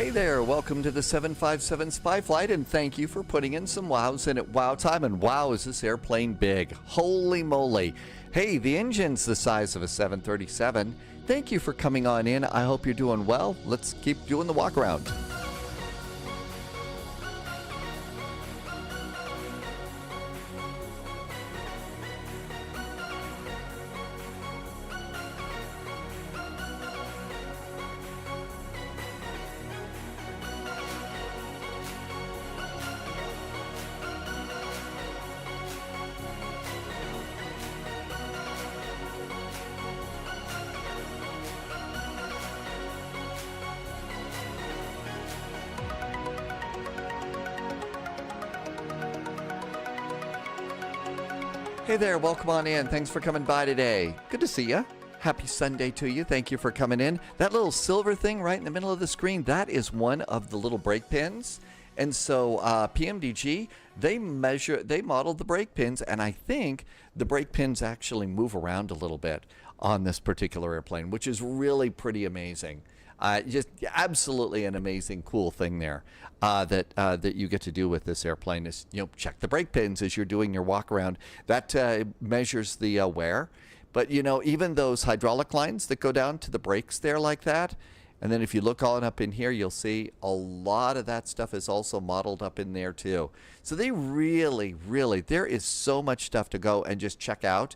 Hey there, welcome to the 757 Spy Flight, and thank you for putting in some wows in at wow time. And wow, is this airplane big. Holy moly. Hey, the engine's the size of a 737. Thank you for coming on in. I hope you're doing well. Let's keep doing the walk around. Hey there, welcome on in. Thanks for coming by today. Good to see you. Happy Sunday to you. Thank you for coming in. That little silver thing right in the middle of the screen, that is one of the little brake pins. And so PMDG, they modeled the brake pins, and I think the brake pins actually move around a little bit on this particular airplane, which is really pretty amazing. Just absolutely an amazing, cool thing there that you get to do with this airplane is, check the brake pins as you're doing your walk around. That measures the wear. But, even those hydraulic lines that go down to the brakes there like that, and then if you look on up in here, you'll see a lot of that stuff is also modeled up in there too. So they really, there is so much stuff to go and just check out.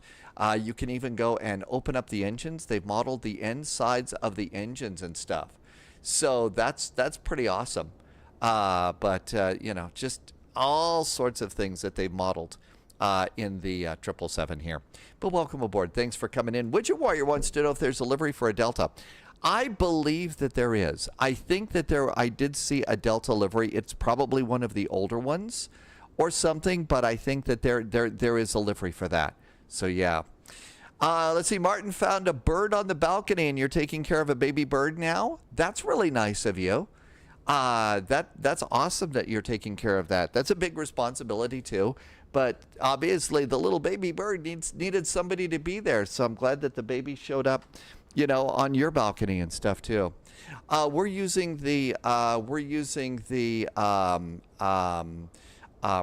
You can even go and open up the engines. They've modeled the end sides of the engines and stuff. So that's pretty awesome. Just all sorts of things that they've modeled in the 777 here. But welcome aboard. Thanks for coming in. Widget Warrior wants to know if there's a livery for a Delta. I believe that there is. I think that I did see a Delta livery. It's probably one of the older ones or something, but I think that there is a livery for that. So yeah. Let's see. Martin found a bird on the balcony, and you're taking care of a baby bird now. That's really nice of you. That's awesome that you're taking care of that. That's a big responsibility too. But obviously, the little baby bird needed somebody to be there. So I'm glad that the baby showed up, on your balcony and stuff too. We're using the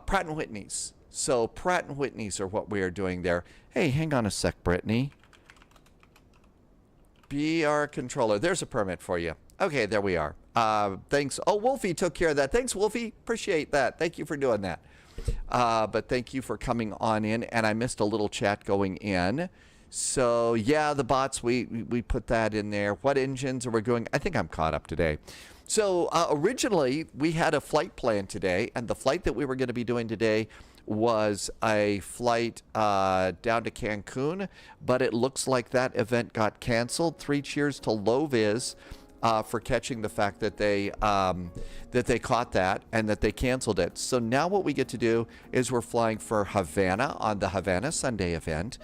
Pratt & Whitney's. So Pratt & Whitney's are what we are doing there. Hey, hang on a sec, Brittany. Be our controller. There's a permit for you. Okay, there we are. Thanks. Oh, Wolfie took care of that. Thanks, Wolfie. Appreciate that. Thank you for doing that. But thank you for coming on in. And I missed a little chat going in. So, yeah, the bots, we put that in there. What engines are we going? I think I'm caught up today. So, originally, we had a flight plan today. And the flight that we were going to be doing today was a flight down to Cancun. But it looks like that event got canceled. 3 cheers to Loviz for catching the fact that they caught that and that they canceled it. So now what we get to do is we're flying for Havana on the Havana Sunday event,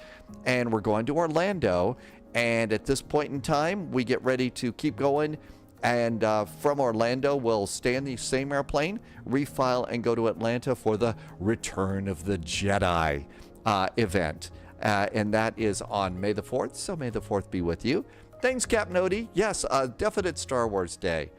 and we're going to Orlando. And at this point in time, we get ready to keep going. And from Orlando, we'll stay in the same airplane, refile, and go to Atlanta for the Return of the Jedi event. And that is on May the 4th. So May the 4th be with you. Thanks, Cap Nody. Yes, a definite Star Wars day.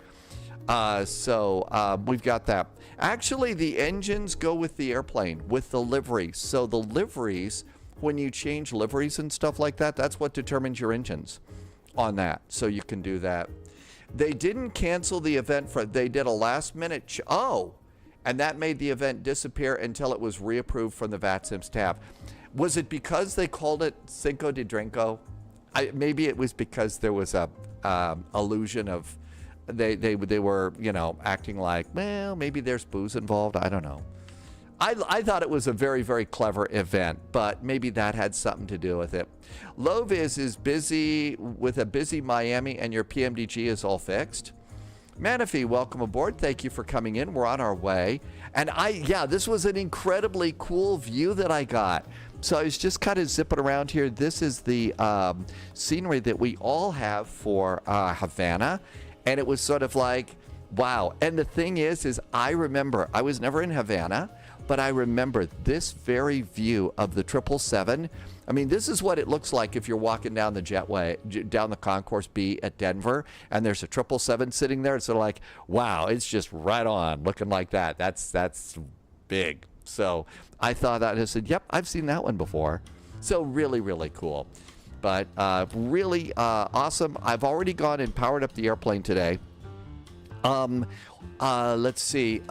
So we've got that. Actually, the engines go with the airplane, with the liveries. So the liveries, when you change liveries and stuff like that, that's what determines your engines on that. So you can do that. They didn't cancel the event. They did a last minute. And that made the event disappear until it was reapproved from the VATSIM staff. Was it because they called it Cinco de Drinko? Maybe it was because there was a illusion of they were acting like, well, maybe there's booze involved. I don't know. I thought it was a very, very clever event, but maybe that had something to do with it. Loviz is busy with a busy Miami, and your PMDG is all fixed. Manafee, welcome aboard. Thank you for coming in. We're on our way. And this was an incredibly cool view that I got. So I was just kind of zipping around here. This is the scenery that we all have for Havana. And it was sort of like, wow. And the thing is I remember, I was never in Havana, but I remember this very view of the 777. I mean, this is what it looks like if you're walking down the jetway, down the Concourse B at Denver, and there's a 777 sitting there. It's sort of like, wow, it's just right on, looking like that. That's big. So I thought that, and I said, yep, I've seen that one before. So really, really cool. But really awesome. I've already gone and powered up the airplane today. Let's see.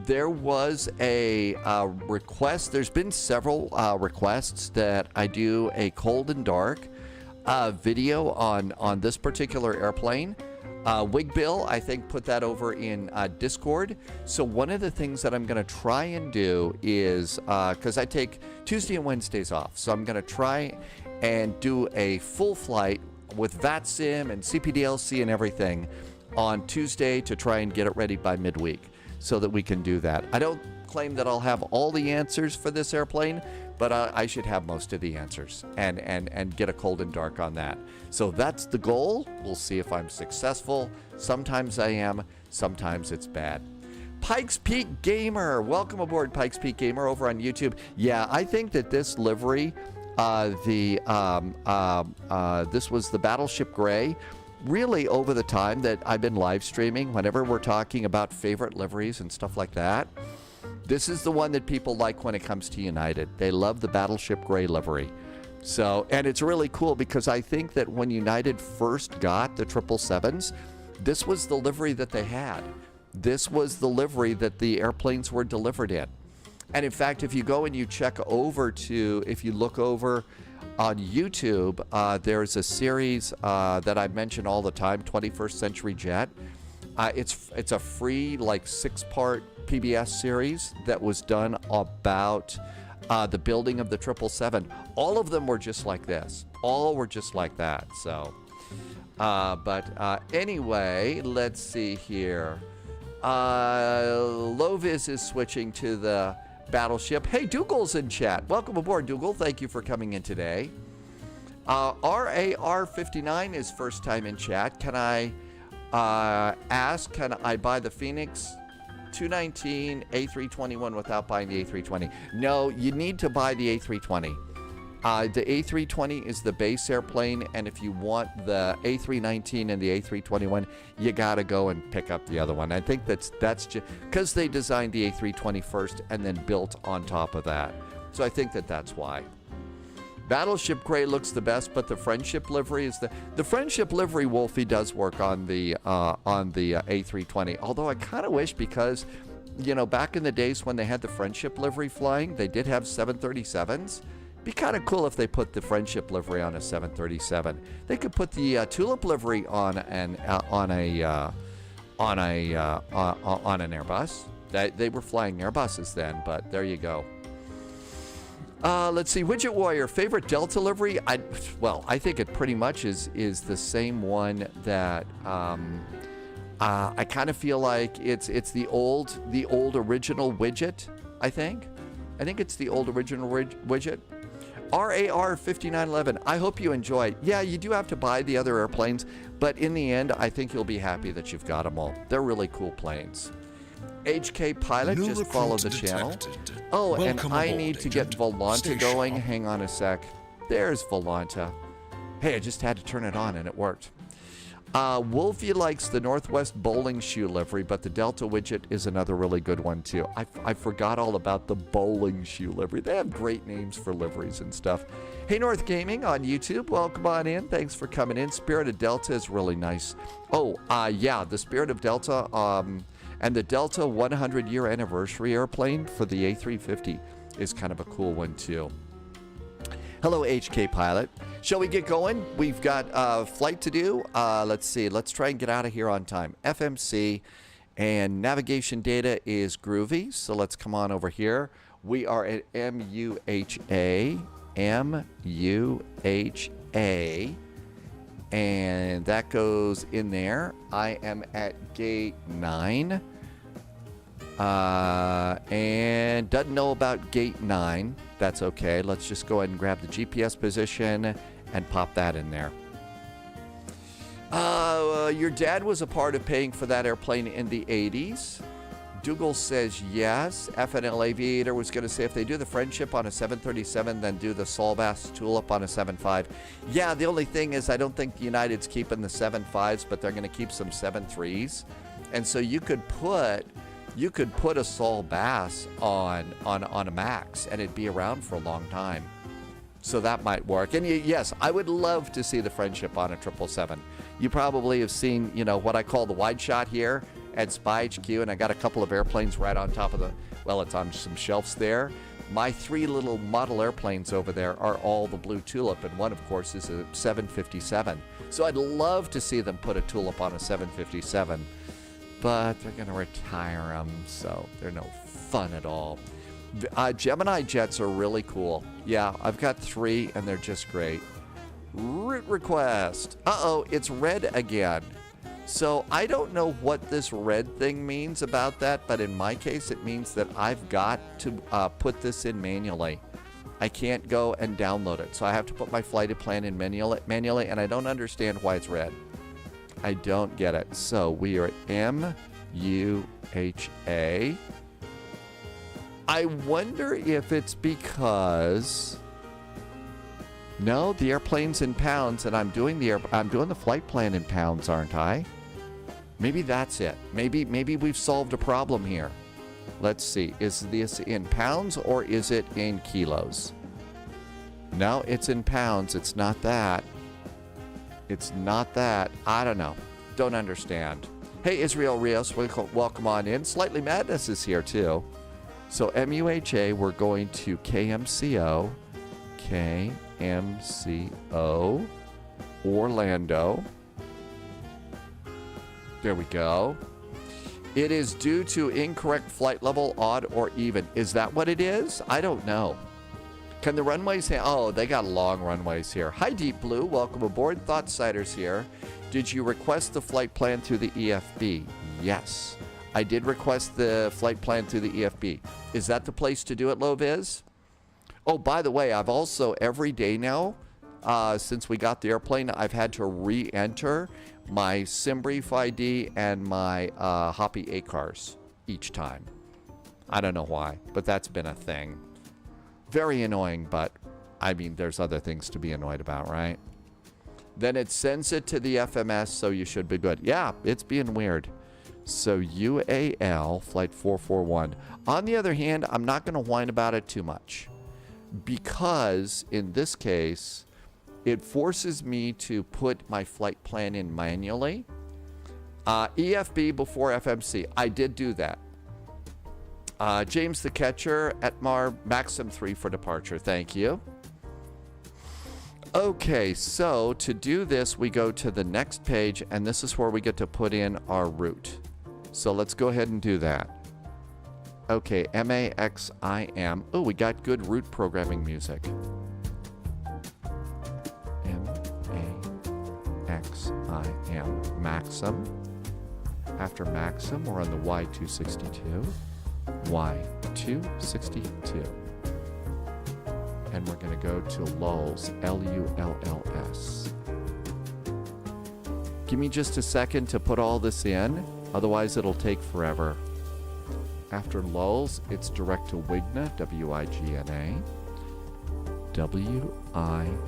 There was a request. There's been several requests that I do a cold and dark video on this particular airplane. Wig Bill, I think, put that over in Discord. So one of the things that I'm going to try and do is, because I take Tuesday and Wednesdays off, so I'm going to try and do a full flight with VATSIM and CPDLC and everything on Tuesday to try and get it ready by midweek so that we can do that. I don't claim that I'll have all the answers for this airplane, but I should have most of the answers and get a cold and dark on that. So that's the goal. We'll see if I'm successful. Sometimes I am, sometimes it's bad. Pikes Peak Gamer, welcome aboard, Pikes Peak Gamer over on YouTube. Yeah, I think that this livery, this was the Battleship Gray. Really, over the time that I've been live streaming, whenever we're talking about favorite liveries and stuff like that, this is the one that people like when it comes to United. They love the Battleship Gray livery. So, and it's really cool because I think that when United first got the 777s, this was the livery that they had. This was the livery that the airplanes were delivered in. And in fact, if you go and you check over to, if you look over on YouTube, there's a series that I mention all the time, 21st Century Jet. It's a free, like, 6-part PBS series that was done about the building of the 777. All of them were just like this. All were just like that. So, but anyway, let's see here. Lovis is switching to the Battleship. Hey, Dougal's in chat. Welcome aboard, Dougal. Thank you for coming in today. RAR59 is first time in chat. Can I ask, can I buy the Phoenix 219 A321 without buying the A320? No, you need to buy the A320. The A320 is the base airplane, and if you want the A319 and the A321, you got to go and pick up the other one. I think that's just because they designed the A320 first and then built on top of that. So I think that's why. Battleship Gray looks the best, but the Friendship livery is the Friendship livery. Wolfie does work on the A320. Although I kind of wish, because back in the days when they had the Friendship livery flying, they did have 737s. Be kind of cool if they put the Friendship livery on a 737. They could put the Tulip livery on an Airbus. They were flying Airbuses then, but there you go. Let's see, Widget Warrior, favorite Delta livery? I think it pretty much is the same one that I kind of feel like it's the old original Widget. I think it's the old original Widget. RAR 5911. I hope you enjoy it. Yeah, you do have to buy the other airplanes, but in the end, I think you'll be happy that you've got them all. They're really cool planes. HK Pilot, just follow the channel. Oh, and I need to get Volanta going. Hang on a sec. There's Volanta. Hey, I just had to turn it on and it worked. Wolfie likes the Northwest bowling shoe livery, but the Delta Widget is another really good one too. I forgot all about the bowling shoe livery. They have great names for liveries and stuff. Hey, North Gaming on YouTube, welcome on in. Thanks for coming in. Spirit of Delta is really nice. Oh, yeah, the Spirit of Delta and the Delta 100-year anniversary airplane for the A350 is kind of a cool one too. Hello, HK Pilot. Shall we get going? We've got a flight to do. Let's see. Let's try and get out of here on time. FMC and navigation data is groovy. So let's come on over here. We are at MUHA. MUHA. And that goes in there. I am at gate 9. And doesn't know about gate 9. That's okay. Let's just go ahead and grab the GPS position and pop that in there. Your dad was a part of paying for that airplane in the 80s. Dougal says yes. FNL Aviator was going to say if they do the Friendship on a 737, then do the Sol Bass Tulip on a 7.5. Yeah, the only thing is I don't think United's keeping the 7.5s, but they're going to keep some 7.3s. And so you could put a Sol Bass on a Max, and it'd be around for a long time. So that might work. And yes, I would love to see the Friendship on a 777. You probably have seen, what I call the wide shot here at Spy HQ, and I got a couple of airplanes right on top of it's on some shelves there. My 3 little model airplanes over there are all the blue Tulip, and one, of course, is a 757. So I'd love to see them put a Tulip on a 757, but they're going to retire them, so they're no fun at all. Gemini jets are really cool. Yeah, I've got 3, and they're just great. Route request. Uh-oh, it's red again. So I don't know what this red thing means about that, but in my case, it means that I've got to put this in manually. I can't go and download it. So I have to put my flight plan in manually, and I don't understand why it's red. I don't get it. So we are at MUHA. I wonder if it's because... No, the airplane's in pounds, and I'm doing the flight plan in pounds, aren't I? Maybe that's it. Maybe we've solved a problem here. Let's see. Is this in pounds or is it in kilos? No, it's in pounds. It's not that. It's not that. I don't know. Don't understand. Hey, Israel Rios, welcome on in. Slightly Madness is here too. So MUHA, we're going to KMCO. KMCO, Orlando. There we go. It is due to incorrect flight level, odd or even. Is that what it is? I don't know. Can the runways... Oh, they got long runways here. Hi, Deep Blue. Welcome aboard. Thoughtsiders here. Did you request the flight plan through the EFB? Yes. I did request the flight plan through the EFB. Is that the place to do it, Loviz? Oh, by the way, I've also, every day now, since we got the airplane, I've had to re-enter my SimBrief ID and my Hoppy ACARS each time. I don't know why, but that's been a thing. Very annoying, but, I mean, there's other things to be annoyed about, right? Then it sends it to the FMS, so you should be good. Yeah, it's being weird. So UAL, flight 441. On the other hand, I'm not going to whine about it too much, because in this case, it forces me to put my flight plan in manually. EFB before FMC. I did do that. James the Catcher at Maxim 3 for departure. Thank you. Okay, so to do this, we go to the next page, and this is where we get to put in our route. So let's go ahead and do that. Okay, MAXIM. Oh, we got good route programming music. MAXIM. Maxim. After Maxim, we're on the Y262. Y262. And we're going to go to Lulls. Lulls. Give me just a second to put all this in. Otherwise, it'll take forever. After Lulls, it's direct to Wigna, W-I-G-N-A. W-I-G-N-A.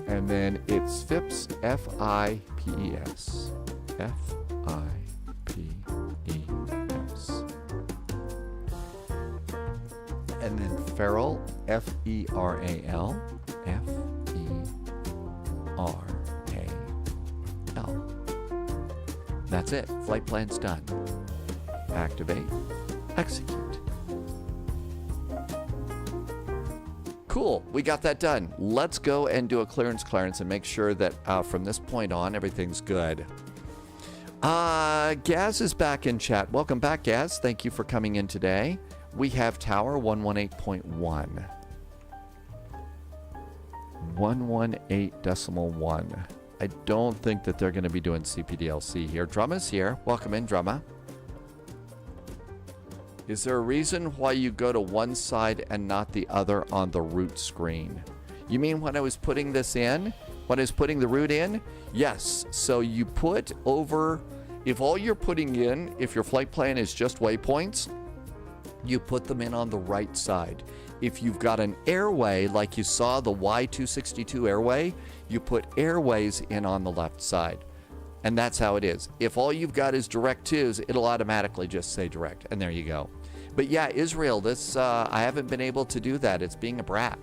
And then it's FIPS, F-I-P-E-S. F-I-P-E-S. And then Feral, F-E-R-A-L. F-E-R-A-L. That's it. Flight plan's done. Activate. Execute. Cool. We got that done. Let's go and do a clearance and make sure that from this point on, everything's good. Gaz is back in chat. Welcome back, Gaz. Thank you for coming in today. We have Tower 118.1. 118.1. I don't think that they're going to be doing CPDLC here. Drumma's here. Welcome in, Drumma. Is there a reason why you go to one side and not the other on the route screen? You mean when I was putting this in, What is putting the route in? Yes. So you put over, if all you're putting in, if your flight plan is just waypoints, you put them in on the right side. If you've got an airway, like you saw the Y262 airway, you put airways in on the left side. And that's how it is. If all you've got is direct twos, it'll automatically just say direct. And there you go. But yeah, Israel, this, I haven't been able to do that. It's being a brat.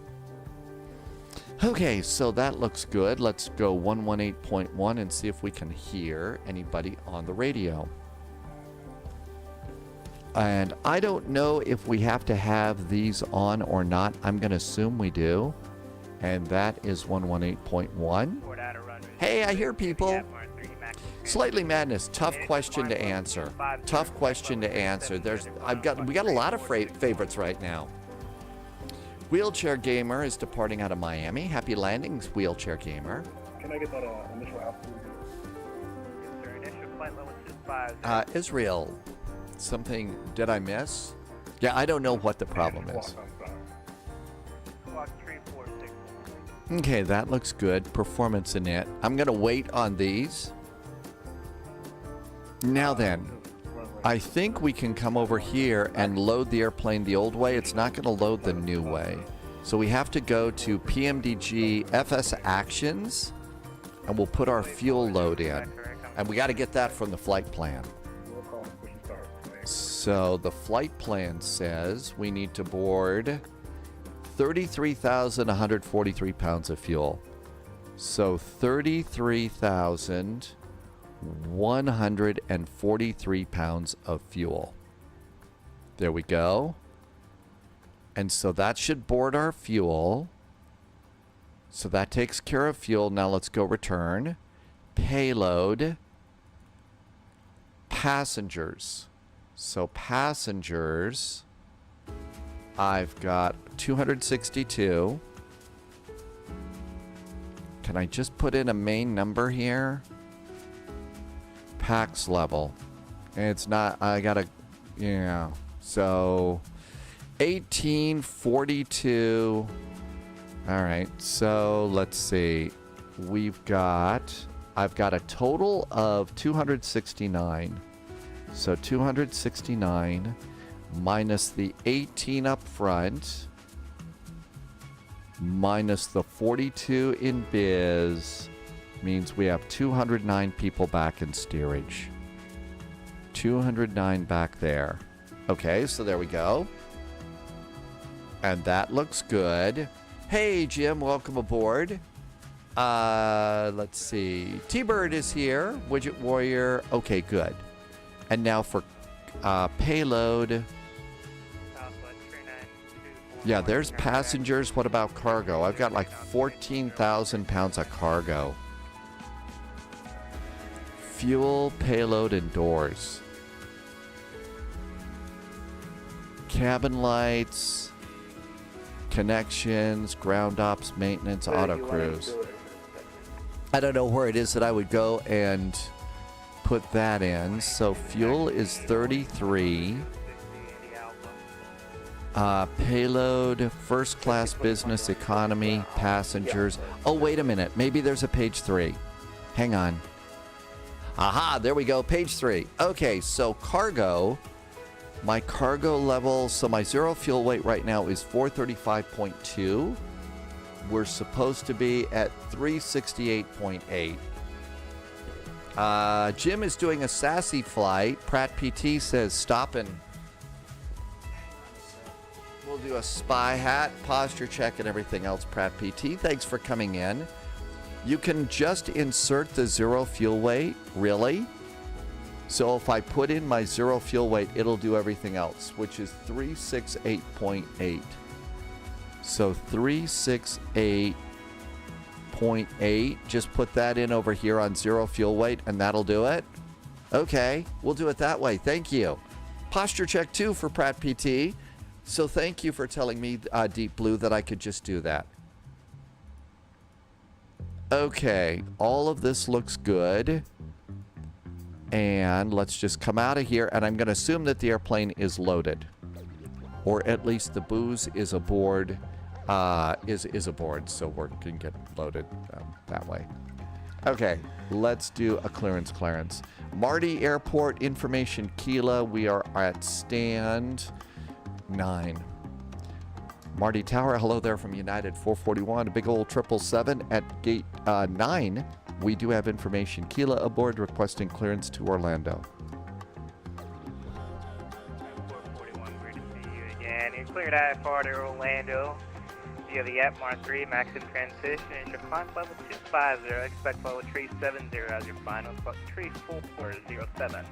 Okay, so that looks good. Let's go 118.1 and see if we can hear anybody on the radio. And I don't know if we have to have these on or not. I'm going to assume we do. And that is 118.1. Hey, I hear people. Slightly Madness, tough question to answer. Tough question to answer. We got a lot of favorites right now. Wheelchair Gamer is departing out of Miami. Happy landings, Wheelchair Gamer. Can I get that initial altitude? Yes, sir. Initial flight level 25. Israel, something did I miss? Yeah, I don't know what the problem is. Squawk 346. Okay, that looks good. Performance in it. I'm going to wait on these. Now then, I think we can come over here and load the airplane the old way. It's not going to load the new way. So we have to go to PMDG FS Actions, and we'll put our fuel load in. And we got to get that from the flight plan. So the flight plan says we need to board 33,143 pounds of fuel. So 33,143 pounds of fuel. There we go. And so that should board our fuel. So that takes care of fuel. Now let's go return. Payload. Passengers. So passengers, I've got 262. Can I just put in a main number here? Pax level. It's not, I gotta, yeah. So 1842. All right, so let's see. I've got a total of 269. So 269 minus the 18 up front minus the 42 in biz means we have 209 people back in steerage. 209 back there. Okay, so there we go. And that looks good. Hey, Jim, welcome aboard. Let's see. T-Bird is here. Widget Warrior. Okay, good. And now for payload. Yeah, there's passengers. What about cargo? I've got like 14,000 pounds of cargo. Fuel, payload, and doors. Cabin lights, connections, ground ops, maintenance, auto cruise. I don't know where it is that I would go and put that in. So fuel is 33. Payload, first class, business, economy, passengers. Oh, wait a minute. Maybe there's a page 3. Hang on. Aha, there we go. Page 3. Okay, so cargo. My cargo level, so my zero fuel weight right now is 435.2. We're supposed to be at 368.8. Jim is doing a sassy flight. Pratt PT says stopping. We'll do a spy hat, posture check, and everything else, Pratt PT. Thanks for coming in. You can just insert the zero fuel weight, really? So if I put in my zero fuel weight, it'll do everything else, which is 368.8. So 368.8, just put that in over here on zero fuel weight, and that'll do it. Okay, we'll do it that way. Thank you. Posture check 2 for Pratt PT. So thank you for telling me, Deep Blue, that I could just do that. Okay, all of this looks good. And let's just come out of here, and I'm going to assume that the airplane is loaded. Or at least the booze is aboard is aboard, so we can get loaded that way. Okay, let's do a clearance. Marty Airport Information Kilo. We are at stand 9. Marty Tower, hello there from United 441, a big old 777 at gate 9. We do have information. Kilo aboard, requesting clearance to Orlando. 441, great to see you again. You're cleared out for Orlando via the Atmar 3 maximum transition. Your climb level 250. Expect level 370 as your final. 3407.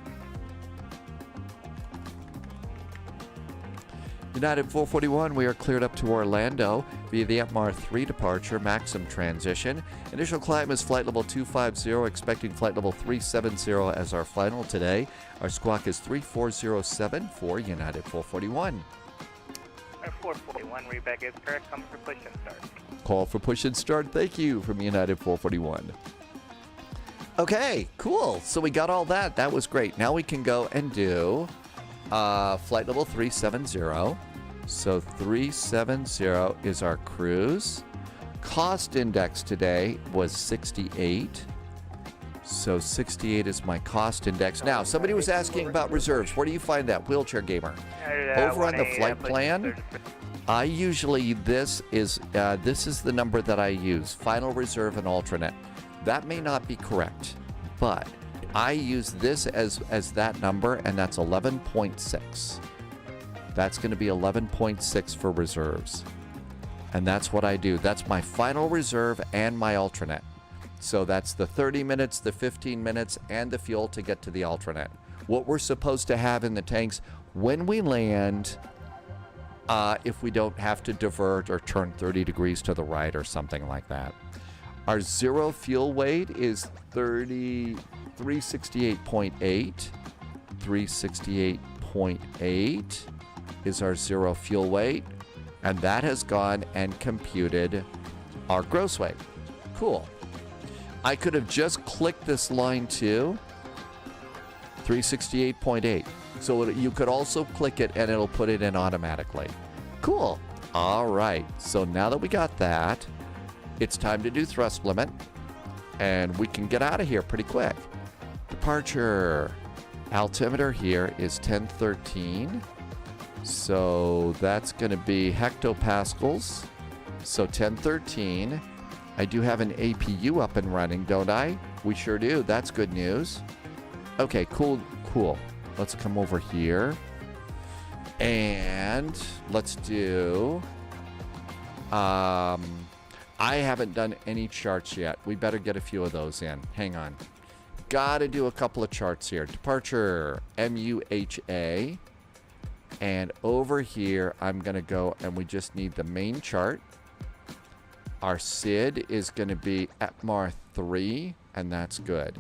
United 441, we are cleared up to Orlando via the Atmar 3 departure, Maxim transition. Initial climb is flight level 250, expecting flight level 370 as our final today. Our squawk is 3407 for United 441. 441, readback is correct. Come for push and start. Call for push and start. Thank you from United 441. Okay, cool. So we got all that. That was great. Now we can go and do flight level 370. So 370 is our cruise. Cost index today was 68. So 68 is my cost index. Now, somebody was asking about reserves. Where do you find that, Wheelchair Gamer? Over on the flight plan. I usually, this is the number that I use, final reserve and alternate. That may not be correct, but I use this as that number, and that's 11.6. That's going to be 11.6 for reserves. And that's what I do. That's my final reserve and my alternate. So that's the 30 minutes, the 15 minutes, and the fuel to get to the alternate. What we're supposed to have in the tanks when we land, if we don't have to divert or turn 30 degrees to the right or something like that. Our zero fuel weight is 368.8. 368.8 is our zero fuel weight. And that has gone and computed our gross weight. Cool. I could have just clicked this line too. 368.8. So you could also click it and it'll put it in automatically. Cool. All right. So now that we got that, it's time to do thrust limit. And we can get out of here pretty quick. Departure. Altimeter here is 1013. So that's going to be hectopascals. So 1013. I do have an APU up and running, don't I? We sure do. That's good news. Okay, cool. Let's come over here. And let's do... I haven't done any charts yet. We better get a few of those in. Hang on. Gotta do a couple of charts here. Departure, MUHA. And over here, I'm going to go and we just need the main chart. Our SID is going to be Atmar 3, and that's good.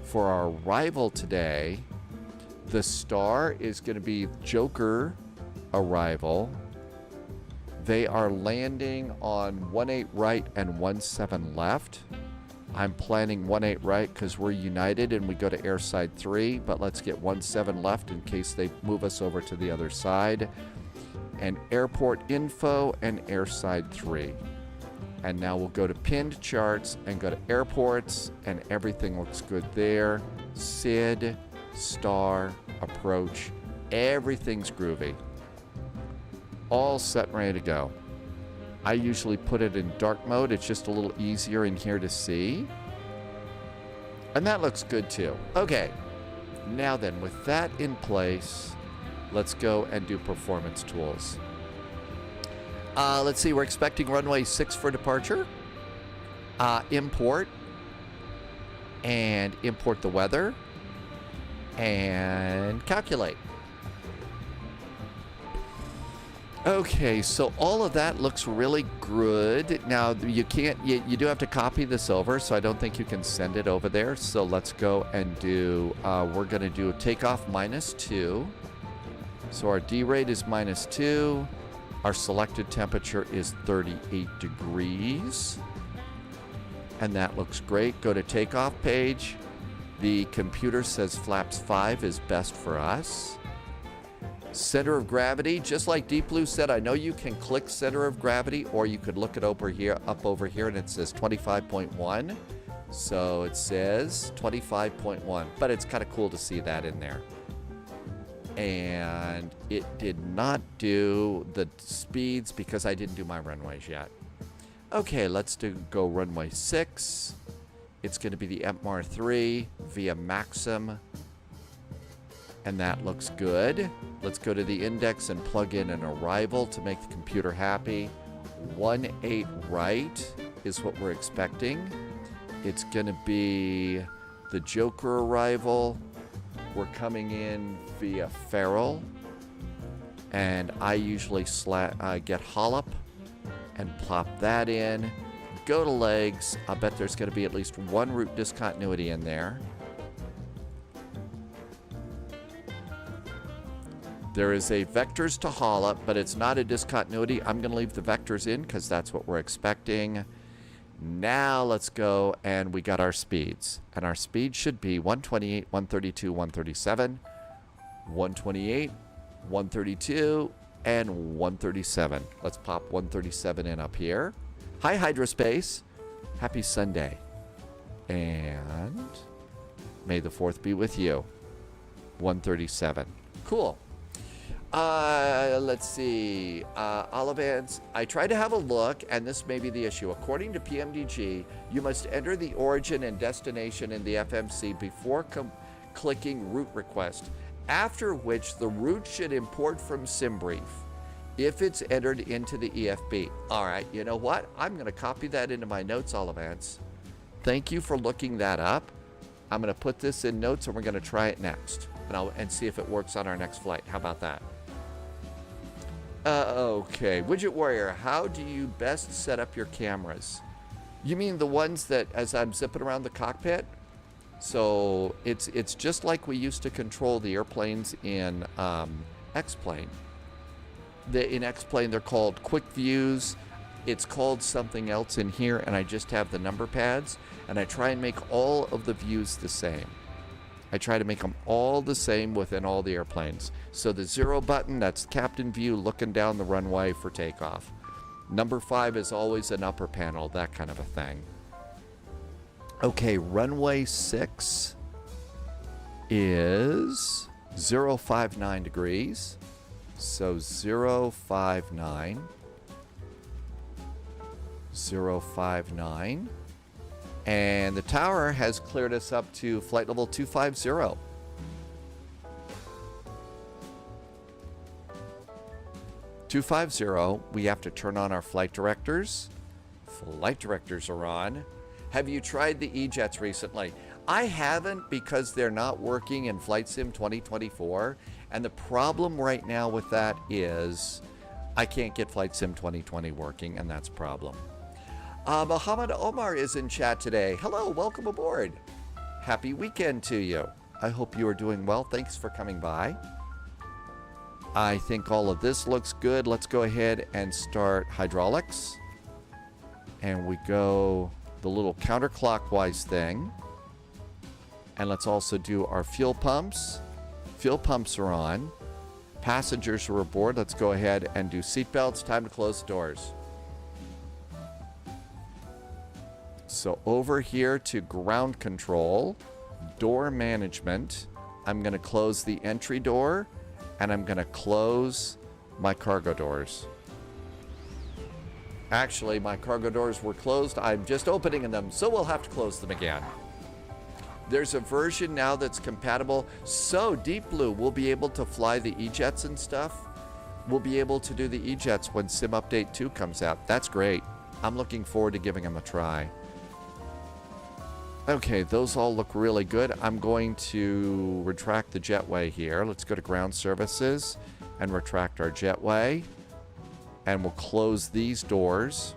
For our arrival today, the star is going to be Joker arrival. They are landing on 18 right and 17 left. I'm planning 18 right because we're United and we go to airside 3, but let's get 17 left in case they move us over to the other side. And airport info and airside 3. And now we'll go to pinned charts and go to airports, and everything looks good there. SID, star, approach, everything's groovy. All set and ready to go. I usually put it in dark mode. It's just a little easier in here to see. And that looks good too. Okay, now then, with that in place, let's go and do performance tools. Let's see, we're expecting runway 6 for departure. Import. And import the weather. And calculate. Okay, so all of that looks really good. Now, you do have to copy this over, so I don't think you can send it over there. So let's go and do, we're going to do a takeoff -2. So our D rate is -2. Our selected temperature is 38 degrees. And that looks great. Go to takeoff page. The computer says flaps 5 is best for us. Center of gravity, just like Deep Blue said, I know you can click center of gravity, or you could look it over here, and it says 25.1. So it says 25.1, but it's kind of cool to see that in there. And it did not do the speeds because I didn't do my runways yet. Okay, let's go runway 6. It's going to be the MR 3 via Maxim. And that looks good. Let's go to the index and plug in an arrival to make the computer happy. 18 right is what we're expecting. It's going to be the Joker arrival. We're coming in via Farrell. And I usually get Hollop and plop that in. Go to legs. I bet there's going to be at least one route discontinuity in there. There is a vectors to Hollop, but it's not a discontinuity. I'm going to leave the vectors in because that's what we're expecting. Now let's go, and we got our speeds. And our speed should be 128, 132, 137, 128, 132, and 137. Let's pop 137 in up here. Hi, Hydrospace. Happy Sunday. And may the 4th be with you. 137. Cool. Let's see. Olivans, I tried to have a look, and this may be the issue. According to PMDG, you must enter the origin and destination in the FMC before clicking route request, after which the route should import from SimBrief if it's entered into the EFB. All right, you know what? I'm going to copy that into my notes, Olivans. Thank you for looking that up. I'm going to put this in notes, and we're going to try it next, and see if it works on our next flight. How about that? Okay, Widget Warrior, how do you best set up your cameras? You mean the ones that, as I'm zipping around the cockpit? So it's just like we used to control the airplanes in X-Plane. In X-Plane, they're called quick views. It's called something else in here, and I just have the number pads, and I try and make all of the views the same. I try to make them all the same within all the airplanes. So the 0 button, that's captain view looking down the runway for takeoff. Number 5 is always an upper panel, that kind of a thing. Okay, runway 6 is 059 degrees. So 059. 059. And the tower has cleared us up to flight level 250. We have to turn on our flight directors. Flight directors are on. Have you tried the E-Jets recently? I haven't, because they're not working in Flight Sim 2024. And the problem right now with that is I can't get Flight Sim 2020 working, and that's a problem. Muhammad Omar is in chat today. Hello, welcome aboard. Happy weekend to you. I hope you are doing well. Thanks for coming by. I think all of this looks good. Let's go ahead and start hydraulics. And we go the little counterclockwise thing. And let's also do our fuel pumps. Fuel pumps are on. Passengers are aboard. Let's go ahead and do seatbelts. Time to close the doors. So over here to ground control, door management, I'm going to close the entry door, and I'm going to close my cargo doors. Actually, my cargo doors were closed. I'm just opening them, so we'll have to close them again. There's a version now that's compatible. So Deep Blue will be able to fly the E-Jets and stuff. We'll be able to do the E-Jets when Sim Update 2 comes out. That's great. I'm looking forward to giving them a try. Okay, those all look really good. I'm going to retract the jetway here. Let's go to ground services and retract our jetway. And we'll close these doors.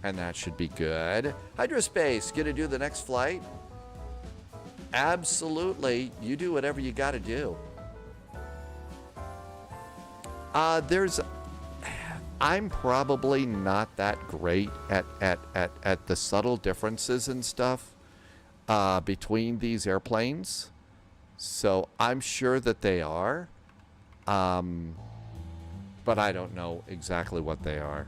And that should be good. Hydrospace, gonna do the next flight? Absolutely. You do whatever you gotta do. I'm probably not that great at the subtle differences and stuff between these airplanes. So I'm sure that they are. But I don't know exactly what they are.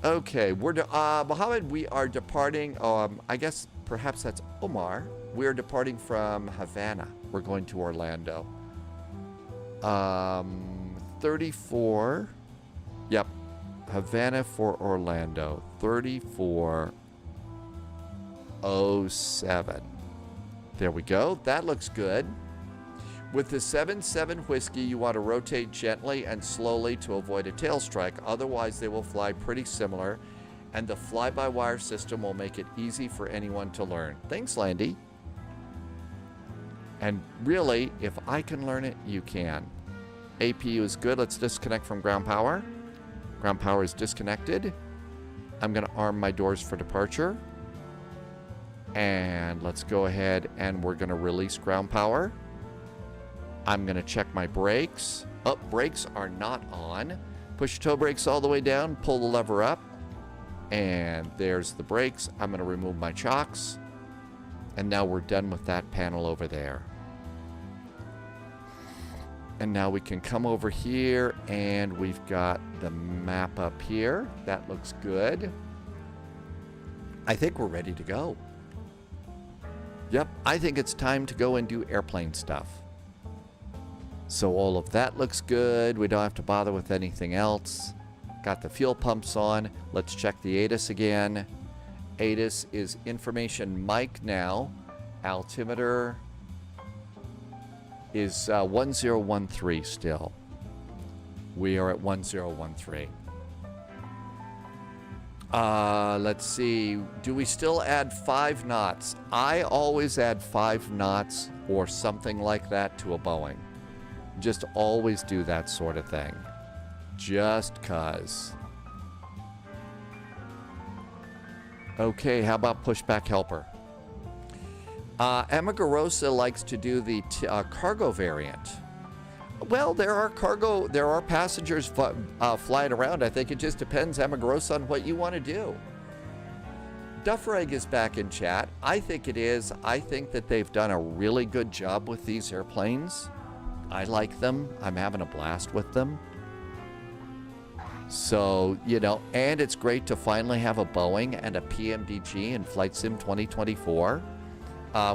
Okay, Mohammed, we are departing. I guess perhaps that's Omar. We're departing from Havana. We're going to Orlando. 34. Yep. Havana for Orlando. 3407. There we go. That looks good. With the 7-7 whiskey, you want to rotate gently and slowly to avoid a tail strike. Otherwise, they will fly pretty similar, and the fly-by-wire system will make it easy for anyone to learn. Thanks, Landy. And really, if I can learn it, you can. APU is good. Let's disconnect from ground power. Ground power is disconnected. I'm going to arm my doors for departure. And let's go ahead and we're going to release ground power. I'm going to check my brakes. Oh, brakes are not on. Push toe brakes all the way down. Pull the lever up. And there's the brakes. I'm going to remove my chocks. And now we're done with that panel over there. And now we can come over here and we've got the map up here. That looks good. I think we're ready to go. Yep, I think it's time to go and do airplane stuff. So all of that looks good. We don't have to bother with anything else. Got the fuel pumps on. Let's check the ATIS again. ATIS is information mic now. Altimeter is 1013 still. We are at 1013. Let's see. Do we still add 5 knots? I always add 5 knots or something like that to a Boeing. Just always do that sort of thing. Just cuz. Okay, how about pushback helper? Amagarosa likes to do the cargo variant. Well, there are passengers flying around. I think it just depends, Amagarosa, on what you want to do. Dufferegg is back in chat. I think it is. I think that they've done a really good job with these airplanes. I like them. I'm having a blast with them. So, you know, and it's great to finally have a Boeing and a PMDG in Flight Sim 2024.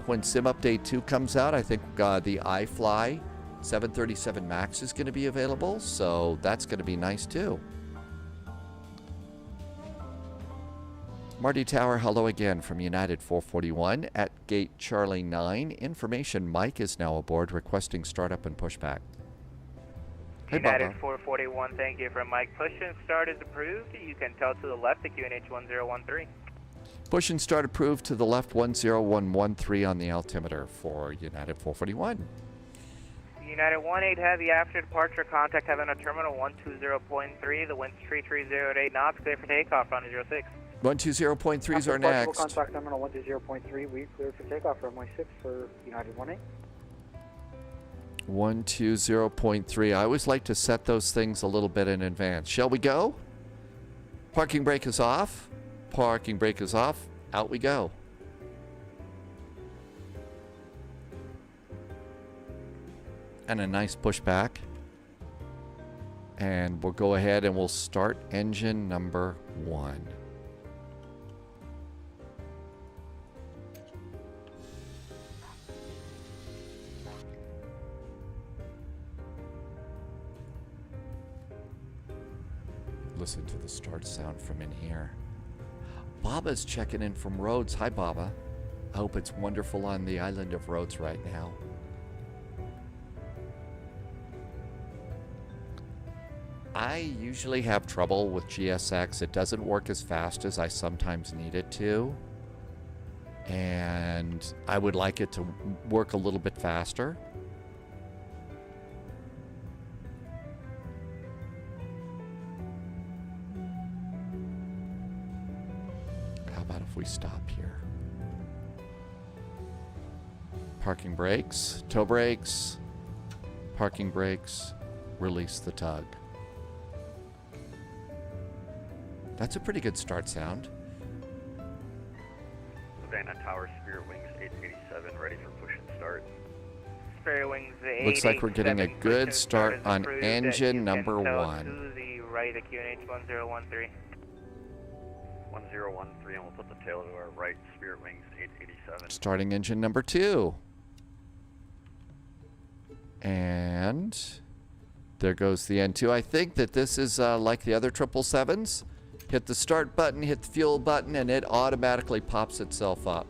When Sim Update 2 comes out, I think the iFly 737 MAX is going to be available, so that's going to be nice too. Marty Tower, hello again from United 441 at Gate Charlie 9. Information Mike is now aboard requesting startup and pushback. Hey, United Baba. 441, thank you from Mike. Push and start is approved. You can tell to the left the QNH 1013. Push and start approved to the left 10113 on the altimeter for United 441. United 18 Heavy, after departure, contact Havana Terminal 120.3. The wind's 3308 knots, clear for takeoff, runway 06. 120.3s are next. Contact Terminal 120.3. We cleared for takeoff, runway 6 for United 18. 120.3. I always like to set those things a little bit in advance. Shall we go? Parking brake is off. Parking brake is off. Out we go. And a nice pushback. And we'll go ahead and we'll start engine number 1. Listen to the start sound from in here. Baba's checking in from Rhodes. Hi, Baba. I hope it's wonderful on the island of Rhodes right now. I usually have trouble with GSX. It doesn't work as fast as I sometimes need it to. And I would like it to work a little bit faster. How about if we stop here? Parking brakes, toe brakes, parking brakes, release the tug. That's a pretty good start sound. Havana Tower, Spirit Wings 887, ready for push and start. Spare wings Looks like we're getting a 887, good push start is on approved. engine You number can tell 1. to the right of QNH 1013. 1013, and we'll put the tail to our right, Spirit Wings 887. Starting engine number 2. And there goes the N2. I think that this is like the other 777s. Hit the start button, hit the fuel button, and it automatically pops itself up.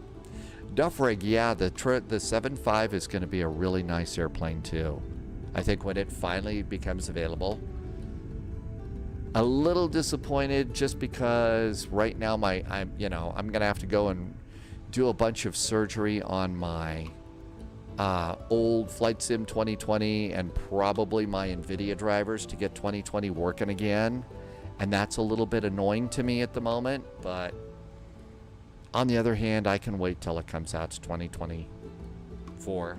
Duff rig, yeah, the 7.5 is going to be a really nice airplane too. I think when it finally becomes available. A little disappointed just because right now I'm going to have to go and do a bunch of surgery on my old Flight Sim 2020 and probably my NVIDIA drivers to get 2020 working again. And that's a little bit annoying to me at the moment, but on the other hand, I can wait till it comes out to 2024.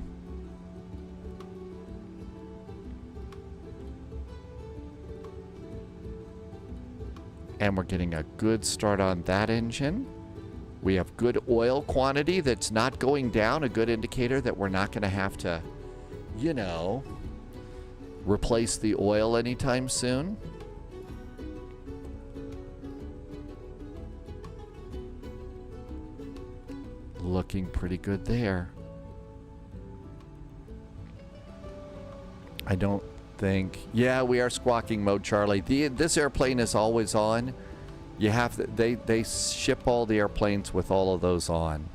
And we're getting a good start on that engine. We have good oil quantity that's not going down, a good indicator that we're not going to have to, replace the oil anytime soon. Looking pretty good there. I don't think... Yeah, we are squawking mode, Charlie. This airplane is always on. You have to... They ship all the airplanes with all of those on.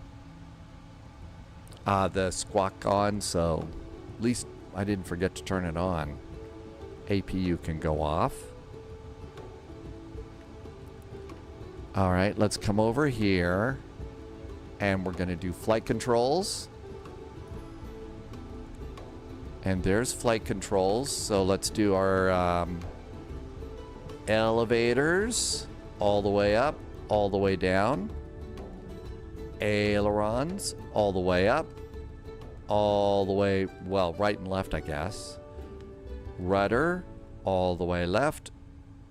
The squawk on, so at least I didn't forget to turn it on. APU can go off. All right, let's come over here. And we're going to do flight controls. And there's flight controls. So let's do our elevators all the way up, all the way down. Ailerons all the way up, all the way, well, right and left, I guess. Rudder all the way left,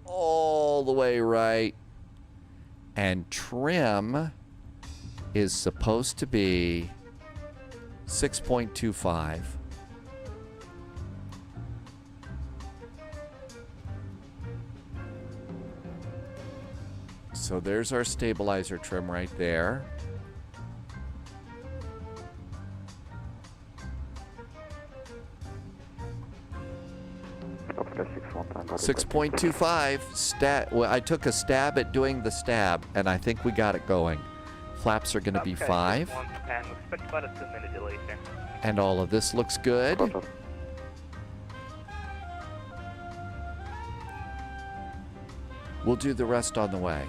all the way right. And trim is supposed to be 6.25. So there's our stabilizer trim right there. Okay, 6.25. Well, I took a stab at doing the stab, and I think we got it going. Flaps are going to be 5. Expect about a 2-minute delay, sir. And all of this looks good. We'll do the rest on the way.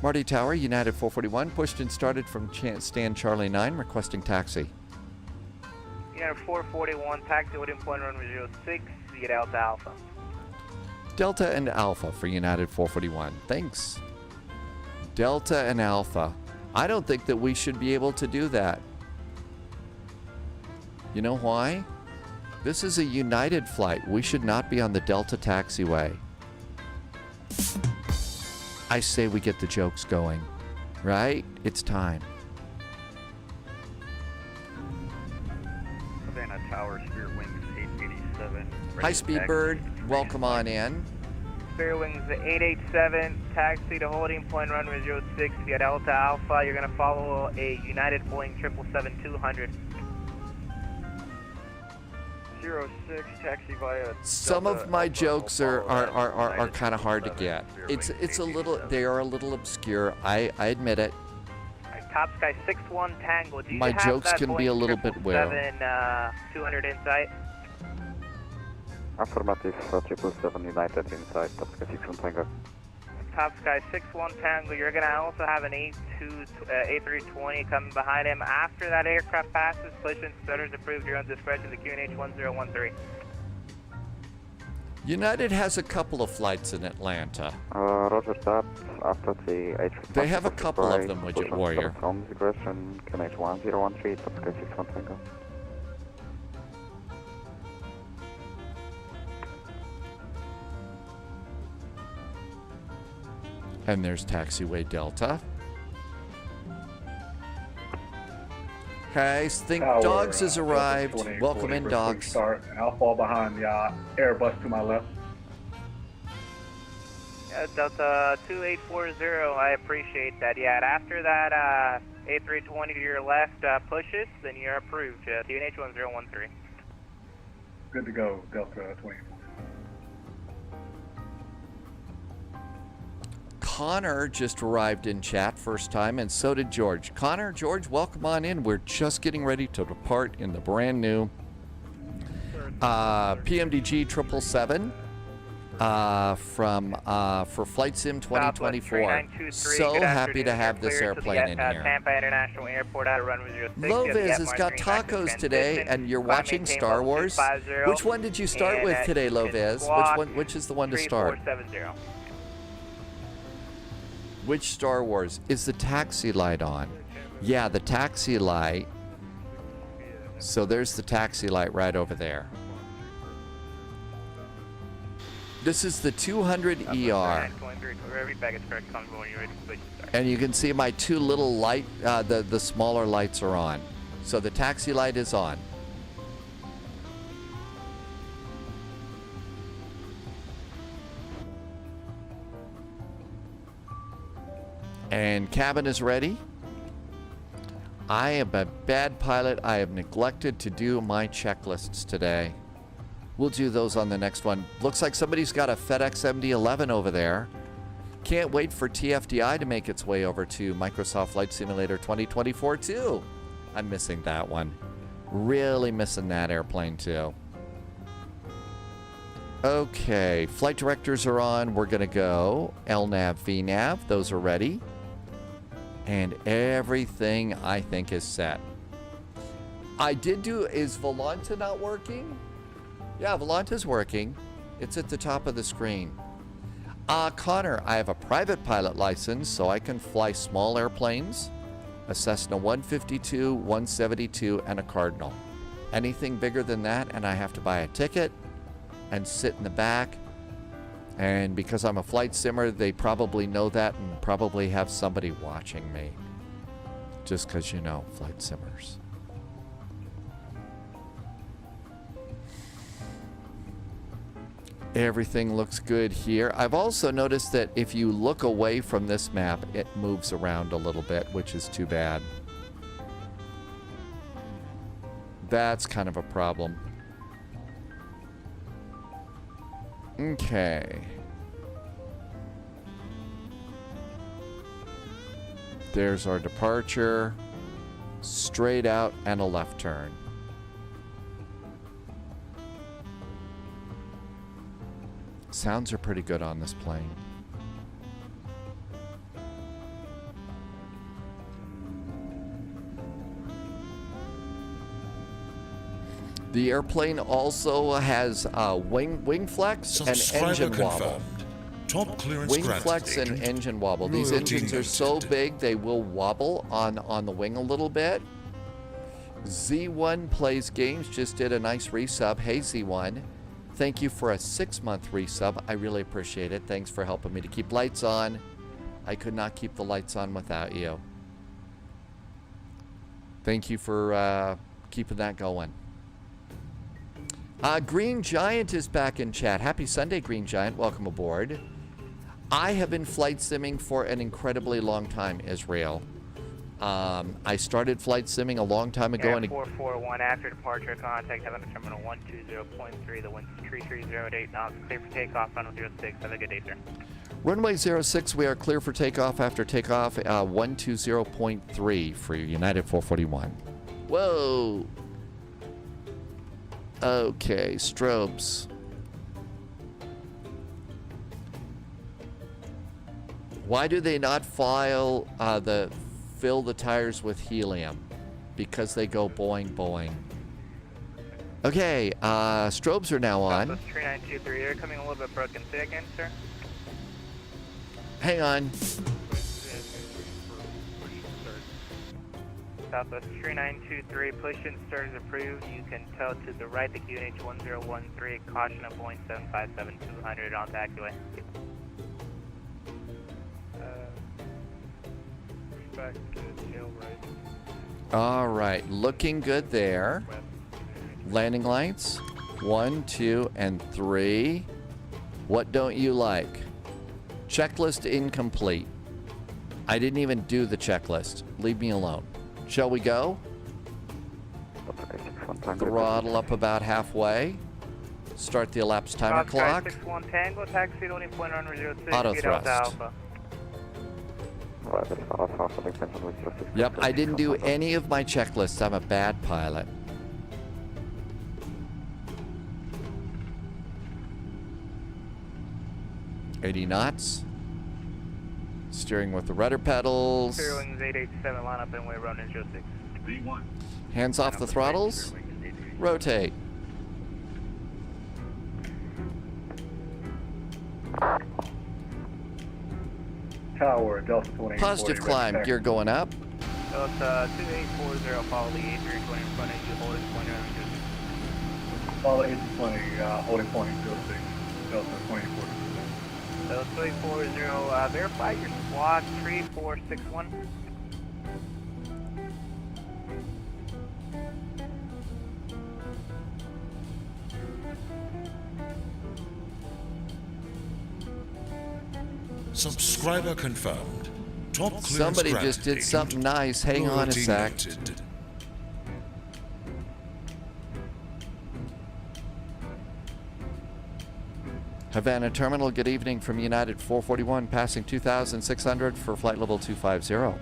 Marty Tower, United 441, pushed and started from stand Charlie 9, requesting taxi. United 441, taxi waiting point runway 06, get Delta Alpha. Delta and Alpha for United 441. Thanks. Delta and Alpha. I don't think that we should be able to do that. You know why? This is a United flight. We should not be on the Delta taxiway. I say we get the jokes going, right? It's time. Havana Tower, Spirit Wings 887. Hi, Speedbird. Welcome on in. Spare Wings 887, taxi to holding point runway 06, via Delta Alpha. You're going to follow a United Boeing 777-200. 06, taxi via Some Delta of my Alpha, jokes Alpha, are kind of hard to get. It's a little, they are a little obscure. I admit it. Top Sky 61 Tango. Do you My have jokes that can be Boeing a little bit weird. 200 in sight? Affirmative, 777 United inside, Top Sky 61 Tango. Top Sky 61 Tango, you're going to also have an A320 coming behind him. After that aircraft passes, push and stutters approved, your own discretion to QNH 1013. United has a couple of flights in Atlanta. Roger that. After the H. They have a couple of them, Widget Warrior. Home digression, QNH 1013, Top Sky 61 Tango. And there's taxiway Delta. Okay, Think Tower, Dogs has Delta arrived. 2840 Welcome in, for a quick Dogs. Start, and I'll fall behind the Airbus to my left. Delta 2840, I appreciate that. Yeah, and after that A320 to your left pushes, then you're approved. TNH 1013. Good to go, Delta 2840. Connor just arrived in chat first time, and so did George. Connor, George, welcome on in. We're just getting ready to depart in the brand new PMDG 777 for Flight Sim 2024. So happy to have this airplane in here. Tampa International Airport out of runway 06. Loviz has got tacos today, and you're watching Star Wars. Which one did you start with today, Loviz? Which is the one to start? 3470. Which Star Wars? Is the taxi light on? Yeah, the taxi light. So there's the taxi light right over there. This is the 200 ER. And you can see my two little light, the smaller lights are on. So the taxi light is on. And cabin is ready. I am a bad pilot. I have neglected to do my checklists today. We'll do those on the next one. Looks like somebody's got a FedEx MD-11 over there. Can't wait for TFDI to make its way over to Microsoft Flight Simulator 2024 too. I'm missing that one. Really missing that airplane too. Okay, flight directors are on. We're gonna go LNAV, VNAV. Those are ready. And everything I think is set. I did do, is Volanta not working? Yeah, Volanta's working. It's at the top of the screen. Connor, I have a private pilot license, so I can fly small airplanes, a Cessna 152, 172, and a Cardinal. Anything bigger than that, and I have to buy a ticket and sit in the back. And because I'm a flight simmer, they probably know that and probably have somebody watching me. Just because, you know, flight simmers. Everything looks good here. I've also noticed that if you look away from this map, it moves around a little bit, which is too bad. That's kind of a problem. Okay. There's our departure. Straight out and a left turn. Sounds are pretty good on this plane. The airplane also has wing flex and engine wobble. Top clearance Wing granted, flex and agent. engine wobble. These engines are so big they will wobble on the wing a little bit. Z1 plays games, just did a nice resub. Hey Z1, thank you for a 6-month resub. I really appreciate it. Thanks for helping me to keep lights on. I could not keep the lights on without you. Thank you for keeping that going. Green Giant is back in chat. Happy Sunday, Green Giant. Welcome aboard. I have been flight simming for an incredibly long time, Israel. I started flight simming a long time ago. Air 441 after departure, contact Havana Terminal 120.3. The wind is 3308 knots. Clear for takeoff, runway 06. Have a good day, sir. Runway 06, we are clear for takeoff after takeoff, 120.3 for United 441. Whoa. Okay, strobes. Why do they not fill the tires with helium? Because they go boing boing. Okay, strobes are now on. Southwest 3923, you're coming a little bit broken. Say again, sir. Hang on. Southwest 3923, push and start is approved. You can tell to the right the QNH 1013, caution of Boeing 757-200 on taxiway. Back to tail right. All right, looking good there. Landing lights, 1, 2, and 3. What don't you like? Checklist incomplete. I didn't even do the checklist. Leave me alone. Shall we go? Throttle up about halfway. Start the elapsed timer clock. 61 Tango, taxi loading point on 06. Auto thrust. Alpha. Yep, I didn't do any of my checklists. I'm a bad pilot. $80 knots. Steering with the rudder pedals. Clear wings 887, line up and way running 06. V1. Hands off the throttles. Rotate. Tower, Delta 28. Positive climb, gear going up. Delta 2840, follow the 8320 in front of you, holding point on 06. Follow 820, holding point 06. Delta 2840. Delta 2840, verify your squawk 3461. Subscriber confirmed. Top clearance Somebody granted, just did agent. something nice. Hang on a Loyalty sec. noted. Havana Terminal, good evening from United 441, passing 2,600 for flight level 250.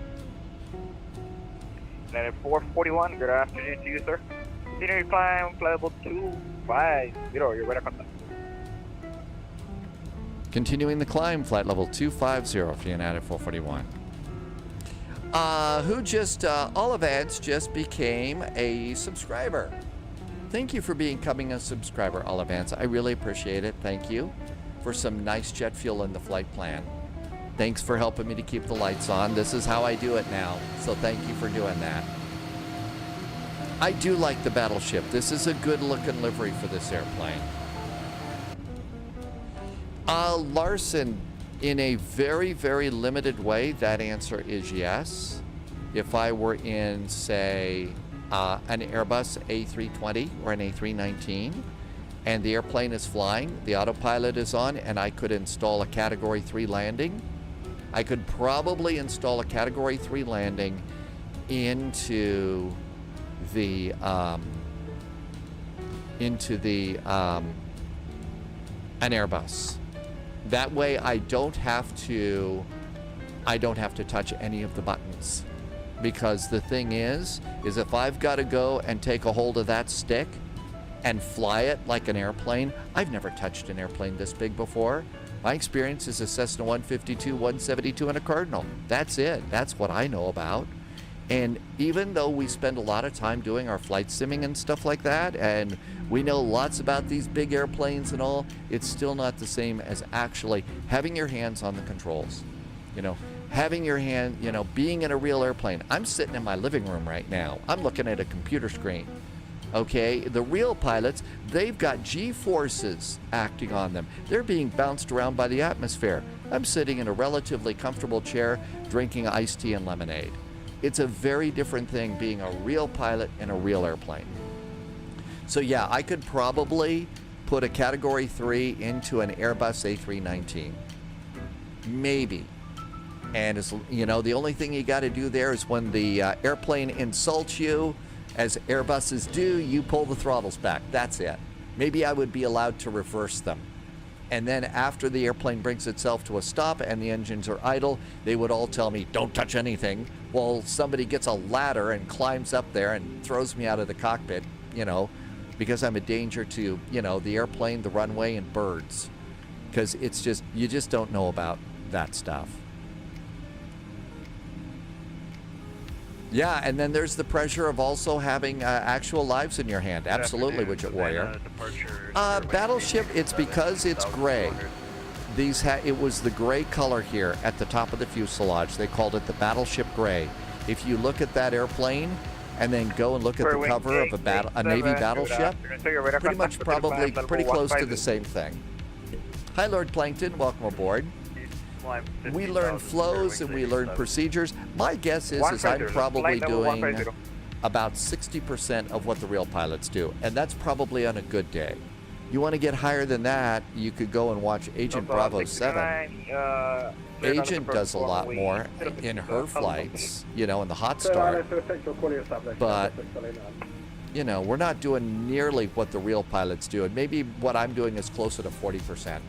United 441, good afternoon to you, sir. Continue climb, flight level 250, you're ready to contact. Continuing the climb, flight level 250 for United 441. Olivance just became a subscriber. Thank you for becoming a subscriber, Olivance. I really appreciate it. Thank you for some nice jet fuel in the flight plan. Thanks for helping me to keep the lights on. This is how I do it now, so thank you for doing that. I do like the Battleship. This is a good looking livery for this airplane. Larson, in a very, very limited way, that answer is yes. If I were in, say, an Airbus A320 or an A319, and the airplane is flying, the autopilot is on, and I could install a Category 3 landing, I could probably install a Category 3 landing into the an Airbus. That way I don't have to touch any of the buttons. Because the thing is if I've got to go and take a hold of that stick and fly it like an airplane, I've never touched an airplane this big before. My experience is a Cessna 152, 172, and a Cardinal. That's it. That's what I know about. And even though we spend a lot of time doing our flight simming and stuff like that, and we know lots about these big airplanes and all, it's still not the same as actually having your hands on the controls. You know, having your hand, you know, being in a real airplane. I'm sitting in my living room right now. I'm looking at a computer screen. Okay, the real pilots, they've got G-forces acting on them. They're being bounced around by the atmosphere. I'm sitting in a relatively comfortable chair drinking iced tea and lemonade. It's a very different thing being a real pilot in a real airplane. So yeah, I could probably put a Category 3 into an Airbus A319. Maybe. And as you know, the only thing you got to do there is when the airplane insults you, as Airbuses do, you pull the throttles back. That's it. Maybe I would be allowed to reverse them. And then after the airplane brings itself to a stop and the engines are idle, they would all tell me, don't touch anything. Well, somebody gets a ladder and climbs up there and throws me out of the cockpit, you know, because I'm a danger to, you know, the airplane, the runway, and birds. Because it's just, you just don't know about that stuff. Yeah, and then there's the pressure of also having actual lives in your hand. Absolutely, Widget Warrior. Battleship, it's because it's gray. It was the gray color here at the top of the fuselage. They called it the Battleship Gray. If you look at that airplane and then go and look at the cover of a Navy battleship, pretty much probably pretty close to the same thing. Hi, Lord Plankton. Welcome aboard. We learn flows and we learn procedures. My guess is I'm probably doing about 60% of what the real pilots do, and that's probably on a good day. You want to get higher than that, you could go and watch Agent Bravo 7. Agent does a lot more in her flights, you know, in the hot start. But, you know, we're not doing nearly what the real pilots do, and maybe what I'm doing is closer to 40%.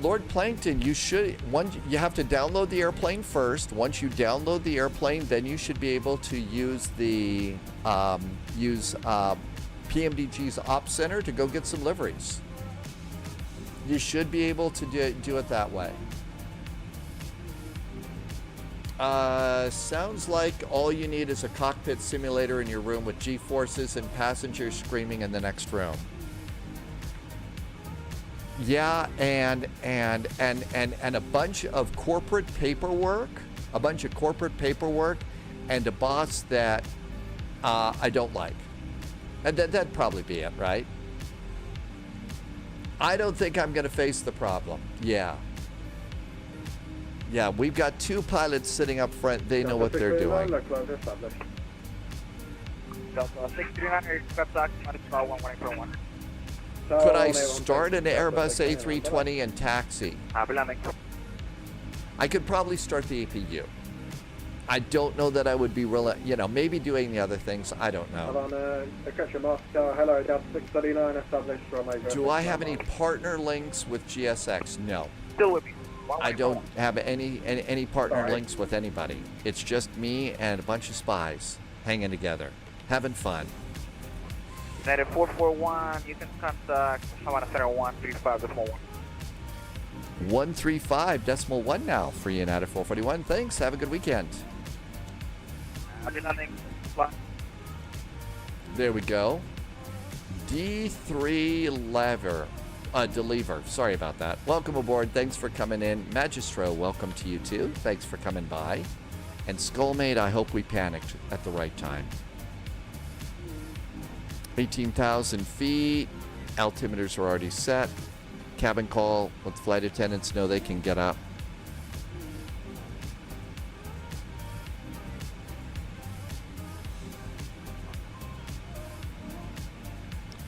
Lord Plankton, you have to download the airplane first. Once you download the airplane, then you should be able to use the PMDG's Ops Center to go get some liveries. You should be able to do it that way. Sounds like all you need is a cockpit simulator in your room with G-forces and passengers screaming in the next room. Yeah, and a bunch of corporate paperwork, and a boss that I don't like. And that'd probably be it, right? I don't think I'm going to face the problem. Yeah. Yeah, we've got 2 pilots sitting up front. They know what they're doing. Could I start an Airbus A320 and taxi? I could probably start the APU. I don't know that I would be really, you know, maybe doing the other things. I don't know. Do I have any partner links with GSX? No. I don't have any partner links with anybody. It's just me and a bunch of spies hanging together, having fun. United 441, you can contact Havana Center 135.1. 135.1 now for United 441. Thanks. Have a good weekend. There we go. D3 lever. Deliver. Sorry about that. Welcome aboard. Thanks for coming in. Magistro, welcome to you too. Thanks for coming by. And Skullmate, I hope we panicked at the right time. 18,000 feet. Altimeters are already set. Cabin call. Let the flight attendants know they can get up.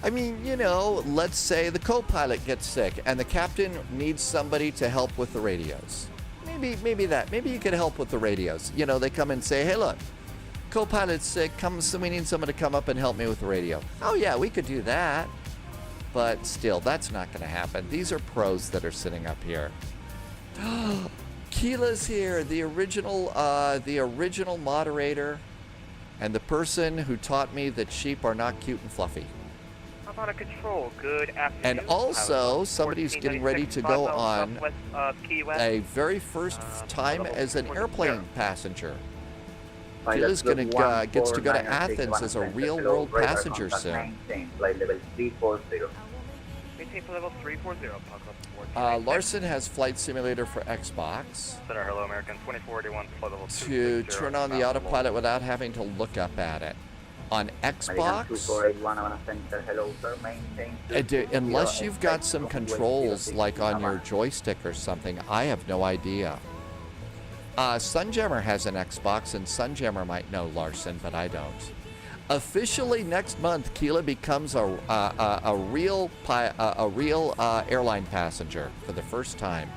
I mean, you know, let's say the co-pilot gets sick and the captain needs somebody to help with the radios. Maybe you could help with the radios. You know, they come and say, hey, look, co-pilot's sick, so we need someone to come up and help me with the radio. Oh, yeah, we could do that. But still, that's not going to happen. These are pros that are sitting up here. Keela's here, the original moderator and the person who taught me that sheep are not cute and fluffy. Out of control. Good afternoon. And also, somebody's getting ready to go on a very first time as an airplane passenger. Keela's gets to go to Athens as a real-world passenger soon. Level 340, Larson has Flight Simulator for Xbox. Center, hello, American 2481, flight level to turn on the autopilot without having to look up at it. On Xbox, unless you've got some controls like on your joystick or something, I have no idea. Sunjammer has an Xbox, and Sunjammer might know Larson, but I don't. Officially next month, Keela becomes a real airline passenger for the first time.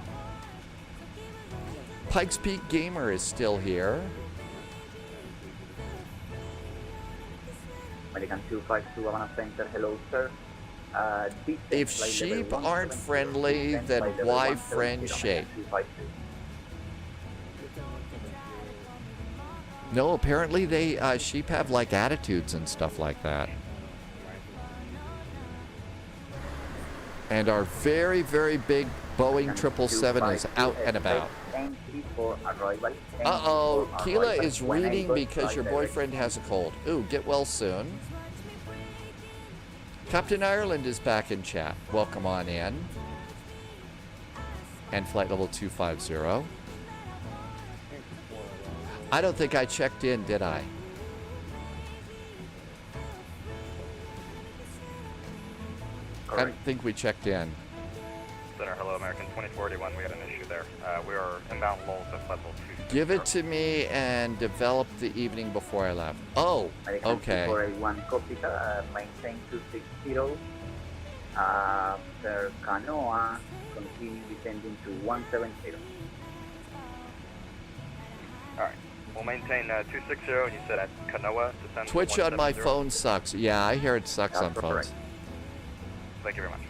Pikes Peak Gamer is still here. American 252 Havana Center, hello sir. If sheep aren't friendly, then why friend shape? No, apparently sheep have like attitudes and stuff like that. And our very, very big Boeing 777 is out and about. Uh-oh, Keela is reading because your boyfriend has a cold. Ooh, get well soon. Captain Ireland is back in chat. Welcome on in. And flight level 250. I don't think I checked in, did I? I don't think we checked in. Center, hello, American 2481, we had an issue. there. We are inbound lulls at level 260. Give it to me and develop the evening before I left. Oh, okay. One copy, maintain 260. After Canoa, continue descending to 170. Alright, we'll maintain 260, and you said at Kanoa, descend to Twitch on my 170. phone sucks. Yeah, I hear it sucks on That's phones. correct. Thank you very much.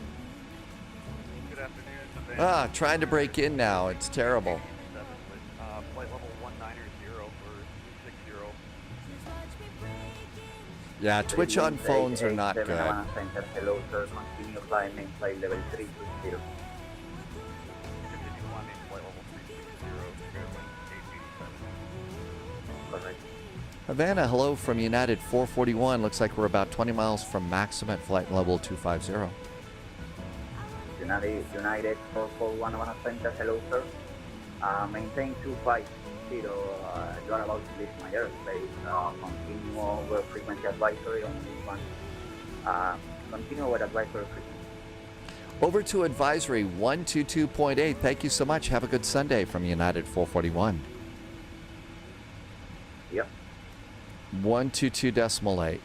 Good afternoon. Trying to break in now. It's terrible. Flight level 190 for 260. Yeah, Twitch on phones are not good. Center, hello, sir. Continue climbing flight level 320. Continue climbing flight level 360, airplane 887. Correct. Havana, hello from United 441. Looks like we're about 20 miles from maximum at flight level 250. United 441 Havana Center, hello, sir. Maintain 250. You are about to leave my airspace. Continue over frequency advisory on this one. Continue over advisory frequency. Over to advisory 122.8. Thank you so much. Have a good Sunday from United 441. Yep. 122.8.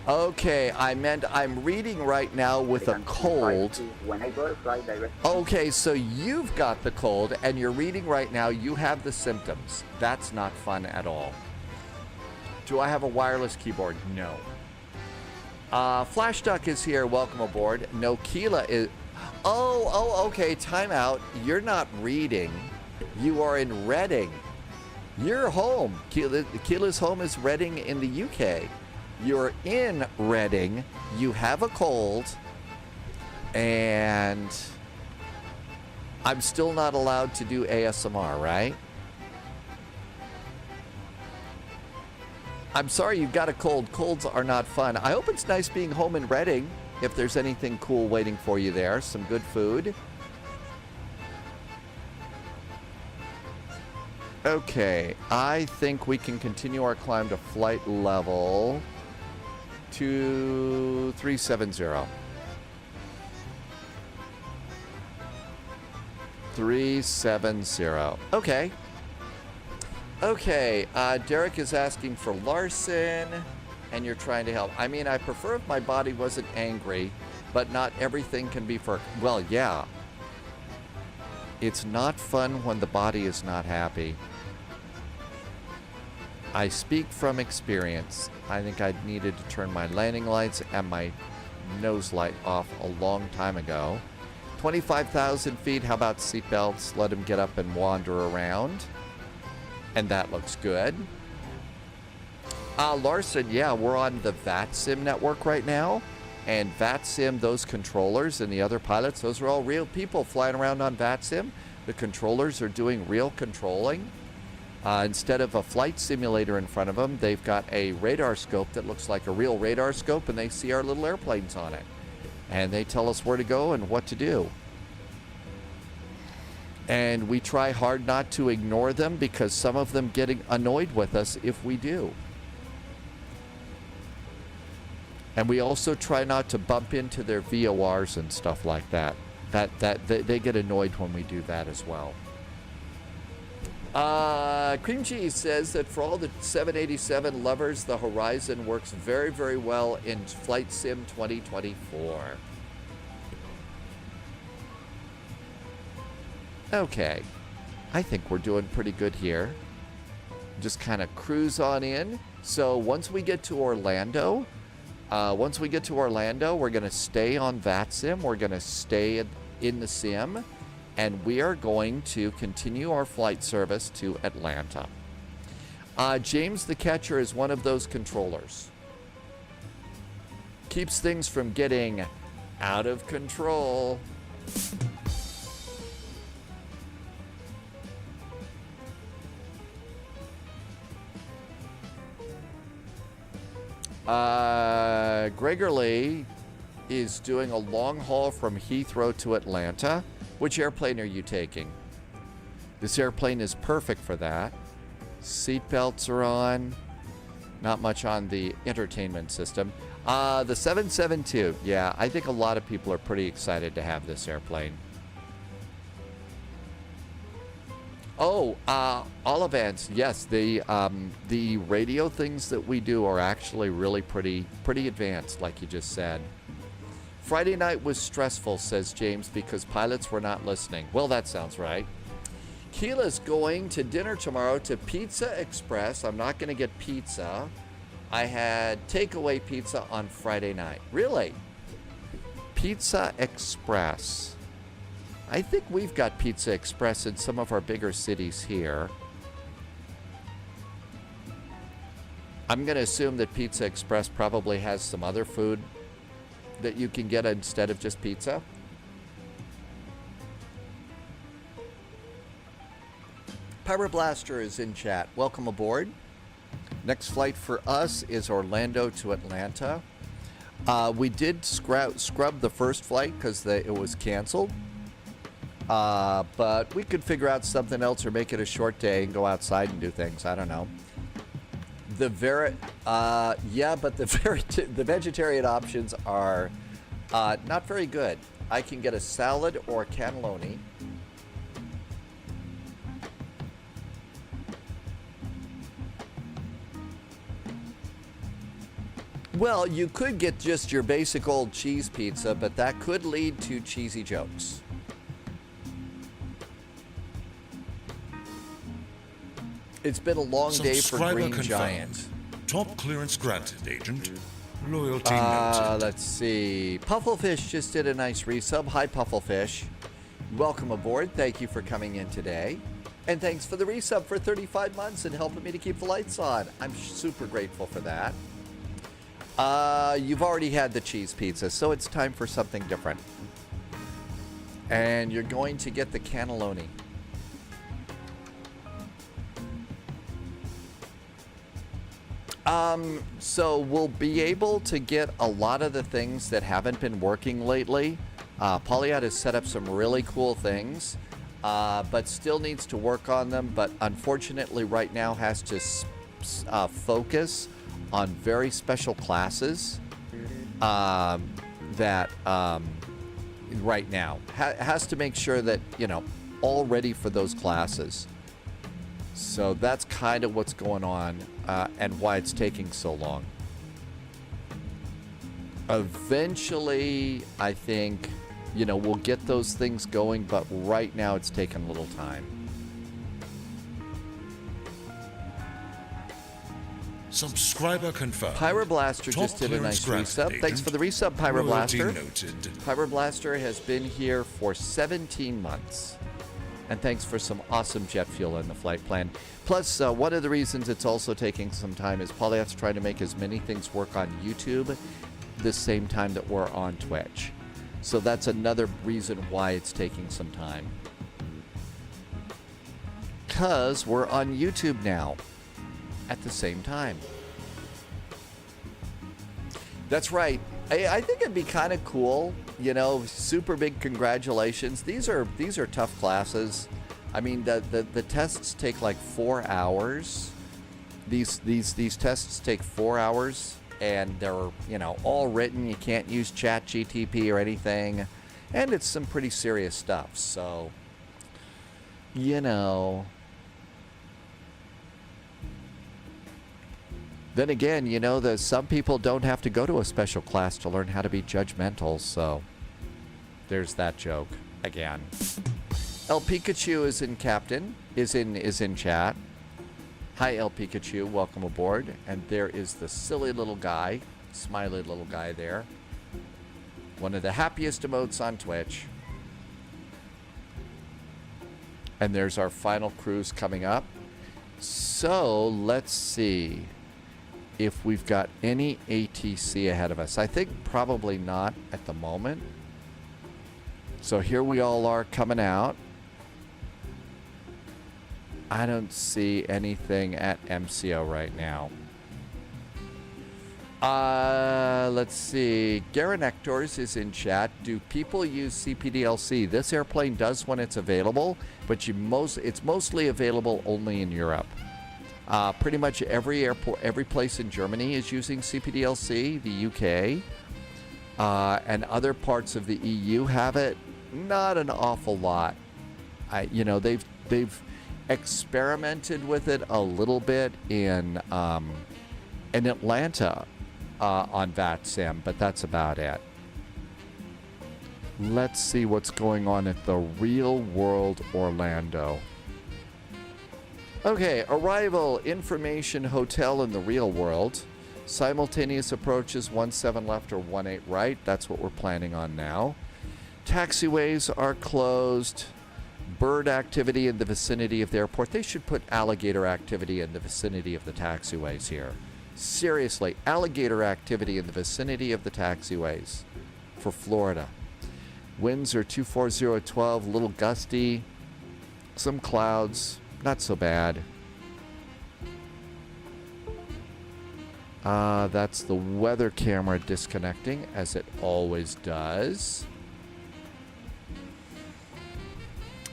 Okay, I meant I'm reading right now with a cold. When I go to fly direct. Okay, so you've got the cold and you're reading right now. You have the symptoms. That's not fun at all. Do I have a wireless keyboard? No. Flash Duck is here. Welcome aboard. No, Keela is... Oh, okay. Time out. You're not reading. You are in Reading. You're home. Keela's home is Reading in the UK. You're in Reading. You have a cold. And I'm still not allowed to do ASMR, right? I'm sorry you've got a cold. Colds are not fun. I hope it's nice being home in Reading. If there's anything cool waiting for you there, some good food. Okay, I think we can continue our climb to flight level 2370. 370. Okay. Okay, Derek is asking for Larson, and you're trying to help. I mean, I prefer if my body wasn't angry, but not everything can be for... Well, yeah. It's not fun when the body is not happy. I speak from experience. I think I needed to turn my landing lights and my nose light off a long time ago. 25,000 feet, how about seatbelts? Let them get up and wander around. And that looks good. Larson, yeah, we're on the VATSIM network right now. And VATSIM, those controllers and the other pilots, those are all real people flying around on VATSIM. The controllers are doing real controlling. Instead of a flight simulator in front of them, they've got a radar scope that looks like a real radar scope, and they see our little airplanes on it. And they tell us where to go and what to do. And we try hard not to ignore them because some of them get annoyed with us if we do. And we also try not to bump into their VORs and stuff like that. They get annoyed when we do that as well. Cream Cheese says that for all the 787 lovers, the Horizon works very, very well in Flight Sim 2024. Okay, I think we're doing pretty good here. Just kind of cruise on in. So once we get to Orlando, we're going to stay on VATSIM. We're going to stay in the sim, and we are going to continue our flight service to Atlanta. James the Catcher is one of those controllers. Keeps things from getting out of control. Gregory is doing a long haul from Heathrow to Atlanta. Which airplane are you taking? This airplane is perfect for that. Seat belts are on. Not much on the entertainment system. The 772. Yeah, I think a lot of people are pretty excited to have this airplane. Oh, Olivans, yes, the radio things that we do are actually really pretty advanced, like you just said. Friday night was stressful, says James, because pilots were not listening. Well, that sounds right. Keela's going to dinner tomorrow to Pizza Express. I'm not going to get pizza. I had takeaway pizza on Friday night. Really? Pizza Express. I think we've got Pizza Express in some of our bigger cities here. I'm going to assume that Pizza Express probably has some other food that you can get instead of just pizza. Power Blaster is in chat. Welcome aboard. Next flight for us is Orlando to Atlanta. We did scrub the first flight because it was canceled. But we could figure out something else or make it a short day and go outside and do things. I don't know. The vegetarian options are not very good. I can get a salad or a cannelloni. Well, you could get just your basic old cheese pizza, but that could lead to cheesy jokes. It's been a long day for Green confirmed. Giant. Top clearance granted, Agent. Loyalty noted. Let's see. Pufflefish just did a nice resub. Hi, Pufflefish. Welcome aboard. Thank you for coming in today. And thanks for the resub for 35 months and helping me to keep the lights on. I'm super grateful for that. You've already had the cheese pizza, so it's time for something different. And you're going to get the cannelloni. So we'll be able to get a lot of the things that haven't been working lately. Polyad has set up some really cool things, but still needs to work on them. But unfortunately, right now has to focus on very special classes that right now has to make sure that, all ready for those classes. So that's kind of what's going on and why it's taking so long. Eventually, I think, we'll get those things going, but right now it's taking a little time. Subscriber confirmed. Pyroblaster just did a nice resub. Thanks for the resub, Pyroblaster. Pyroblaster has been here for 17 months. And thanks for some awesome jet fuel in the flight plan. Plus, one of the reasons it's also taking some time is Polyat's trying to make as many things work on YouTube the same time that we're on Twitch. So that's another reason why it's taking some time. Because we're on YouTube now at the same time. That's right. I think it'd be kind of cool, super big congratulations. These are tough classes. I mean, the tests take like 4 hours. These tests take 4 hours, and they're all written. You can't use Chat GTP or anything, and it's some pretty serious stuff. So, Then again, some people don't have to go to a special class to learn how to be judgmental, so there's that joke again. El Pikachu is in chat. Hi El Pikachu, welcome aboard. And there is the silly little guy, smiley little guy there. One of the happiest emotes on Twitch. And there's our final cruise coming up. So let's see if we've got any ATC ahead of us. I think probably not at the moment. So here we all are coming out. I don't see anything at MCO right now. Let's see. Garanectors is in chat. Do people use CPDLC? This airplane does when it's available, but it's mostly available only in Europe. Pretty much every airport, every place in Germany is using CPDLC. The UK and other parts of the EU have it. Not an awful lot. They've experimented with it a little bit in Atlanta on VATSIM, but that's about it. Let's see what's going on at the Real World Orlando. Okay, arrival, information, hotel in the real world. Simultaneous approaches 17 left or 18 right. That's what we're planning on now. Taxiways are closed. Bird activity in the vicinity of the airport. They should put alligator activity in the vicinity of the taxiways here. Seriously, alligator activity in the vicinity of the taxiways for Florida. Winds are 240 at 12, a little gusty. Some clouds, not so bad. That's the weather camera disconnecting, as it always does.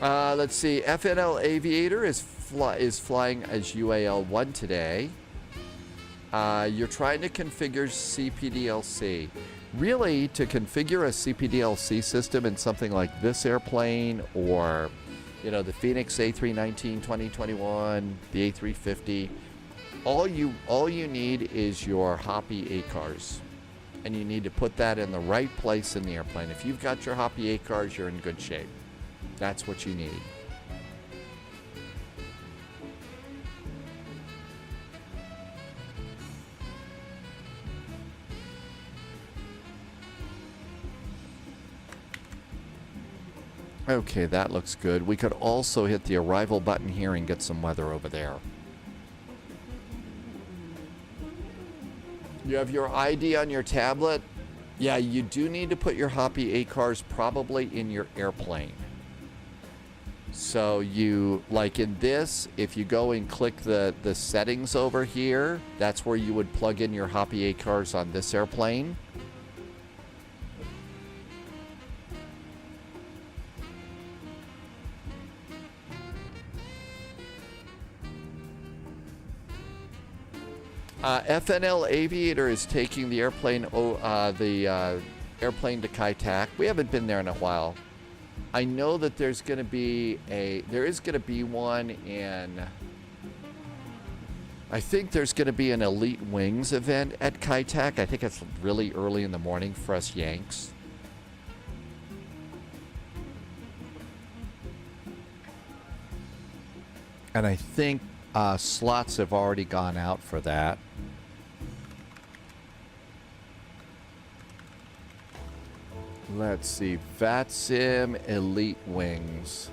Let's see. FNL Aviator is flying as UAL1 today. You're trying to configure CPDLC. Really, to configure a CPDLC system in something like this airplane or, the Phoenix A319 2021, the A350, all you need is your Hoppy ACARS. And you need to put that in the right place in the airplane. If you've got your Hoppy ACARS, you're in good shape. That's what you need. Okay, that looks good. We could also hit the arrival button here and get some weather over there. You have your ID on your tablet? Yeah, you do need to put your Hoppy ACARS probably in your airplane. So you, like in this, if you go and click the settings over here, that's where you would plug in your Hoppy ACARS on this airplane. FNL Aviator is taking the airplane, airplane to KATL. We haven't been there in a while. I know that there is going to be one in, I think there's going to be an Elite Wings event at KATL. I think it's really early in the morning for us Yanks. And I think slots have already gone out for that. Let's see, VATSIM Elite Wings.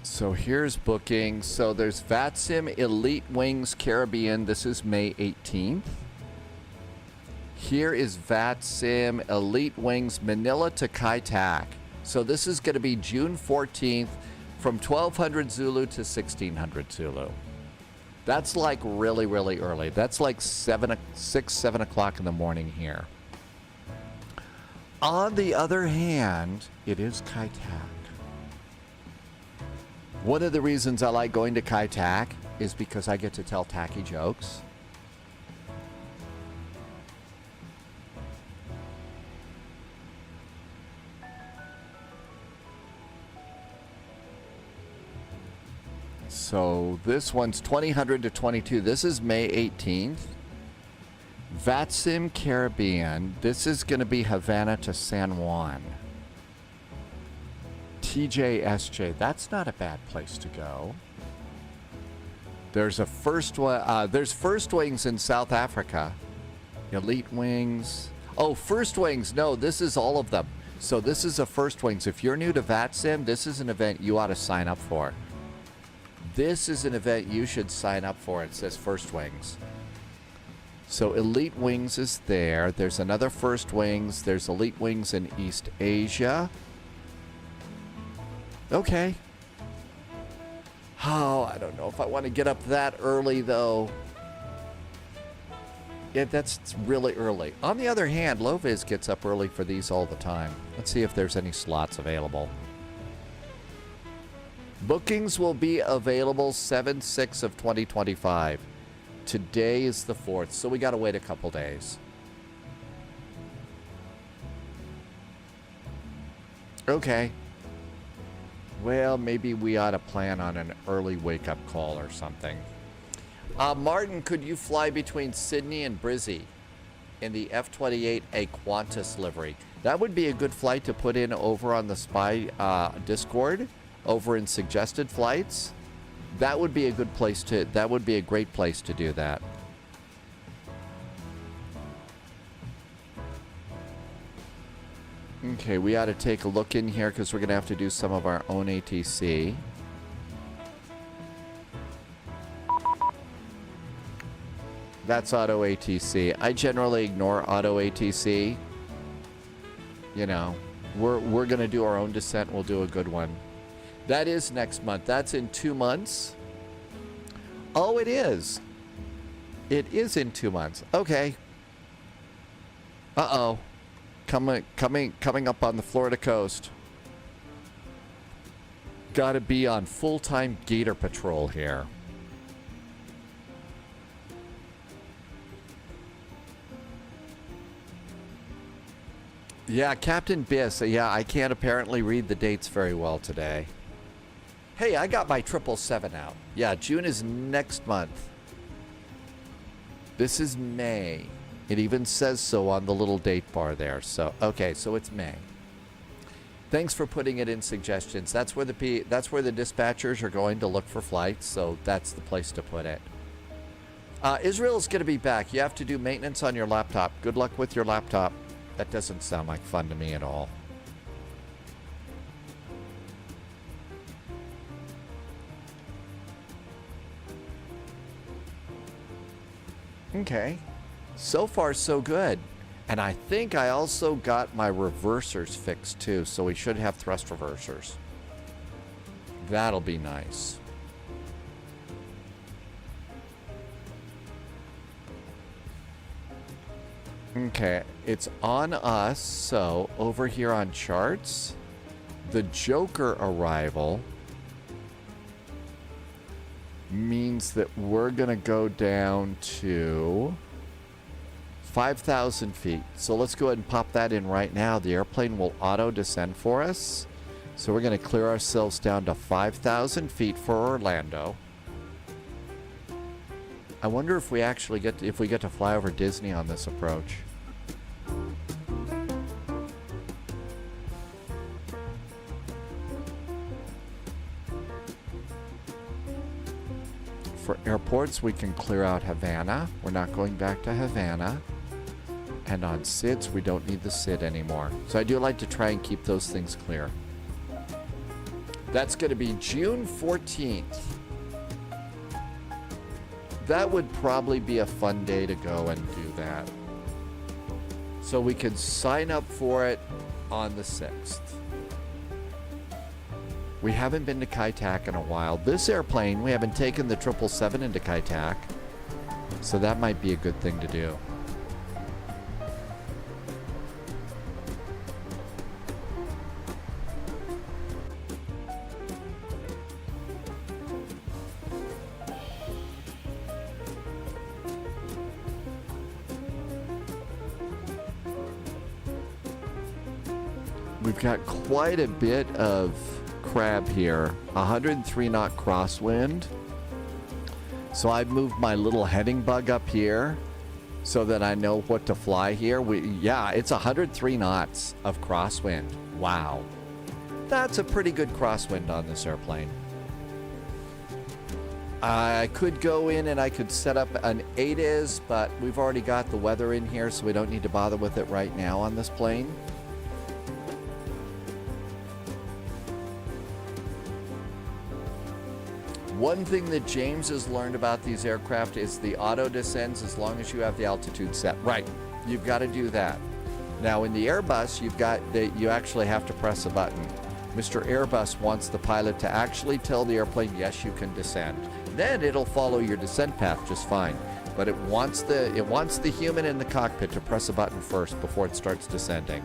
So here's booking. So there's VATSIM Elite Wings Caribbean. This is May 18th. Here is VATSIM Elite Wings Manila to KATL. So this is going to be June 14th from 1200 Zulu to 1600 Zulu. That's like really, really early. That's like 7 o'clock in the morning here. On the other hand, it is KATL. One of the reasons I like going to KATL is because I get to tell tacky jokes. So this one's 2000 to 22. This is May 18th. VATSIM Caribbean. This is going to be Havana to San Juan. TJSJ. That's not a bad place to go. There's a first one. There's First Wings in South Africa. Elite Wings. Oh, First Wings. No, this is all of them. So this is a First Wings. If you're new to VATSIM, this is an event you ought to sign up for. This is an event you should sign up for. It says First Wings. So Elite Wings is there. There's another First Wings. There's Elite Wings in East Asia. Okay. Oh, I don't know if I want to get up that early, though. Yeah, that's really early. On the other hand, Low-Vis gets up early for these all the time. Let's see if there's any slots available. Bookings will be available 7/6 of 2025. Today is the 4th, so we got to wait a couple days. Okay. Well, maybe we ought to plan on an early wake-up call or something. Martin, could you fly between Sydney and Brizzy in the F-28A Qantas livery? That would be a good flight to put in over on the Spy Discord, over in suggested flights. That would be a good place to, that would be a great place to do that. Okay, we ought to take a look in here because we're going to have to do some of our own ATC. That's auto ATC. I generally ignore auto ATC. You know, we're going to do our own descent. We'll do a good one. That is next month. That's in 2 months. Oh, it is. It is in 2 months. Okay. Uh-oh. Coming up on the Florida coast. Gotta be on full-time gator patrol here. Yeah, Captain Biss. Yeah, I can't apparently read the dates very well today. Hey, I got my 777 out. Yeah, June is next month. This is May. It even says so on the little date bar there. So, okay, so it's May. Thanks for putting it in suggestions. That's where the dispatchers are going to look for flights, so that's the place to put it. Israel's going to be back. You have to do maintenance on your laptop. Good luck with your laptop. That doesn't sound like fun to me at all. Okay. So far, so good. And I think I also got my reversers fixed too, so we should have thrust reversers. That'll be nice. Okay, it's on us, so over here on charts, the Joker arrival means that we're gonna go down to 5,000 feet. So let's go ahead and pop that in right now. The airplane will auto descend for us. So we're gonna clear ourselves down to 5,000 feet for Orlando. I wonder if we actually get to fly over Disney on this approach. For airports, we can clear out Havana. We're not going back to Havana. And on SIDS, we don't need the SID anymore. So I do like to try and keep those things clear. That's going to be June 14th. That would probably be a fun day to go and do that. So we can sign up for it on the 6th. We haven't been to Kai-Tak in a while. This airplane, we haven't taken the 777 into Kai-Tak. So that might be a good thing to do. We've got quite a bit of crab here. 103 knot crosswind. So I've moved my little heading bug up here so that I know what to fly here. Yeah, it's 103 knots of crosswind. Wow. That's a pretty good crosswind on this airplane. I could go in and I could set up an ATIS, but we've already got the weather in here, so we don't need to bother with it right now on this plane. One thing that James has learned about these aircraft is the auto descends as long as you have the altitude set. Right, you've got to do that. Now in the Airbus, you actually have to press a button. Mr. Airbus wants the pilot to actually tell the airplane, yes, you can descend. Then it'll follow your descent path just fine. but it wants the human in the cockpit to press a button first before it starts descending.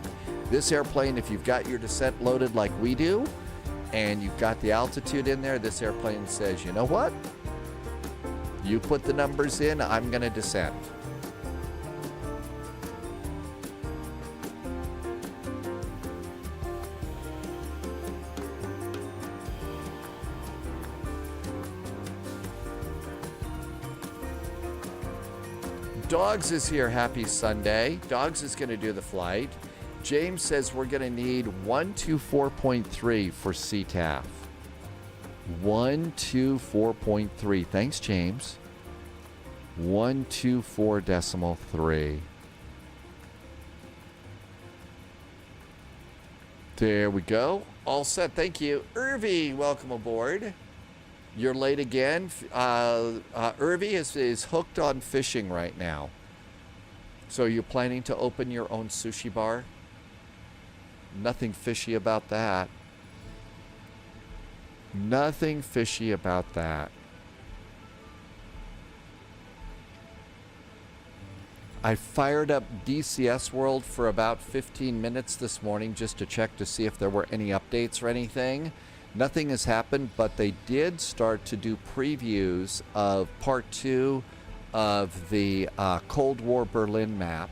This airplane, if you've got your descent loaded like we do, and you've got the altitude in there, this airplane says, you know what? You put the numbers in, I'm going to descend. Dogs is here. Happy Sunday. Dogs is going to do the flight. James says we're going to need 124.3 for CTAF. 124.3. Thanks, James. 124.3. There we go. All set. Thank you. Irvi, welcome aboard. You're late again. Irvi is hooked on fishing right now. So you're planning to open your own sushi bar? Nothing fishy about that. Nothing fishy about that. I fired up DCS World for about 15 minutes this morning just to check to see if there were any updates or anything. Nothing has happened, but they did start to do previews of part 2 of the Cold War Berlin map.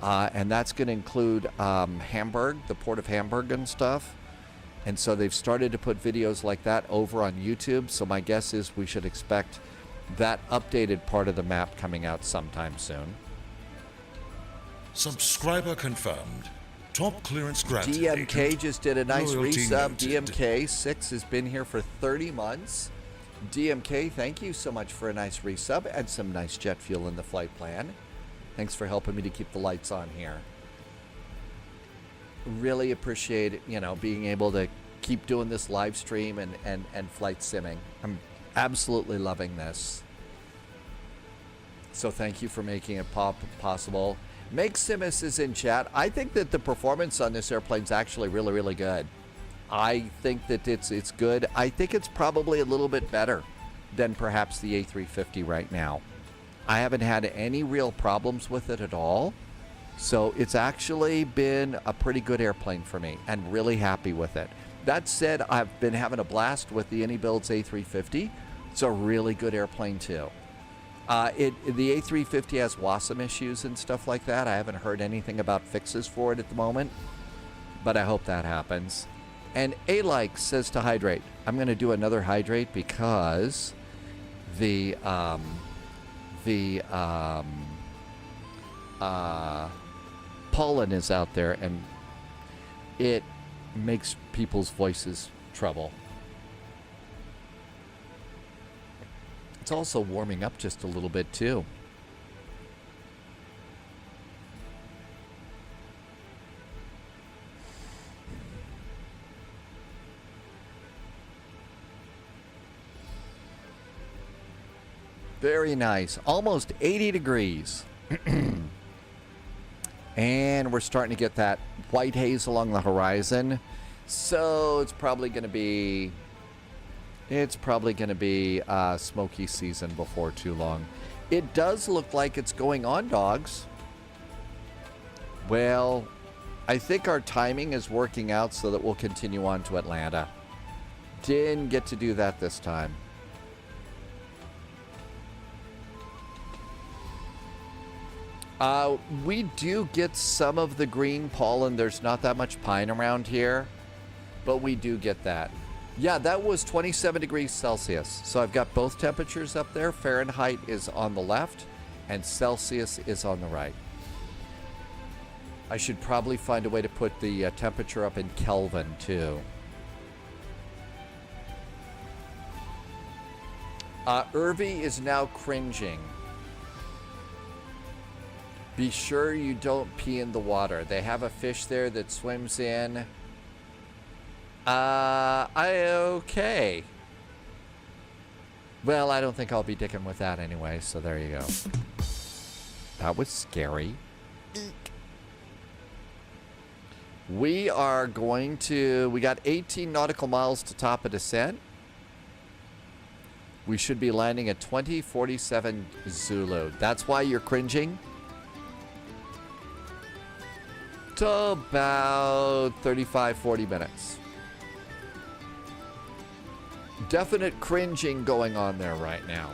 And that's going to include Hamburg, the port of Hamburg and stuff. And so they've started to put videos like that over on YouTube. So my guess is we should expect that updated part of the map coming out sometime soon. Subscriber confirmed. Top clearance granted. DMK agent. just did a nice Loyalty resub. noted. DMK6 has been here for 30 months. DMK, thank you so much for a nice resub and some nice jet fuel in the flight plan. Thanks for helping me to keep the lights on here. Really appreciate, being able to keep doing this live stream and flight simming. I'm absolutely loving this. So thank you for making it possible. Make Simus is in chat. I think that the performance on this airplane is actually really, really good. I think that it's good. I think it's probably a little bit better than perhaps the A350 right now. I haven't had any real problems with it at all. So it's actually been a pretty good airplane for me and really happy with it. That said, I've been having a blast with the AnyBuilds A350. It's a really good airplane too. The A350 has WASM issues and stuff like that. I haven't heard anything about fixes for it at the moment, but I hope that happens. And A-Like says to hydrate. I'm going to do another hydrate because the pollen is out there and it makes people's voices trouble. It's also warming up just a little bit too. Very nice. Almost 80 degrees. And we're starting to get that white haze along the horizon. So it's probably going to be smoky season before too long. It does look like it's going on, dogs. Well, I think our timing is working out so that we'll continue on to Atlanta. Didn't get to do that this time. We do get some of the green pollen. There's not that much pine around here, but we do get that. Yeah, that was 27 degrees Celsius. So I've got both temperatures up there. Fahrenheit is on the left and Celsius is on the right. I should probably find a way to put the temperature up in Kelvin too. Irvi is now cringing. Be sure you don't pee in the water. They have a fish there that swims in. Okay. Well, I don't think I'll be dicking with that anyway, so there you go. That was scary. We got 18 nautical miles to top a descent. We should be landing at 2047 Zulu. That's why you're cringing? To about 35, 40 minutes. Definite cringing going on there right now.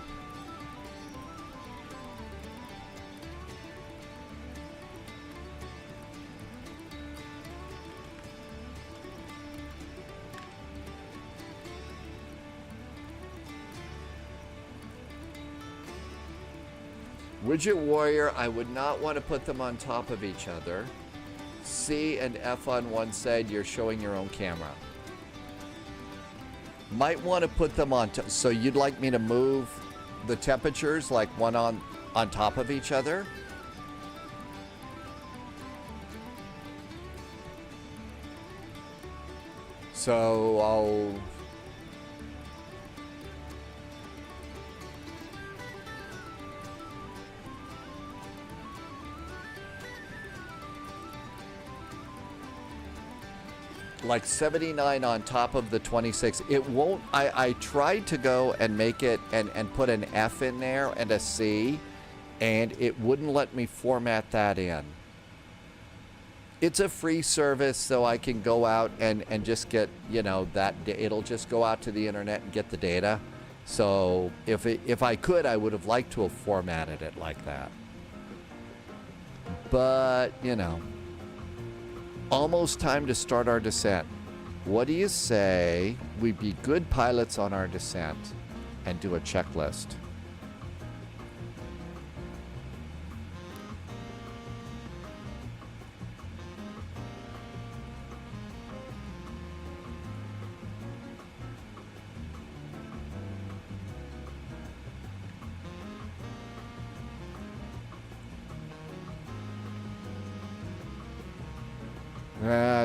Widget Warrior, I would not want to put them on top of each other. C and F on one said you're showing your own camera. Might want to put them on, so you'd like me to move the temperatures like one on top of each other? So I'll... like 79 on top of the 26. It won't, I tried to go and make it and put an F in there and a C, and it wouldn't let me format that in. It's a free service, so I can go out and just get, you know, that it'll just go out to the internet and get the data. So if I could, I would have liked to have formatted it like that. But, you know. Almost time to start our descent. What do you say we be good pilots on our descent and do a checklist?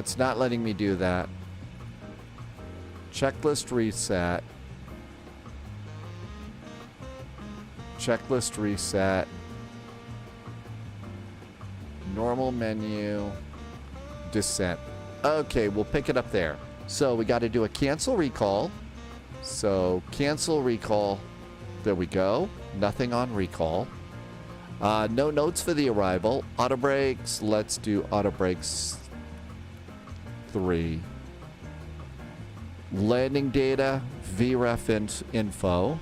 It's not letting me do that. Checklist reset. Checklist reset. Normal menu. Descent. Okay, we'll pick it up there. So we got to do a cancel recall. So cancel recall. There we go. Nothing on recall. No notes for the arrival. Auto brakes. Let's do auto brakes 3. Landing data, VREF info.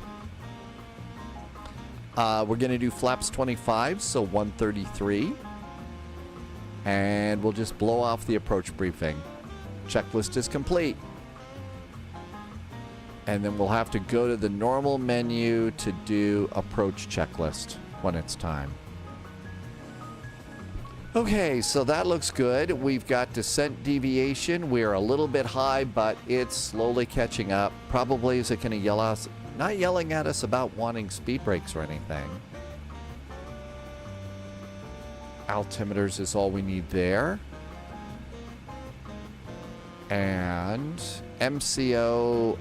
We're going to do flaps 25, so 133. And we'll just blow off the approach briefing. Checklist is complete. And then we'll have to go to the normal menu to do approach checklist when it's time. Okay, so that looks good. We've got descent deviation. We're a little bit high, but it's slowly catching up. Probably is it going to yell at us? Not yelling at us about wanting speed brakes or anything. Altimeters is all we need there. And MCO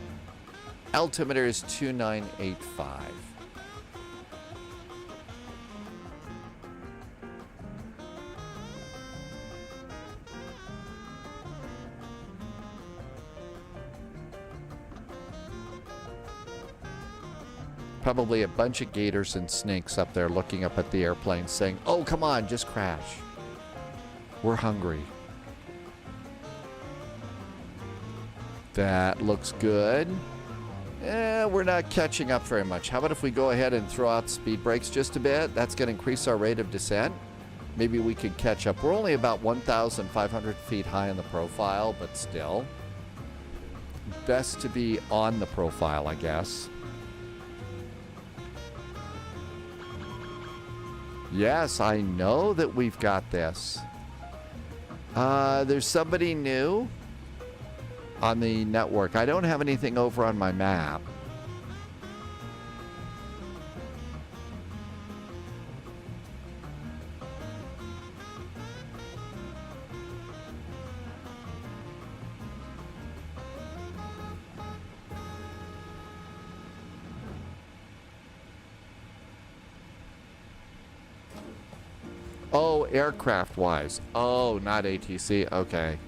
altimeter is 2985. Probably a bunch of gators and snakes up there looking up at the airplane saying, oh, come on, just crash. We're hungry. That looks good. We're not catching up very much. How about if we go ahead and throw out speed brakes just a bit? That's going to increase our rate of descent. Maybe we could catch up. We're only about 1,500 feet high in the profile, but still. Best to be on the profile, I guess. Yes, I know that we've got this. There's somebody new on the network. I don't have anything over on my map. Oh, aircraft-wise. Oh, not ATC. Okay.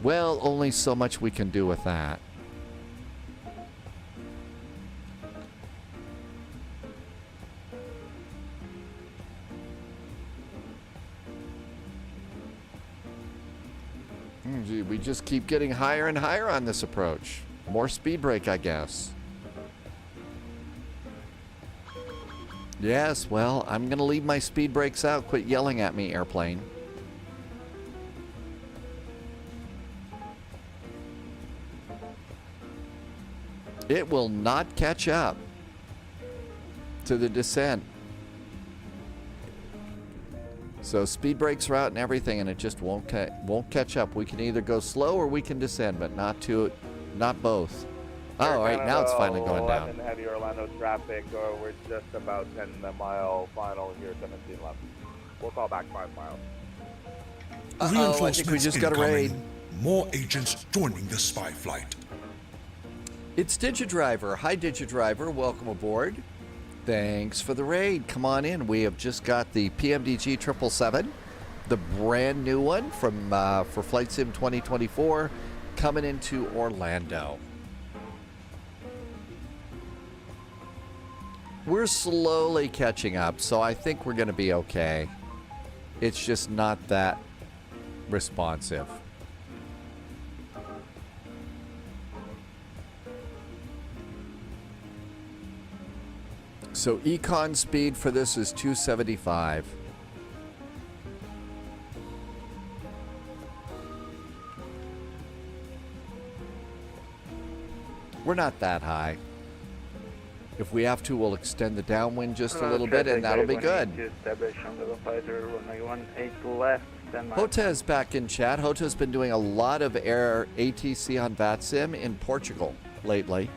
Well, only so much we can do with that. Gee, we just keep getting higher and higher on this approach. More speed brake, I guess. Yes, well, I'm going to leave my speed brakes out. Quit yelling at me, airplane. It will not catch up to the descent. So speed brakes are out and everything, and it just won't catch up. We can either go slow or we can descend, but not both. Oh, all right, now it's finally going down. 11 heavy Orlando traffic, or we're just about 10-mile final here, 17 left. We'll call back 5 miles. Uh-oh, I think we just got a raid. More agents joining the spy flight. It's DigiDriver. Hi, DigiDriver. Welcome aboard. Thanks for the raid. Come on in. We have just got the PMDG 777, the brand new one from for Flight Sim 2024, coming into Orlando. We're slowly catching up, so I think we're going to be okay. It's just not that responsive. So econ speed for this is 275. We're not that high. If we have to, we'll extend the downwind just a little bit, and that'll be good. Hota's back in chat. Hota's been doing a lot of air ATC on VATSIM in Portugal lately,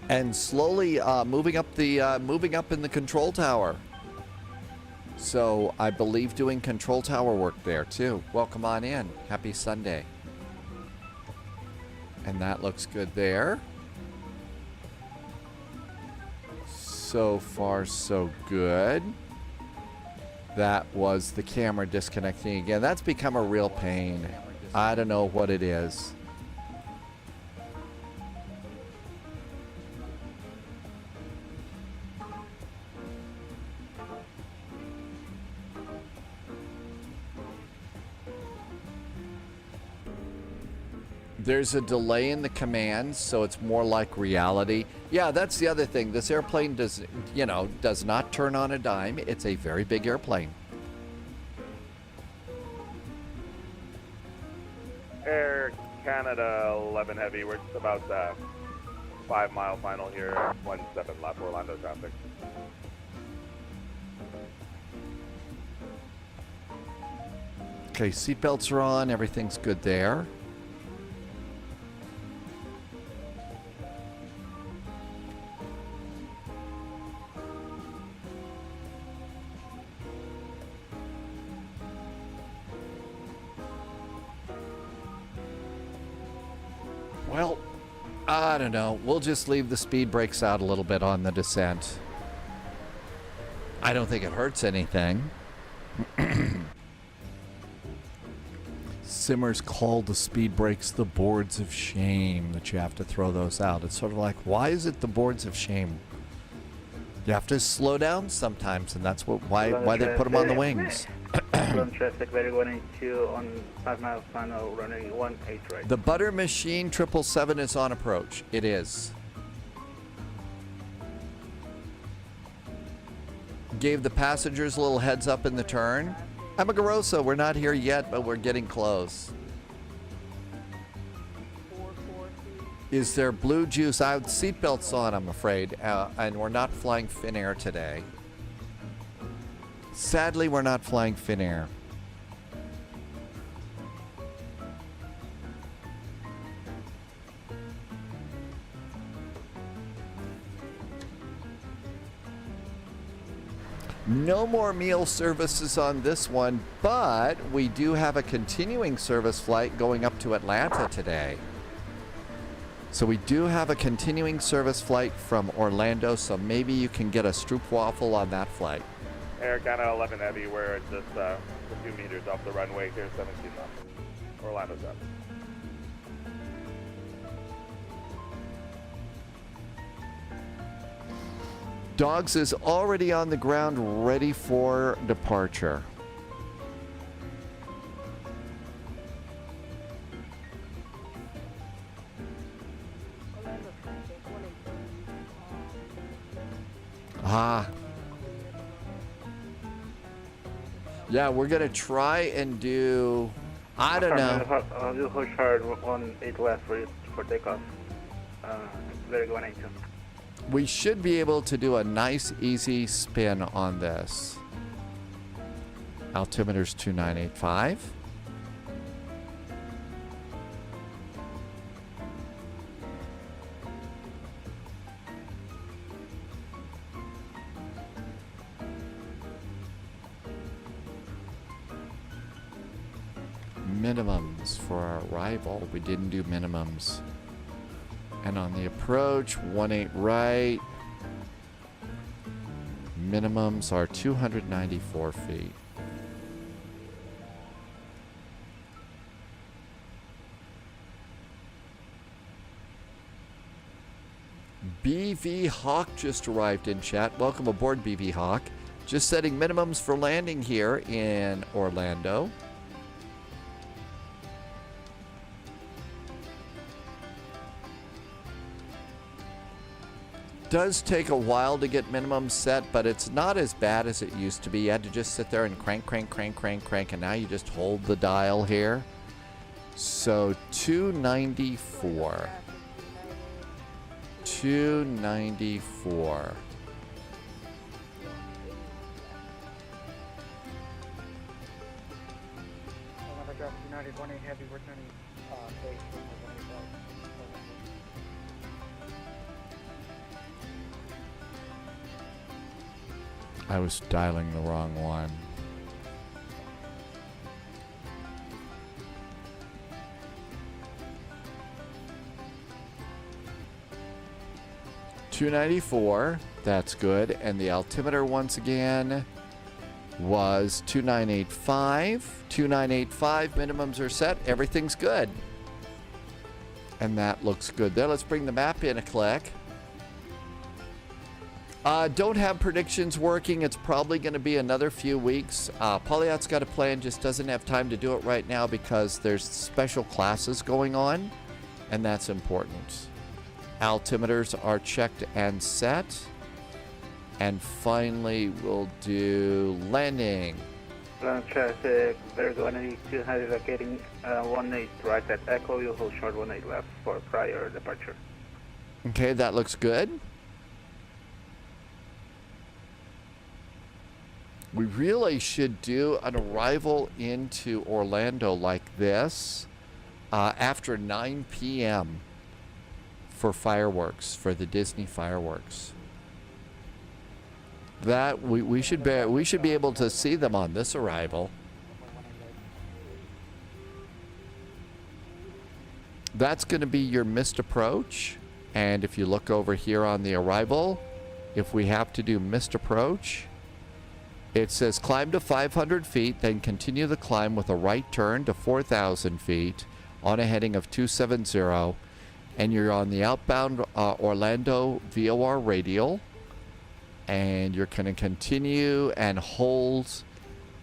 and slowly moving up in the control tower. So I believe doing control tower work there too. Welcome on in. Happy Sunday. And that looks good there. So far, so good. That was the camera disconnecting again. That's become a real pain. I don't know what it is. There's a delay in the commands, so it's more like reality. Yeah, that's the other thing. This airplane does not turn on a dime. It's a very big airplane. Air Canada 11 heavy, we're just about 5-mile final here, 17 left, Orlando traffic. Okay, seatbelts are on. Everything's good there. Well, I don't know. We'll just leave the speed brakes out a little bit on the descent. I don't think it hurts anything. Simmers called the speed brakes the boards of shame, that you have to throw those out. It's sort of like, why is it the boards of shame? You have to slow down sometimes, and that's why they put them on the wings. Traffic, very 182 on 5 miles final, running 18 right. The Butter Machine 777 is on approach. It is. Gave the passengers a little heads up in the turn. Amagarosa, we're not here yet, but we're getting close. Is there blue juice out? Seatbelts on, I'm afraid, and we're not flying Finnair today. Sadly, we're not flying Finnair. No more meal services on this one, but we do have a continuing service flight going up to Atlanta today. So we do have a continuing service flight from Orlando, so maybe you can get a stroopwafel on that flight. Air Canada 11 heavy, we're just a few meters off the runway here, 17 left, Orlando traffic. Dogs is already on the ground, ready for departure. Ah. Yeah, we're going to try and do, I don't know. I'll do push hard 18 left for takeoff. Very good 182. We should be able to do a nice, easy spin on this. Altimeter's 2985. Minimums for our arrival. We didn't do minimums. And on the approach, 18 right. Minimums are 294 feet. BV Hawk just arrived in chat. Welcome aboard, BV Hawk. Just setting minimums for landing here in Orlando. Does take a while to get minimum set, but it's not as bad as it used to be. You had to just sit there and crank, and now you just hold the dial here. So 294. 294. United 18 Heavy, we're turning base from 185. I was dialing the wrong one. $294, that's good. And the altimeter once again was 2985. 2985, minimums are set. Everything's good. And that looks good there. Let's bring the map in a click. Don't have predictions working. It's probably going to be another few weeks. Polyot's got a plan, just doesn't have time to do it right now because there's special classes going on, and that's important. Altimeters are checked and set. And finally, we'll do landing. Ground traffic, there's 182 vacating 18 right at Echo. You'll hold short 18 left for prior departure. Okay, that looks good. We really should do an arrival into Orlando like this after 9 p.m. for fireworks, for the Disney fireworks. That we should be able to see them on this arrival. That's going to be your missed approach. And if you look over here on the arrival, if we have to do missed approach, it says climb to 500 feet, then continue the climb with a right turn to 4,000 feet on a heading of 270, and you're on the outbound Orlando VOR radial, and you're going to continue and hold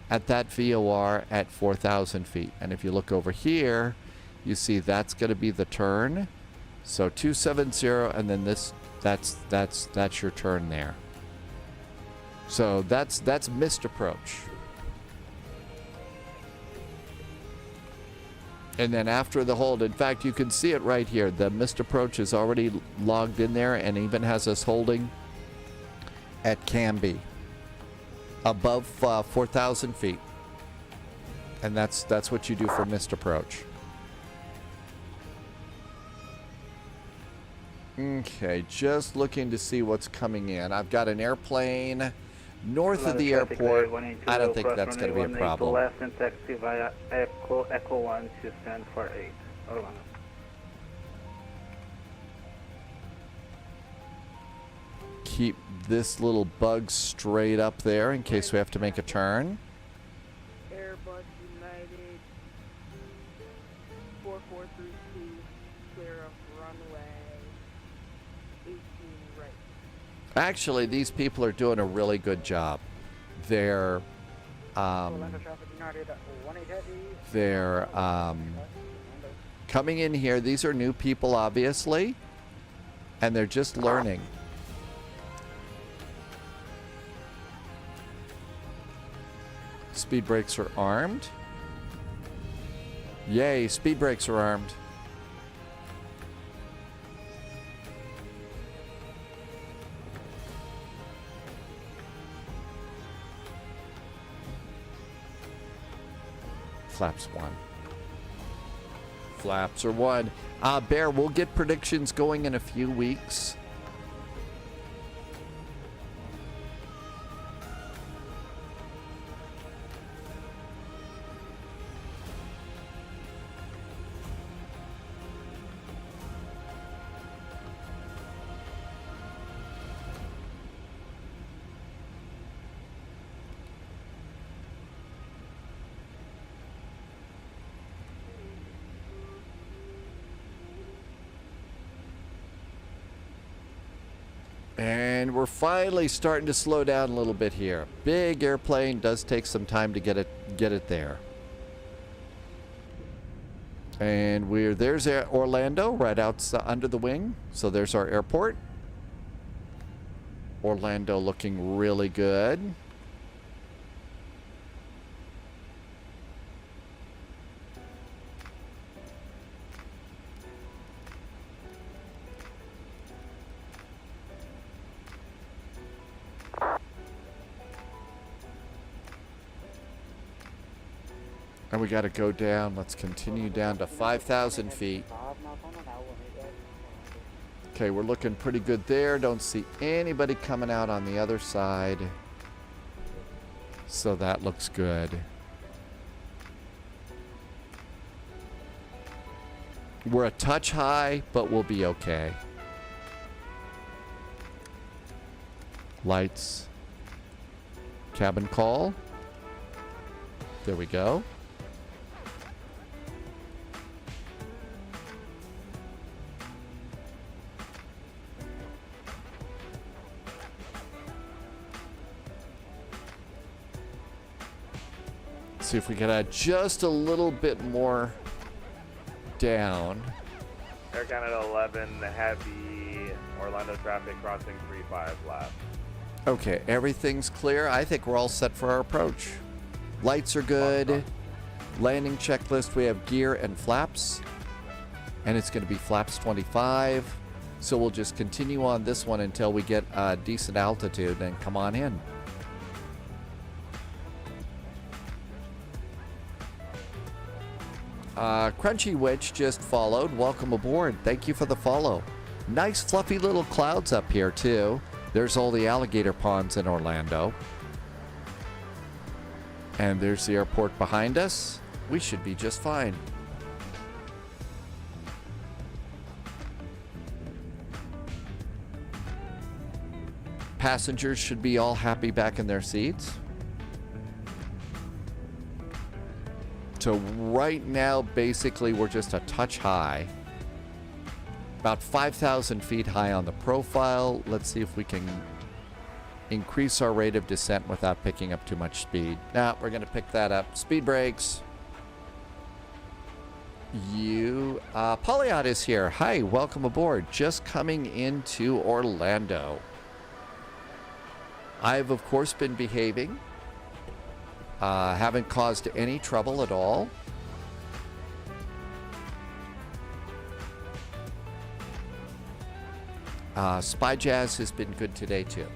at that VOR at 4,000 feet. And if you look over here, you see that's going to be the turn. So 270, and then that's your turn there. So that's missed approach. And then after the hold, in fact, you can see it right here. The missed approach is already logged in there and even has us holding at Canby above 4,000 feet. And that's what you do for missed approach. Okay, just looking to see what's coming in. I've got an airplane north of the airport. I don't think that's going to be a problem. Left and taxi via Echo 1 to stand for 8. Orlando. Keep this little bug straight up there in case we have to make a turn. Airbus United 4432, clear of runway 18 right. Actually, these people are doing a really good job. They're coming in here. These are new people, obviously, and they're just learning. Speed brakes are armed. Yay, speed brakes are armed. Flaps 1. Flaps are 1. Bear, we'll get predictions going in a few weeks. And we're finally starting to slow down a little bit here. Big airplane, does take some time to get it there. And there's Orlando right out under the wing. So there's our airport. Orlando looking really good. And we got to go down. Let's continue down to 5,000 feet. Okay, we're looking pretty good there. Don't see anybody coming out on the other side. So that looks good. We're a touch high, but we'll be okay. Lights. Cabin call. There we go. See if we can add just a little bit more down. Air Canada 11, heavy, Orlando traffic crossing 35 left. Okay, everything's clear. I think we're all set for our approach. Lights are good. Landing checklist, we have gear and flaps. And it's going to be flaps 25. So we'll just continue on this one until we get a decent altitude and come on in. Crunchy Witch just followed. Welcome aboard. Thank you for the follow. Nice fluffy little clouds up here too. There's all the alligator ponds in Orlando. And there's the airport behind us. We should be just fine. Passengers should be all happy back in their seats. So right now, basically, we're just a touch high. About 5,000 feet high on the profile. Let's see if we can increase our rate of descent without picking up too much speed. Now, we're going to pick that up. Speed brakes. Polyot is here. Hi, welcome aboard. Just coming into Orlando. I've, of course, been behaving. Haven't caused any trouble at all. Spy Jazz has been good today too.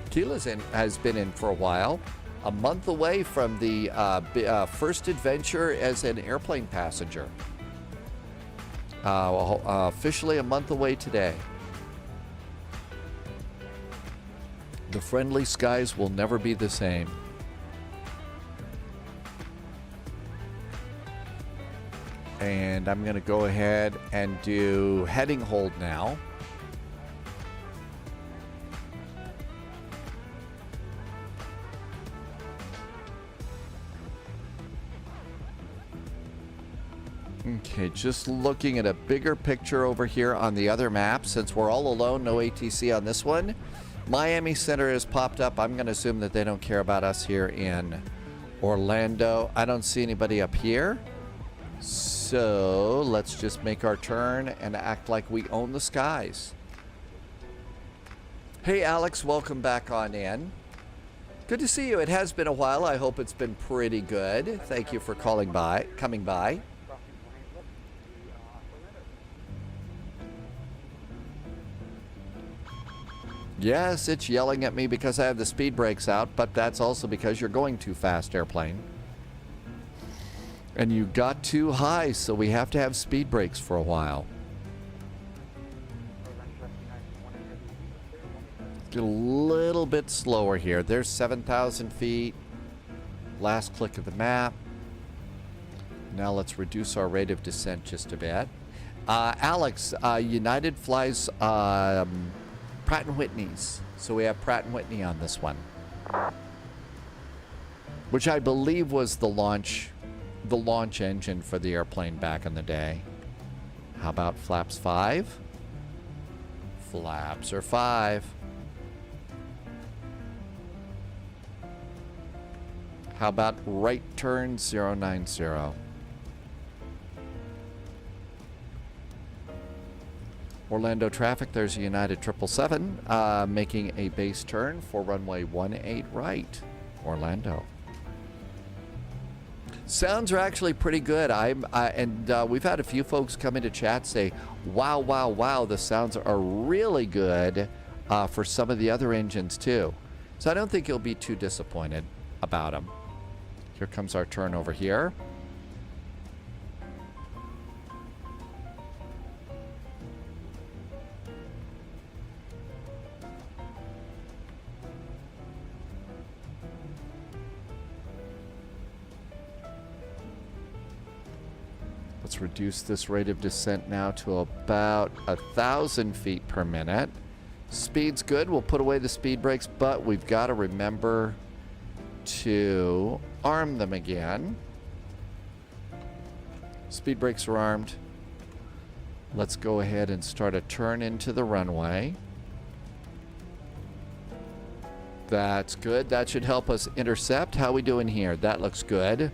Keela's has been in for a while. A month away from the first adventure as an airplane passenger. Officially a month away today. The friendly skies will never be the same. And I'm going to go ahead and do heading hold now. Okay, just looking at a bigger picture over here on the other map. Since we're all alone, no ATC on this one. Miami Center has popped up. I'm going to assume that they don't care about us here in Orlando. I don't see anybody up here. So let's just make our turn and act like we own the skies. Hey, Alex, welcome back on in. Good to see you. It has been a while. I hope it's been pretty good. Thank you for coming by. Yes, it's yelling at me because I have the speed brakes out, but that's also because you're going too fast, airplane. And you got too high, so we have to have speed brakes for a while. Get a little bit slower here. There's 7,000 feet. Last click of the map. Now let's reduce our rate of descent just a bit. Alex, United flies Pratt & Whitney's. So we have Pratt & Whitney on this one. Which I believe was the launch engine for the airplane back in the day. How about flaps 5? Flaps are 5. How about right turn 090? Orlando traffic, there's a United 777 making a base turn for runway 18 right, Orlando. Sounds are actually pretty good. We've had a few folks come into chat say, wow, wow, wow, the sounds are really good for some of the other engines too. So I don't think you'll be too disappointed about them. Here comes our turn over here. Let's reduce this rate of descent now to about 1,000 feet per minute. Speed's good. We'll put away the speed brakes, but we've got to remember to arm them again. Speed brakes are armed. Let's go ahead and start a turn into the runway. That's good. That should help us intercept. How we doing here? That looks good.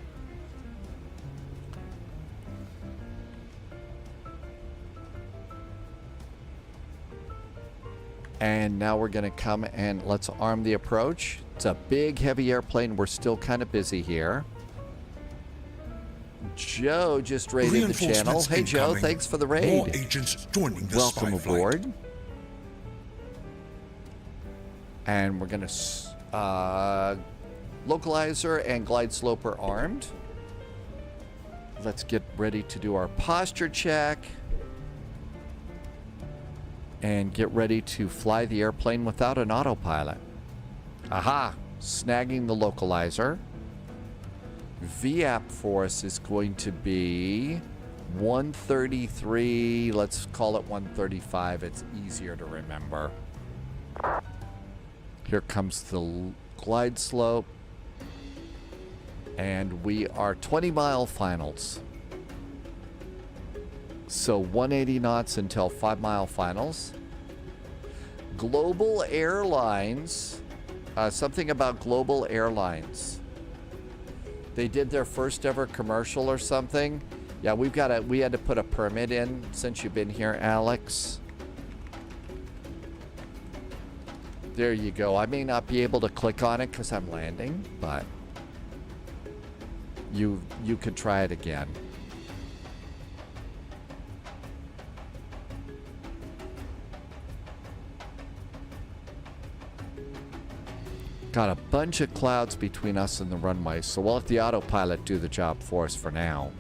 And now we're going to come and let's arm the approach. It's a big, heavy airplane. We're still kind of busy here. Joe just raided the channel. Hey, Joe, thanks for the raid. More agents joining the Welcome spy aboard. flight. And we're going to localizer and glide sloper armed. Let's get ready to do our posture check. And get ready to fly the airplane without an autopilot. Aha! Snagging the localizer. VAP for us is going to be 133. Let's call it 135. It's easier to remember. Here comes the glide slope. And we are 20-mile finals. So 180 knots until 5-mile finals. Global Airlines, something about Global Airlines. They did their first ever commercial or something. Yeah, we had to put a permit in since you've been here, Alex. There you go. I may not be able to click on it because I'm landing, but you could try it again. Got a bunch of clouds between us and the runway, so we'll let the autopilot do the job for us for now.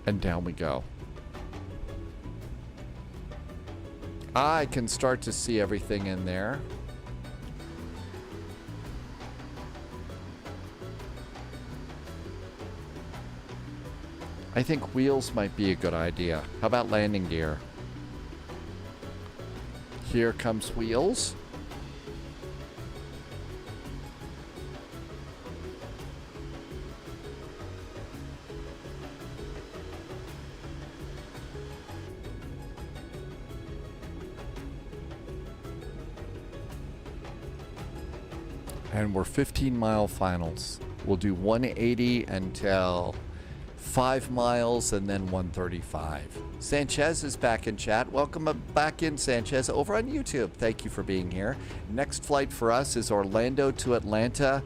And down we go. I can start to see everything in there. I think wheels might be a good idea. How about landing gear? Here comes wheels. And we're 15-mile finals. We'll do 180 until 5 miles, and then 135. Sanchez is back in chat. Welcome back in, Sanchez, over on YouTube. Thank you for being here. Next flight for us is Orlando to Atlanta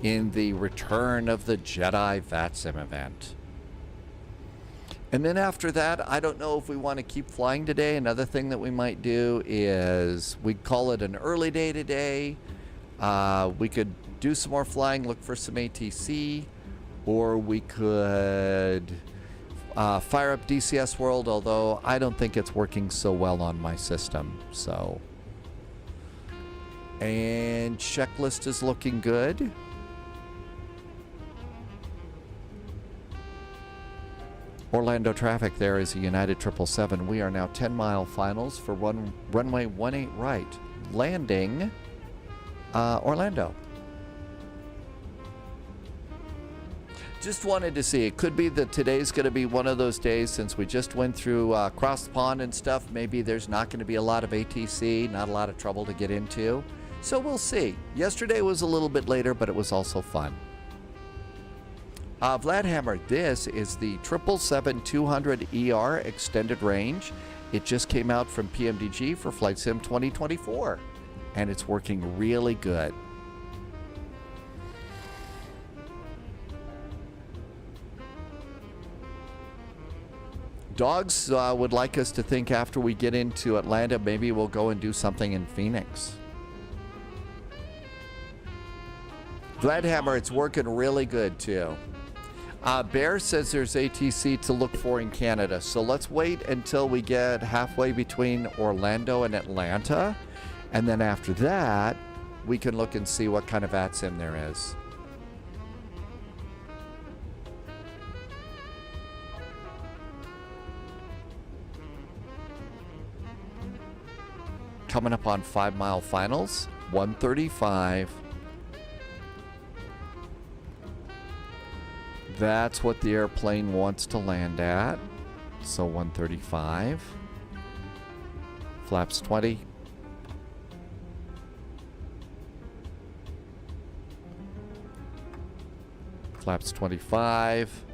in the Return of the Jedi VATSIM event. And then after that, I don't know if we want to keep flying today. Another thing that we might do is we'd call it an early day today. We could do some more flying, look for some ATC, or we could fire up DCS World, although I don't think it's working so well on my system. So, and checklist is looking good. Orlando traffic there is a United 777. We are now 10-mile finals for runway 18 right. Landing Orlando. Just wanted to see. It could be that today's going to be one of those days, since we just went through cross the pond and stuff. Maybe there's not going to be a lot of ATC, not a lot of trouble to get into. So we'll see. Yesterday was a little bit later, but it was also fun. Vladhammer, this is the 777-200ER extended range. It just came out from PMDG for Flight Sim 2024, and it's working really good. Dogs would like us to think after we get into Atlanta, maybe we'll go and do something in Phoenix. Vladhammer, it's working really good too. Bear says there's ATC to look for in Canada, so let's wait until we get halfway between Orlando and Atlanta, and then after that, we can look and see what kind of VATSIM there is. Coming up on 5-mile finals, 135. That's what the airplane wants to land at. So 135. Flaps 20. Flaps 25.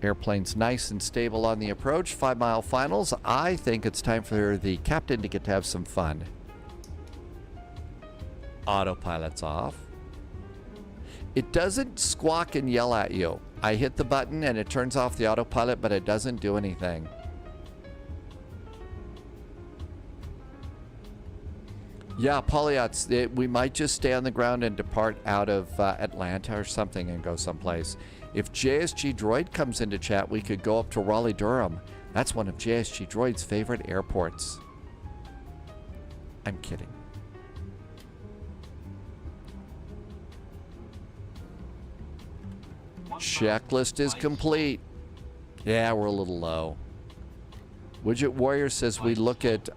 Airplane's nice and stable on the approach. 5-mile finals. I think it's time for the captain to get to have some fun. Autopilot's off. It doesn't squawk and yell at you. I hit the button and it turns off the autopilot, but it doesn't do anything. Yeah, Polyots, we might just stay on the ground and depart out of Atlanta or something and go someplace. If JSG Droid comes into chat, we could go up to Raleigh-Durham. That's one of JSG Droid's favorite airports. I'm kidding. Checklist is complete. Yeah, we're a little low. Widget Warrior says we look at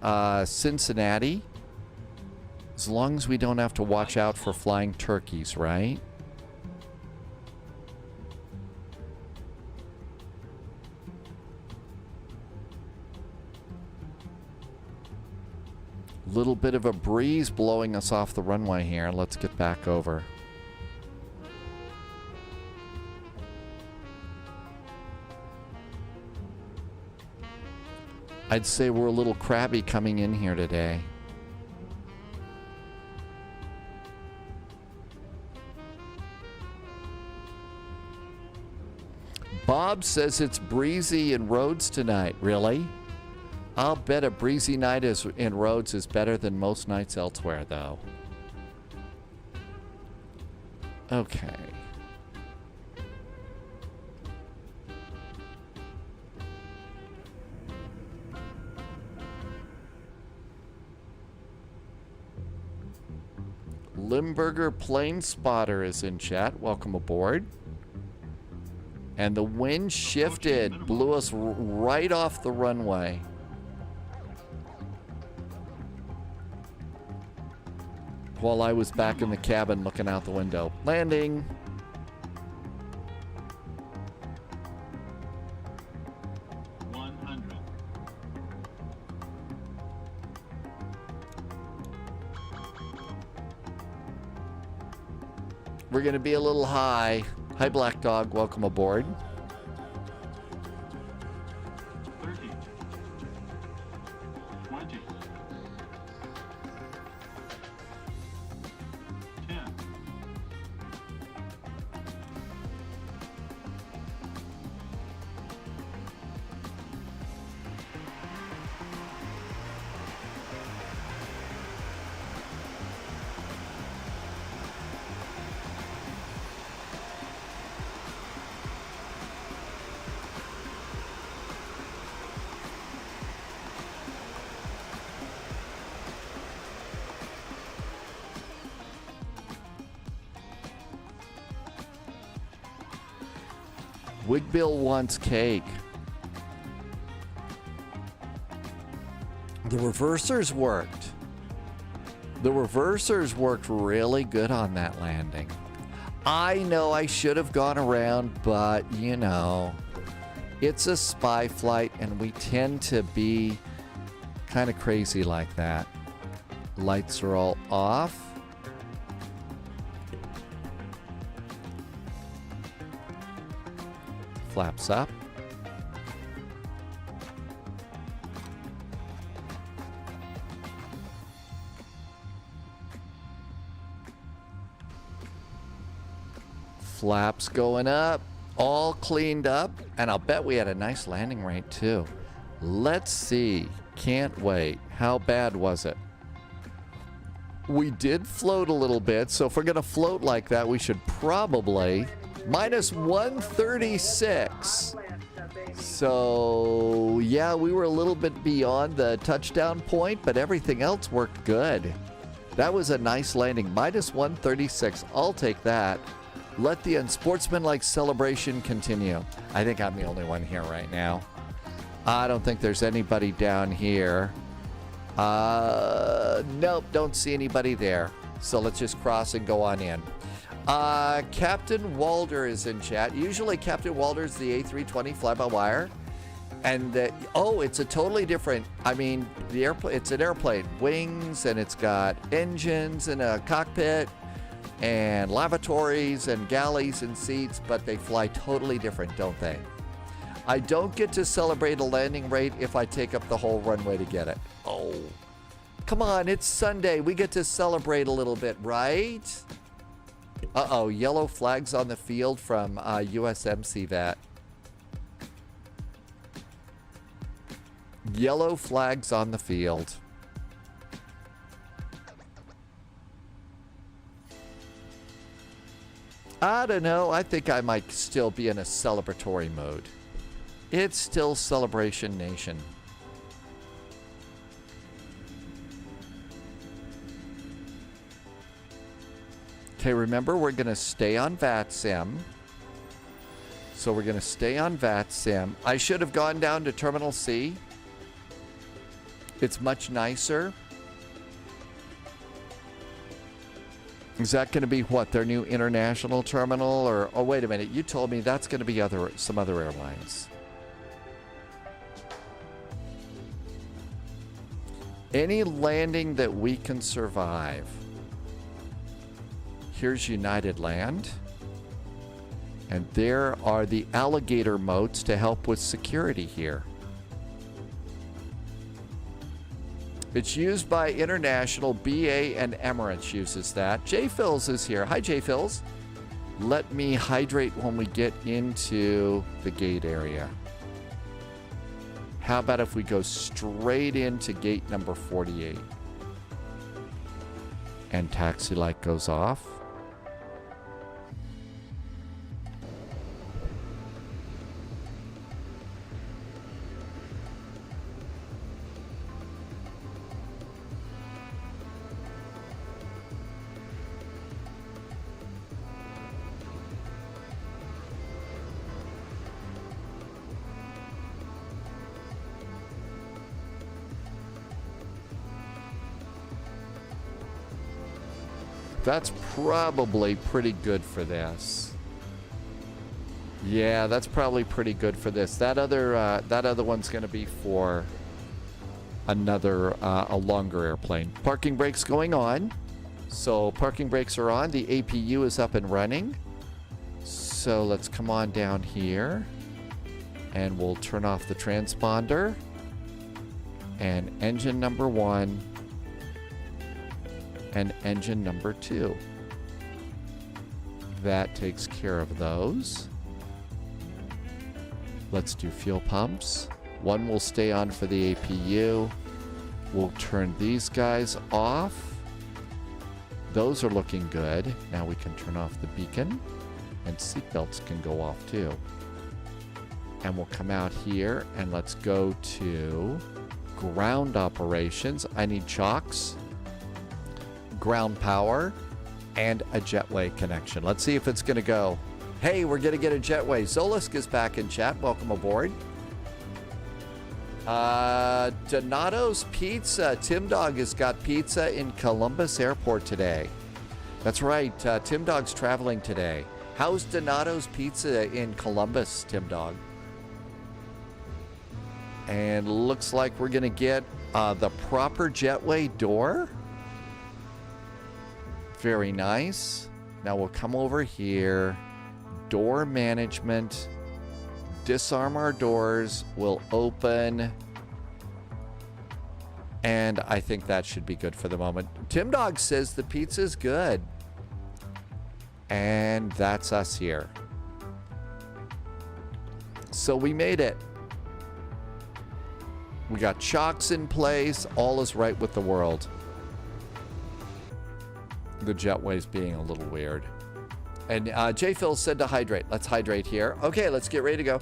Cincinnati. As long as we don't have to watch out for flying turkeys, right? Little bit of a breeze blowing us off the runway here. Let's get back over. I'd say we're a little crabby coming in here today. Bob says it's breezy in Rhodes tonight. Really? I'll bet a breezy night in Rhodes is better than most nights elsewhere, though. Okay. Limburger Plane Spotter is in chat. Welcome aboard. And the wind shifted, blew us right off the runway. While I was back in the cabin looking out the window. Landing. We're going to be a little high. Hi, Black Dog. Welcome aboard. 30. 20. 10. Wigbill wants cake. The reversers worked. The reversers worked really good on that landing. I know I should have gone around, but you know, it's a spy flight and we tend to be kind of crazy like that. Lights are all off. Flaps up. Flaps going up, all cleaned up, and I'll bet we had a nice landing rate too. Let's see. Can't wait. How bad was it? We did float a little bit, so if we're gonna float like that, we should probably minus 136. So yeah, we were a little bit beyond the touchdown point, but everything else worked good. That was a nice landing. Minus 136. I'll take that. Let the unsportsmanlike celebration continue. I think I'm the only one here right now. I don't think there's anybody down here. Nope, don't see anybody there. So let's just cross and go on in. Captain Walder is in chat. Usually Captain Walder's the A320 fly-by-wire. And, oh, it's a totally different, I mean, the airplane, it's an airplane. Wings, and it's got engines and a cockpit and lavatories and galleys and seats, but they fly totally different, don't they? I don't get to celebrate a landing rate if I take up the whole runway to get it. Oh, come on, it's Sunday. We get to celebrate a little bit, right? Uh-oh, yellow flags on the field from USMC VAT. Yellow flags on the field. I don't know. I think I might still be in a celebratory mode. It's still Celebration Nation. Okay, remember, we're going to stay on VATSIM. So we're going to stay on VATSIM. I should have gone down to Terminal C. It's much nicer. Is that going to be what, their new international terminal? Or, oh, wait a minute. You told me that's going to be some other airlines. Any landing that we can survive. Here's United Land. And there are the alligator moats to help with security here. It's used by International, BA, and Emirates uses that. J-Phils is here. Hi, J-Phils. Let me hydrate when we get into the gate area. How about if we go straight into gate number 48? And taxi light goes off. That's probably pretty good for this. Yeah, that's probably pretty good for this. That other one's going to be for another a longer airplane. Parking brakes going on. So parking brakes are on. The APU is up and running. so let's come on down here. And we'll turn off the transponder. And engine number 1. And engine number 2. That takes care of those. Let's do fuel pumps. One will stay on for the APU. We'll turn these guys off. Those are looking good. Now we can turn off the beacon. And seatbelts can go off too. And we'll come out here and let's go to ground operations. I need chocks, ground power, and a jetway connection. Let's see if it's going to go. Hey, we're going to get a jetway. Zolisk is back in chat. Welcome aboard. Donato's Pizza. Tim Dog has got pizza in Columbus Airport today. That's right. Tim Dog's traveling today. How's Donato's Pizza in Columbus, Tim Dog? And looks like we're going to get the proper jetway door. Very nice. Now we'll come over here. Door management. Disarm our doors. We'll open. And I think that should be good for the moment. Tim Dog says the pizza's good. And that's us here. So we made it. We got chocks in place. All is right with the world. The jetway's being a little weird. And J. Phil said to hydrate. Let's hydrate here. Okay, let's get ready to go.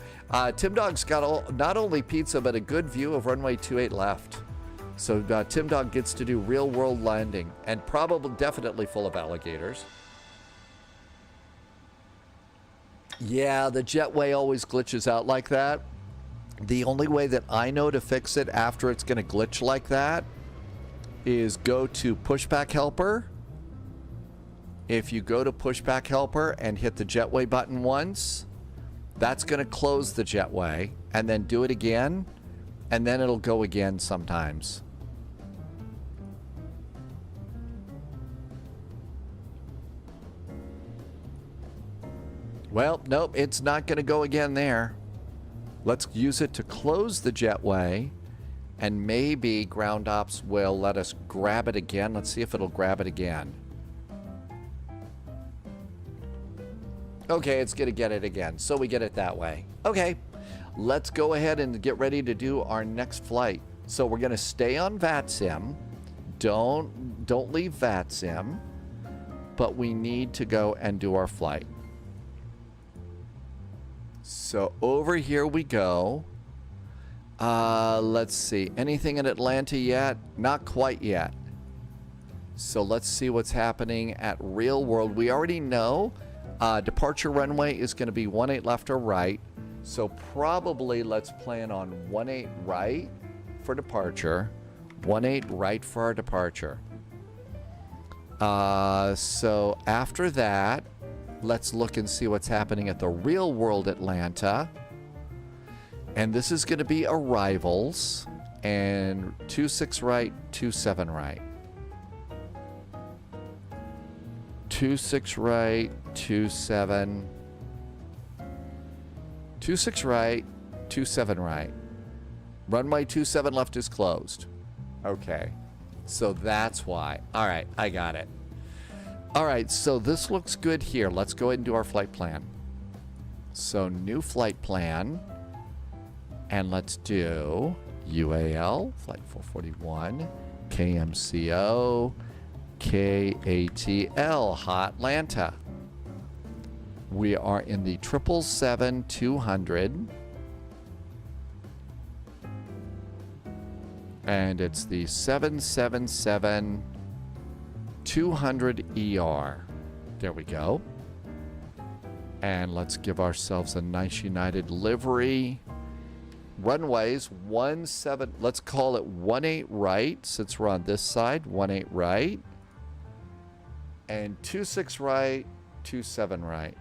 Tim Dog's got not only pizza, but a good view of runway 28 left. So Tim Dog gets to do real world landing. And probably definitely full of alligators. Yeah, the jetway always glitches out like that. The only way that I know to fix it after it's going to glitch like that is go to pushback helper. If you go to pushback helper and hit the jetway button once, that's going to close the jetway, and then do it again, and then it'll go again sometimes. Well, nope, it's not going to go again there. Let's use it to close the jetway, and maybe ground ops will let us grab it again. Let's see if it'll grab it again. Okay, it's going to get it again, so we get it that way. Okay, let's go ahead and get ready to do our next flight. So we're going to stay on VATSIM. Don't leave VATSIM, but we need to go and do our flight. So over here we go. Let's see. Anything in Atlanta yet? Not quite yet. So let's see what's happening at real world. We already know departure runway is going to be 18 left or right. So probably let's plan on 18 right for departure. 18 right for our departure. So after that, let's look and see what's happening at the real world Atlanta. And this is going to be arrivals. And 26 right, 27 right. 26 right, 27. 26 right, 27 right. Runway 27 left is closed. Okay. So that's why. All right, I got it. All right, so this looks good here. Let's go ahead and do our flight plan. So new flight plan. And let's do UAL, flight 441, KMCO, KATL, Hotlanta. We are in the 777-200. And it's the 777-200ER. There we go. And let's give ourselves a nice United livery. Runways 17, let's call it 18 right, since we're on this side, 18 right. And 26 right, 27 right.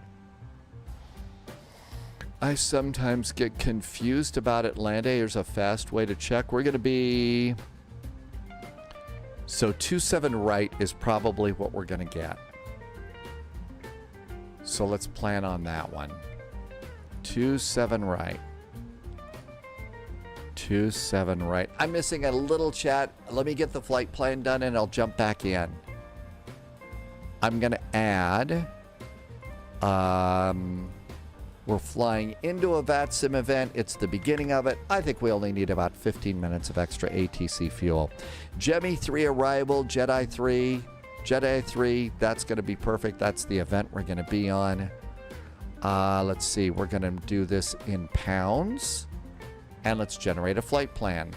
I sometimes get confused about Atlanta. Here's a fast way to check. We're going to be... So 27 right is probably what we're going to get. So let's plan on that one. 27 right. 27 right. I'm missing a little chat. Let me get the flight plan done and I'll jump back in. I'm going to add... we're flying into a VATSIM event. It's the beginning of it. I think we only need about 15 minutes of extra ATC fuel. Gemmy 3 arrival, Jedi 3. Jedi 3, that's going to be perfect. That's the event we're going to be on. Let's see. We're going to do this in pounds. And let's generate a flight plan.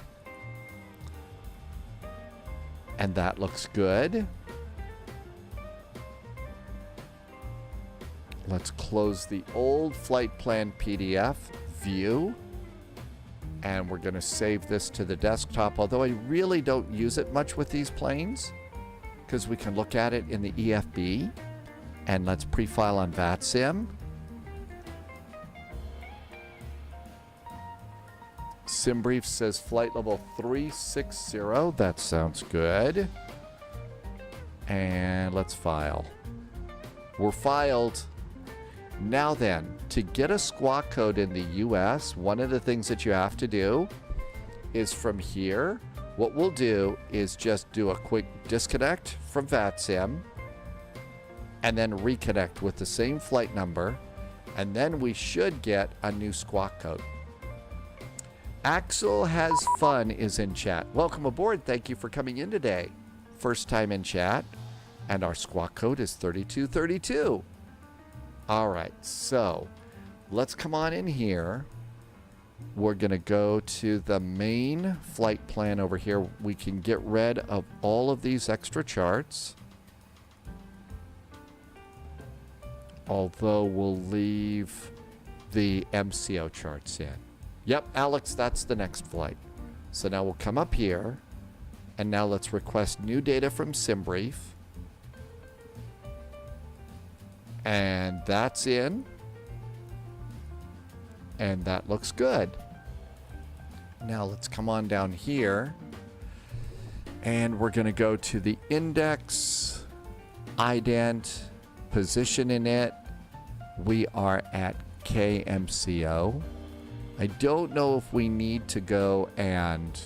And that looks good. Let's close the old flight plan PDF view. And we're going to save this to the desktop, although I really don't use it much with these planes because we can look at it in the EFB. And let's pre-file on VATSIM. SimBrief says flight level 360. That sounds good. And let's file. We're filed. Now then, to get a squawk code in the US, one of the things that you have to do is from here, what we'll do is just do a quick disconnect from VATSIM and then reconnect with the same flight number, and then we should get a new squawk code. Axel Has Fun is in chat. Welcome aboard. Thank you for coming in today. First time in chat. And our squawk code is 3232. All right, so let's come on in here. We're going to go to the main flight plan over here. We can get rid of all of these extra charts. Although we'll leave the MCO charts in. Yep, Alex, that's the next flight. So now we'll come up here. And now let's request new data from SimBrief. And that's in. And that looks good. Now let's come on down here. And we're going to go to the index, ident, position in it. We are at KMCO. I don't know if we need to go and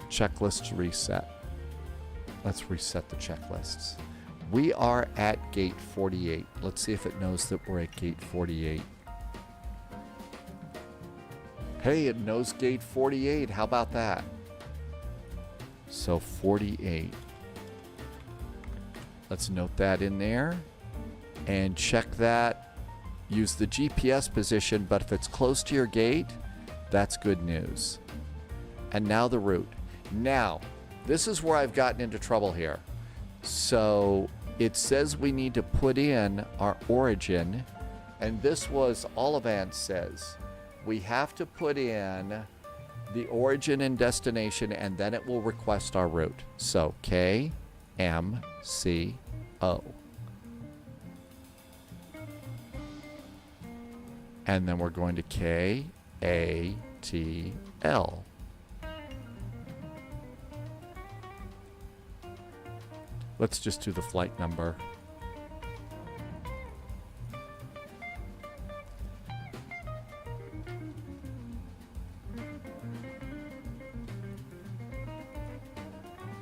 checklist reset. Let's reset the checklists. We are at gate 48. Let's see if it knows that we're at gate 48. Hey, it knows gate 48. How about that? So 48. Let's note that in there and check that. Use the GPS position, but if it's close to your gate, that's good news. And now the route. Now, this is where I've gotten into trouble here. So it says we need to put in our origin, and this was Olivant says we have to put in the origin and destination, and then it will request our route. So KMCO. And then we're going to KATL. Let's just do the flight number.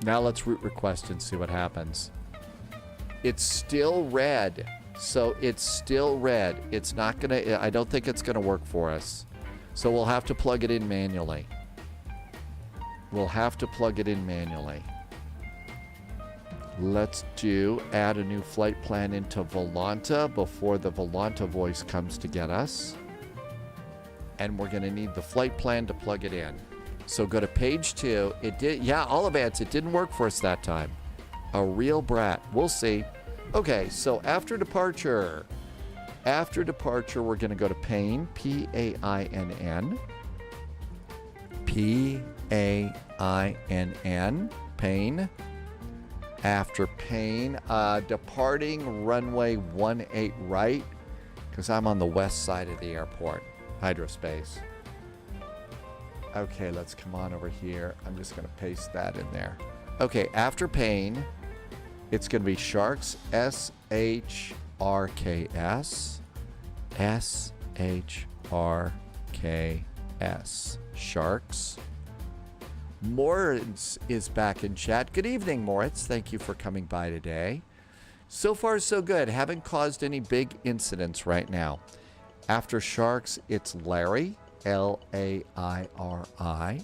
Now let's route request and see what happens. It's still red. So it's still red. It's not gonna, I don't think it's gonna work for us. So we'll have to plug it in manually. We'll have to plug it in manually. Let's add a new flight plan into Volanta before the Volanta voice comes to get us. And we're gonna need the flight plan to plug it in. So go to page 2. It did, yeah, Olivant, it didn't work for us that time. A real brat. We'll see. Okay, so after departure, we're gonna go to Pain, P-A-I-N-N. P-A-I-N-N, Pain. After Pain, departing runway 18 right, because I'm on the west side of the airport, hydrospace. Okay, let's come on over here. I'm just going to paste that in there. Okay, after Pain, It's going to be Sharks, S-H-R-K-S, S-H-R-K-S, Sharks. Moritz is back in chat. Good evening, Moritz. Thank you for coming by today. So far, so good. Haven't caused any big incidents right now. After Sharks, it's Larry, L-A-I-R-I,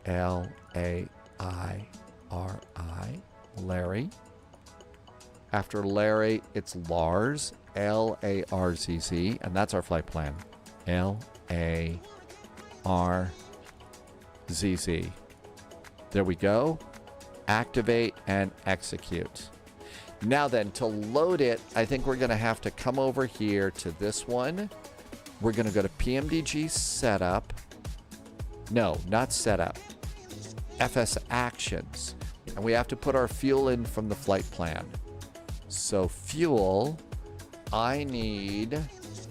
L-A-I-R-I, Larry. After Larry, it's Lars, L-A-R-Z-Z, and that's our flight plan, L-A-R-Z-Z. There we go. Activate and execute. Now then, to load it, I think we're going to have to come over here to this one. We're going to go to PMDG setup. No, not setup. FS actions. And we have to put our fuel in from the flight plan. So fuel, I need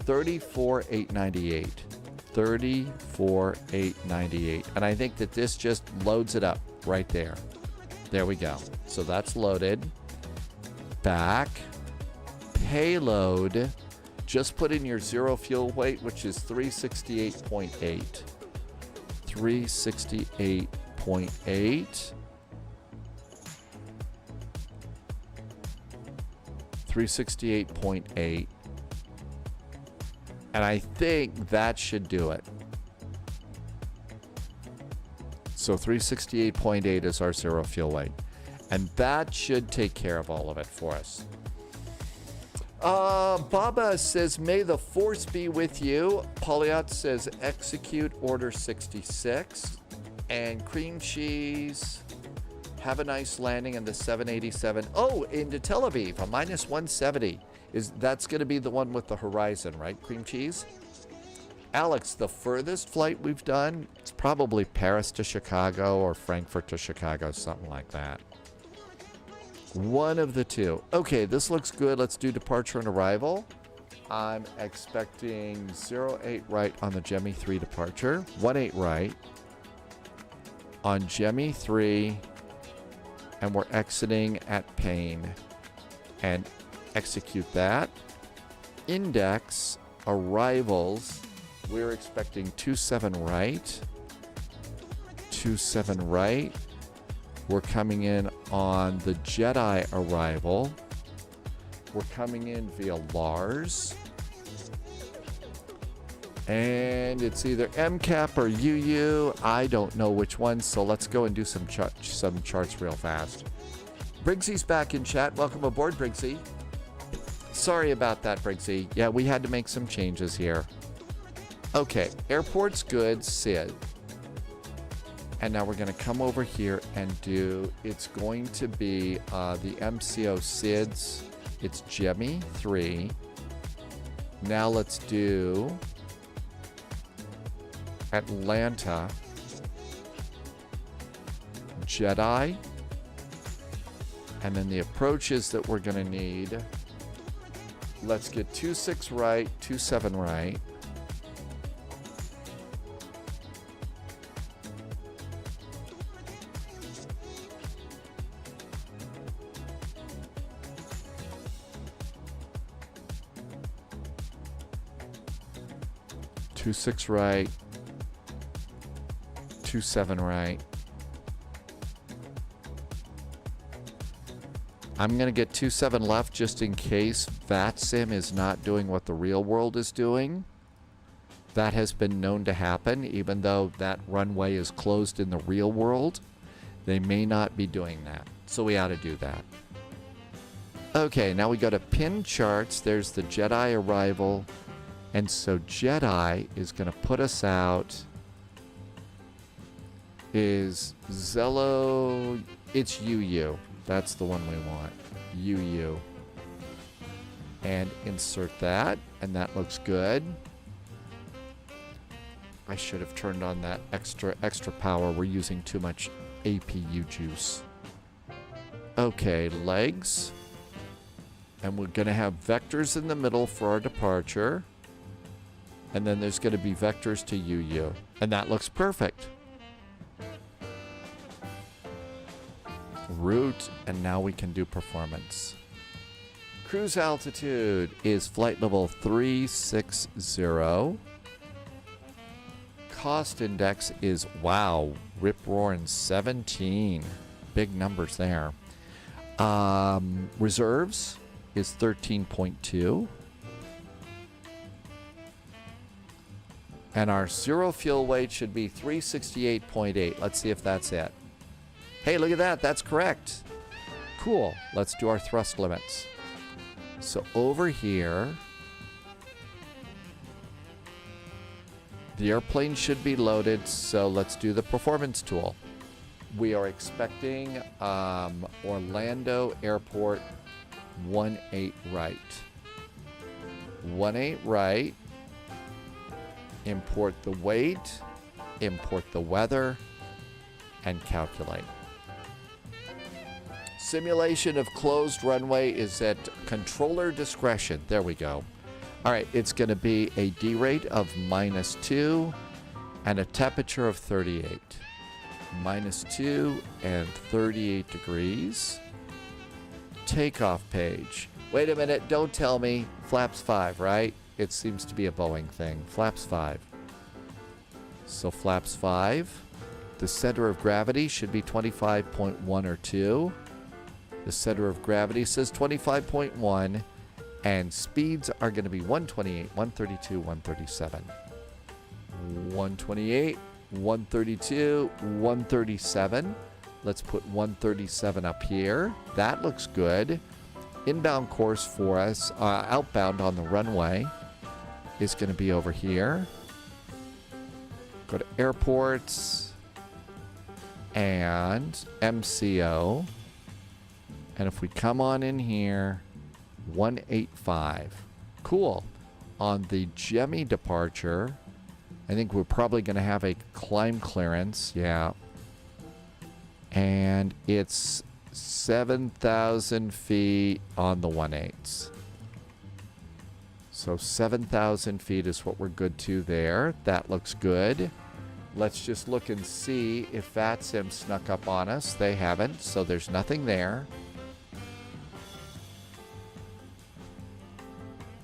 34,898. 34,898. And I think that this just loads it up right there. There we go. So that's loaded. Back. Payload. Just put in your zero fuel weight, which is 368.8. 368.8. 368.8. And I think that should do it. So 368.8 is our zero fuel weight. And that should take care of all of it for us. Baba says, may the force be with you. Polyot says, execute order 66. And cream cheese, have a nice landing in the 787. Oh, into Tel Aviv, a minus 170. That's going to be the one with the horizon, right, cream cheese? Alex, the furthest flight we've done, it's probably Paris to Chicago or Frankfurt to Chicago, something like that. One of the two. Okay, this looks good. Let's do departure and arrival. I'm expecting 08 right on the Gemi 3 departure. 18 right on Gemi 3. And we're exiting at Payne. And execute that. Index arrivals. We're expecting 27 right. 27 right. We're coming in on the Jedi arrival. We're coming in via Lars. And it's either MCAP or UU. I don't know which one, so let's go and do some charts real fast. Briggsy's back in chat. Welcome aboard, Briggsy. Sorry about that, Briggsy. Yeah, we had to make some changes here. Okay, airport's good, Sid. And now we're going to come over here and do, it's going to be the MCO SIDS. It's Gemi 3. Now let's do Atlanta, Jedi. And then the approaches that we're going to need. Let's get 26 right, 27 right. Two 6 right, 27 right. I'm going to get 27 left just in case VATSIM is not doing what the real world is doing. That has been known to happen, even though that runway is closed in the real world. They may not be doing that, so we ought to do that. Okay, now we go to pin charts. There's the Jedi arrival. And so Jedi is going to put us out. Is Zello? It's UU. That's the one we want. UU. And insert that. And that looks good. I should have turned on that extra power. We're using too much APU juice. Okay, legs. And we're going to have vectors in the middle for our departure. And then there's going to be vectors to UU. And that looks perfect. route, and now we can do performance. Cruise altitude is flight level 360. Cost index is, wow, rip-roaring 17. Big numbers there. Reserves is 13.2. And our zero fuel weight should be 368.8. Let's see if that's it. Hey, look at that. That's correct. Cool. Let's do our thrust limits. So over here, the airplane should be loaded. So let's do the performance tool. We are expecting Orlando Airport 18 right. 18 right. Import the weight, import the weather, and calculate. Simulation of closed runway is at controller discretion. There we go. All right, it's going to be a D rate of -2 and a temperature of 38. -2 and 38 degrees. Takeoff page. Wait a minute, don't tell me. Flaps 5, right? It seems to be a Boeing thing. Flaps 5. So flaps 5. The center of gravity should be 25.1 or 2. The center of gravity says 25.1. And speeds are going to be 128, 132, 137. 128, 132, 137. Let's put 137 up here. That looks good. Inbound course for us, outbound on the runway, is going to be over here. Go to airports and MCO. And if we come on in here, 185. Cool. On the Jemmy departure, I think we're probably going to have a climb clearance. Yeah. And it's 7,000 feet on the 1/8. So 7,000 feet is what we're good to there. That looks good. Let's just look and see if VATSIM snuck up on us. They haven't, so there's nothing there.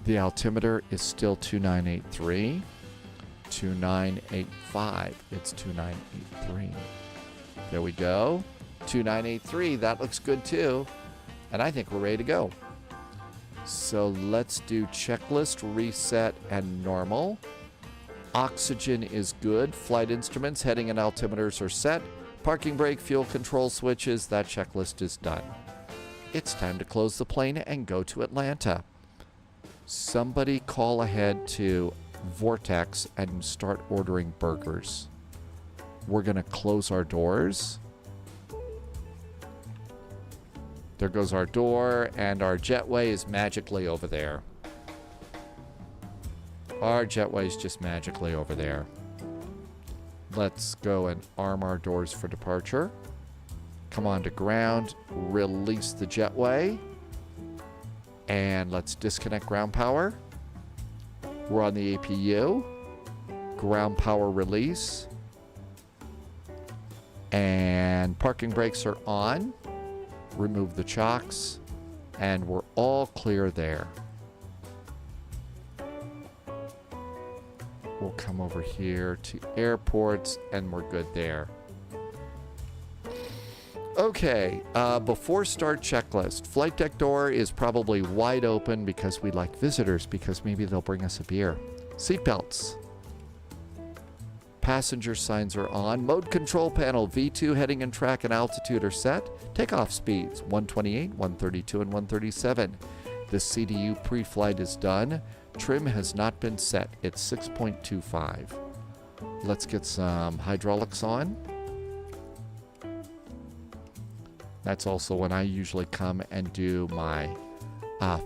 The altimeter is still 2983. 2985. It's 2983. There we go. 2983. That looks good too. And I think we're ready to go. So let's do checklist, reset, and normal. Oxygen is good. Flight instruments, heading, and altimeters are set. Parking brake, fuel control switches. That checklist is done. It's time to close the plane and go to Atlanta. Somebody call ahead to Vortex and start ordering burgers. We're going to close our doors. There goes our door, and our jetway is magically over there. Our jetway is just magically over there. Let's go and arm our doors for departure. Come on to ground, release the jetway, and let's disconnect ground power. We're on the APU. Ground power release. And parking brakes are on. Remove the chocks, and we're all clear there. We'll come over here to airports, and we're good there. Okay, before start checklist, flight deck door is probably wide open because we like visitors, because maybe they'll bring us a beer. Seatbelts. Passenger signs are on. Mode control panel, V2 heading and track and altitude are set. Takeoff speeds, 128, 132, and 137. The CDU pre-flight is done. Trim has not been set. It's 6.25. Let's get some hydraulics on. That's also when I usually come and do my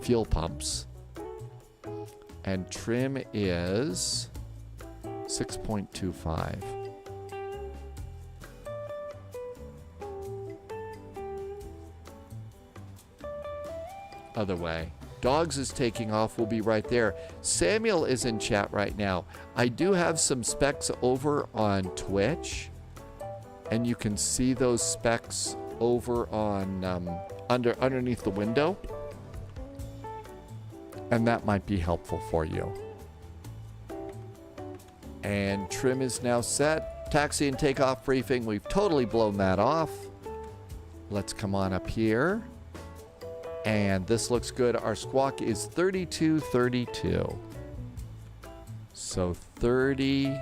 fuel pumps. And trim is 6.25. Other way. Dogs is taking off. We'll be right there. Samuel is in chat right now. I do have some specs over on Twitch, and you can see those specs over on underneath the window, and that might be helpful for you. And trim is now set. Taxi and takeoff briefing. We've totally blown that off. Let's come on up here. And this looks good. Our squawk is 3232. So 30,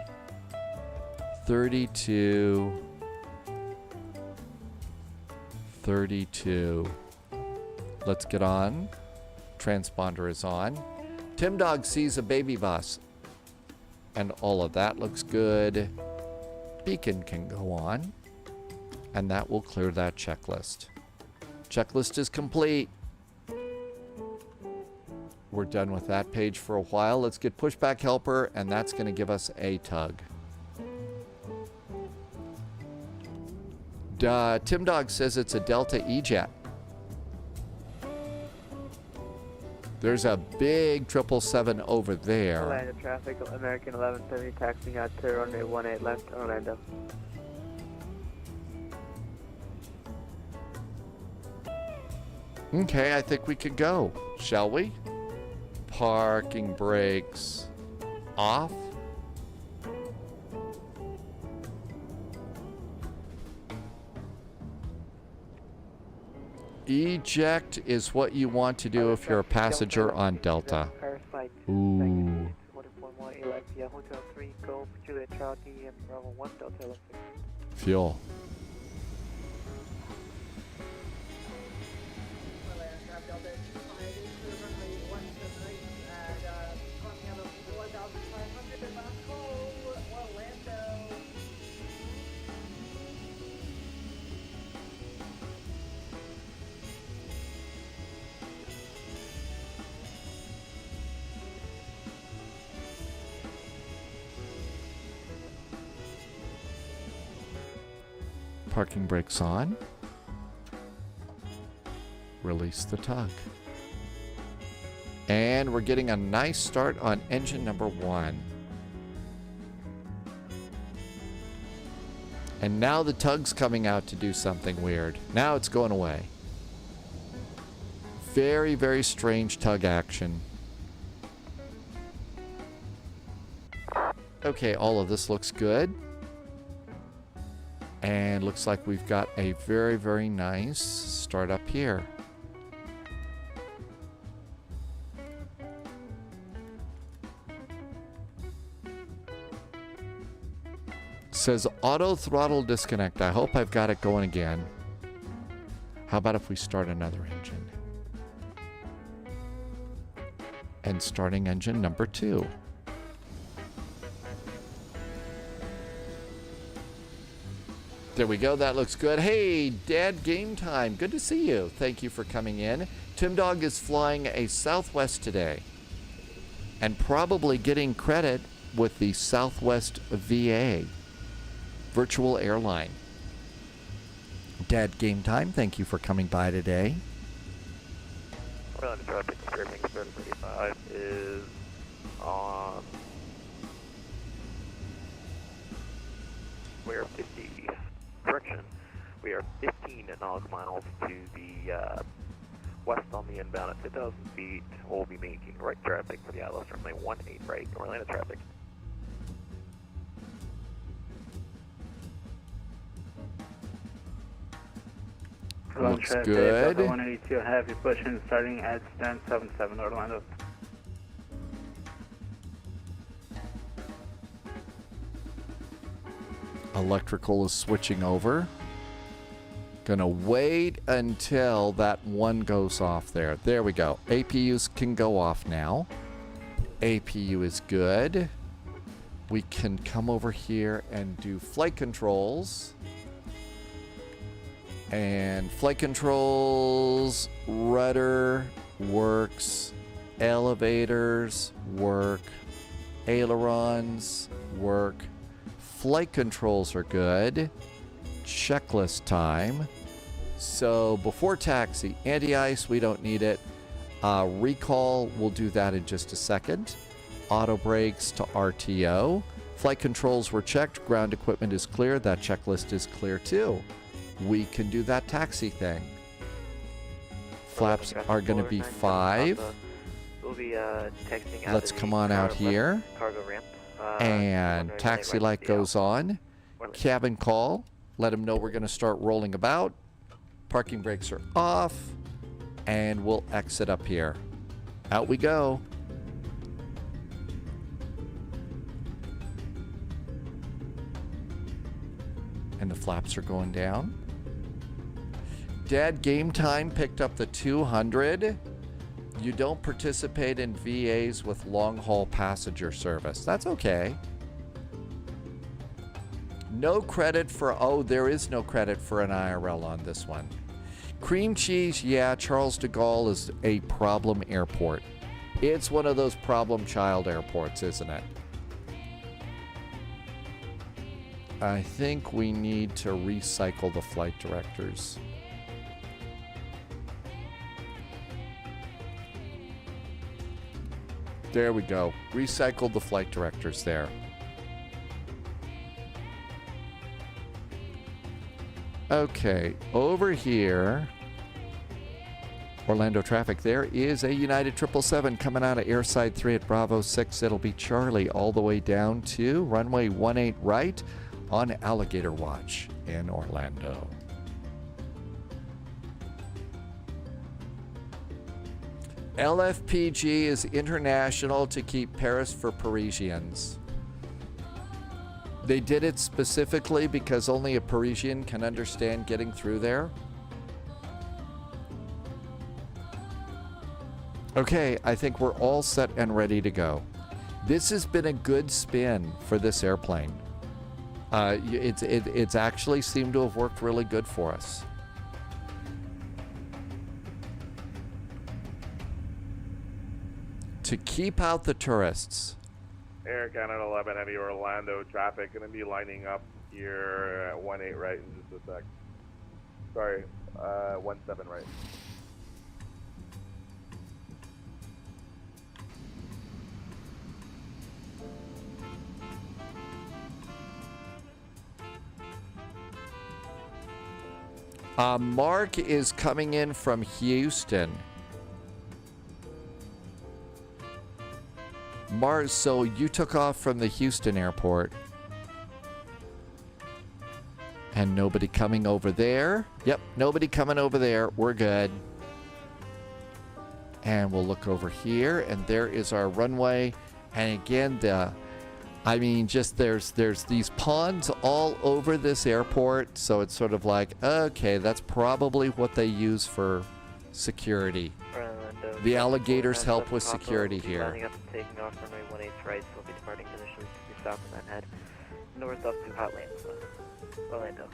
32, 32. Let's get on. Transponder is on. Tim Dog sees a baby bus. And all of that looks good. Beacon can go on. And that will clear that checklist. Checklist is complete. We're done with that page for a while. Let's get pushback helper, and that's going to give us a tug. Tim Dog says it's a Delta E-Jet. There's a big 777 over there. Orlando traffic, American 1170 taxiing out to runway 18 left, Orlando. Okay, I think we could go, shall we? Parking brakes off. Eject is what you want to do if you're a passenger on Delta. Ooh. Fuel. Parking brakes on. Release the tug. And we're getting a nice start on engine number 1. And now the tug's coming out to do something weird. Now it's going away. Very, very strange tug action. Okay, all of this looks good. And looks like we've got a very, very nice start up here. Says auto throttle disconnect. I hope I've got it going again. How about if we start another engine? And starting engine number 2. There we go. That looks good. Hey, Dad, game time. Good to see you. Thank you for coming in. Tim Dog is flying a Southwest today and probably getting credit with the Southwest VA virtual airline. Dad, game time. Thank you for coming by today. Orlando traffic, Fairbanks 35 is on. We are 50. Correction, we are 15 nautical miles to the west on the inbound at 10,000 feet. We'll be making right traffic for the ILS runway 18 right, Orlando traffic. Looks good. 182 heavy pushing starting at stand 77 Orlando. Electrical is switching over. Gonna wait until that one goes off there. There we go. APUs can go off now. APU is good. We can come over here and do flight controls. And flight controls, rudder works, elevators work, ailerons work. Flight controls are good. Checklist time. So before taxi, anti-ice, we don't need it. Recall, we'll do that in just a second. Auto brakes to RTO. Flight controls were checked. Ground equipment is clear. That checklist is clear too. we can do that taxi thing. Flaps are going to be 5. We'll be texting out. Let's come on out here. Cargo ramp. And taxi light goes on. Cabin call. Let them know we're going to start rolling about. Parking brakes are off. And we'll exit up here. Out we go. And the flaps are going down. Dad, game time picked up the 200. You don't participate in VAs with long-haul passenger service. That's okay. No credit for, oh, there is no credit for an IRL on this one. Cream cheese, yeah, Charles de Gaulle is a problem airport. It's one of those problem child airports, isn't it? I think we need to recycle the flight directors. There we go. Recycled the flight directors there. Okay, over here, Orlando traffic. There is a United 777 coming out of airside 3 at Bravo 6. It'll be Charlie all the way down to runway 18 right on Alligator Watch in Orlando. LFPG is international to keep Paris for Parisians. They did it specifically because only a Parisian can understand getting through there. Okay, I think we're all set and ready to go. This has been a good spin for this airplane. It's actually seemed to have worked really good for us. To keep out the tourists. Air Canada 11 Heavy Orlando traffic going to be lining up here at 18 right in just a sec. Sorry, 17 right. Mark is coming in from Houston. Mars, so you took off from the Houston airport. And nobody coming over there. Yep, nobody coming over there. We're good. And we'll look over here, and there is our runway. And again, just there's these ponds all over this airport, so it's sort of like, okay, that's probably what they use for security. The alligators help with security here. Lining up and taking off runway 18 right, so we'll be departing initially to south and then head north up to Orlando.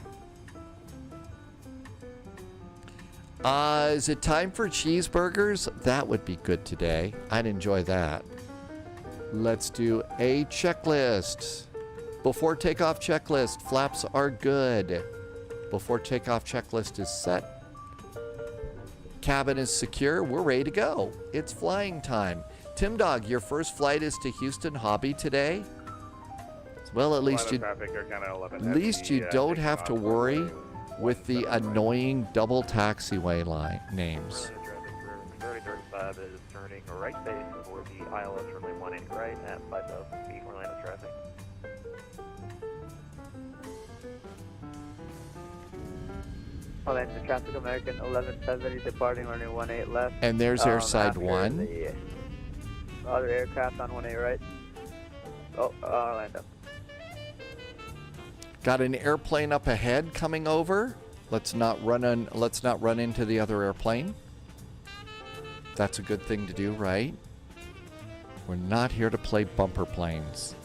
Is it time for cheeseburgers? That would be good today. I'd enjoy that. Let's do a checklist. Before takeoff checklist, flaps are good. Before takeoff checklist is set. Cabin is secure. We're ready to go. It's flying time. Tim Dog, your first flight is to Houston Hobby today. Well, at least you don't have to worry with the annoying double taxiway line names. 3035 is turning right base for the ILS runway 18 right at 5,000 feet Orlando traffic. Orlando traffic, American 1170 departing runway 18 left. And there's airside 1. The other aircraft on 18 right. Oh, Orlando. Got an airplane up ahead coming over. Let's not run into the other airplane. That's a good thing to do, right? We're not here to play bumper planes.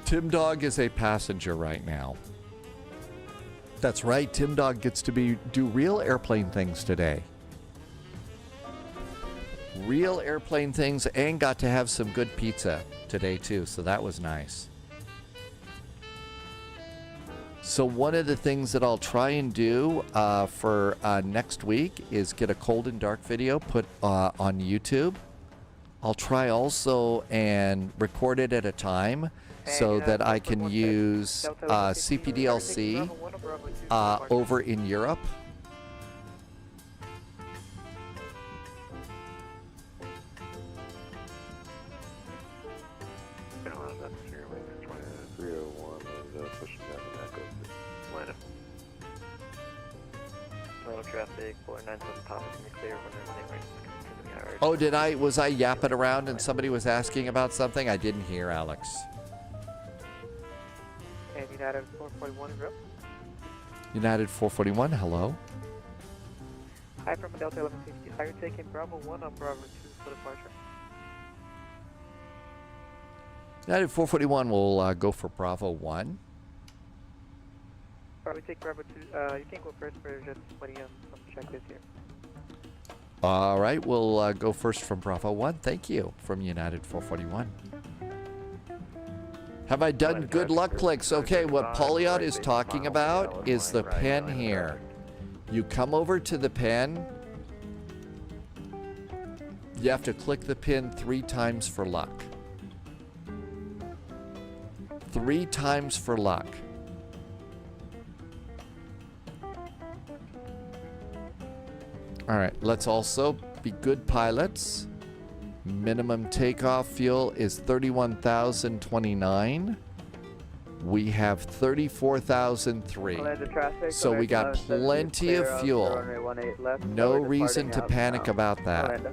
Tim Dog is a passenger right now. That's right, Tim Dog gets to do real airplane things today. Real airplane things, and got to have some good pizza today too, so that was nice. So one of the things that I'll try and do for next week is get a cold and dark video put on YouTube. I'll try also and record it at a time so that I can use CPDLC over in Europe. Traffic 497 Papa, can you clear when they're right? Oh, was I yapping around and somebody was asking about something? I didn't hear, Alex. And United 441 is up. United 441, hello. Hi from Delta 1160. Are you taking Bravo 1 or Bravo 2 for departure? United 441 will go for Bravo 1. Probably take Bravo 2. You can go first for just putting on some checklist here. All right, we'll go first from Bravo 1. Thank you from United 441. Have I done good luck clicks? Okay, what Pauliot is talking about is the pen here. You come over to the pen. You have to click the pin 3 times for luck. 3 times for luck. All right, let's also be good pilots. Minimum takeoff fuel is 31,029. We have 34,003. So we got plenty of fuel. No reason to panic about that.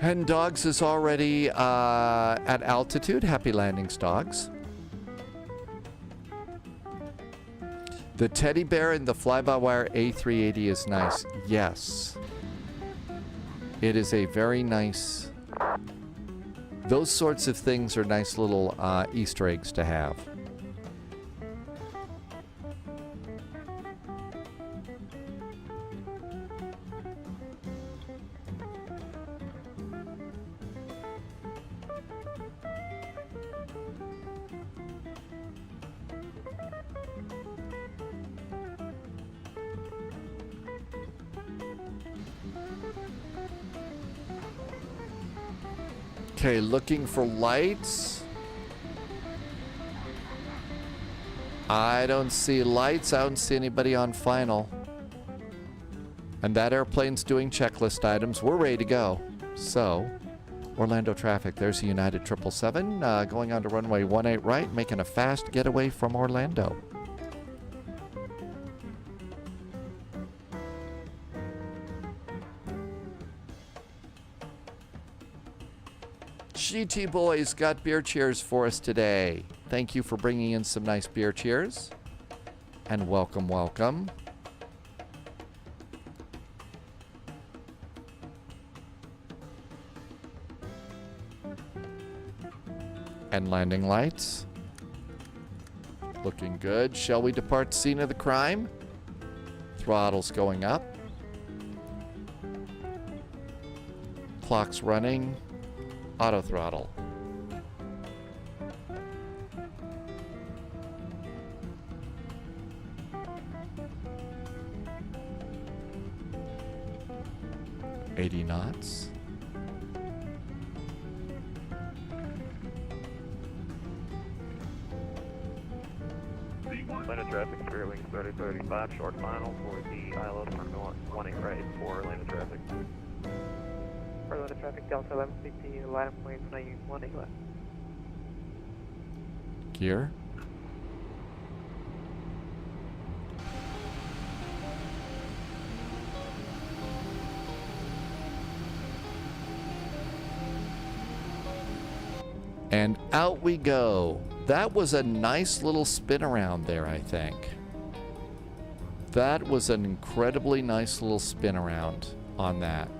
And Dogs is already at altitude. Happy landings, Dogs. The teddy bear in the fly-by-wire A380 is nice. Yes. It is a very nice... Those sorts of things are nice little Easter eggs to have. Okay, looking for lights. I don't see lights. I don't see anybody on final. And that airplane's doing checklist items. We're ready to go. So, Orlando traffic. There's a United 777 going on to runway 18 right, making a fast getaway from Orlando. GT Boys got beer cheers for us today. Thank you for bringing in some nice beer cheers. And welcome, welcome. And landing lights. Looking good. Shall we depart scene of the crime? Throttle's going up. Clock's running. Auto throttle. $80 knots. Atlanta traffic, Fairwing 3035, short final for the ILS from 18 right for Atlanta traffic. Orlando traffic, Delta 1150, line of points 918 left. Gear. And out we go. That was a nice little spin around there, I think. That was an incredibly nice little spin around on that.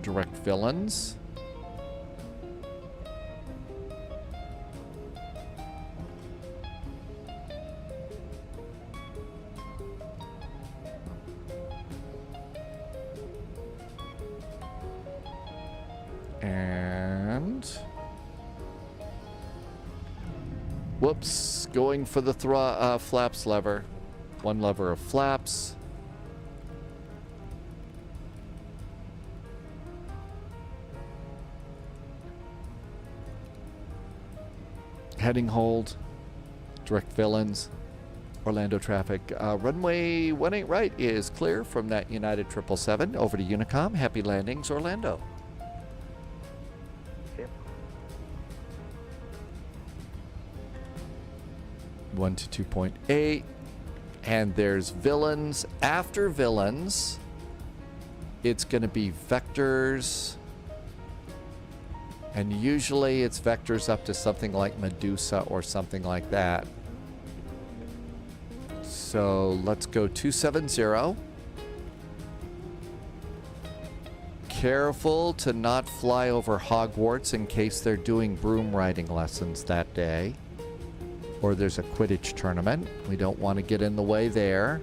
Direct villains. And whoops, going for the flaps lever. One lever of flaps. Heading hold. Direct villains. Orlando traffic. Runway 18 right is clear from that United 777 over to Unicom. Happy landings, Orlando. 1 to 2.8. And there's villains. After villains, it's going to be vectors. And usually it's vectors up to something like Medusa or something like that. So let's go 270. Careful to not fly over Hogwarts in case they're doing broom riding lessons that day. Or there's a Quidditch tournament. We don't want to get in the way there.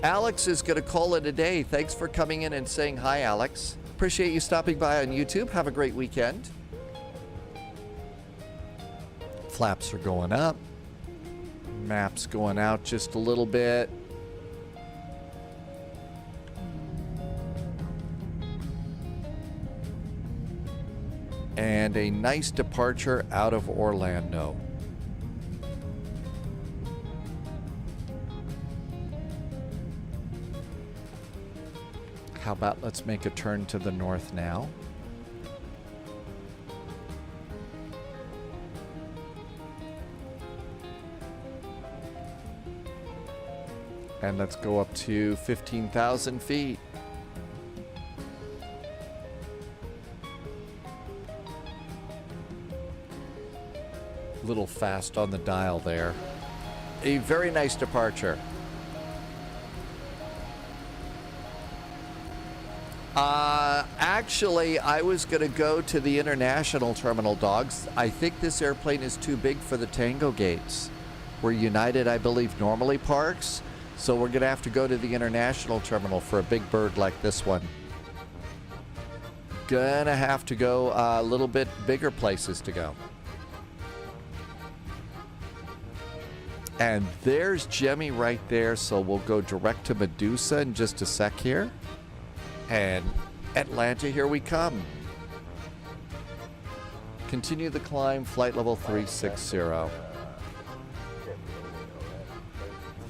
Alex is going to call it a day. Thanks for coming in and saying hi, Alex. Appreciate you stopping by on YouTube. Have a great weekend. Flaps are going up. Maps going out just a little bit. And a nice departure out of Orlando. How about let's make a turn to the north now. And let's go up to 15,000 feet. Little fast on the dial there. A very nice departure. Actually, I was going to go to the international terminal, dogs. I think this airplane is too big for the Tango gates, where United, I believe, normally parks. So we're going to have to go to the international terminal for a big bird like this one. Gonna have to go a little bit bigger places to go. And there's Jemmy right there, so we'll go direct to Medusa in just a sec here. And Atlanta, here we come. Continue the climb, flight level 360.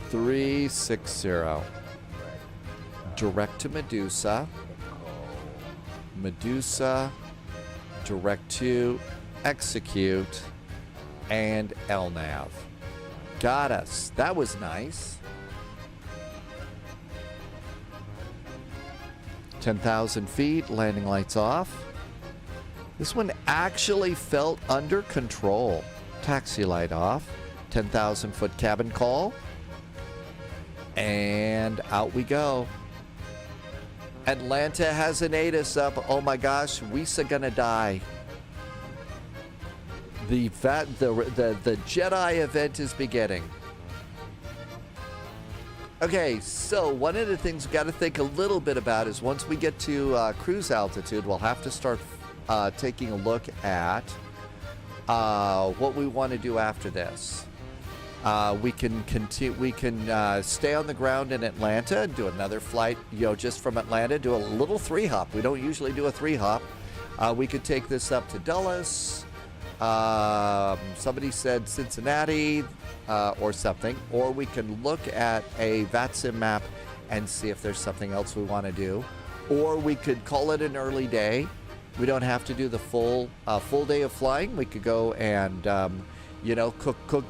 360. Direct to Medusa. Medusa, direct to execute, and LNAV. Got us. That was nice. 10,000 feet, landing lights off. This one actually felt under control. Taxi light off. 10,000 foot cabin call. And out we go. Atlanta has an ATIS up. Oh my gosh, we's gonna die. The Jedi event is beginning. Okay, so one of the things we got to think a little bit about is once we get to cruise altitude, we'll have to start taking a look at what we want to do after this. We can continue. We can stay on the ground in Atlanta and do another flight. Just from Atlanta, do a little 3-hop. We don't usually do a 3-hop. We could take this up to Dulles. Somebody said Cincinnati or something, or we can look at a VATSIM map and see if there's something else we want to do, or we could call it an early day. We don't have to do the full day of flying. We could go and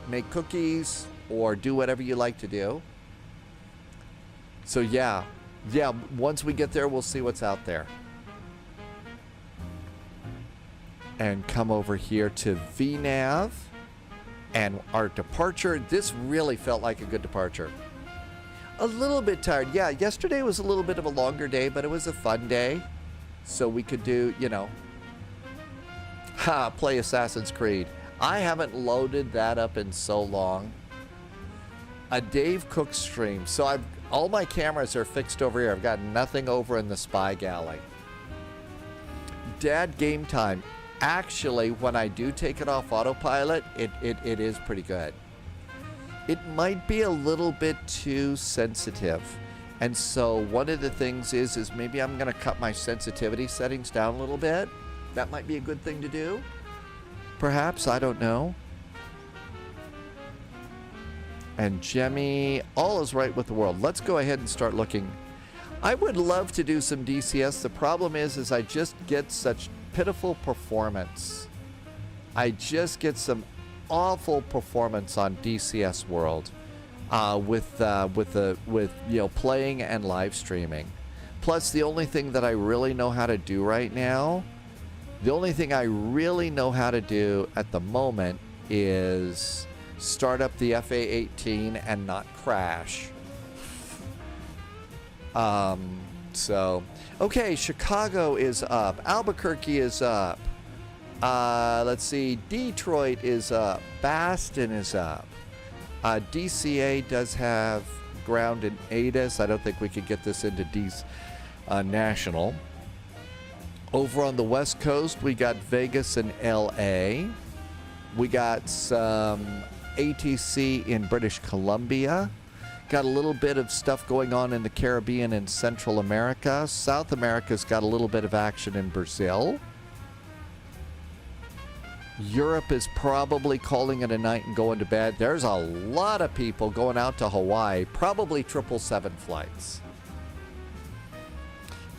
make cookies or do whatever you like to do. So yeah, once we get there, we'll see what's out there. And come over here to VNAV and our departure. This really felt like a good departure. A little bit tired. Yeah, yesterday was a little bit of a longer day, but it was a fun day. So we could do, play Assassin's Creed. I haven't loaded that up in so long. A Dave Cook stream. So All my cameras are fixed over here. I've got nothing over in the spy galley. Dad, game time. Actually, when I do take it off autopilot, it is pretty good. It might be a little bit too sensitive. And so one of the things is maybe I'm going to cut my sensitivity settings down a little bit. That might be a good thing to do. Perhaps, I don't know. And Jemmy, all is right with the world. Let's go ahead and start looking. I would love to do some DCS. The problem is I just get such pitiful performance. I just get some awful performance on DCS World with playing and live streaming. Plus, the only thing that I really know how to do right now, the only thing I really know how to do at the moment is start up the FA-18 and not crash. Okay, Chicago is up. Albuquerque is up. Let's see, Detroit is up. Baston is up. DCA does have ground in ATIS. I don't think we could get this into National. Over on the West Coast, we got Vegas and LA. We got some ATC in British Columbia. Got a little bit of stuff going on in the Caribbean and Central America. South America's got a little bit of action in Brazil. Europe is probably calling it a night and going to bed. There's a lot of people going out to Hawaii, probably 777 flights.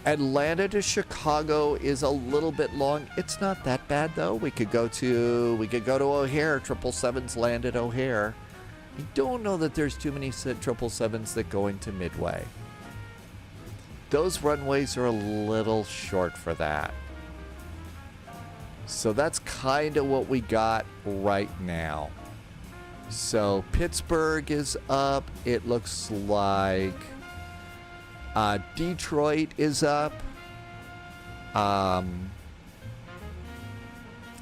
Atlanta to Chicago is a little bit long. It's not that bad though. We could go to O'Hare. 777s land at O'Hare. I don't know that there's too many 777s that go into Midway. Those runways are a little short for that. So that's kind of what we got right now. So Pittsburgh is up. It looks like Detroit is up.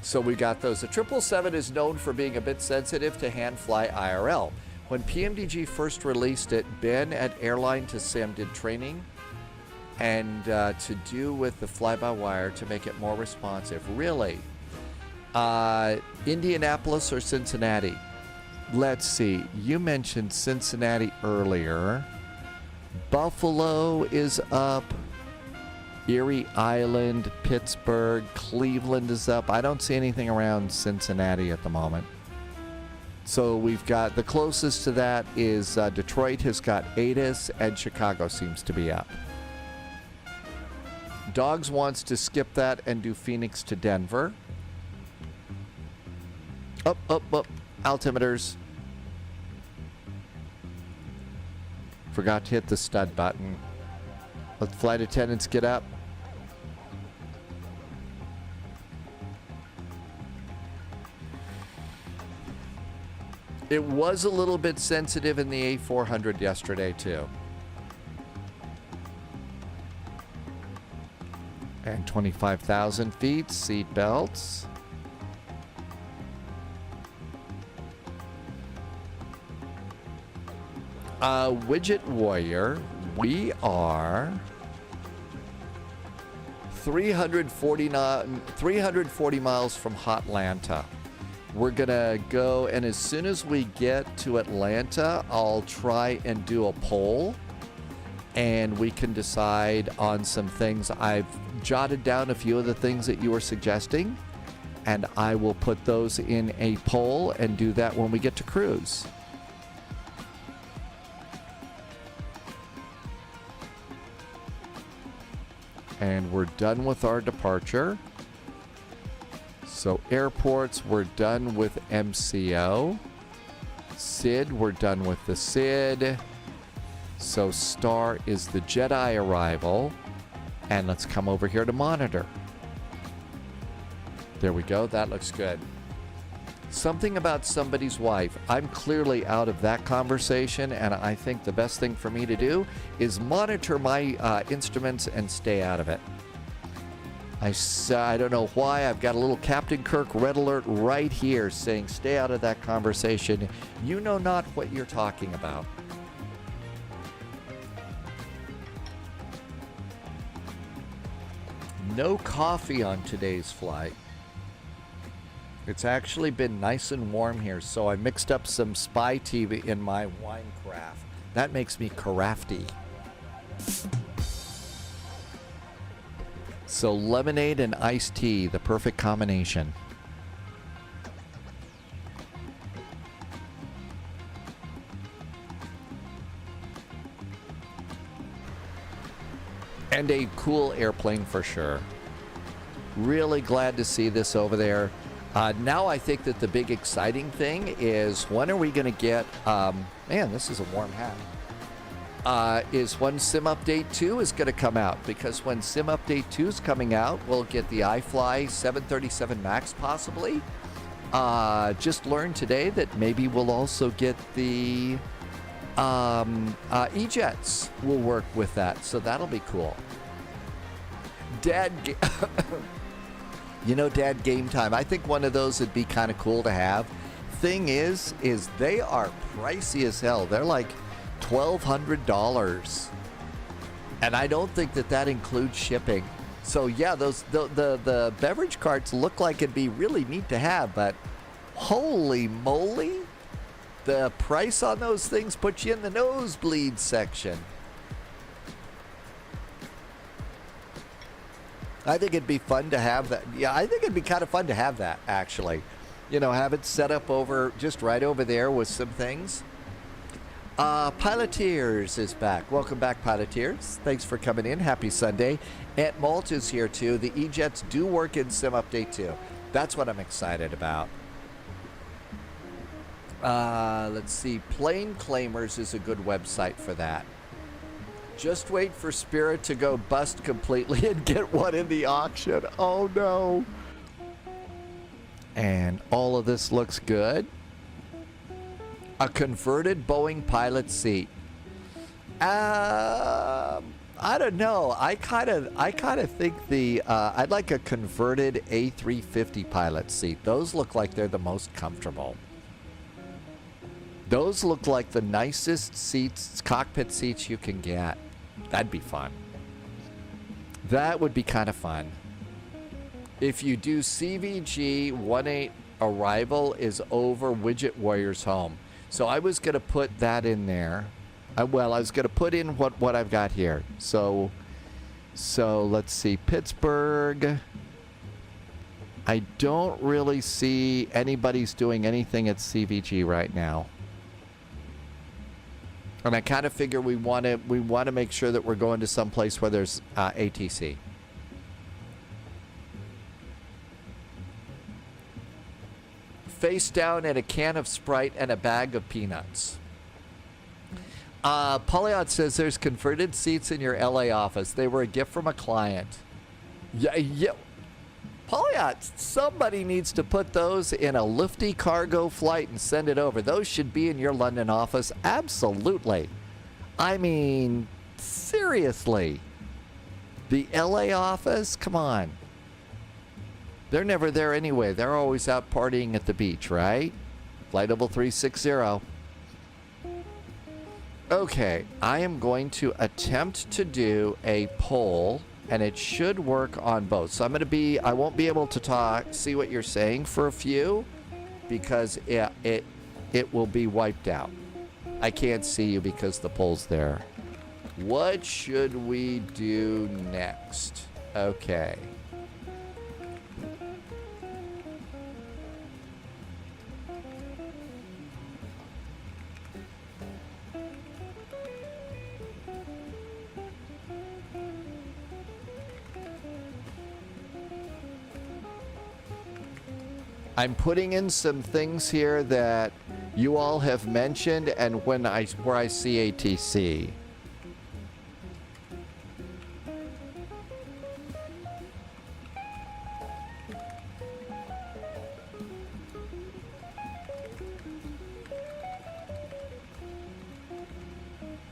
So we got those. The 777 is known for being a bit sensitive to hand fly IRL. When PMDG first released it, Ben at Airline to Sam did training and to do with the fly-by-wire to make it more responsive. Really? Indianapolis or Cincinnati? Let's see. You mentioned Cincinnati earlier. Buffalo is up. Erie Island, Pittsburgh, Cleveland is up. I don't see anything around Cincinnati at the moment. So we've got the closest to that is Detroit has got ATIS and Chicago seems to be up. Dogs wants to skip that and do Phoenix to Denver. Up. Altimeters. Forgot to hit the stud button. Let the flight attendants get up. It was a little bit sensitive in the A400 yesterday, too. And 25,000 feet, seat belts. Widget Warrior, we are 340 miles from Hotlanta. We're gonna go, and as soon as we get to Atlanta, I'll try and do a poll, and we can decide on some things. I've jotted down a few of the things that you were suggesting, and I will put those in a poll and do that when we get to cruise. And we're done with our departure. So airports, we're done with MCO. SID, we're done with the SID. So Star is the Jedi arrival. And let's come over here to monitor. There we go, that looks good. Something about somebody's wife. I'm clearly out of that conversation, and I think the best thing for me to do is monitor my instruments and stay out of it. I don't know why. I've got a little Captain Kirk red alert right here saying stay out of that conversation. You know not what you're talking about. No coffee on today's flight. It's actually been nice and warm here, so I mixed up some spy tea in my wine carafe. That makes me carafty. So lemonade and iced tea, the perfect combination. And a cool airplane for sure. Really glad to see this over there. Now I think that the big exciting thing is when are we going to get, man, this is a warm hat, is when Sim Update 2 is going to come out. Because when Sim Update 2 is coming out, we'll get the iFly 737 MAX possibly. Just learned today that maybe we'll also get the E-Jets will work with that, so that'll be cool. Dad, you know, Dad Game Time. I think one of those would be kind of cool to have. Thing is they are pricey as hell. They're like $1,200, and I don't think that includes shipping. So yeah, those the beverage carts look like it'd be really neat to have, but holy moly, the price on those things puts you in the nosebleed section. I think it'd be fun to have that. Yeah, I think it'd be kind of fun to have that, actually. You know, have it set up over, just right over there with some things. Piloteers is back. Welcome back, Piloteers. Thanks for coming in. Happy Sunday. Aunt Malt is here, too. The E-Jets do work in Sim Update 2. That's what I'm excited about. Let's see. Plane Claimers is a good website for that. Just wait for Spirit to go bust completely and get one in the auction. Oh, no. And all of this looks good. A converted Boeing pilot seat. I don't know. I kind of think I'd like a converted A350 pilot seat. Those look like they're the most comfortable. Those look like the nicest seats, cockpit seats you can get. That'd be fun. That would be kind of fun. If you do CVG 18 arrival is over Widget Warriors home. So I was going to put that in there. I was going to put in what I've got here. So let's see. Pittsburgh. I don't really see anybody's doing anything at CVG right now. And I kind of figure we want to make sure that we're going to some place where there's ATC. Face down and a can of Sprite and a bag of peanuts. Polyot says there's converted seats in your LA office. They were a gift from a client. Yeah. Polyot, somebody needs to put those in a lifty cargo flight and send it over. Those should be in your London office. Absolutely. I mean, seriously. The LA office? Come on. They're never there anyway. They're always out partying at the beach, right? Flight level 360. Okay, I am going to attempt to do a poll, and it should work on both. So I won't be able to see what you're saying for a few, because it will be wiped out. I can't see you because the poll's there. What should we do next? Okay. I'm putting in some things here that you all have mentioned, and where I see ATC.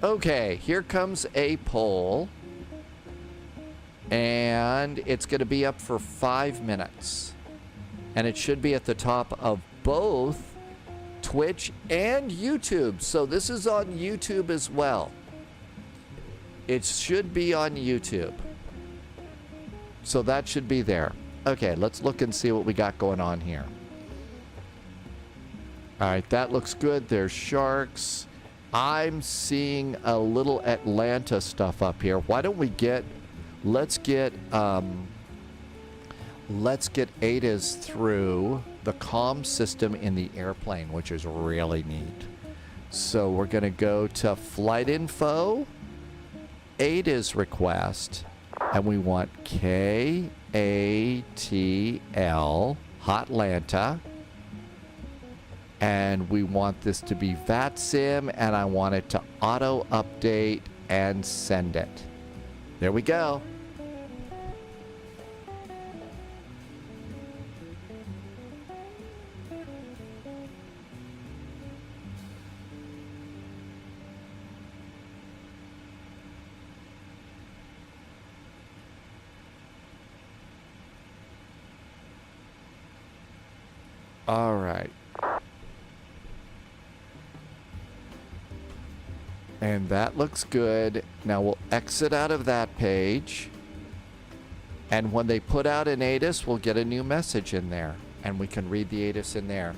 Okay, here comes a poll, and it's going to be up for 5 minutes. And it should be at the top of both Twitch and YouTube. So this is on YouTube as well. It should be on YouTube. So that should be there. Okay, let's look and see what we got going on here. All right, that looks good. There's sharks. I'm seeing a little Atlanta stuff up here. Why don't we let's get ADAs through the comm system in the airplane, which is really neat. So we're going to go to flight info, ADAs request, and we want KATL, Hotlanta, and we want this to be VATSIM, and I want it to auto update and send it. There we go. All right. And that looks good. Now we'll exit out of that page. And when they put out an ATIS, we'll get a new message in there. And we can read the ATIS in there.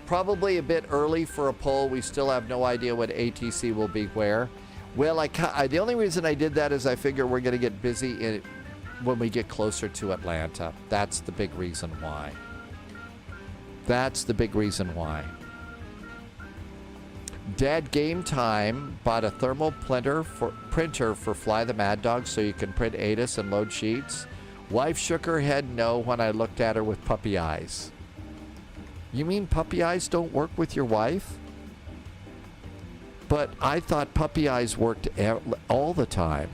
Probably a bit early for a poll. We still have no idea what ATC will be where. Well, the only reason I did that is I figure we're going to get busy when we get closer to Atlanta. That's the big reason why. That's the big reason why. Dad Game Time bought a thermal printer for Fly the Mad Dog so you can print ATIS and load sheets. Wife shook her head no when I looked at her with puppy eyes. You mean puppy eyes don't work with your wife? But I thought puppy eyes worked all the time.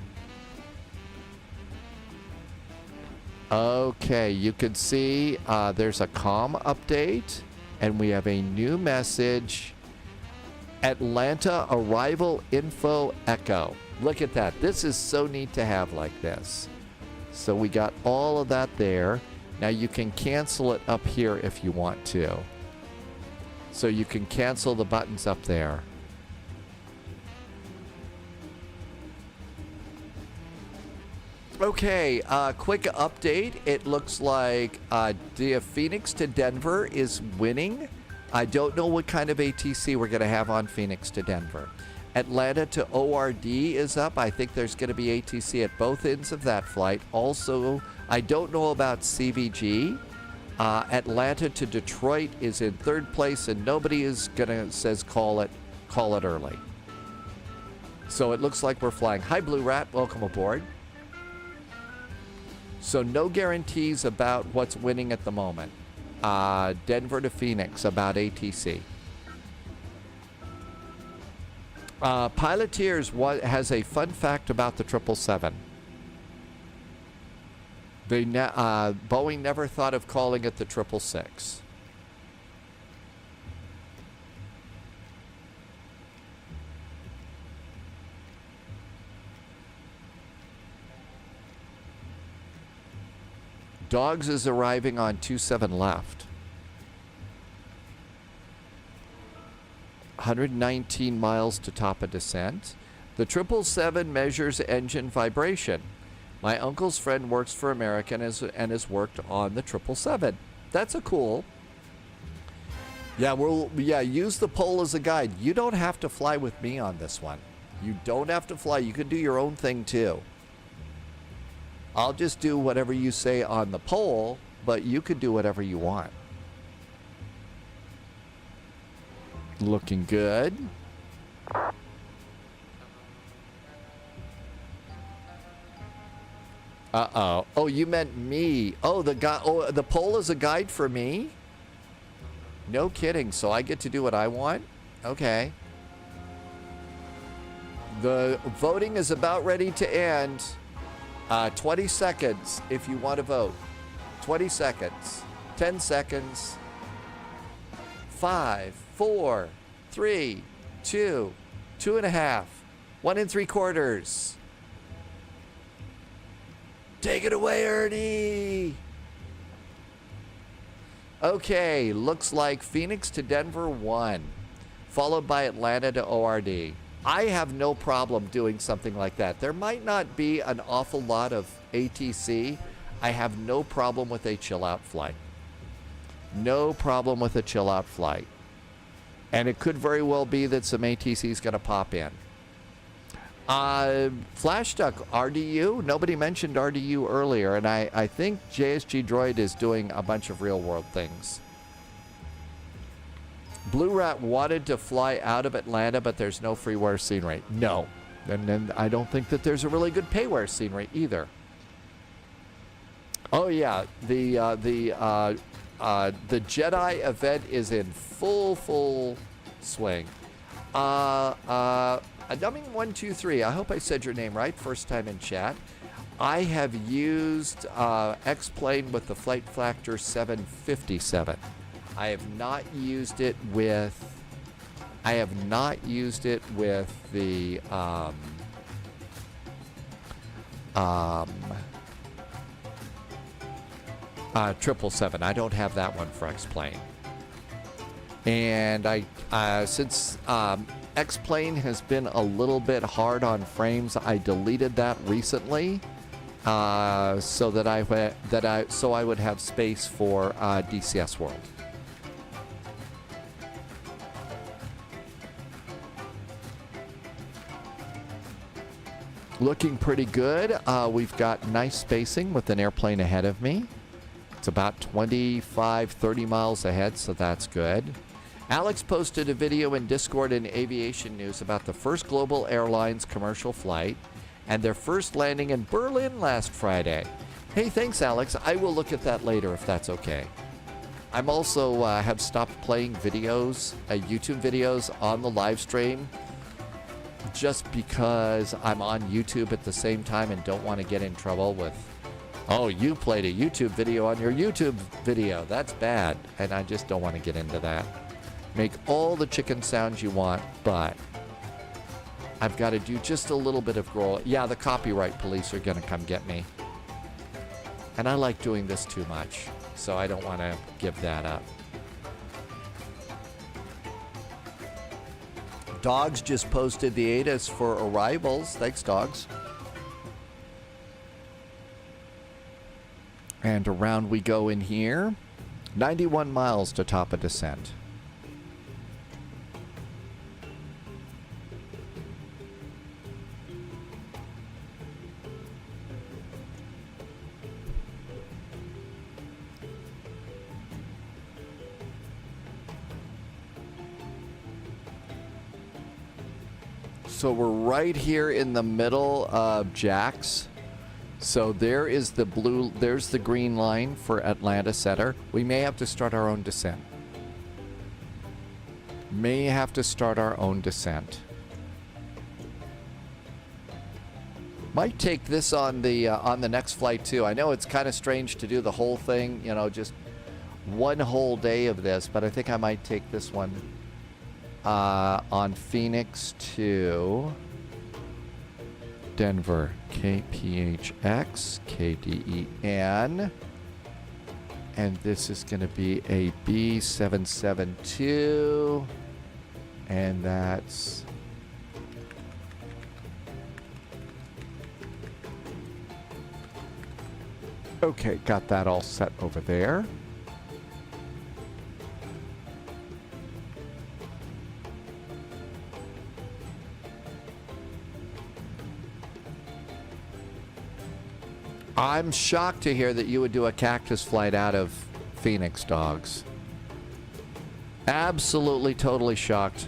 Okay, you can see there's a comm update, and we have a new message. Atlanta arrival info echo. Look at that. This is so neat to have like this. So we got all of that there. Now you can cancel it up here if you want to. So you can cancel the buttons up there. Okay, quick update. It looks like the Phoenix to Denver is winning. I don't know what kind of ATC we're going to have on Phoenix to Denver. Atlanta to ORD is up. I think there's going to be ATC at both ends of that flight. Also, I don't know about CVG. Atlanta to Detroit is in third place, and nobody is going to says call it early. So it looks like we're flying. Hi, Blue Rat. Welcome aboard. So no guarantees about what's winning at the moment. Denver to Phoenix about ATC. Piloteers has a fun fact about the 777. Boeing never thought of calling it the 666. Dogs is arriving on 27 left. 119 miles to top of descent. The 777 measures engine vibration. My uncle's friend works for American and has worked on the 777. That's a cool. Yeah, use the poll as a guide. You don't have to fly with me on this one. You don't have to fly. You can do your own thing too. I'll just do whatever you say on the poll, but you could do whatever you want. Looking good. Uh-oh. Oh, you meant me. Oh, the poll is a guide for me? No kidding. So I get to do what I want? Okay. The voting is about ready to end. 20 seconds if you want to vote. 20 seconds. 10 seconds. 5, 4, 3, 2, 2.5, 1 3/4. Take it away, Ernie. Okay, looks like Phoenix to Denver won, followed by Atlanta to ORD. I have no problem doing something like that. There might not be an awful lot of ATC. I have no problem with a chill out flight. No problem with a chill out flight. And it could very well be that some ATC is going to pop in. Flash Duck, RDU. Nobody mentioned RDU earlier, and I think JSG Droid is doing a bunch of real world things. Blue Rat wanted to fly out of Atlanta, but there's no freeware scene rate. No. And then I don't think that there's a really good payware scene rate either. Oh yeah, the Jedi event is in full swing. Dumming123, I hope I said your name right, first time in chat. I have used X-Plane with the Flight Factor 757. I have not used it with the 777. I don't have that one for X-Plane. And since X-Plane has been a little bit hard on frames, I deleted that recently, so I would have space for DCS World. Looking pretty good. We've got nice spacing with an airplane ahead of me. It's about 25-30 miles ahead, so that's good. Alex posted a video in Discord and Aviation News about the first Global Airlines commercial flight and their first landing in Berlin last Friday. Hey, thanks, Alex. I will look at that later if that's okay. I'm also have stopped playing videos, YouTube videos on the live stream, just because I'm on YouTube at the same time and don't want to get in trouble with, oh, you played a YouTube video on your YouTube video. That's bad. And I just don't want to get into that. Make all the chicken sounds you want, but I've got to do just a little bit of growl. Yeah, the copyright police are going to come get me. And I like doing this too much, so I don't want to give that up. Dogs just posted the ATIS for arrivals. Thanks, Dogs. And around we go in here. 91 miles to top of descent. So we're right here in the middle of Jax. So there is the blue, there's the green line for Atlanta Center. We may have to start our own descent. Might take this on the next flight too. I know it's kind of strange to do the whole thing, you know, just one whole day of this, but I think I might take this one on Phoenix to Denver. KPHX, KDEN. And this is going to be a B772. And that's... Okay, got that all set over there. I'm shocked to hear that you would do a cactus flight out of Phoenix, Dogs. Absolutely, totally shocked.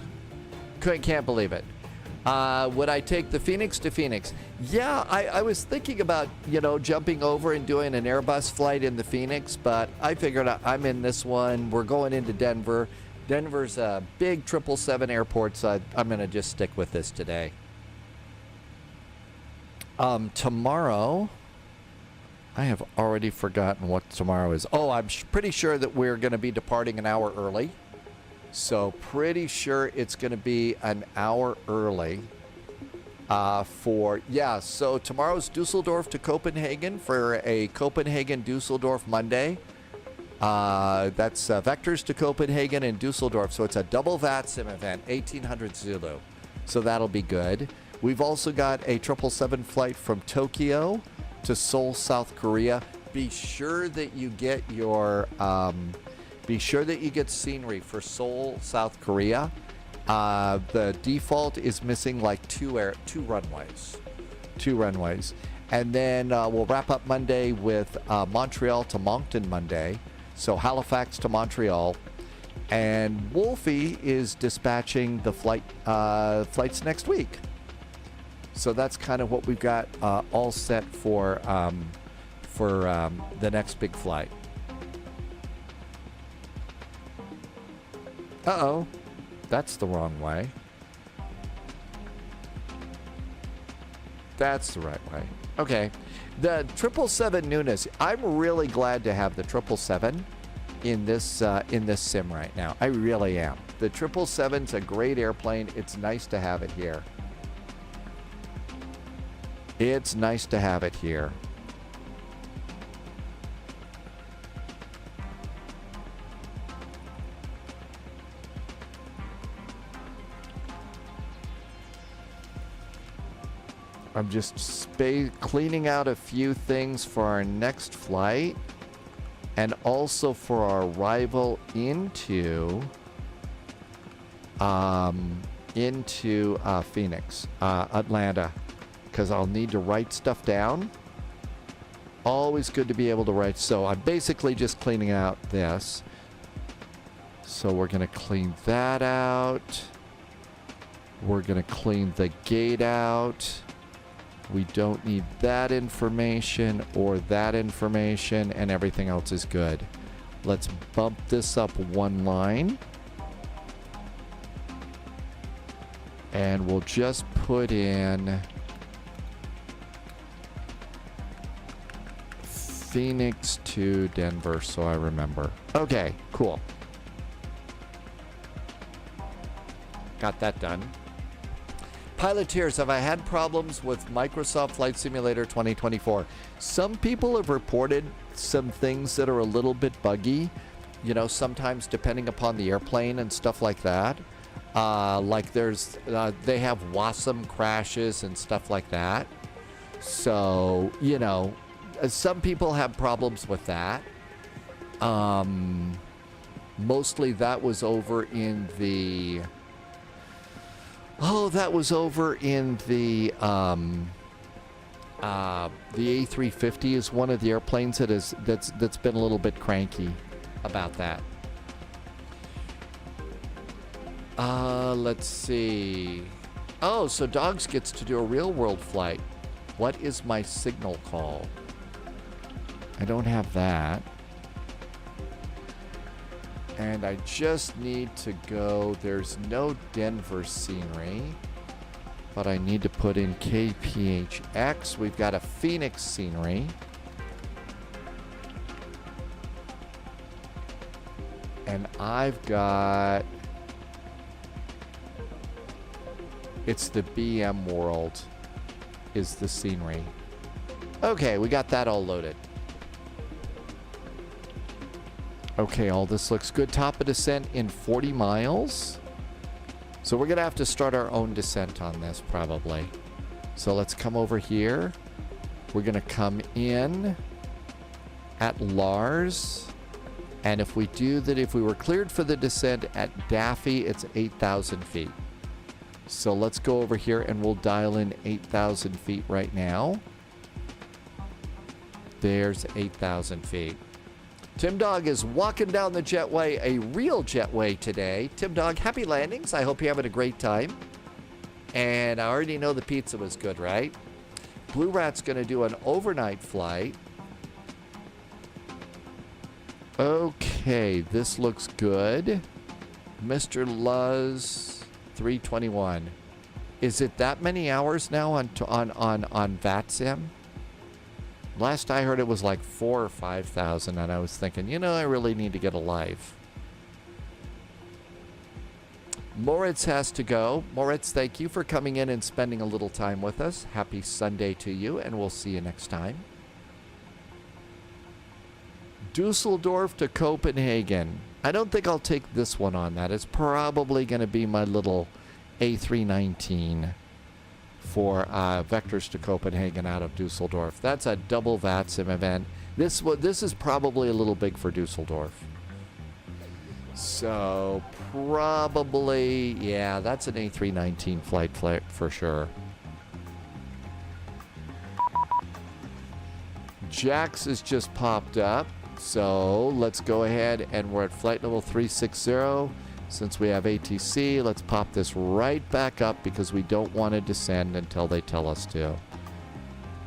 Can't believe it. Would I take the Phoenix to Phoenix? Yeah, I was thinking about, you know, jumping over and doing an Airbus flight in the Phoenix, but I figured I'm in this one. We're going into Denver. Denver's a big 777 airport, so I'm going to just stick with this today. Tomorrow... I have already forgotten what tomorrow is. Oh, I'm pretty sure that we're going to be departing an hour early. So pretty sure it's going to be an hour early so tomorrow's Dusseldorf to Copenhagen for a Copenhagen-Dusseldorf Monday. That's Vectors to Copenhagen and Dusseldorf. So it's a double VATSIM event, 1800 Zulu. So that'll be good. We've also got a 777 flight from Tokyo to Seoul, South Korea. be sure that you get scenery for Seoul, South Korea. The default is missing like two runways. And then we'll wrap up Monday with Montreal to Moncton Monday. So Halifax to Montreal. And Wolfie is dispatching the flights next week. So that's kind of what we've got all set for the next big flight. Uh-oh. That's the wrong way. That's the right way. Okay. The 777 Nunes. I'm really glad to have the 777 in this sim right now. I really am. The 777's a great airplane. It's nice to have it here. It's nice to have it here. I'm just cleaning out a few things for our next flight and also for our arrival into Phoenix, Atlanta, because I'll need to write stuff down. Always good to be able to write. So I'm basically just cleaning out this. So we're going to clean that out. We're going to clean the gate out. We don't need that information or that information, and everything else is good. Let's bump this up one line. And we'll just put in Phoenix to Denver so I remember. Okay, cool. Got that done. Piloteers, have I had problems with Microsoft Flight Simulator 2024? Some people have reported some things that are a little bit buggy, you know, sometimes depending upon the airplane and stuff like that. Like they have WASM crashes and stuff like that. So, you know, some people have problems with that. Mostly that was over in the... Oh, that was over in the A350 is one of the airplanes that's been a little bit cranky about that. Let's see. Oh, so Dogs gets to do a real world flight. What is my signal call? I don't have that. And I just need to go, there's no Denver scenery, but I need to put in KPHX. We've got a Phoenix scenery. And I've got, it's the BM World is the scenery. Okay, we got that all loaded. Okay, all this looks good. Top of descent in 40 miles. So we're going to have to start our own descent on this probably. So let's come over here. We're going to come in at Lars. And if we do that, if we were cleared for the descent at Daffy, it's 8,000 feet. So let's go over here and we'll dial in 8,000 feet right now. There's 8,000 feet. Tim Dog is walking down the jetway, a real jetway today. Tim Dog, happy landings. I hope you're having a great time. And I already know the pizza was good, right? Blue Rat's going to do an overnight flight. Okay, this looks good. Mr. Luz, 321. Is it that many hours now on VATSIM? Last I heard it was like 4,000 or 5,000, and I was thinking, you know, I really need to get a life. Moritz has to go. Moritz, thank you for coming in and spending a little time with us. Happy Sunday to you, and we'll see you next time. Dusseldorf to Copenhagen. I don't think I'll take this one on that. It's probably going to be my little A319. For Vectors to Copenhagen out of Dusseldorf. That's a double VATSIM event. This is probably a little big for Dusseldorf. So probably, yeah, that's an A319 flight for sure. Jax has just popped up. So let's go ahead and we're at flight level 360. Since we have ATC, let's pop this right back up because we don't want to descend until they tell us to.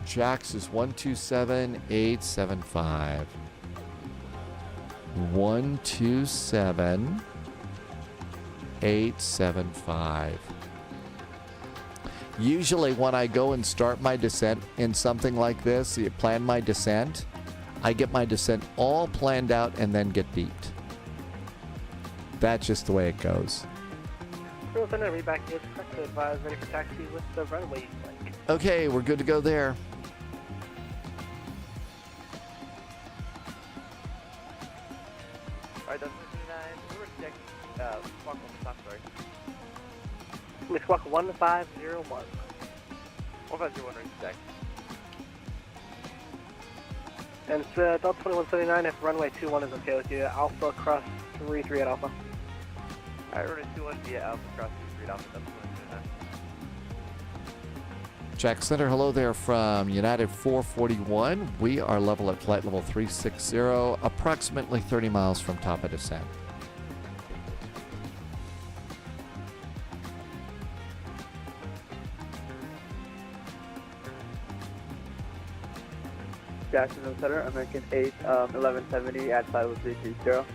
Jax is 127,875. 127,875. Usually when I go and start my descent in something like this, you plan my descent, I get my descent all planned out and then get beeped. That's just the way it goes. Control Center, reback is correct to advise ready for taxi with the runway blank. Okay, we're good to go there. Alright, that's 59. We were checking, squawk 1, stop, sorry. We squawk 1501. 1501, ready for taxi. And it's Delta 2179, if runway 21 is okay with you, Alpha cross 33 at Alpha. Alright, runway 21 via Alpha cross 33 at Alpha, Delta 2179. Jack Center, hello there from United 441. We are level at flight level 360, approximately 30 miles from top of descent. Jacksonville Center, American 8, 1170 at 50330.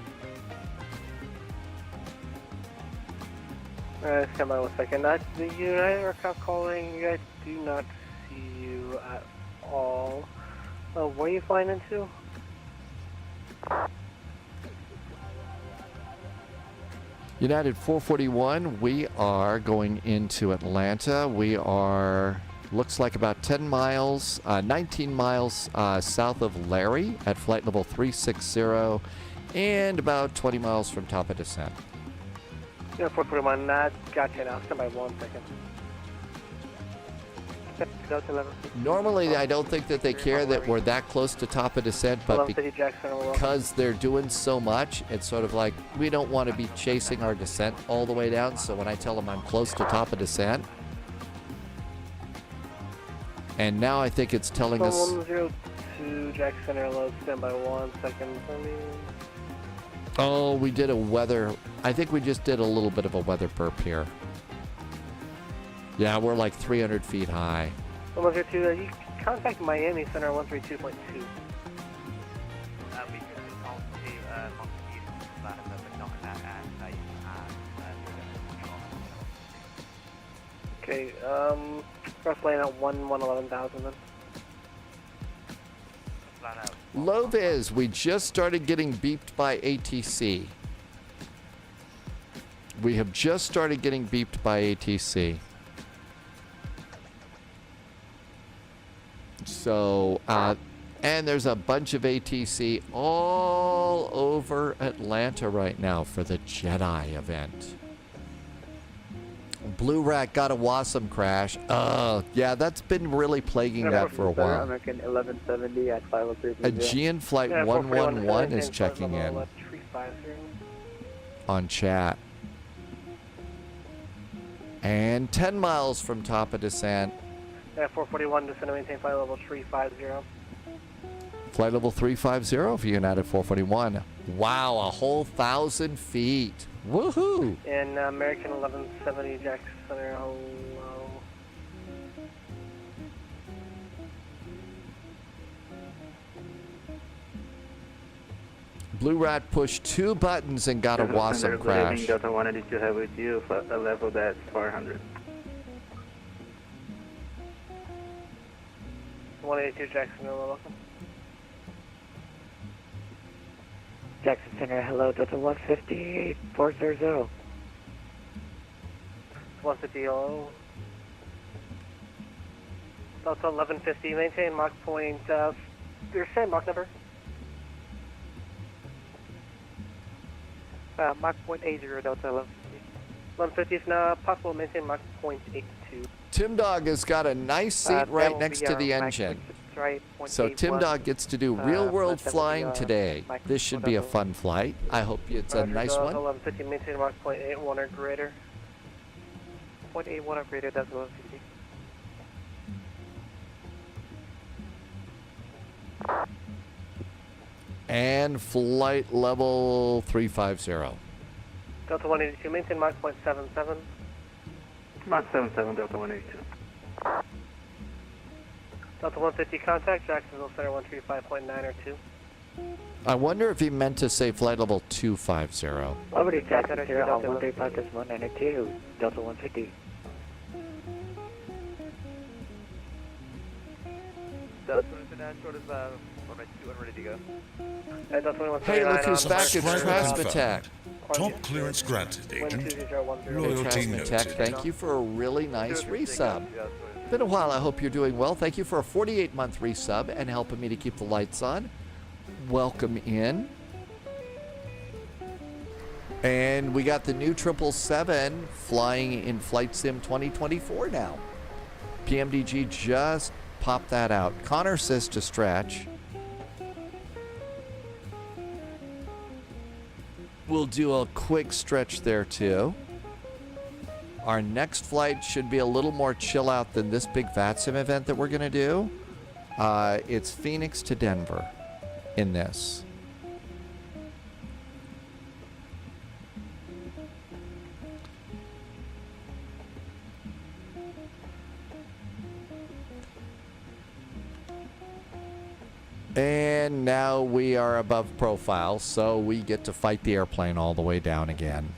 Stand by 1 second. The United aircraft calling, you guys do not see you at all. Where are you flying into? United 441, we are going into Atlanta. We are, looks like about 10 miles, 19 miles south of Larry at flight level 360 and about 20 miles from top of descent. Yeah, 441, gotcha now. Stand by 1 second. Delta 11. Normally, I don't think that they care that we're that close to top of descent, but because they're doing so much, it's sort of like we don't want to be chasing our descent all the way down. So when I tell them I'm close to top of descent, and now I think it's telling us. 102 Jack Center low, stand by 1 second for me. Oh, we did a weather. I think we just did a little bit of a weather burp here. Yeah, we're like 300 feet high. 102, you contact Miami Center 132.2. We just called to Monkey but not that Okay, cross lane at 111,000 then. Low Viz, we just started getting beeped by ATC. We have just started getting beeped by ATC. So, and there's a bunch of ATC all over Atlanta right now for the Jedi event. Blue Rat got a WASM crash. Yeah, that's been really plaguing that for a while. American 1170 at 50330. Aegean Flight 111 is checking in on chat. And 10 miles from top of descent. 441, descend and maintain flight level 350. Flight level 350 for United 441. Wow, a whole 1,000 feet. Woohoo! And American 1170, Jack Center, hello. Blue Rat pushed 2 buttons and got a WASM crash. Delta 182 have with you for a level that's 400. 182 Jackson, welcome. Jackson Center, hello, Delta 150, 400. 150, hello. Delta 1150, maintain Mach point, your same Mach number? Mach point 80, Delta 1150. 150 is now possible, maintain Mach point 82. Tim Dog has got a nice seat right next to the engine. right. So Tim Dog gets to do real-world flying today. Mike, This should be a fun flight. I hope it's a nice one. 1150, maintain Mach 0.81 or greater. 0.81 or greater, that's 1150. And flight level 350. Delta 182, maintain Mach 0.77. Mach 77, Delta 182. Delta 150, contact Jacksonville Center 135.9 or 2. I wonder if he meant to say flight level 250. Over Jacksonville Center 135.192, Delta 150. Delta 150, short is 4 and ready to go. Hey, look who's back. It's Transmitech. Top clearance granted, Agent. Hey, Loyalty Transmitech, noted. thank you for a really nice resub. Been a while. I hope you're doing well. Thank you for a 48-month resub and helping me to keep the lights on. Welcome in. And we got the new 777 flying in Flight Sim 2024 now. PMDG just popped that out. Connor says to stretch. We'll do a quick stretch there too. Our next flight should be a little more chill out than this big VATSIM event that we're going to do. It's Phoenix to Denver in this. And now we are above profile, so we get to fight the airplane all the way down again.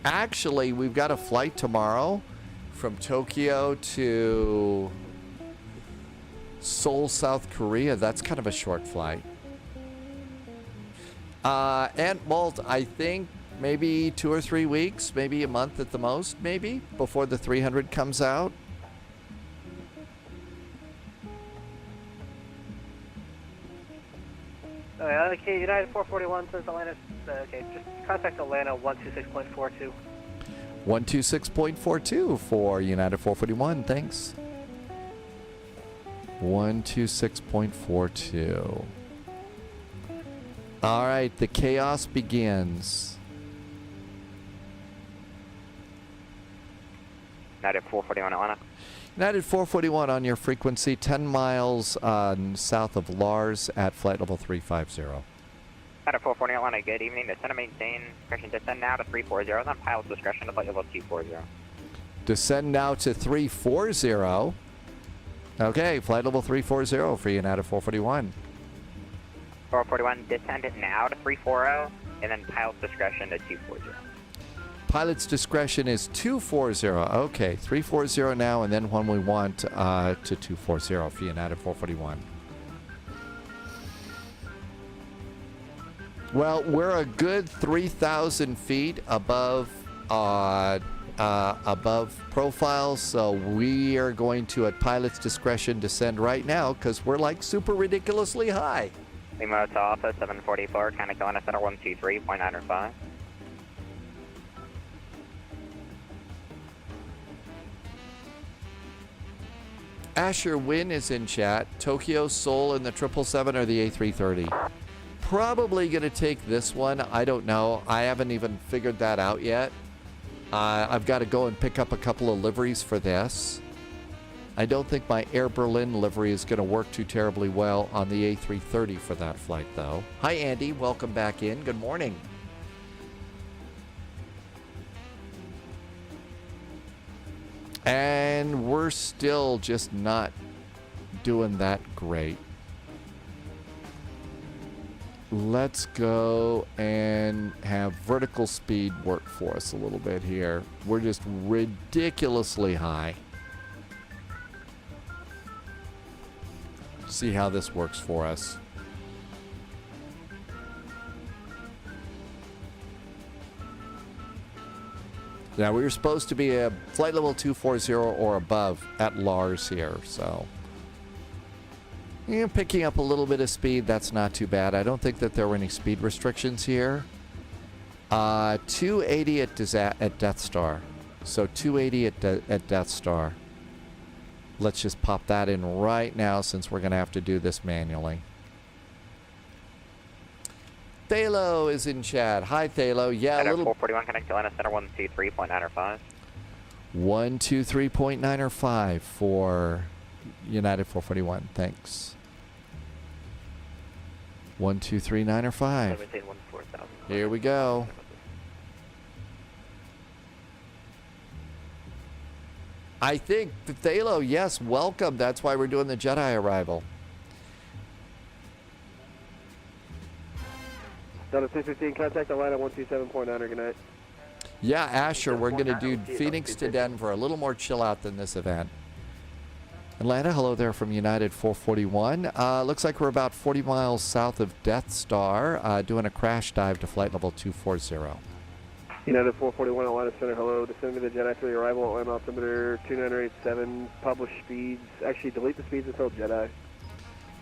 Actually, we've got a flight tomorrow from Tokyo to Seoul, South Korea. That's kind of a short flight. And Walt, I think maybe 2 or 3 weeks, maybe a month at the most, maybe, before the 300 comes out. Okay, United 441 says Atlanta. Okay, just contact Atlanta 126.42. 126.42 for United 441. Thanks. 126.42. All right, the chaos begins. United 441 Atlanta. United 441 on your frequency, 10 miles south of Lars at flight level 350. United 440 Atlanta, good evening. Descend and maintain. Discretion, descend now to 340. On pilot's discretion to flight level 240. Descend now to 340. Okay, flight level 340 for United 441. 441, descend it now to 340, and then pilot's discretion to 240. Pilot's discretion is 240. Okay, 340 now, and then when we want to 240 for United 441. Well, we're a good 3,000 feet above profile, so we are going to, at pilot's discretion, descend right now because we're like super ridiculously high. Lima to Alpha 744, KMCO Center 123.905. Asher Wynn is in chat. Tokyo, Seoul, and the 777 or the A330. Probably going to take this one. I don't know. I haven't even figured that out yet. I've got to go and pick up a couple of liveries for this. I don't think my Air Berlin livery is going to work too terribly well on the A330 for that flight, though. Hi, Andy. Welcome back in. Good morning. And we're still just not doing that great. Let's go and have vertical speed work for us a little bit here. We're just ridiculously high. See how this works for us. Now, we were supposed to be a flight level 240 or above at Lars here, so. Yeah, picking up a little bit of speed, that's not too bad. I don't think that there were any speed restrictions here. 280 at Death Star. So 280 at Death Star. Let's just pop that in right now since we're going to have to do this manually. Thalo is in chat. Hi, Thalo. Yeah, Center a little... 441, connect to Atlanta Center 123.905. 123.905 for United 441. Thanks. 123.905. Here we go. I think, Thalo, yes, welcome. That's why we're doing the Jedi arrival. Delta 215, contact Atlanta 127.9, good night. Yeah, Asher, we're going to do Phoenix to Denver. A little more chill out than this event. Atlanta, hello there from United 441. Looks like we're about 40 miles south of Death Star, doing a crash dive to flight level 240. United 441, Atlanta Center, hello. Descend to the Jedi for the arrival, Atlanta altimeter 2987, publish speeds. Actually, delete the speeds until Jedi.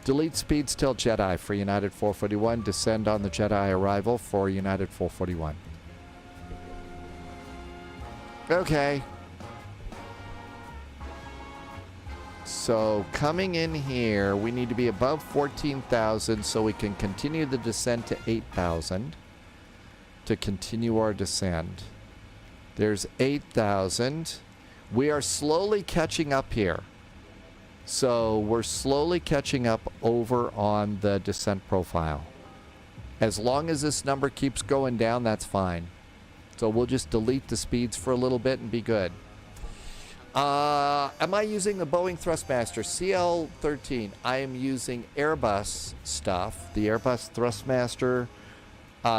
Delete speeds till Jedi for United 441. Descend on the Jedi arrival for United 441. Okay. So coming in here, we need to be above 14,000 so we can continue the descent to 8,000 to continue our descent. There's 8,000. We are slowly catching up here. So we're slowly catching up over on the descent profile. As long as this number keeps going down, that's fine. So we'll just delete the speeds for a little bit and be good. Am I using the Boeing Thrustmaster CL13? I am using Airbus stuff. The Airbus Thrustmaster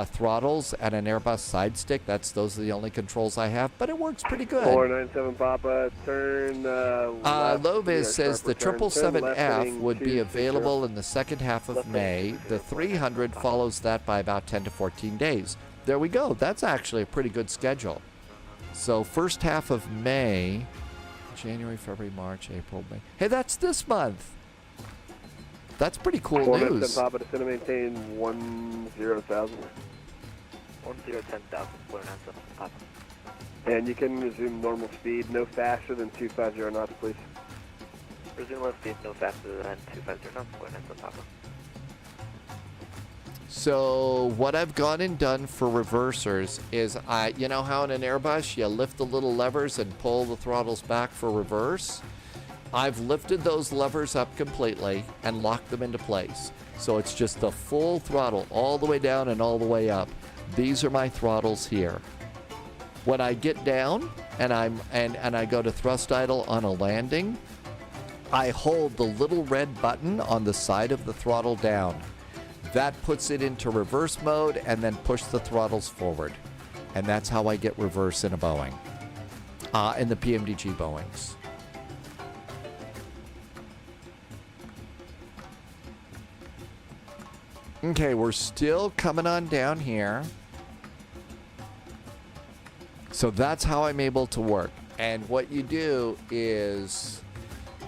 throttles and an Airbus side stick. Those are the only controls I have, but it works pretty good. 497 Papa, turn left. Lovis says the turn 777F would be 260. available in the second half of May. The 300 follows that by about 10 to 14 days. There we go. That's actually a pretty good schedule. So first half of May, January, February, March, April, May. Hey, that's this month. That's pretty cool news. Papa, descend to maintain 10,000. 10,000, 497, Papa. And you can resume normal speed, no faster than 250 knots, please. Resume low speed, no faster than 250 knots, 497, Papa. So what I've gone and done for reversers is, you know how in an Airbus you lift the little levers and pull the throttles back for reverse? I've lifted those levers up completely and locked them into place. So it's just the full throttle all the way down and all the way up. These are my throttles here. When I get down and I go to thrust idle on a landing, I hold the little red button on the side of the throttle down. That puts it into reverse mode and then push the throttles forward. And that's how I get reverse in a Boeing. In the PMDG Boeings. Okay, we're still coming on down here. So that's how I'm able to work. And what you do is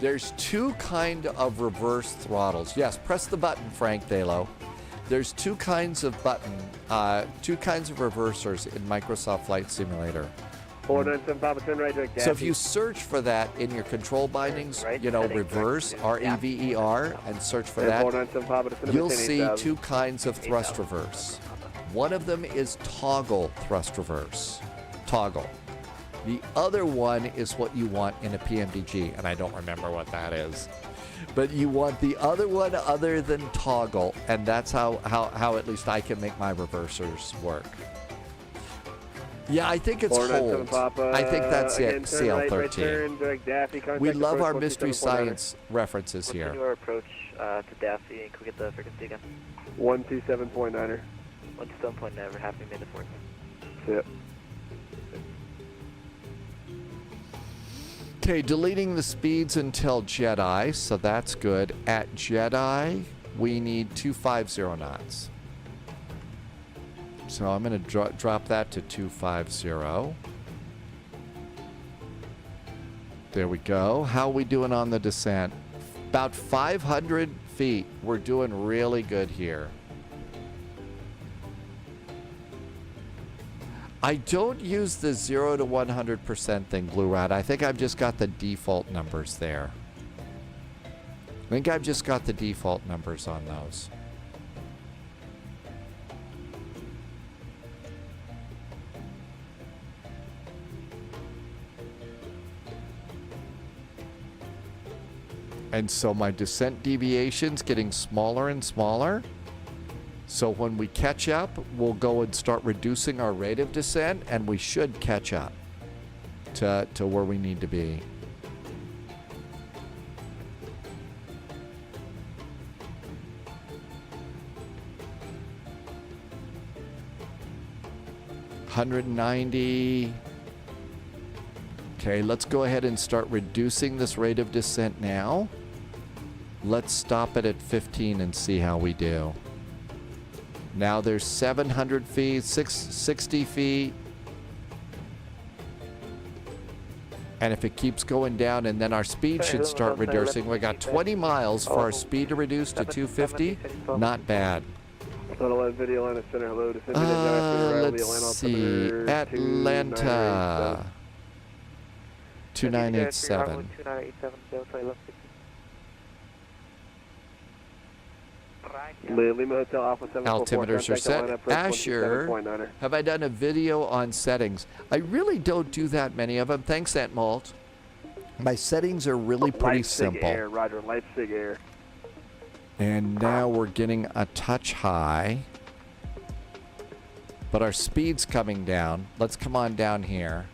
there's two kind of reverse throttles. Yes, press the button, Frank Thalo. There's two kinds of reversers in Microsoft Flight Simulator. 497 Papa, turn right direct. So if you search for that in your control bindings, you know, reverse, R-E-V-E-R, and search for that, you'll see two kinds of thrust reverse. One of them is toggle thrust reverse. Toggle. The other one is what you want in a PMDG, and I don't remember what that is. But you want the other one other than toggle, and that's how at least I can make my reversers work. Yeah, I think it's hold. I think that's it, CL13. We love our Mystery Science references here. Continue our approach to Daffy, and can we get the frequency again? 127.9er. 127.9, we're happy made the 4. Yep. Okay, deleting the speeds until Jedi, so that's good. At Jedi, we need 250 knots. So I'm going to drop that to 250. There we go. How are we doing on the descent? About 500 feet. We're doing really good here. I don't use the 0 to 100% thing, Blue Rat. I think I've just got the default numbers there. I think I've just got the default numbers on those. And so my descent deviation's getting smaller and smaller. So when we catch up, we'll go and start reducing our rate of descent, and we should catch up to where we need to be. $190. Okay, let's go ahead and start reducing this rate of descent now. Let's stop it at 15 and see how we do. Now there's 700 feet, 60 feet. And if it keeps going down, and then our speed should start reducing. We got 20 miles for our speed to reduce to 250. Not bad. Video line center. Hello. Let's see. Atlanta. 2987. 2987, Delta 11. Lima Hotel Alpha 744. Altimeters are set. Asher, have I done a video on settings? I really don't do that many of them. Thanks, Aunt Malt. My settings are really pretty simple. Air, Roger, Leipzig Air. And now we're getting a touch high. But our speed's coming down. Let's come on down here.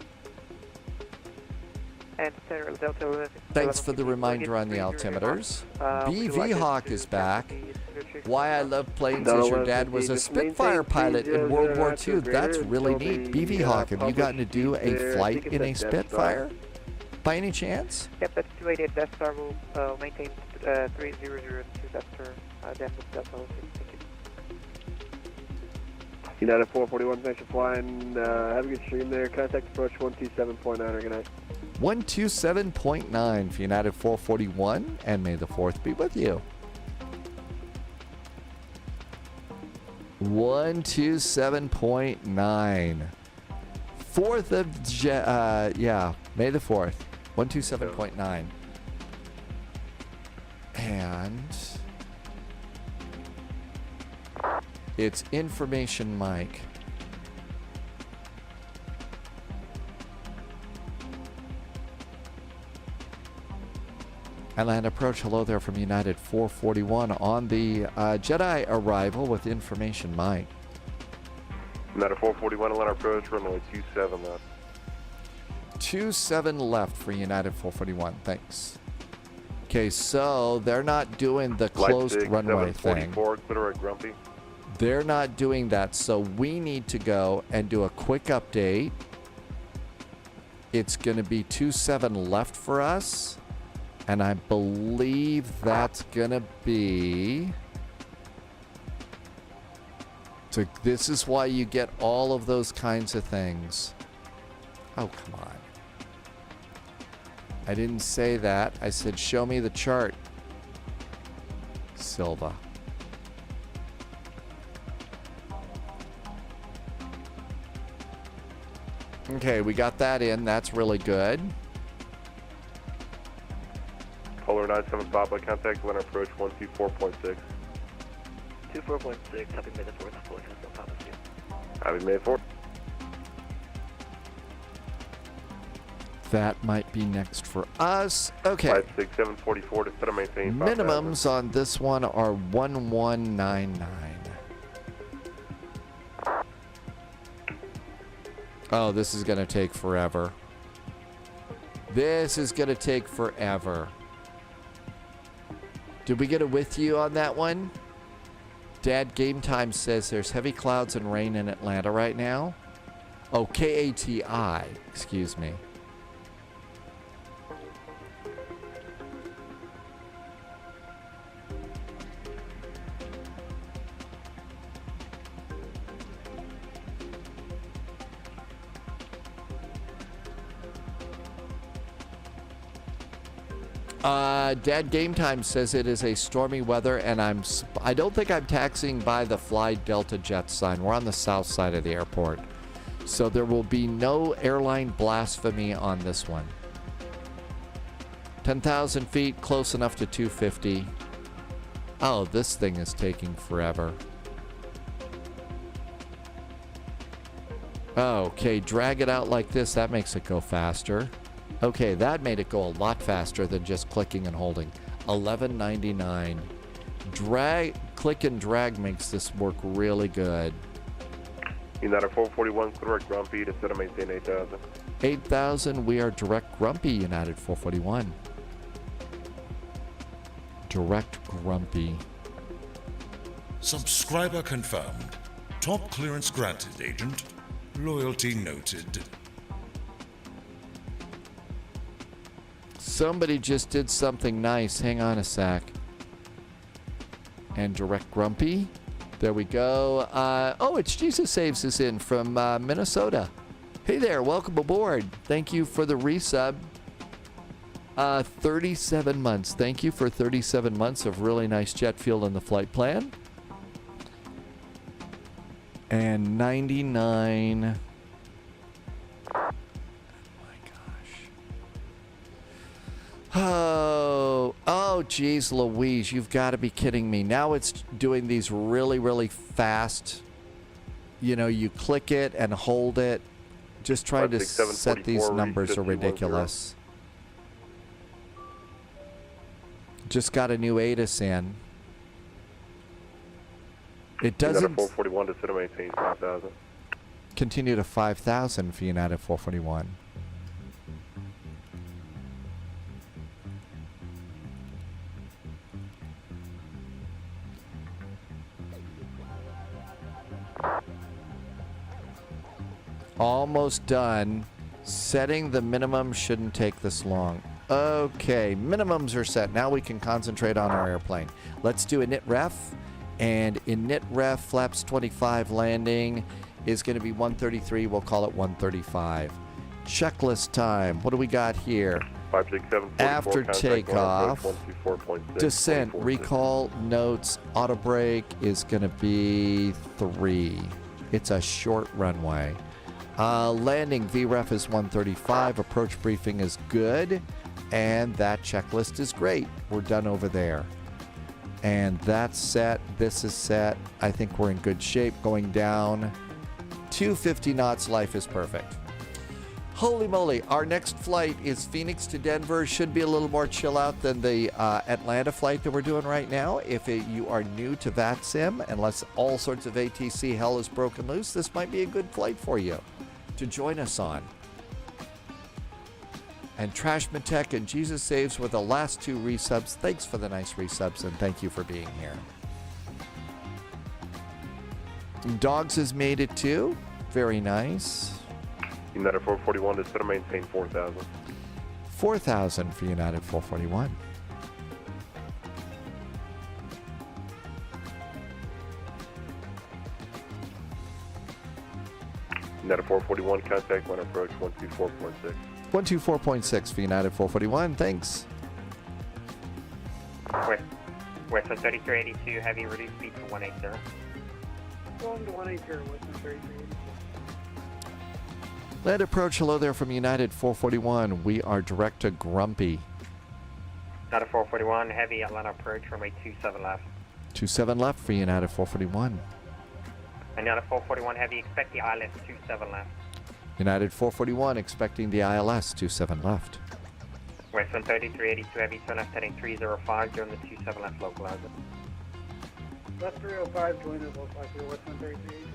And Delta 11. Thanks for the reminder on the altimeters. BV Hawk is back. Why I love planes is your dad was a Spitfire pilot in World War II. That's really neat. BV Hawk, have you gotten to do a flight in a Spitfire? By any chance? Yep, that's 288. Death Star will maintain 3002 Death Star. Then with Delta 11. Thank you. United 441, thanks for flying. Have a good stream there. Contact approach 127.9. Good night. 127.9 for United 441, and may the 4th be with you. 127.9. 4th of, yeah, May the 4th. 127.9. And it's information mic. Atlanta approach, hello there from United 441 on the Jedi arrival with information mic. United 441, Atlanta approach, runway 27 left. 27 left for United 441, thanks. Okay, so they're not doing the closed Leipzig, runway thing. 744, clear at Grumpy. They're not doing that, so we need to go and do a quick update. It's going to be 27 left for us. And I believe that's gonna be. So this is why you get all of those kinds of things. Oh, come on. I didn't say that. I said, show me the chart. Silva. Okay, we got that in. That's really good. Polar 97 Papa, contact Atlanta approach 124.6. 24.6, happy May the 4th, fully custom Papa 2. Happy May 4th. That might be next for us. Okay. 56744 to set and maintain. Minimums on this one are 1199. Oh, this is going to take forever. This is going to take forever. Did we get a with you on that one? Dad Game Time says there's heavy clouds and rain in Atlanta right now. Oh, KATI. Excuse me. Dad Game Time says it is a stormy weather, and I don't think I'm taxiing by the Fly Delta Jet sign. We're on the south side of the airport. So there will be no airline blasphemy on this one. 10,000 feet, close enough to 250. Oh, this thing is taking forever. Okay, drag it out like this. That makes it go faster. Okay, that made it go a lot faster than just clicking and holding. 1199. Click and drag makes this work really good. United 441, correct Grumpy to set and maintain 8,000. 8,000, we are direct Grumpy, United 441. Direct Grumpy. Subscriber confirmed. Top clearance granted, Agent. Loyalty noted. Somebody just did something nice. Hang on a sec. And direct Grumpy. There we go. Oh, it's Jesus Saves is in from Minnesota. Hey there, welcome aboard. Thank you for the resub. 37 months. Thank you for 37 months of really nice jet fuel in the flight plan. And 99. Oh, geez, Louise, you've got to be kidding me. Now it's doing these really, really fast. You know, you click it and hold it. Just trying to set these numbers are ridiculous. Just got a new ATIS in. It doesn't 441 to set and maintain 5,000. continue to 5,000 for United 441. Almost done. Setting the minimum shouldn't take this long. Okay, minimums are set. Now we can concentrate on our airplane. Let's do a init ref. And init ref flaps 25 landing is going to be 133. We'll call it 135. Checklist time. What do we got here? 567, After takeoff, descent, recall, notes, auto brake is going to be 3. It's a short runway. Landing, VREF is 135. Approach briefing is good. And that checklist is great. We're done over there. And that's set. This is set. I think we're in good shape. Going down. 250 knots. Life is perfect. Holy moly. Our next flight is Phoenix to Denver. Should be a little more chill out than the Atlanta flight that we're doing right now. If you are new to VATSIM, unless all sorts of ATC hell is broken loose, this might be a good flight for you to join us on. And Trashman Tech and Jesus Saves were the last 2 resubs. Thanks for the nice resubs, and thank you for being here. Dogs has made it too. Very nice. United 441 to set and maintain 4,000. 4,000 for United 441. United 441, contact when approach 124.6. 124.6 for United 441. Thanks. Western 3382, heavy reduced speed to 180. Going to 180, Western 3382. Land approach, hello there from United 441. We are direct to Grumpy. United 441, heavy Atlanta approach, runway 27 left. 27 left for United 441. And United 441, heavy, expect the ILS 27 left. United 441, expecting the ILS 27 left. Western 3382, heavy, turn left heading 305, during the 27 left localizer. Left 305, join the localizer, Western 3382.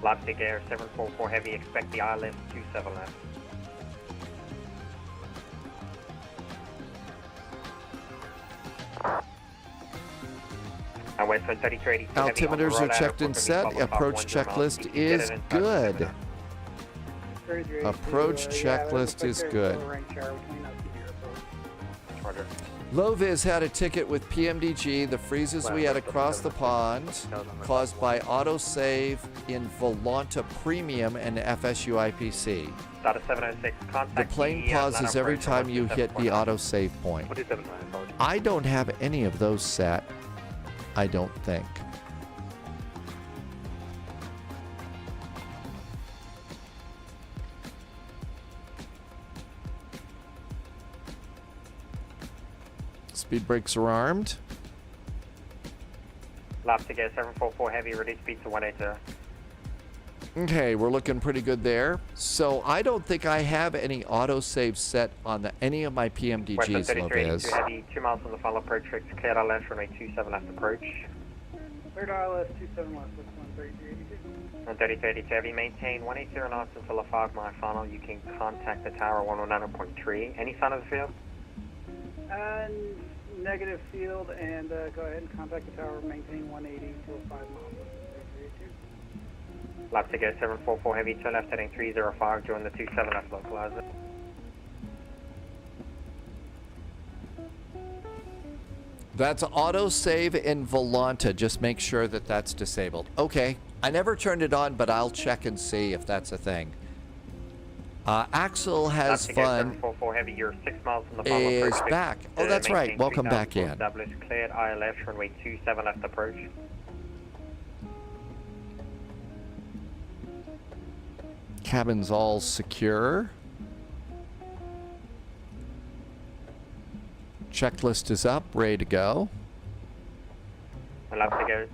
Leipzig Air 744 heavy, expect the ILS 27 left. And Western 3382 heavy, Altimeters are checked and set. Approach checklist is good. Approach checklist is good. Roger. Loviz had a ticket with PMDG. The freezes we had across the pond caused by autosave in Volanta Premium and FSU IPC. Data 706, contact The plane pauses every time you hit the autosave point. I don't have any of those set, I don't think. Speed brakes are armed. Lap to go 744 heavy, reduce speed to 180. Okay, we're looking pretty good there. So I don't think I have any autosave set on any of my PMDGs, Western 3382 Lopez. heavy, 2 miles from the final approach, cleared ILS, runway 27 left approach. Cleared ILS 27 left, this one 3382. On 3382 heavy, maintain 180 knots until the 5 mile final. You can contact the tower 119.3. Any sign of the field? Negative field, and go ahead and contact the tower, maintain 180 till 5 miles. 3382. Lap to go 744 heavy, to left heading 305, join the 27 left localizer. That's autosave in Volanta. Just make sure that that's disabled. Okay, I never turned it on, but I'll check and see if that's a thing. Axel has fun. 744 heavy, you're 6 miles from the final Is approach. back. Oh, that's right. Welcome back in. Established, cleared ILS, runway 27 left approach. Cabin's all secure. Checklist is up, ready to go. Lap to go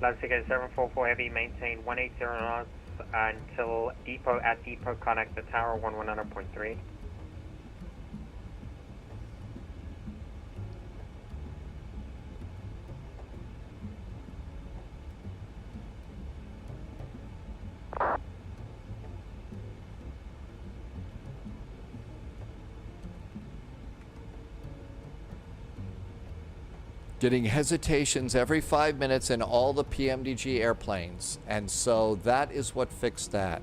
744 heavy, maintain 180 knots until depot. At depot, connect the tower 119.3. Getting hesitations every 5 minutes in all the PMDG airplanes. And so that is what fixed that.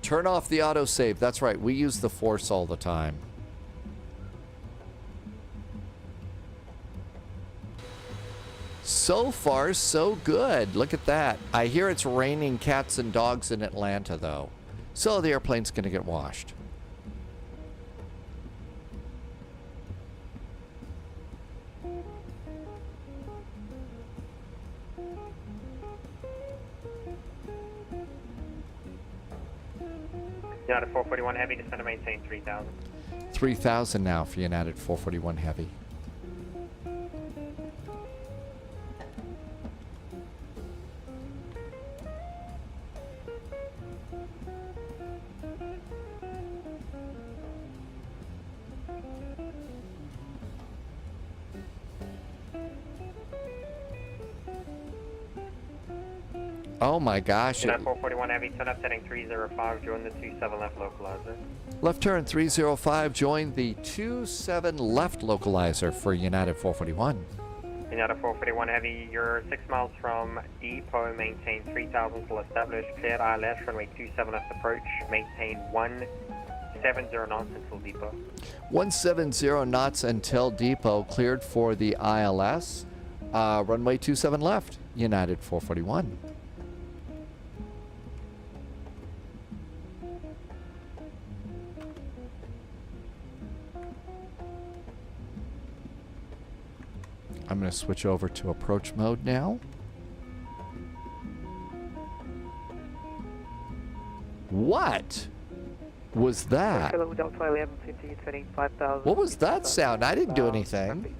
Turn off the autosave. That's right. We use the Force all the time. So far, so good. Look at that. I hear it's raining cats and dogs in Atlanta, though. So the airplane's going to get washed. United 441 heavy, descend to maintain 3,000. 3,000 now for United 441 Heavy. Oh my gosh. United 441 heavy, turn up heading 305, join the 27 left localizer. Left turn 305, join the 27 left localizer for United 441. United 441 heavy, you're 6 miles from depot, maintain 3,000 till established, cleared ILS, runway 27 left approach, maintain 170 knots until depot. 170 knots until depot, cleared for the ILS, runway 27 left, United 441. I'm going to switch over to approach mode now. What was that? What was that sound? I didn't do anything.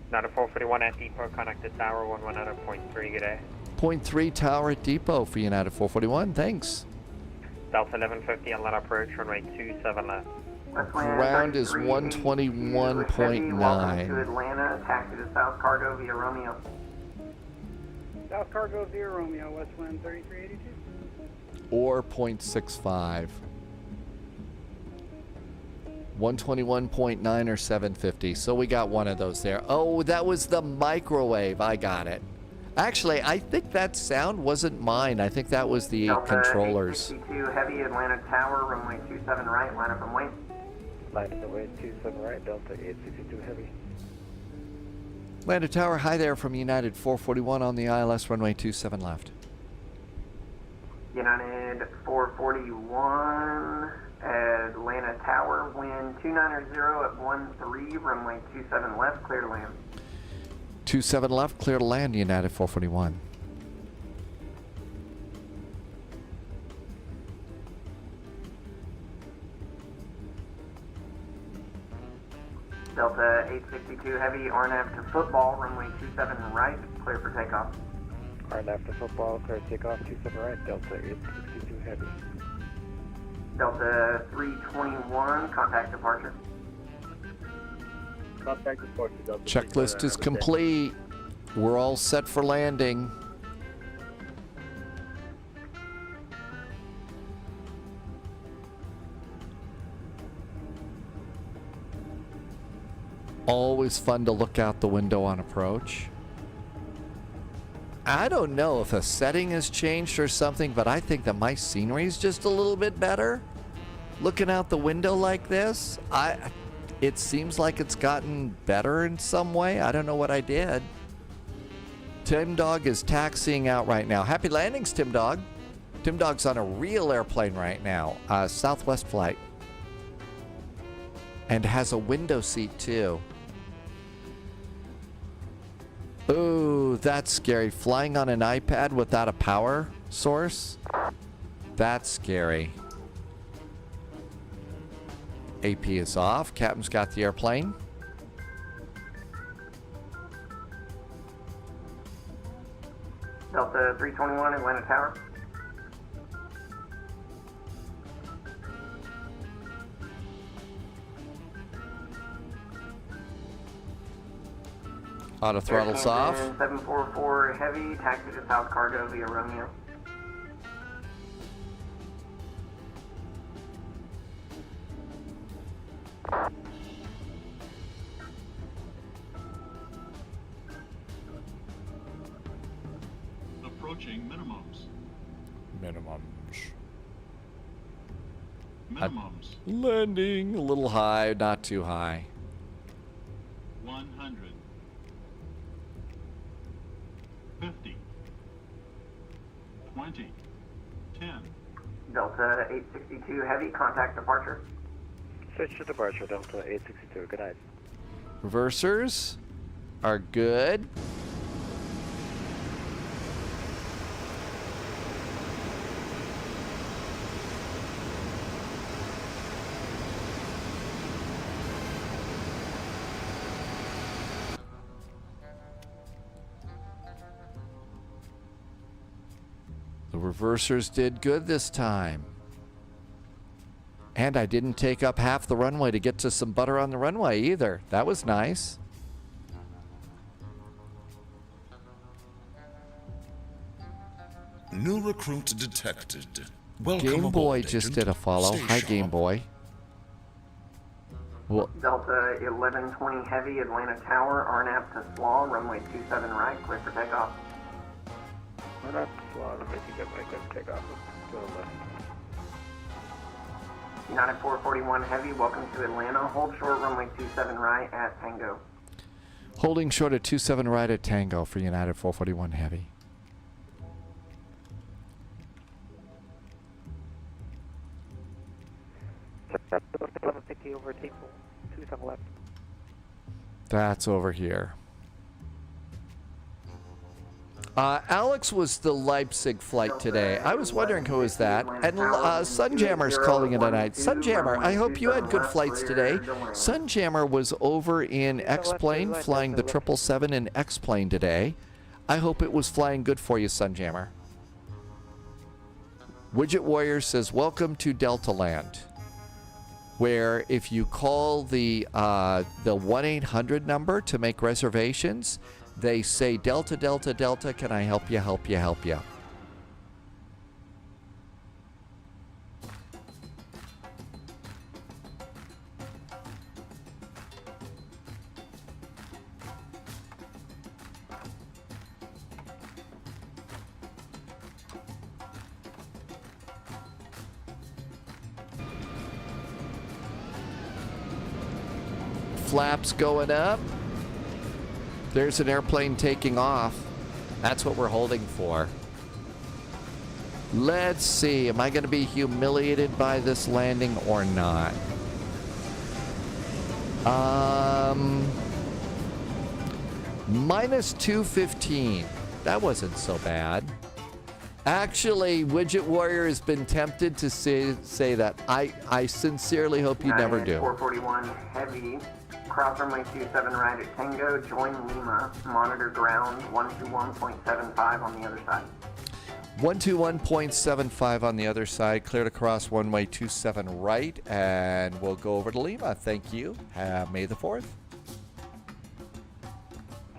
United 441 at depot, connect the tower 119.3, good day. 0.3 tower at depot for United 441, thanks. Delta 1150 on line approach, runway 27 left. Ground is 121.9. Welcome to Atlanta, taxi to South Cargo via Romeo. South Cargo via Romeo, west wind 3382. Or 0.65. 121.9 or 750. So we got one of those there. Oh, that was the microwave. I got it. Actually, I think that sound wasn't mine. I think that was the Delta controllers. 862 heavy, Atlanta Tower, runway 27 right, line up and wait. Line in the way 27 right, Delta 862 heavy. Atlanta Tower, hi there from United 441 on the ILS runway 27 left. United 441, Atlanta Tower, wind 290 at 13, runway 27 left, clear to land. 27 left, clear to land, United 441. Delta 862 heavy, RNAV to football, runway 27 right, clear for takeoff. RNAV to football, clear takeoff 27 right, Delta 862 heavy. Delta 321, contact departure. Contact departure, Delta. Checklist is complete. We're all set for landing. Always fun to look out the window on approach. I don't know if a setting has changed or something, but I think that my scenery is just a little bit better. Looking out the window like this, it seems like it's gotten better in some way. I don't know what I did. Tim Dog is taxiing out right now. Happy landings, Tim Dog. Tim Dog's on a real airplane right now, Southwest flight. And has a window seat too. Ooh, that's scary. Flying on an iPad without a power source? That's scary. AP is off. Captain's got the airplane. Delta 321, Atlanta Tower. Auto throttles off. 744 heavy, taxi to South Cargo via Romeo. Approaching minimums. Minimums. Minimums. Landing a little high, not too high. 100. 50. 20. 10. Delta 862 heavy, contact departure. Switch to departure, Delta 862, good night. Reversers are good. The reversers did good this time. And I didn't take up half the runway to get to some butter on the runway either. That was nice. New recruit detected. Welcome Game aboard, Boy Agent. just did a follow. Stay Hi, sharp. Game Boy. Well, Delta 1120 heavy, Atlanta Tower, RNAV to SWAL, runway 27 right, clear for takeoff. We're not slowing, I'm making good way, good takeoff. To the left. United 441 heavy, welcome to Atlanta, hold short, runway 27 right at Tango. holding short at 27 right at Tango for United 441 Heavy. Over table 27 left. That's over here. Alex was the Leipzig flight today. I was wondering who was that. And Sunjammer's calling it a night. Sunjammer, I hope you had good flights today. Sunjammer was over in X-Plane, flying the 777 in X-Plane today. I hope it was flying good for you, Sunjammer. Widget Warrior says, welcome to Delta Land, where if you call the 1-800 number to make reservations, they say, Delta, Delta, Delta, can I help you, help you, help you? flaps going up. There's an airplane taking off. That's what we're holding for. Let's see. Am I going to be humiliated by this landing or not? Minus 215. That wasn't so bad. Actually, Widget Warrior has been tempted to say that. I sincerely hope you never do. 441 heavy. Cross runway 27 right at Tango. Join Lima. Monitor ground 121.75 on the other side. 121.75 on the other side. Cleared across runway 27 right. And we'll go over to Lima. Thank you. May the 4th.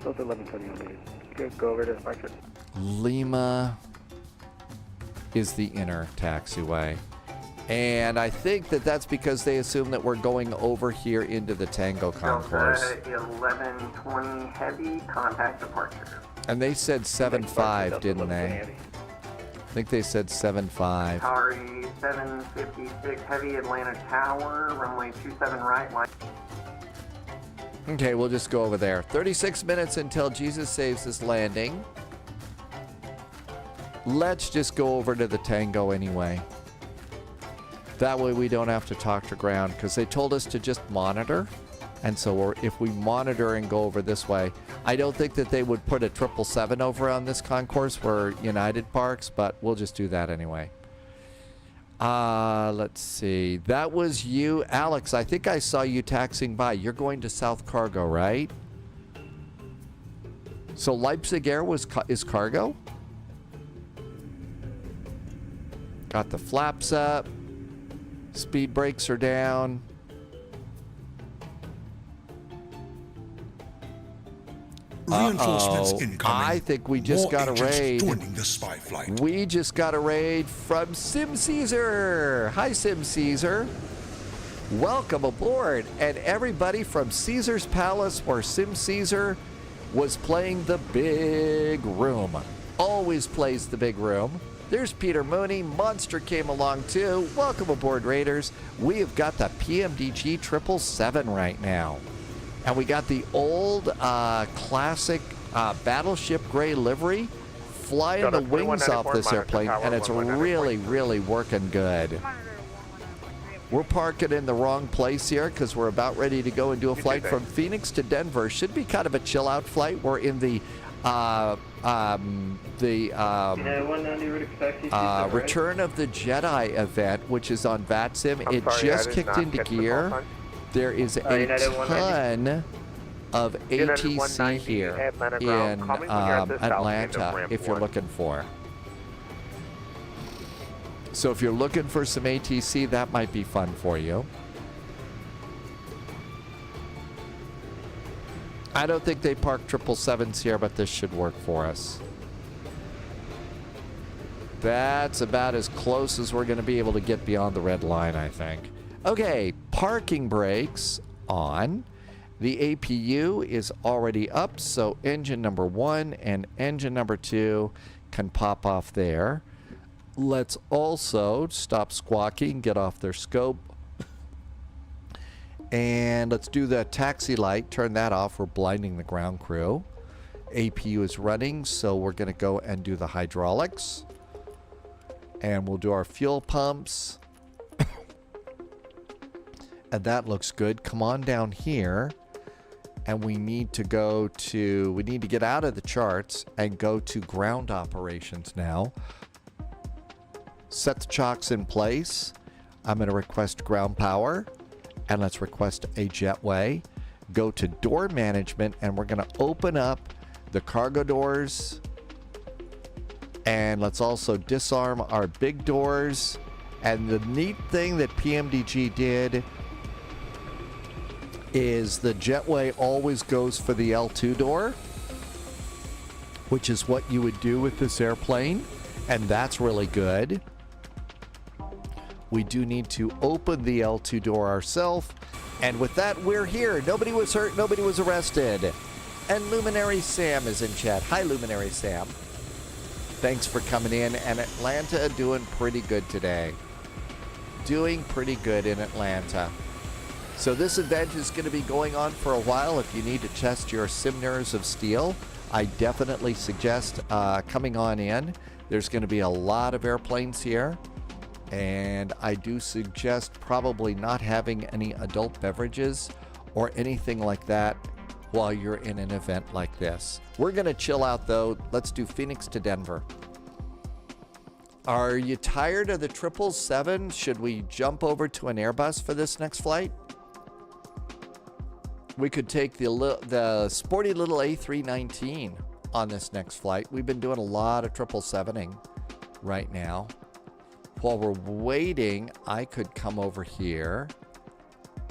So it's 11:21. Good. Go over to departure. Lima is the inner taxiway. And I think that that's because they assume that we're going over here into the Tango concourse. 1120 heavy, contact departure. And they said 7.5, didn't they? I think they said 7.5. Sorry, 756 heavy, Atlanta Tower, runway 27 right, line. Okay, we'll just go over there. 36 minutes until Jesus saves this landing. Let's just go over to the Tango anyway. That way we don't have to talk to ground, because they told us to just monitor. And so if we monitor and go over this way, I don't think that they would put a 777 over on this concourse for United parks, but we'll just do that anyway. Let's see. That was you, Alex. I think I saw you taxiing by. You're going to South Cargo, right? So Leipzig Air is cargo? Got the flaps up. Speed brakes are down. Reinforcements incoming. I think we just got a raid. Joining the spy flight. We just got a raid from Sim Caesar. Hi, Sim Caesar. Welcome aboard. And everybody from Caesar's Palace, where Sim Caesar was playing the big room. Always plays the big room. There's Peter Mooney. Monster came along too. Welcome aboard, Raiders. We have got the PMDG 777 right now. And we got the old classic battleship gray livery flying the wings off this airplane, and it's really, really working good. We're parking in the wrong place here because we're about ready to go and do a flight from Phoenix to Denver. Should be kind of a chill out flight. We're in the Return of the Jedi event, which is on VATSIM. It just kicked into gear. There is a ton of ATC here in Atlanta if you're looking for. So if you're looking for some ATC, that might be fun for you. I don't think they park 777s here, but this should work for us. That's about as close as we're going to be able to get beyond the red line, I think. Okay, parking brakes on. The APU is already up, so engine number 1 and engine number 2 can pop off there. Let's also stop squawking, get off their scope. And let's do the taxi light, turn that off. We're blinding the ground crew. APU is running, so we're going to go and do the hydraulics. And we'll do our fuel pumps. And that looks good. Come on down here. And we need to get out of the charts and go to ground operations now. Set the chocks in place. I'm going to request ground power. And let's request a jetway. Go to door management, and we're going to open up the cargo doors. And let's also disarm our big doors. And the neat thing that PMDG did is the jetway always goes for the L2 door, which is what you would do with this airplane. And that's really good. We do need to open the L2 door ourselves. And with that, we're here. Nobody was hurt. Nobody was arrested. And Luminary Sam is in chat. Hi, Luminary Sam. Thanks for coming in. And Atlanta doing pretty good today. Doing pretty good in Atlanta. So this event is going to be going on for a while. If you need to test your sim nerves of steel, I definitely suggest coming on in. There's going to be a lot of airplanes here, and I do suggest probably not having any adult beverages or anything like that while you're in an event like this. We're going to chill out though. Let's do Phoenix to Denver. Are you tired of the 777? Should we jump over to an Airbus for this next flight? We could take the sporty little A319 on this next flight. We've been doing a lot of 777ing right now. While we're waiting, I could come over here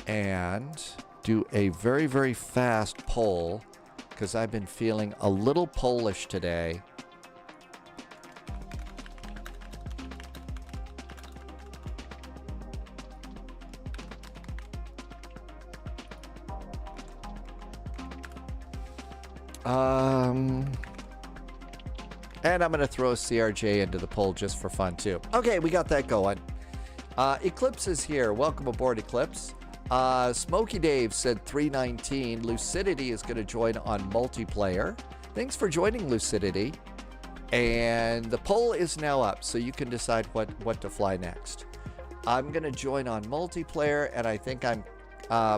and do a very, very fast poll because I've been feeling a little Polish today. And I'm going to throw a CRJ into the poll just for fun, too. Okay, we got that going. Eclipse is here. Welcome aboard, Eclipse. Smokey Dave said 319. Lucidity is going to join on multiplayer. Thanks for joining, Lucidity. And the poll is now up, so you can decide what to fly next. I'm going to join on multiplayer, and I think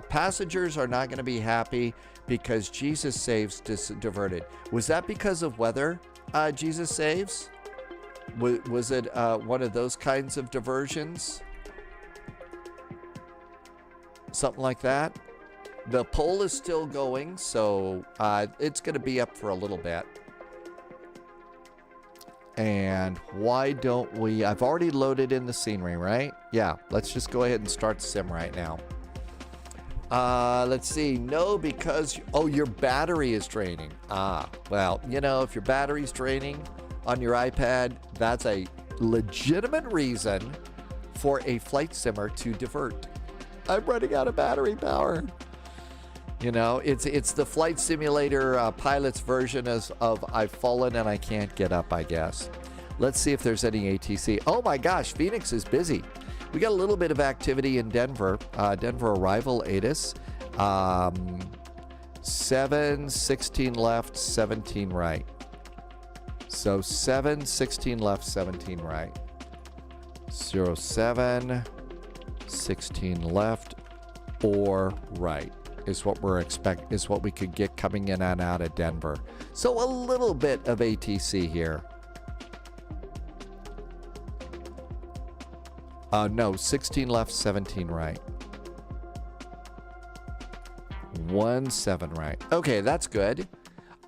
passengers are not going to be happy because Jesus Saves diverted. Was that because of weather, Jesus Saves? Was it one of those kinds of diversions? Something like that? The poll is still going, so it's going to be up for a little bit. And why don't we... I've already loaded in the scenery, right? Yeah, let's just go ahead and start the sim right now. Let's see. No, because... your battery is draining. Well, if your battery's draining on your iPad, that's a legitimate reason for a flight simmer to divert. I'm running out of battery power. It's the flight simulator pilot's version of I've fallen and I can't get up, I guess. Let's see if there's any ATC. Oh my gosh, Phoenix is busy. We got a little bit of activity in Denver. Denver arrival, ATIS. 7, 16 left, 17 right. So 7, 16 left, 17 right. 07, 16 left or right is what is what we could get coming in and out of Denver. So a little bit of ATC here. No, 16 left, 17 right. 17 right. Okay, that's good.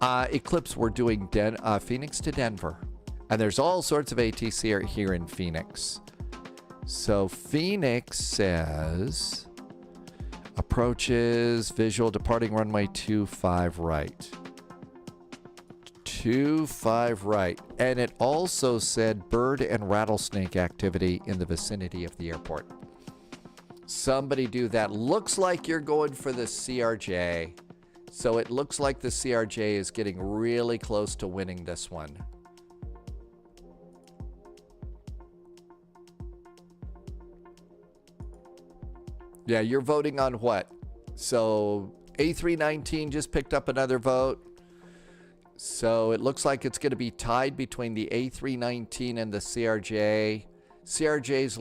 Eclipse, we're doing Phoenix to Denver. And there's all sorts of ATC here in Phoenix. So Phoenix says approaches visual departing runway 25 right. 25 right. And it also said bird and rattlesnake activity in the vicinity of the airport. Somebody do that. Looks like you're going for the CRJ. So it looks like the CRJ is getting really close to winning this one. Yeah, you're voting on what? So A319 just picked up another vote. So it looks like it's going to be tied between the A319 and the CRJ. CRJ's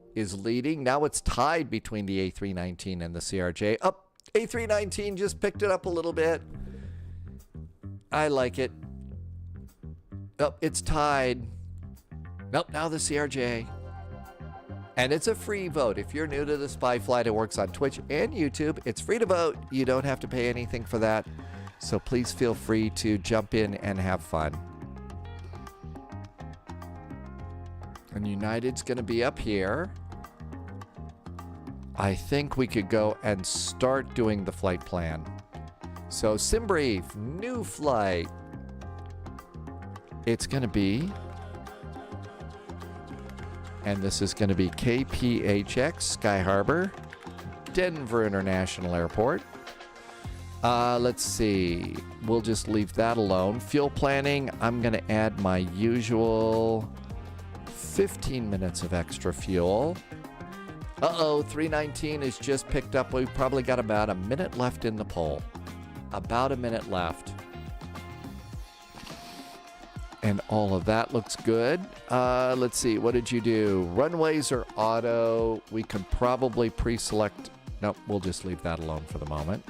is leading. Now it's tied between the A319 and the CRJ. A319 just picked it up a little bit. I like it. It's tied. Nope, now the CRJ. And it's a free vote. If you're new to the Spy Flight, it works on Twitch and YouTube. It's free to vote. You don't have to pay anything for that. So please feel free to jump in and have fun. And United's going to be up here. I think we could go and start doing the flight plan. So SimBrief, new flight. It's going to be... And this is going to be KPHX, Sky Harbor, Denver International Airport. Let's see. We'll just leave that alone. Fuel planning, I'm going to add my usual 15 minutes of extra fuel. Uh-oh, 319 is just picked up. We've probably got about a minute left in the poll. About a minute left. And all of that looks good. Let's see, what did you do? Runways or auto? We could probably pre-select. Nope, we'll just leave that alone for the moment.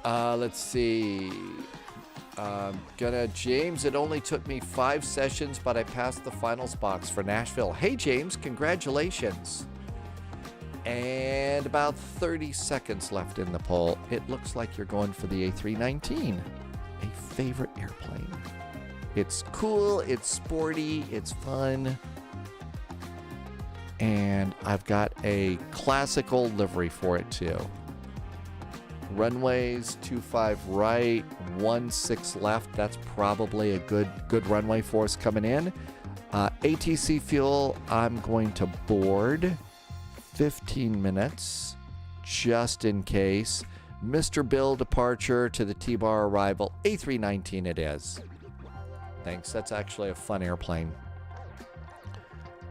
Let's see. James, it only took me 5 sessions, but I passed the finals box for Nashville. Hey, James, congratulations. And about 30 seconds left in the poll. It looks like you're going for the A319, a favorite airplane. It's cool, it's sporty, it's fun. And I've got a classical livery for it too. Runways 25 right, 16 left. That's probably a good runway for us coming in. ATC fuel, I'm going to board 15 minutes just in case. Mr. Bill departure to the T-bar arrival. A319 it is. Thanks, that's actually a fun airplane.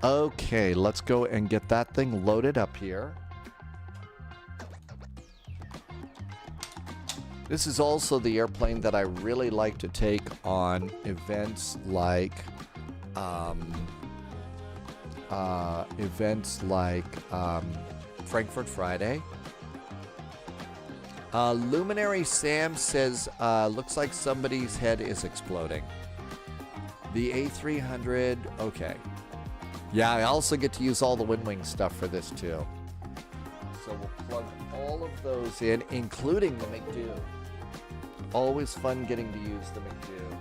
Okay, let's go and get that thing loaded up here. This is also the airplane that I really like to take on events like Frankfurt Friday. Luminary Sam says, looks like somebody's head is exploding. The A300, okay. Yeah, I also get to use all the Windwing stuff for this too. So we'll plug all of those in, including the McDo. Always fun getting to use the McDo.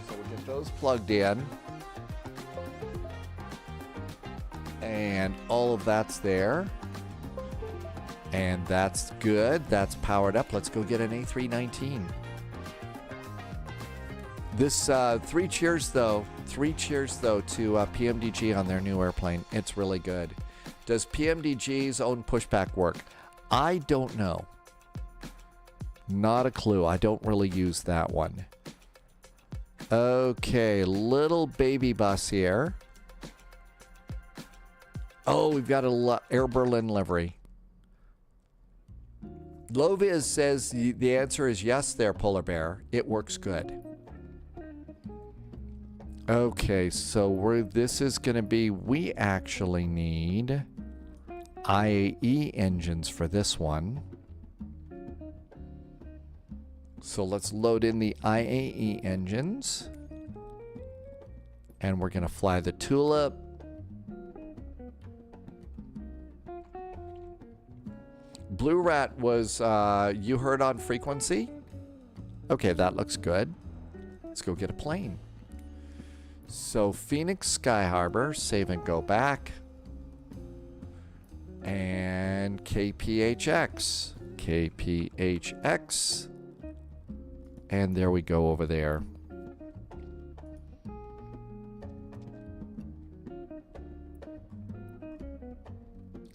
So we'll get those plugged in. And all of that's there. And that's good. That's powered up. Let's go get an A319. This, 3 cheers though to PMDG on their new airplane. It's really good. Does PMDG's own pushback work? I don't know. Not a clue. I don't really use that one. Okay, little baby bus here. Oh, we've got a Air Berlin livery. Loviz says the answer is yes there, Polar Bear. It works good. Okay, so this is going to be, we actually need IAE engines for this one. So let's load in the IAE engines. And we're going to fly the Tulip. Blue Rat was, you heard on frequency? Okay, that looks good. Let's go get a plane. So Phoenix Sky Harbor, save and go back. And KPHX. KPHX. And there we go over there.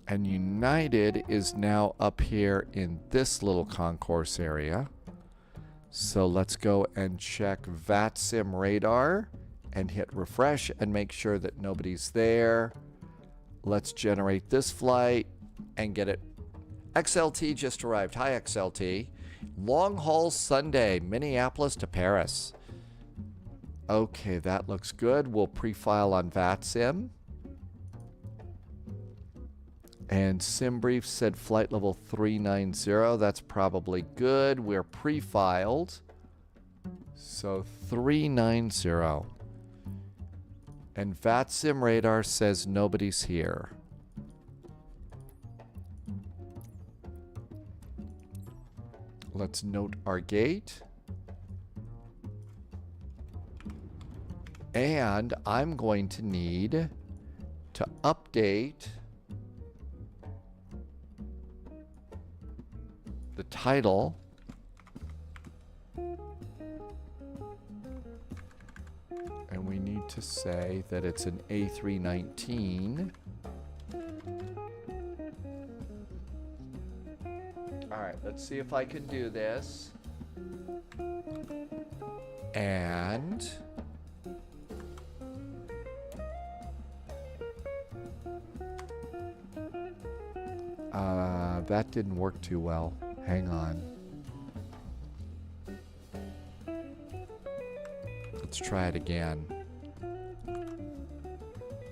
And United is now up here in this little concourse area. So let's go and check VATSIM radar and hit refresh and make sure that nobody's there. Let's generate this flight and get it. XLT just arrived. Hi, XLT. Long haul Sunday, Minneapolis to Paris. Okay, that looks good. We'll pre-file on VATSIM. And SimBrief said flight level 390. That's probably good. We're pre-filed. So 390. And VATSIM radar says nobody's here. Let's note our gate. And I'm going to need to update the title. And we need to say that it's an A319. All right, let's see if I can do this. And that didn't work too well. Hang on. Let's try it again.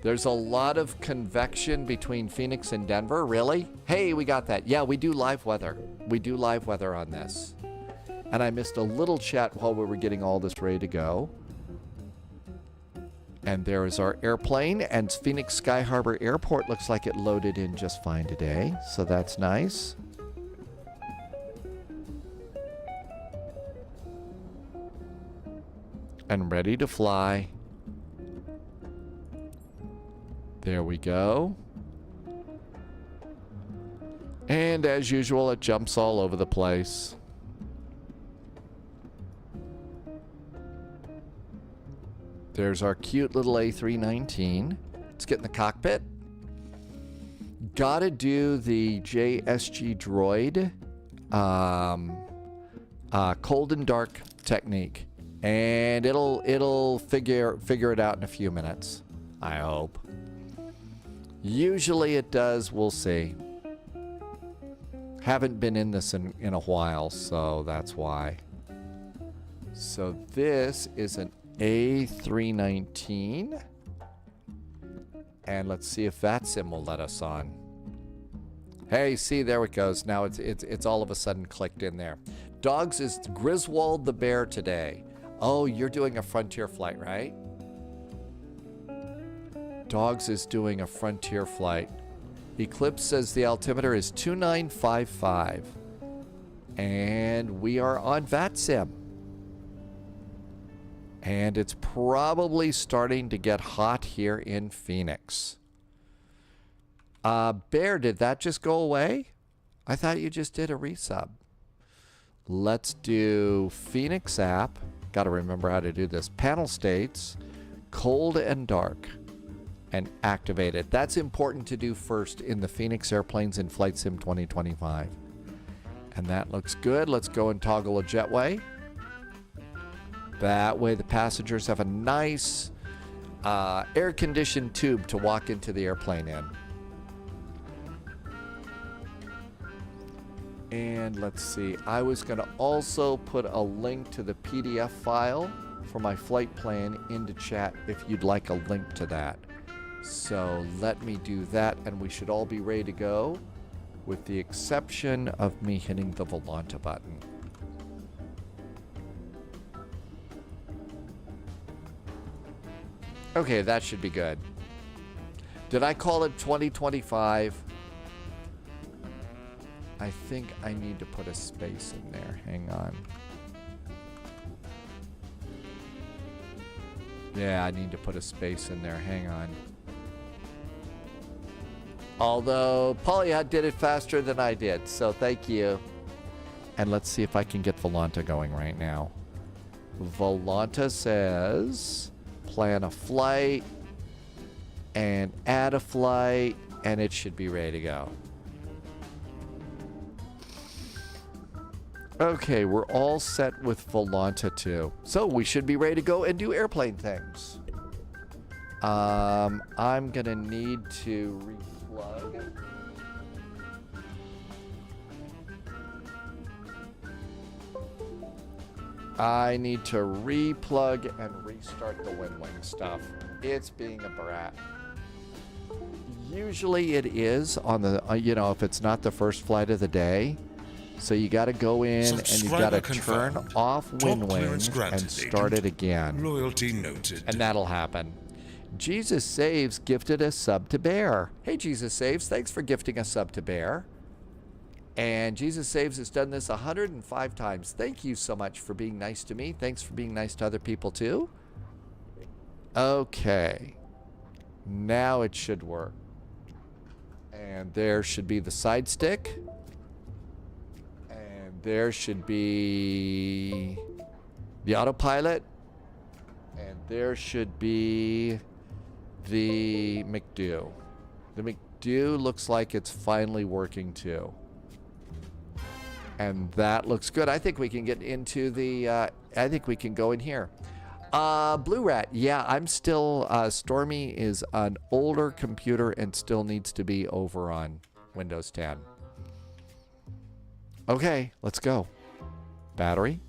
There's a lot of convection between Phoenix and Denver. Really? Hey, we got that. Yeah, we do live weather. We do live weather on this. And I missed a little chat while we were getting all this ready to go. And there is our airplane. And Phoenix Sky Harbor Airport looks like it loaded in just fine today. So that's nice. And ready to fly. There we go. And as usual, it jumps all over the place. There's our cute little A319. Let's get in the cockpit. Gotta do the JSG droid cold and dark technique. And it'll figure it out in a few minutes, I hope. Usually it does. We'll see. Haven't been in this in a while, so that's why. So this is an A319. And let's see if VATSIM will let us on. Hey, see, there it goes. Now it's all of a sudden clicked in there. Dogs is Griswold the Bear today. Oh, you're doing a Frontier flight, right? Dogs is doing a Frontier flight. Eclipse says the altimeter is 2955. And we are on VATSIM. And it's probably starting to get hot here in Phoenix. Bear, did that just go away? I thought you just did a resub. Let's do Phoenix app. Got to remember how to do this. Panel states, cold and dark, and activate it. That's important to do first in the Phoenix Airplanes in Flight Sim 2025. And that looks good. Let's go and toggle a jetway. That way the passengers have a nice air-conditioned tube to walk into the airplane in. And let's see, I was going to also put a link to the PDF file for my flight plan into chat if you'd like a link to that. So let me do that, and we should all be ready to go, with the exception of me hitting the Volanta button. Okay, that should be good. Did I call it 2025? I think I need to put a space in there. Hang on. Yeah, I need to put a space in there. Hang on. Although, Polya did it faster than I did, so thank you. And let's see if I can get Volanta going right now. Volanta says, plan a flight, and add a flight, and it should be ready to go. Okay, we're all set with Volanta 2. So we should be ready to go and do airplane things. I'm gonna need to replug. I need to replug and restart the WinWing stuff. It's being a brat. Usually it is on the, if it's not the first flight of the day. So you got to go in and you got to turn off WinWing and start it again. Loyalty noted. And that'll happen. Jesus Saves gifted a sub to Bear. Hey, Jesus Saves, thanks for gifting a sub to Bear. And Jesus Saves has done this 105 times. Thank you so much for being nice to me. Thanks for being nice to other people too. Okay. Now it should work. And there should be the side stick. There should be the autopilot, and there should be the McDo. The McDo looks like it's finally working too. And that looks good. I think we can get into the, I think we can go in here. Blue Rat, yeah, I'm still, Stormy is an older computer and still needs to be over on Windows 10. Okay, let's go. Battery.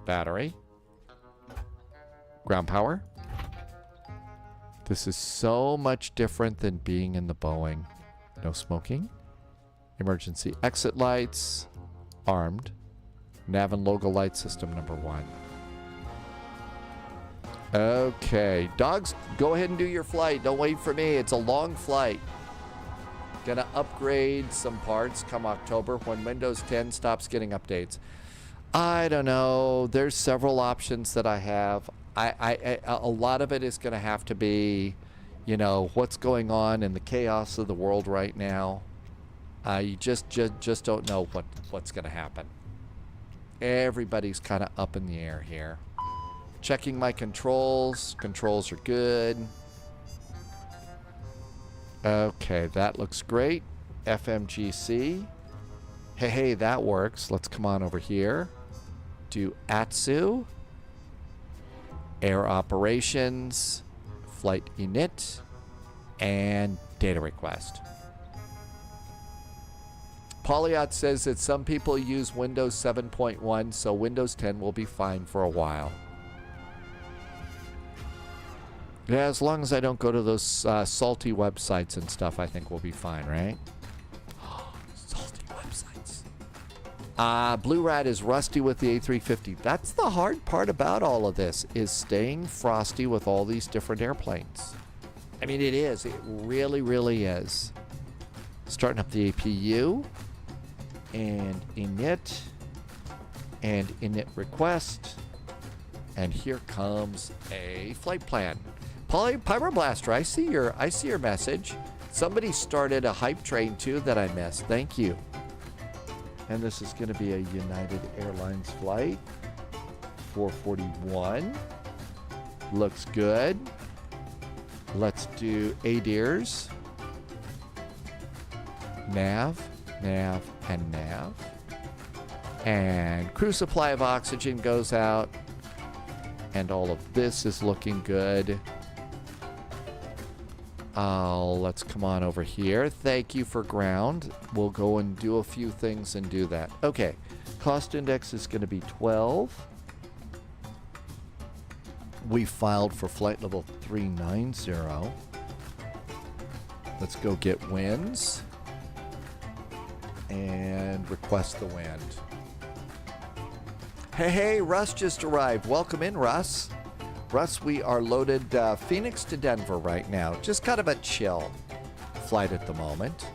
Battery. Ground power. This is so much different than being in the Boeing. No smoking. Emergency exit lights. Armed. Nav and logo light system number 1. Okay. Dogs, go ahead and do your flight. Don't wait for me. It's a long flight. Gonna upgrade some parts come October when Windows 10 stops getting updates. I don't know. There's several options that I have. A lot of it is going to have to be, you know, what's going on in the chaos of the world right now. You just don't know what's going to happen. Everybody's kind of up in the air here. Checking my controls. Controls are good. Okay, that looks great. FMGC. Hey, that works. Let's come on over here. Do ATSU. Air operations. Flight init. And data request. Polyot says that some people use Windows 7.1, so Windows 10 will be fine for a while. Yeah, as long as I don't go to those salty websites and stuff, I think we'll be fine, right? Salty websites. Blue Rat is rusty with the A350. That's the hard part about all of this, is staying frosty with all these different airplanes. I mean, it is. It really, really is. Starting up the APU. And init. And init request. And here comes a flight plan. Pyroblaster, I see your message. Somebody started a hype train too that I missed. Thank you. And this is going to be a United Airlines flight. 441. Looks good. Let's do ADIRS. Nav, nav, and nav. And crew supply of oxygen goes out. And all of this is looking good. Let's come on over here. Thank you for ground. We'll go and do a few things and do that. Okay. Cost index is going to be 12. We filed for flight level 390. Let's go get winds. And request the wind. Hey, Russ just arrived. Welcome in, Russ. Russ, we are loaded Phoenix to Denver right now. Just kind of a chill flight at the moment.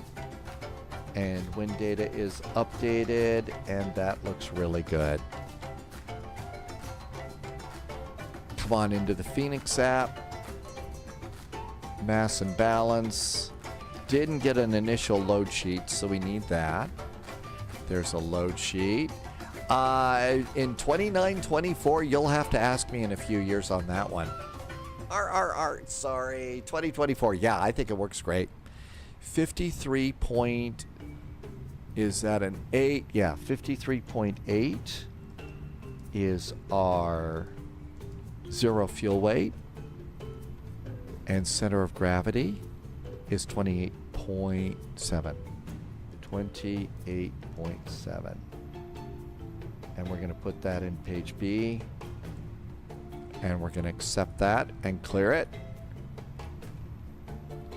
And wind data is updated, and that looks really good. Come on into the Phoenix app. Mass and balance. Didn't get an initial load sheet, so we need that. There's a load sheet. In 29-24, you'll have to ask me in a few years on that one. Sorry, 2024. Yeah, I think it works great. 53 point, is that an 8? Yeah, 53.8 is our zero fuel weight. And center of gravity is 28.7. 28.7. And we're going to put that in page B. And we're going to accept that and clear it.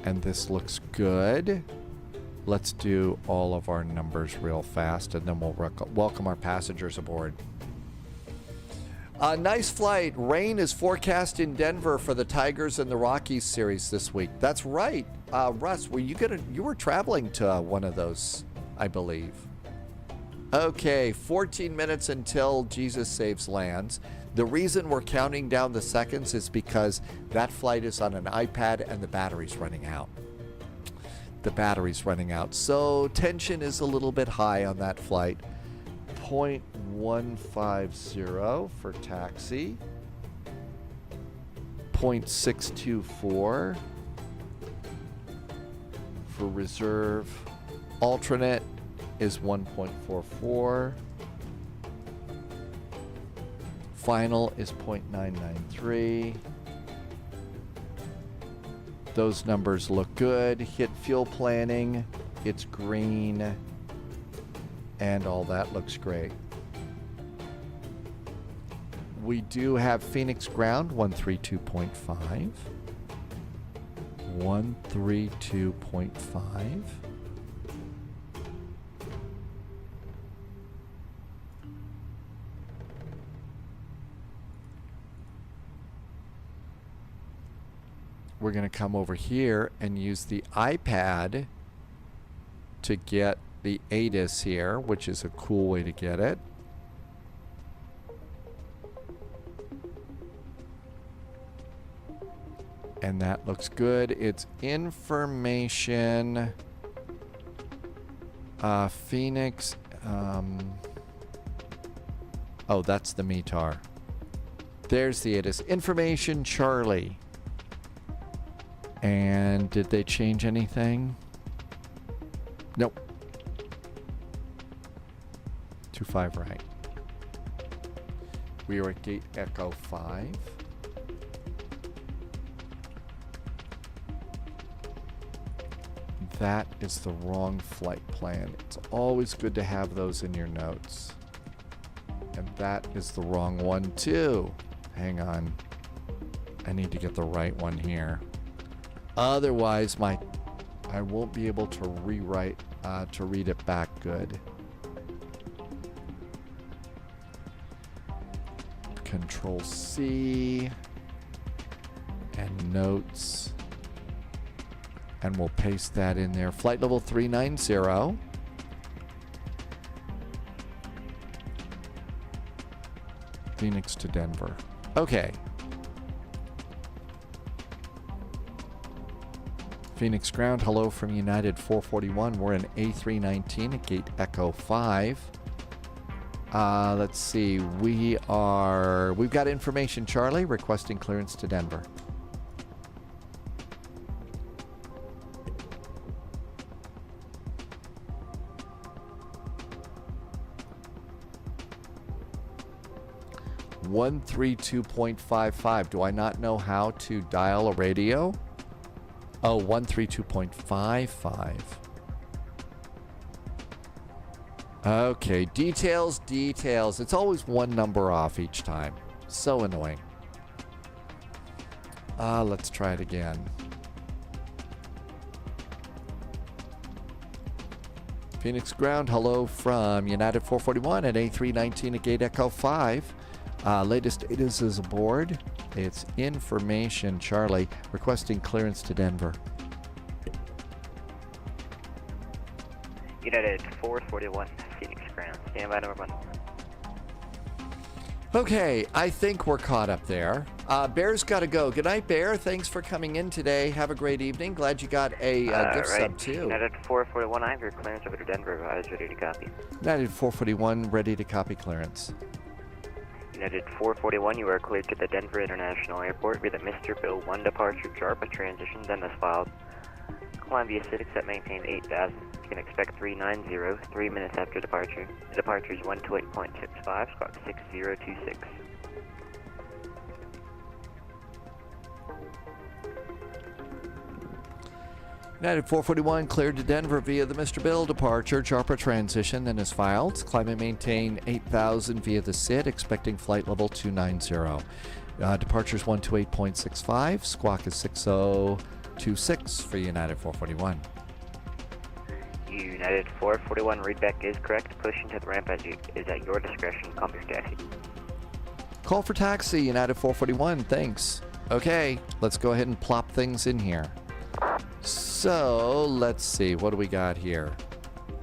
And this looks good. Let's do all of our numbers real fast, and then we'll welcome our passengers aboard. Nice flight. Rain is forecast in Denver for the Tigers and the Rockies series this week. That's right. Russ, you were traveling to one of those, I believe. Okay, 14 minutes until Jesus Saves lands. The reason we're counting down the seconds is because that flight is on an iPad and the battery's running out. The battery's running out. So tension is a little bit high on that flight. 0.150 for taxi. 0.624 for reserve. Alternate. is 1.44. Final is 0.993. Those numbers look good. Hit fuel planning. It's green. And all that looks great. We do have Phoenix ground 132.5. 132.5. We're going to come over here and use the iPad to get the ATIS here, which is a cool way to get it. And that looks good. It's information. Phoenix. Oh, that's the METAR. There's the ATIS. Information Charlie. And did they change anything? Nope. 25 right. We are at gate Echo 5. That is the wrong flight plan. It's always good to have those in your notes. And that is the wrong one too. Hang on. I need to get the right one here. Otherwise, I won't be able to rewrite, to read it back good. Control C. And notes. And we'll paste that in there. Flight level 390. Phoenix to Denver. Okay. Phoenix ground, hello from United 441. We're in A319 at gate Echo 5. Let's see. We've got information, Charlie, requesting clearance to Denver. (132.55). Do I not know how to dial a radio? Oh, 132.55. Okay, details. It's always one number off each time. So annoying. Let's try it again. Phoenix ground, hello from United 441 at A319 at gate Echo 5. Latest ATIS is aboard. It's information Charlie requesting clearance to Denver. United 441 Phoenix ground. Stand by number 1. Okay, I think we're caught up there. Bear's got to go. Good night, Bear. Thanks for coming in today. Have a great evening. Glad you got a gift sub too. United 441, I have your clearance over to Denver. I was ready to copy. United 441, ready to copy clearance. United 441, you are cleared to the Denver International Airport via the Mr. Bill 1 departure, JARPA transition, then as filed. Climb via Citic set maintained 8,000. You can expect 390, 3 minutes after departure. The departure is 128.65, squawk 6026. United 441 cleared to Denver via the Mr. Bill departure, JARPA transition, then is filed. Climb and maintain 8,000 via the SID, expecting flight level 290. Departure is 128.65, squawk is 6026 for United 441. United 441, readback is correct. Push into the ramp is at your discretion. Call your taxi. Call for taxi, United 441, thanks. Okay, let's go ahead and plop things in here. So, let's see, what do we got here?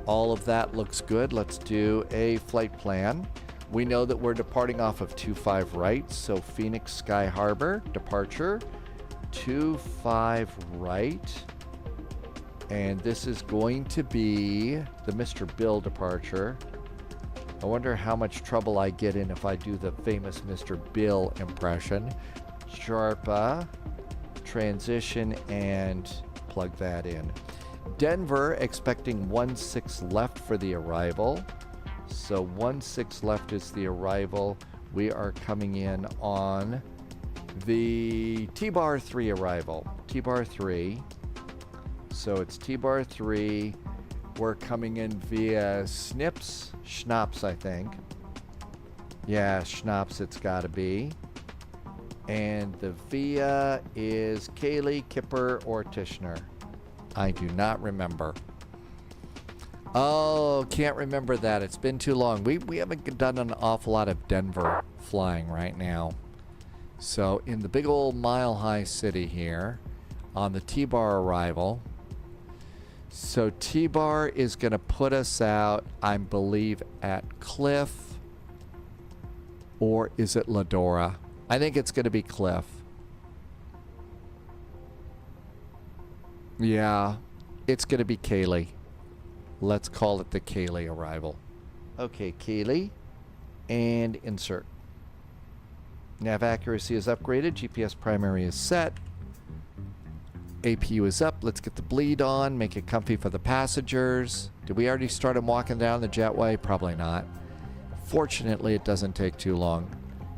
All of that looks good. Let's do a flight plan. We know that we're departing off of 25 right, so Phoenix Sky Harbor, departure, 25 right. And this is going to be the Mr. Bill departure. I wonder how much trouble I get in if I do the famous Mr. Bill impression. JARPA, transition, and plug that in. Denver expecting 16 left for the arrival. So 16 left is the arrival. We are coming in on the T-bar 3 arrival. T-bar 3. So it's T-bar 3. We're coming in via Schnaps, I think. Yeah, Schnaps it's got to be. And the via is Kaylee, Kipper, or Tishner. I do not remember. Oh, can't remember that. It's been too long. We haven't done an awful lot of Denver flying right now. So in the big old Mile High City here on the T-bar arrival. So T-bar is going to put us out, I believe, at Cliff. Or is it Ladora? I think it's going to be Cliff. Yeah, it's going to be Kaylee. Let's call it the Kaylee arrival. Okay, Kaylee. And insert. Nav accuracy is upgraded. GPS primary is set. APU is up. Let's get the bleed on. Make it comfy for the passengers. Did we already start them walking down the jetway? Probably not. Fortunately, it doesn't take too long.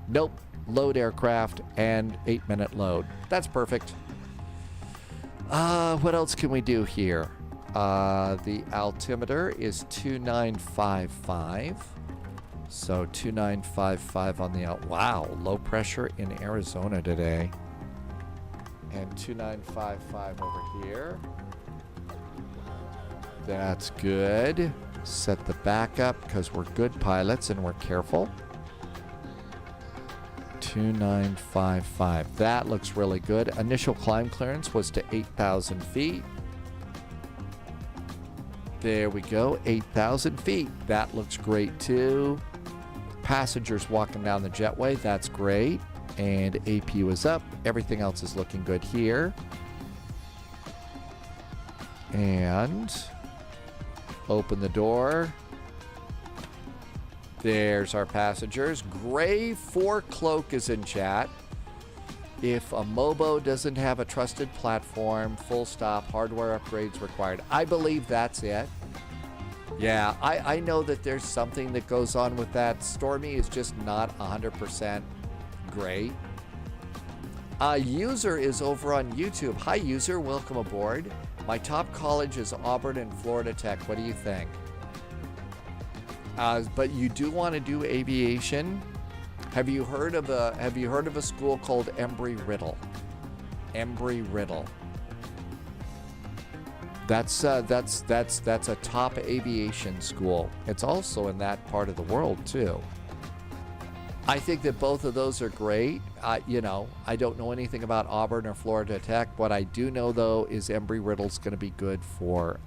Nope. Load aircraft and 8-minute load. That's perfect. What else can we do here? The altimeter is 2955. So 2955 on the wow, low pressure in Arizona today. And 2955 over here. That's good. Set the backup because we're good pilots and we're careful. 2955. That looks really good. Initial climb clearance was to 8,000 feet. There we go. 8,000 feet. That looks great too. Passengers walking down the jetway. That's great. And APU is up. Everything else is looking good here. And open the door. There's our passengers. Gray 4 Cloak is in chat. If a Mobo doesn't have a trusted platform, full stop, hardware upgrades required. I believe that's it. Yeah, I know that there's something that goes on with that. Stormy is just not 100% great. User is over on YouTube. Hi, User. Welcome aboard. My top college is Auburn and Florida Tech. What do you think? But you do want to do aviation. Have you heard of a school called Embry-Riddle? Embry-Riddle. That's a top aviation school. It's also in that part of the world too. I think that both of those are great. You know, I don't know anything about Auburn or Florida Tech. What I do know though is Embry-Riddle's going to be good for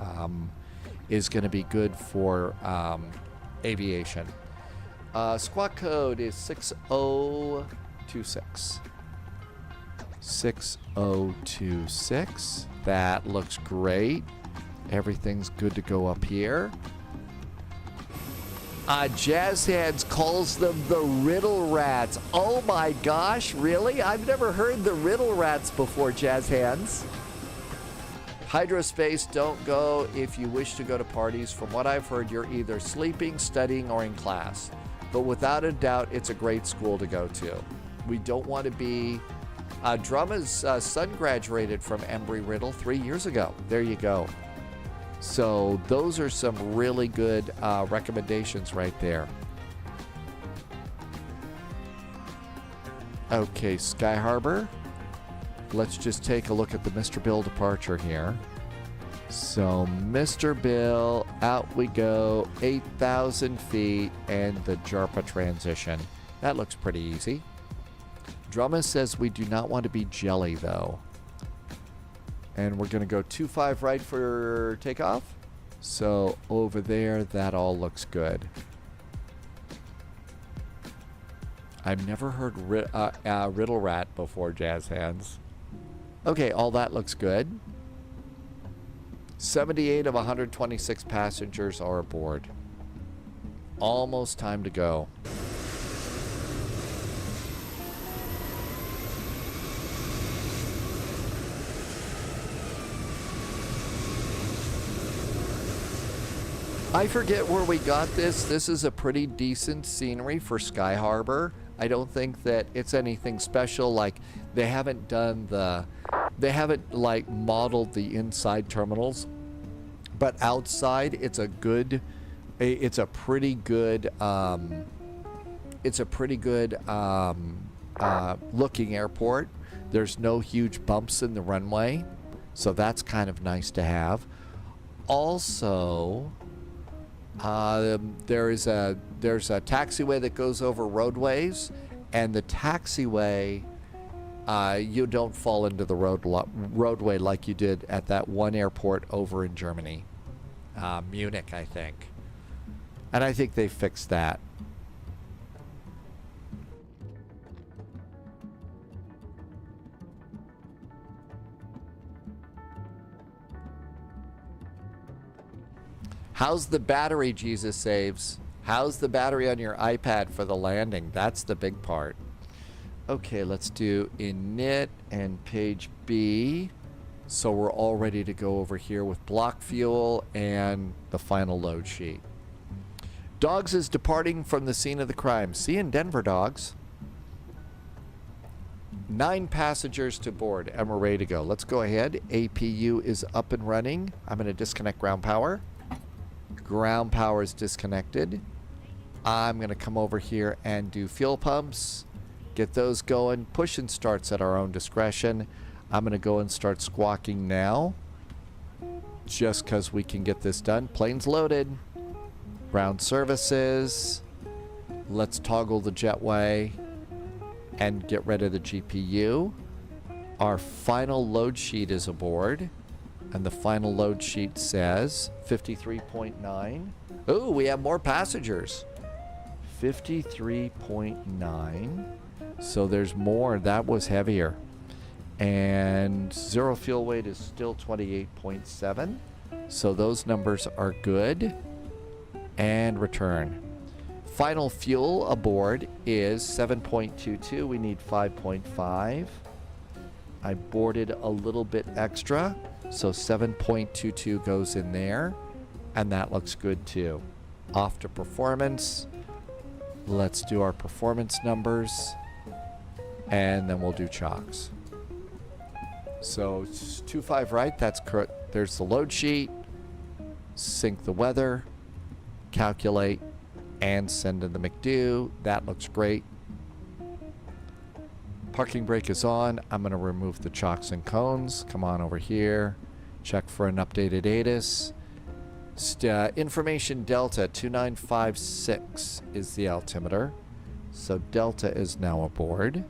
aviation. Squawk code is 6026. 6026. That looks great. Everything's good to go up here. Jazz Hands calls them the Riddle Rats. Oh my gosh, really? I've never heard the Riddle Rats before, Jazz Hands. Hydrospace, don't go if you wish to go to parties. From what I've heard, you're either sleeping, studying, or in class. But without a doubt, it's a great school to go to. We don't want to be... Drumma's son graduated from Embry-Riddle 3 years ago. There you go. So those are some really good recommendations right there. Okay, Sky Harbor. Let's just take a look at the Mr. Bill departure here. So Mr. Bill, out we go, 8,000 feet, and the JARPA transition. That looks pretty easy. Drumma says we do not want to be jelly, though. And we're going to go 25 right for takeoff. So over there, that all looks good. I've never heard Riddle Rat before, Jazz Hands. Okay, all that looks good. 78 of 126 passengers are aboard. Almost time to go. I forget where we got this. This is a pretty decent scenery for Sky Harbor. I don't think that it's anything special. Like, they haven't like modeled the inside terminals, but outside it's a pretty good looking airport. There's no huge bumps in the runway, so that's kind of nice to have. Also, there's a taxiway that goes over roadways, and the taxiway, you don't fall into the roadway like you did at that one airport over in Germany, Munich, I think. And I think they fixed that. How's the battery, Jesus saves? How's the battery on your iPad for the landing? That's the big part. Okay, let's do init and page B. So we're all ready to go over here with block fuel and the final load sheet. Dogs is departing from the scene of the crime. See you in Denver, Dogs. 9 passengers to board, and we're ready to go. Let's go ahead. APU is up and running. I'm going to disconnect ground power. Ground power is disconnected. I'm going to come over here and do fuel pumps. Get those going. Push and starts at our own discretion. I'm going to go and start squawking now, just because we can get this done. Plane's loaded. Ground services. Let's toggle the jetway and get rid of the GPU. Our final load sheet is aboard, and the final load sheet says 53.9. Oh, we have more passengers. 53.9. So there's more. That was heavier. And zero fuel weight is still 28.7. So those numbers are good. And return. Final fuel aboard is 7.22. We need 5.5. I boarded a little bit extra, so 7.22 goes in there, and that looks good too. Off to performance. Let's do our performance numbers, and then we'll do chocks. So it's 25 right, that's correct. There's the load sheet. Sync the weather. Calculate and send in the McDo. That looks great. Parking brake is on. I'm going to remove the chocks and cones. Come on over here. Check for an updated ATIS. Information Delta 2956 is the altimeter. So Delta is now aboard.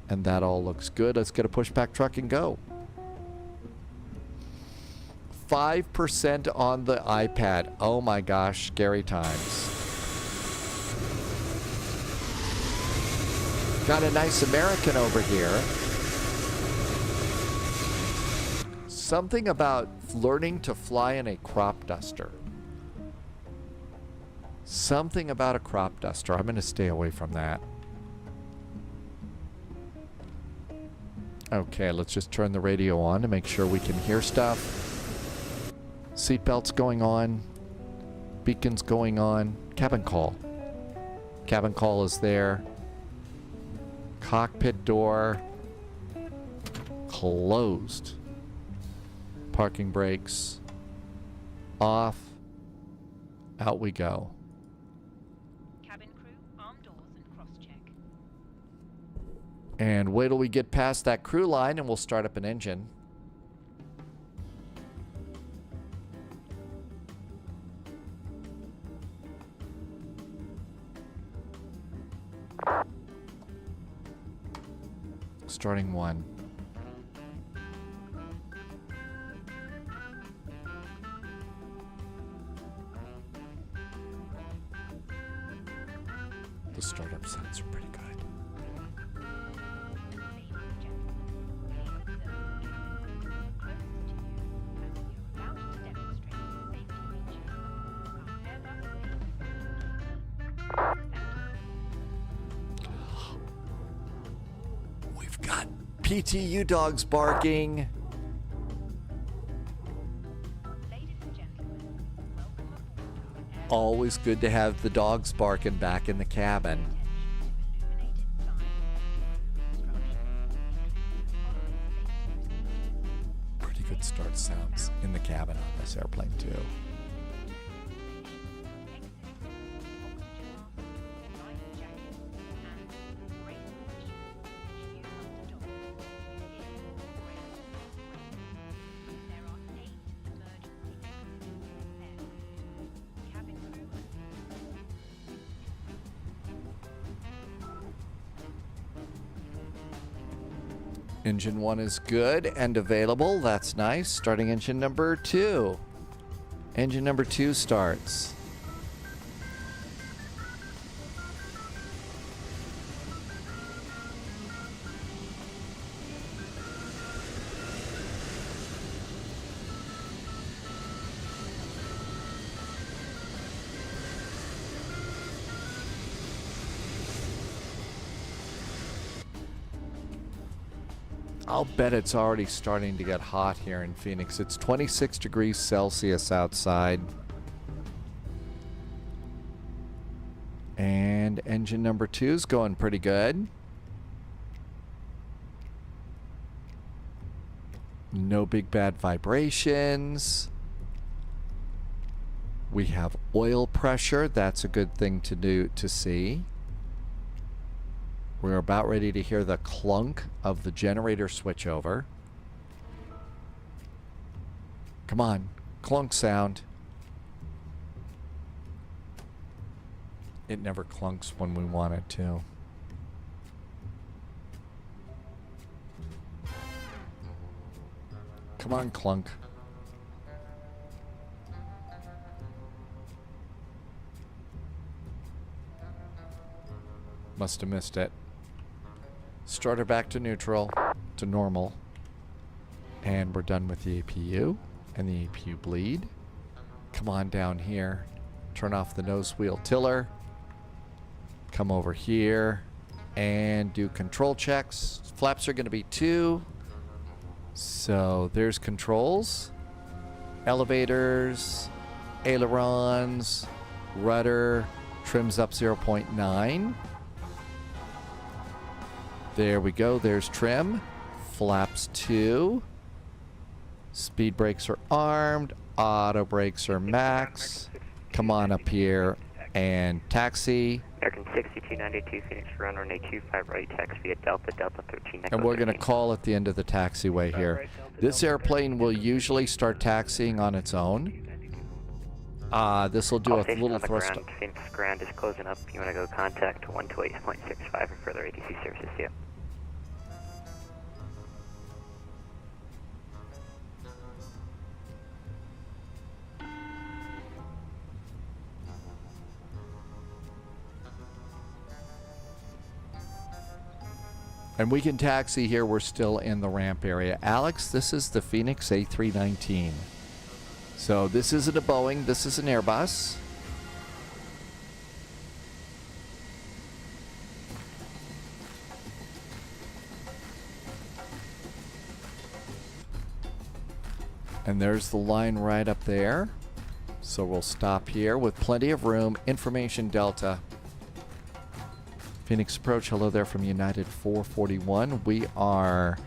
And that all looks good. Let's get a pushback truck and go. 5% on the iPad. Oh my gosh, scary times. Got a nice American over here. Something about learning to fly in a crop duster. Something about a crop duster. I'm going to stay away from that. Okay, let's just turn the radio on to make sure we can hear stuff. Seatbelts going on. Beacons going on. Cabin call. Cabin call is there. Cockpit door closed. Parking brakes off. Out we go. Cabin crew, arm doors and cross-check. And wait till we get past that crew line and we'll start up an engine. Starting one. The startup sounds are pretty good. We've got PTU dogs barking. Always good to have the dogs barking back in the cabin. Pretty good start sounds in the cabin on this airplane too. Engine 1 is good and available. That's nice. Starting engine number 2. Engine number 2 starts. I'll bet it's already starting to get hot here in Phoenix. It's 26 degrees Celsius outside. And engine number 2 is going pretty good. No big bad vibrations. We have oil pressure. That's a good thing to see. We're about ready to hear the clunk of the generator switchover. Come on, clunk sound. It never clunks when we want it to. Come on, clunk. Must have missed it. Starter back to neutral, to normal. And we're done with the APU and the APU bleed. Come on down here. Turn off the nose wheel tiller. Come over here and do control checks. Flaps are going to be 2. So there's controls. Elevators, ailerons, rudder, trims up 0.9. There we go. There's trim. Flaps 2. Speed brakes are armed. Auto brakes are max. Come on up here and taxi. American 6292 Phoenix runway 25 right, taxi via Delta 13. And we're going to call at the end of the taxiway here. This airplane will usually start taxiing on its own. This will do a little thrust. Phoenix ground is closing up. You want to go contact 128.65 for further ATC services. Yeah. And we can taxi here. We're still in the ramp area. Alex, this is the Phoenix A319. So this isn't a Boeing. This is an Airbus. And there's the line right up there. So we'll stop here with plenty of room. Information Delta. Phoenix approach, hello there from United 441. We are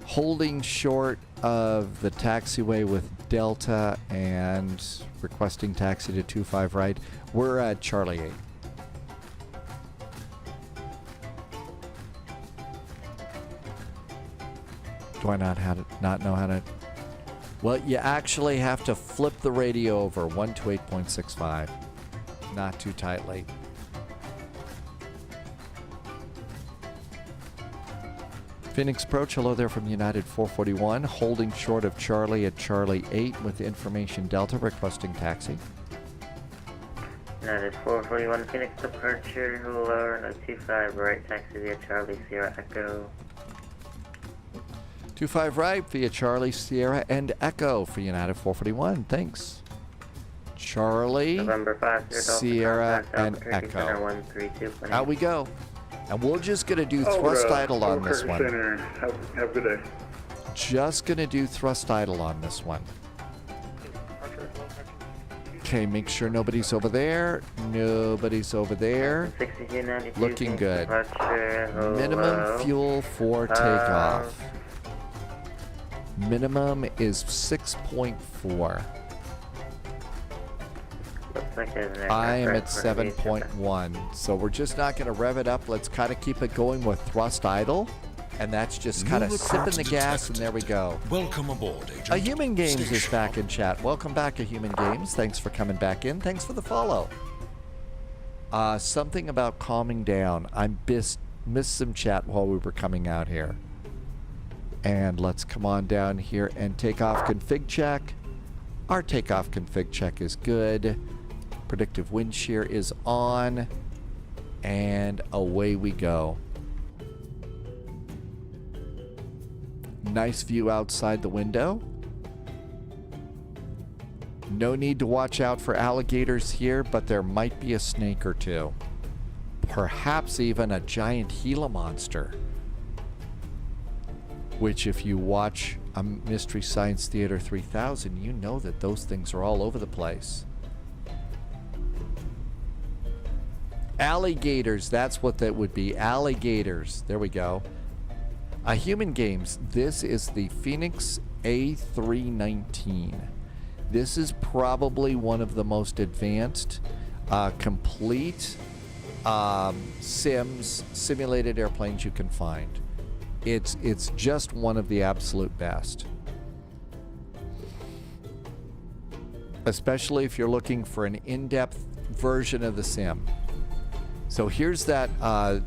holding short of the taxiway with Delta and requesting taxi to 25 right. We're at Charlie 8. Do I not know how to? Well, you actually have to flip the radio over 128.65. Not too tightly. Phoenix approach, hello there from United 441, holding short of Charlie at Charlie 8 with information Delta, requesting taxi. United 441 Phoenix departure, hello, runway 25 right, taxi via Charlie Sierra Echo. 25 right via Charlie Sierra and Echo for United 441, thanks. Charlie, November 5, Sierra, and Echo. Out we go. And we're just going to do thrust idle on this one. Center. Have a good day. Just going to do thrust idle on this one. Okay, make sure nobody's over there. Nobody's over there. 6292. Looking good. Departure, Minimum fuel for takeoff. Minimum is 6.4. Looks like there's an I am at aircraft in front of me, 7.1. So we're just not going to rev it up. Let's kind of keep it going with thrust idle. And that's just kind of New sipping recruits the gas, and detected. there we go. Welcome aboard, Agent. A Human Games Stay is sharp. back in chat. Welcome back, A Human Games. Thanks for coming back in. Thanks for the follow. Something about calming down. I missed some chat while we were coming out here. And let's come on down here and take off config check. Our takeoff config check is good. Predictive wind shear is on. And away we go. Nice view outside the window. No need to watch out for alligators here, but there might be a snake or two. Perhaps even a giant Gila monster. Which, if you watch a Mystery Science Theater 3000, you know that those things are all over the place. Alligators, that's what that would be. Alligators. There we go. Human Games, this is the Phoenix A319. This is probably one of the most advanced, complete simulated airplanes you can find. It's just one of the absolute best. Especially if you're looking for an in-depth version of the sim. So here's that,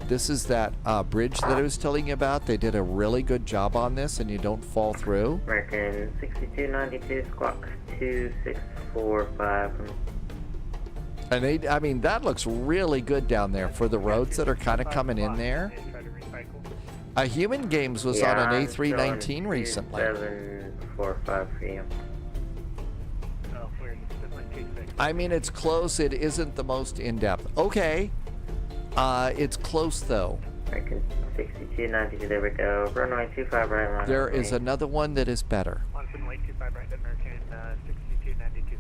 this is that bridge that I was telling you about. They did a really good job on this, and you don't fall through. American 6292, squawk 2645. And I mean, that looks really good down there for the roads that are kind of coming in there. Human Games was on an A319 recently. 745 p.m. I mean, it's close. It isn't the most in-depth. Okay. It's close, though. American 6292, there we go. Runway 25 right line. There is another one that is better. Runway 25 right, American 6292.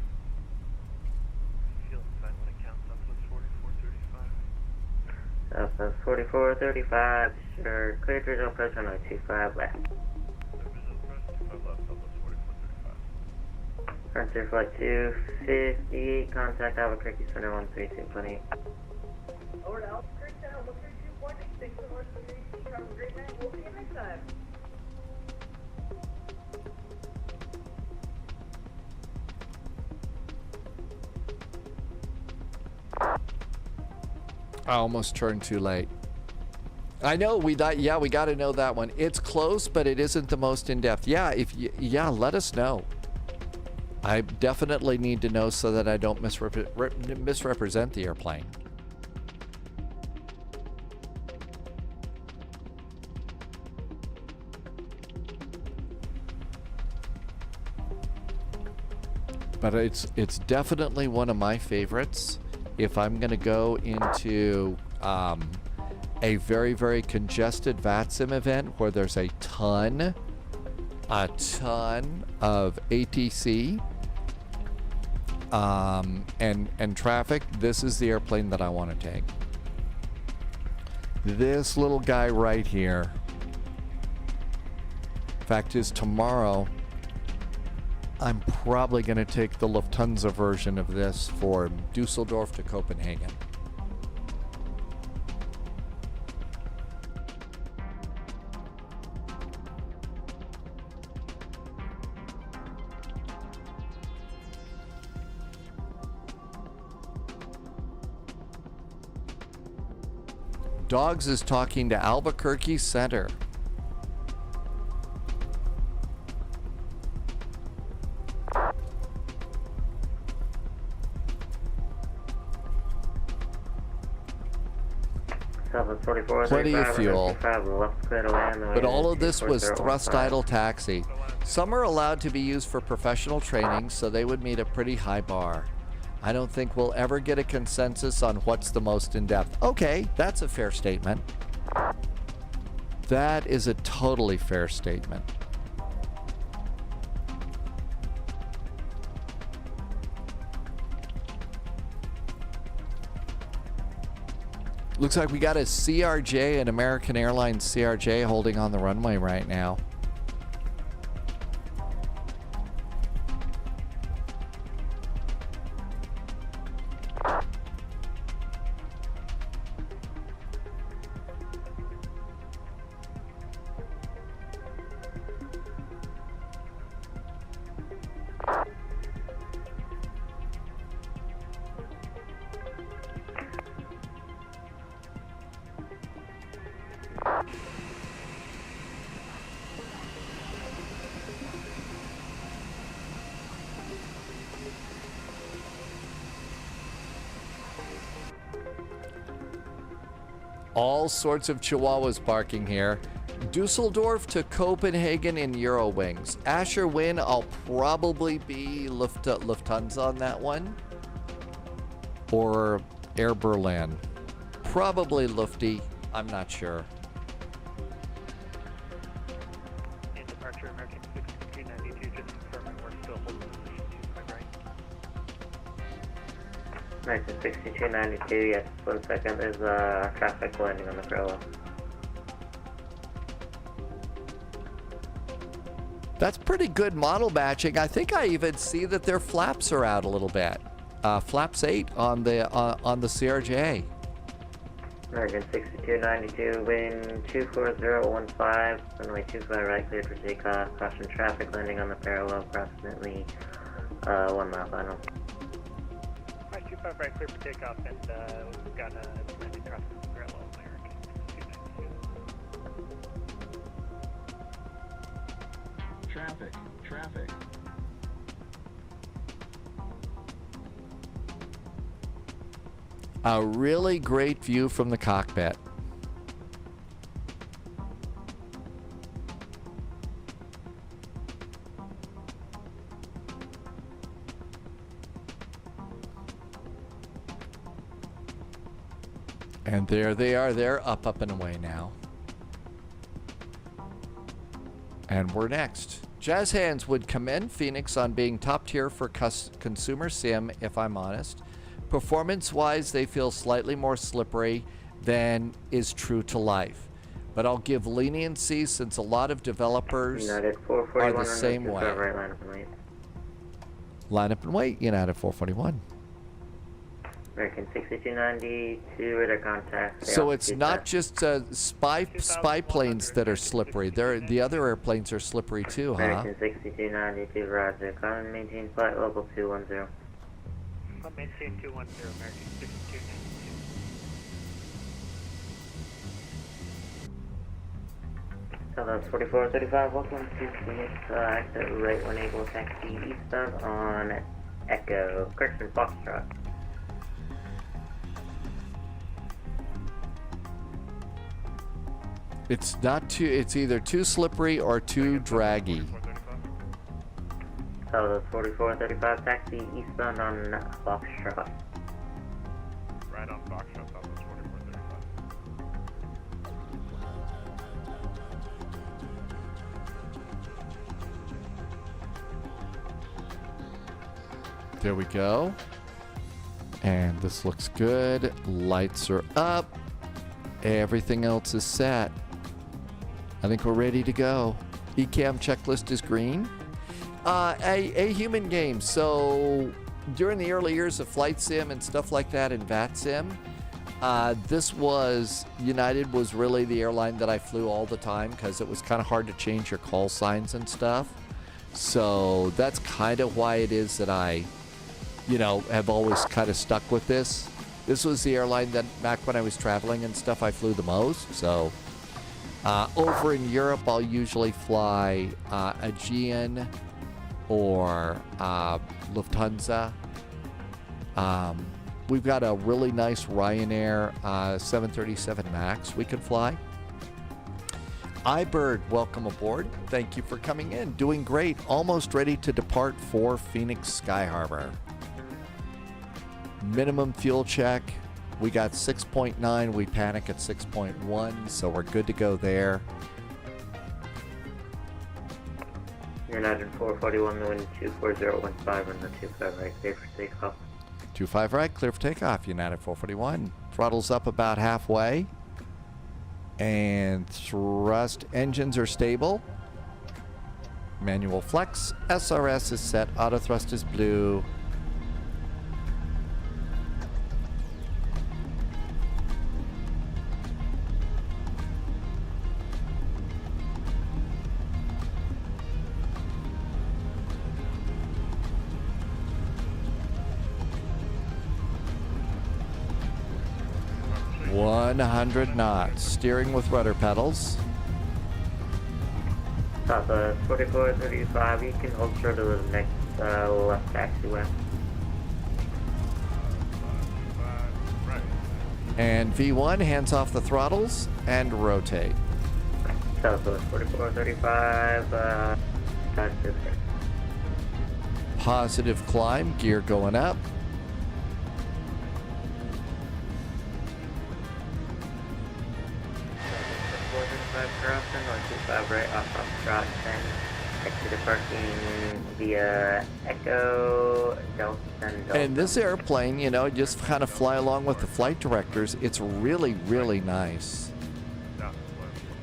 Fuel sign when it counts, Southwest 4435. Southwest 4435, sure. Clear to visual approach, runway 25 left. Frontier flight 258, contact Albuquerque Center 132.8. Over to Albuquerque Center, 132.86, North Travel Great Man, we'll see you next time. I almost turned too late. I know we got to know that one. It's close, but it isn't the most in-depth. Yeah, let us know. I definitely need to know so that I don't misrepresent the airplane. But it's definitely one of my favorites. If I'm going to go into a very, very congested VATSIM event where there's a ton of ATC and traffic, this is the airplane that I want to take. This little guy right here. Fact is, tomorrow I'm probably going to take the Lufthansa version of this for Dusseldorf to Copenhagen. Dogs is talking to Albuquerque Center. Plenty of fuel. But all of this was thrust idle taxi. Some are allowed to be used for professional training, so they would meet a pretty high bar. I don't think we'll ever get a consensus on what's the most in-depth. Okay, that's a fair statement. That is a totally fair statement. Looks like we got a CRJ, an American Airlines CRJ, holding on the runway right now. All sorts of chihuahuas barking here. Dusseldorf to Copenhagen in Eurowings. Asher Win, I'll probably be Lufthansa on that one. Or Air Berlin. Probably Lufty. I'm not sure. In departure, American 6292, just confirming we're still holding position 25 right. American 6292, yes, 1 second, there's traffic landing on the parallel. That's pretty good model matching. I think I even see that their flaps are out a little bit. Flaps 8 on the CRJ. American 6292, wind 24015, runway 25 right, cleared for takeoff, caution traffic landing on the parallel, approximately 1 mile final. Alright, 25 right, clear for takeoff, and we've got a landing crossing the parallel American 6292. Traffic. A really great view from the cockpit. And there they are. They're up and away now. And we're next. Jazz hands would commend Phoenix on being top tier for consumer sim, if I'm honest. Performance-wise, they feel slightly more slippery than is true to life. But I'll give leniency since a lot of developers are the same way. Right, line up and wait. Line up and wait, United 441. American 6292, radar contact. So it's not just spy planes that are slippery. The other airplanes are slippery too, huh? American 6292, roger. Come and maintain flight level 210. I'll maintain 210, American 6292. So that's 4435, welcome to Phoenix, exit right when able, taxi eastbound on Echo, correction, Foxtrot. It's either too slippery or too draggy. So that's 4435, taxi eastbound on Foxtrot. Right on Foxtrot, that was 4435. There we go. And this looks good. Lights are up. Everything else is set. I think we're ready to go. ECAM checklist is green. A human game. So during the early years of flight sim and stuff like that in VATSIM, United was really the airline that I flew all the time because it was kind of hard to change your call signs and stuff. So that's kind of why it is that I, have always kind of stuck with this. This was the airline that back when I was traveling and stuff, I flew the most. So over in Europe, I'll usually fly Aegean or Lufthansa. We've got a really nice Ryanair 737 MAX we can fly. iBird, welcome aboard. Thank you for coming in. Doing great. Almost ready to depart for Phoenix Sky Harbor. Minimum fuel check. We got 6.9. We panic at 6.1, so we're good to go there. United 441, the wind 24015 on the 25 right, clear for takeoff. 25 right, clear for takeoff. United 441. Throttle's up about halfway. And thrust engines are stable. Manual flex. SRS is set. Auto thrust is blue. One 100 knots. Steering with rudder pedals. Papa 4435, you can hold short of the next left taxiway. And V1, hands off the throttles and rotate. Southwest 4435, Positive climb, gear going up. crossing, 125 right off on Trot 10. Exit to parking via Echo, Delta, and Delta. And this airplane, you know, just kind of fly along with the flight directors. It's really, really nice.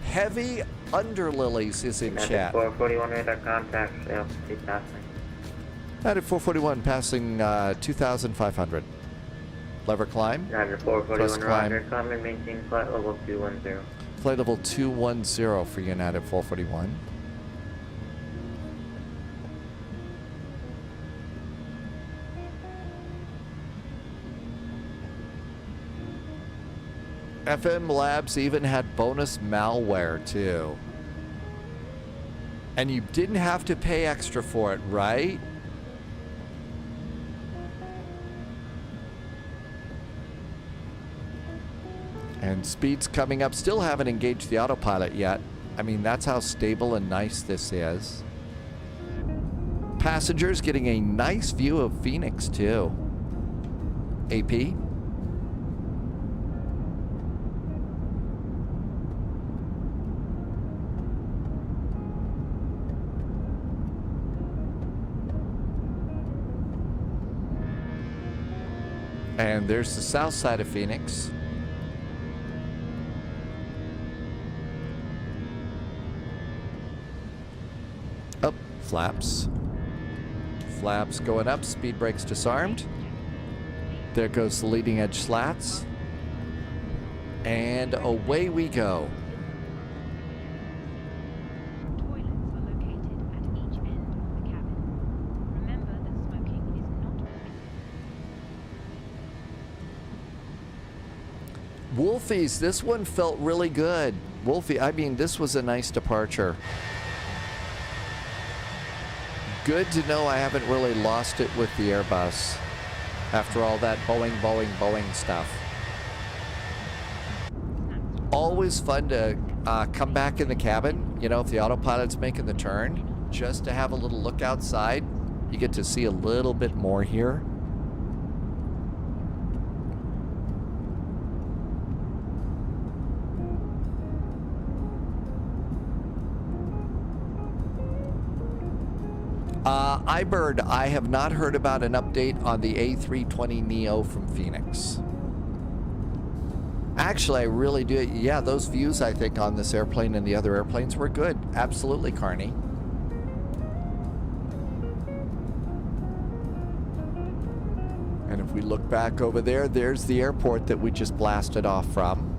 Heavy Underlilies is in chat. 441 radar contact, altitude passing. United 441 passing 2,500. Lever climb. United 441 Roger, climb and maintain flight level 210. Flight level 210 for United 441. FM Labs even had bonus malware too. And you didn't have to pay extra for it, right? And speeds coming up. Still haven't engaged the autopilot yet. I mean, that's how stable and nice this is. Passengers getting a nice view of Phoenix too. AP. And there's the south side of Phoenix. Up, flaps. Flaps going up, speed brakes disarmed. There goes the leading edge slats. And away we go. Wolfies, this one felt really good. Wolfie, I mean, this was a nice departure. Good to know I haven't really lost it with the Airbus after all that Boeing stuff. Always fun to come back in the cabin, you know, if the autopilot's making the turn, just to have a little look outside. You get to see a little bit more here. iBird, I have not heard about an update on the A320neo from Phoenix. Actually, I really do. Yeah, those views, I think, on this airplane and the other airplanes were good. Absolutely, Carney. And if we look back over there, there's the airport that we just blasted off from.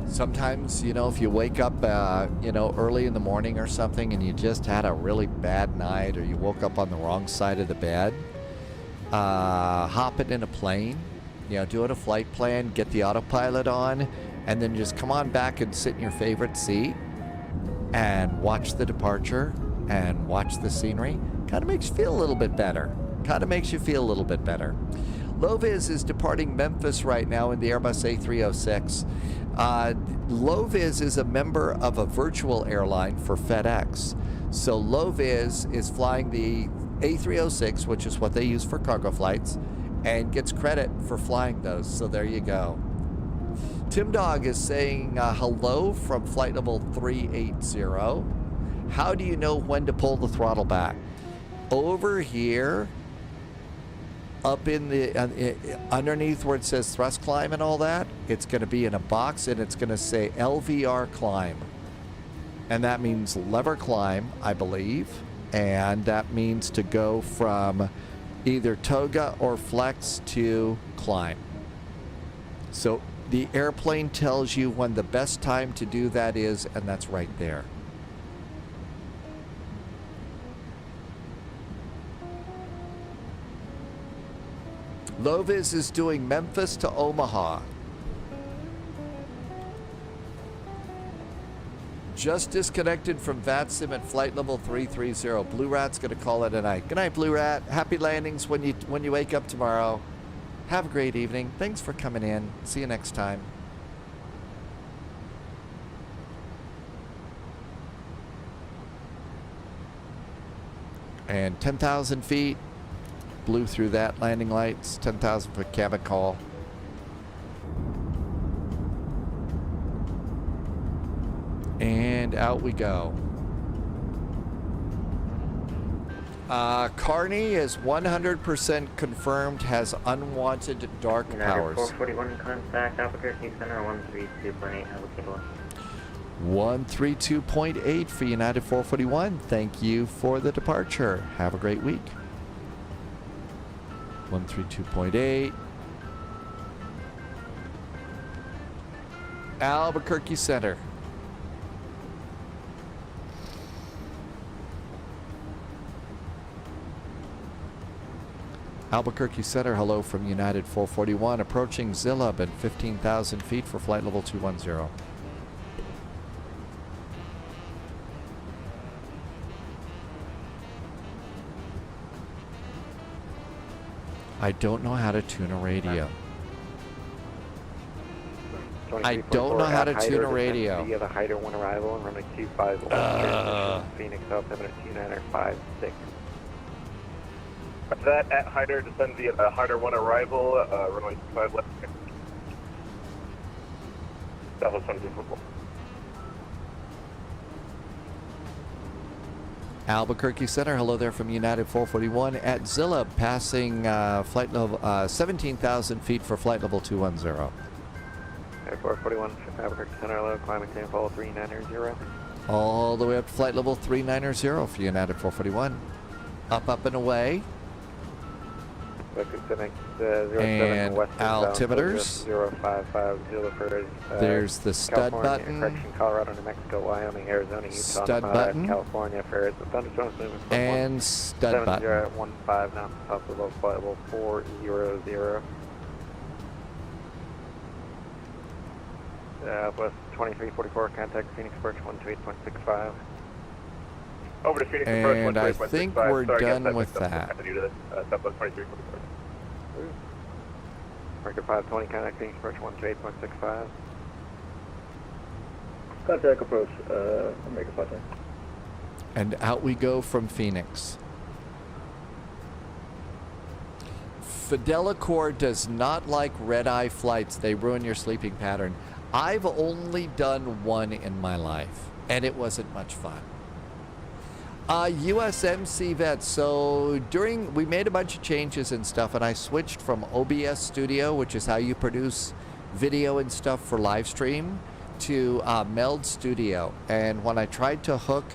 Sometimes, you know, if you wake up, you know, early in the morning or something and you just had a really bad night or you woke up on the wrong side of the bed, hop it in a plane, you know, do it a flight plan, get the autopilot on, and then just come on back and sit in your favorite seat and watch the departure and watch the scenery. Kind of makes you feel a little bit better. Loviz is departing Memphis right now in the Airbus A306. Loviz is a member of a virtual airline for FedEx. So Loviz is flying the A306, which is what they use for cargo flights, and gets credit for flying those. So there you go. Tim Dog is saying hello from flight level 380. How do you know when to pull the throttle back? over here, up in the underneath where it says thrust climb and all that, it's going to be in a box and it's going to say LVR climb. And that means lever climb, I believe. And that means to go from either toga or flex to climb. So the airplane tells you when the best time to do that is, and that's right there. Lovis is doing Memphis to Omaha. Just disconnected from VATSIM at flight level 330. Blue Rat's going to call it a night. Good night, Blue Rat. Happy landings when you wake up tomorrow. Have a great evening. Thanks for coming in. See you next time. And 10,000 feet. Blew through that landing lights. 10,000 foot cabin call. And out we go. Carney is 100% confirmed, has unwanted dark powers. 441 contact Albuquerque Center 132.8 allocable. 132.8 for United 441. Thank you for the departure. Have a great week. 132.8. Albuquerque Center. Albuquerque Center, hello from United 441, approaching Zillub at 15,000 feet for flight level 210. I don't know how to tune a radio. I don't know how to tune a radio. Via the Hyder 1 arrival and runway 25 Phoenix South 72956. After that, at Hyder, descend via the Hyder 1 arrival, runway 25 left. Southwest 2244. Albuquerque Center, hello there from United 441 at Zillub, passing flight level 17,000 feet for flight level 210. United 441, Albuquerque Center, hello, climbing to follow 390. All the way up to flight level 390 for United 441. Up and away. And altimeters. 055 There's the stud California, button. Colorado, New Mexico, Wyoming, Arizona, Utah, Stud Nevada, button. California, Ferris, thunderstorms moving from And stud button. 7015 now, top of low flight level 400. West 2344, contact Phoenix Approach 128.65. Over to Phoenix And Approach I 128.65. think we're Sorry, done yes, with that. Southwest 2344. Record 520, contact Phoenix Approach 128.65. Contact approach, Omega 510. And out we go from Phoenix. Fidelicor does not like red-eye flights. They ruin your sleeping pattern. I've only done one in my life, and it wasn't much fun. USMC Vet. So we made a bunch of changes and stuff, and I switched from OBS Studio, which is how you produce video and stuff for live stream, to Meld Studio. And when I tried to hook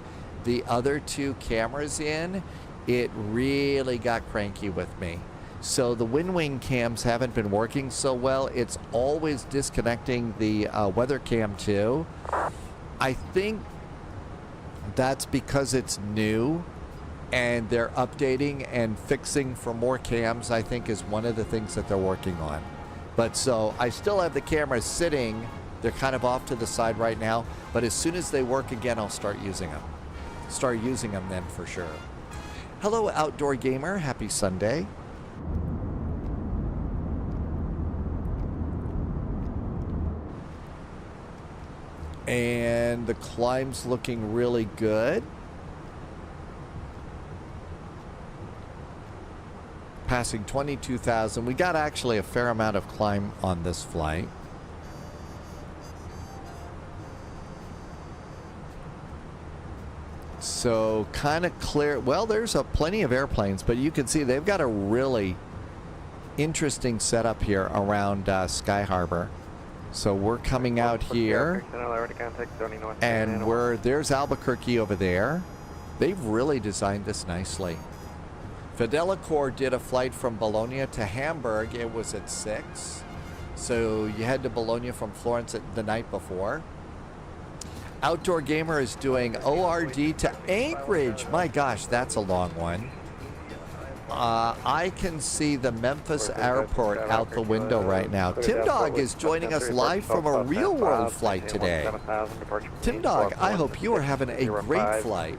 the other two cameras in, it really got cranky with me. So the WinWing cams haven't been working so well. It's always disconnecting the weather cam too. I think that's because it's new and they're updating and fixing for more cams, I think, is one of the things that they're working on. But so I still have the cameras sitting. They're kind of off to the side right now, but as soon as they work again, I'll start using them. Start using them then for sure. Hello, Outdoor Gamer. Happy Sunday. And the climb's looking really good. Passing 22,000. We got actually a fair amount of climb on this flight. So kind of clear. Well, there's plenty of airplanes, but you can see they've got a really interesting setup here around Sky Harbor. So we're coming out here, and there's Albuquerque over there. They've really designed this nicely. Fidelicor did a flight from Bologna to Hamburg. It was at 6. So you head to Bologna from Florence the night before. Outdoor Gamer is doing ORD to Anchorage. My gosh, that's a long one. I can see the Memphis airport out the window right now. Tim Dog is joining us live from a real world flight today. Tim Dog, I hope you are having a great flight.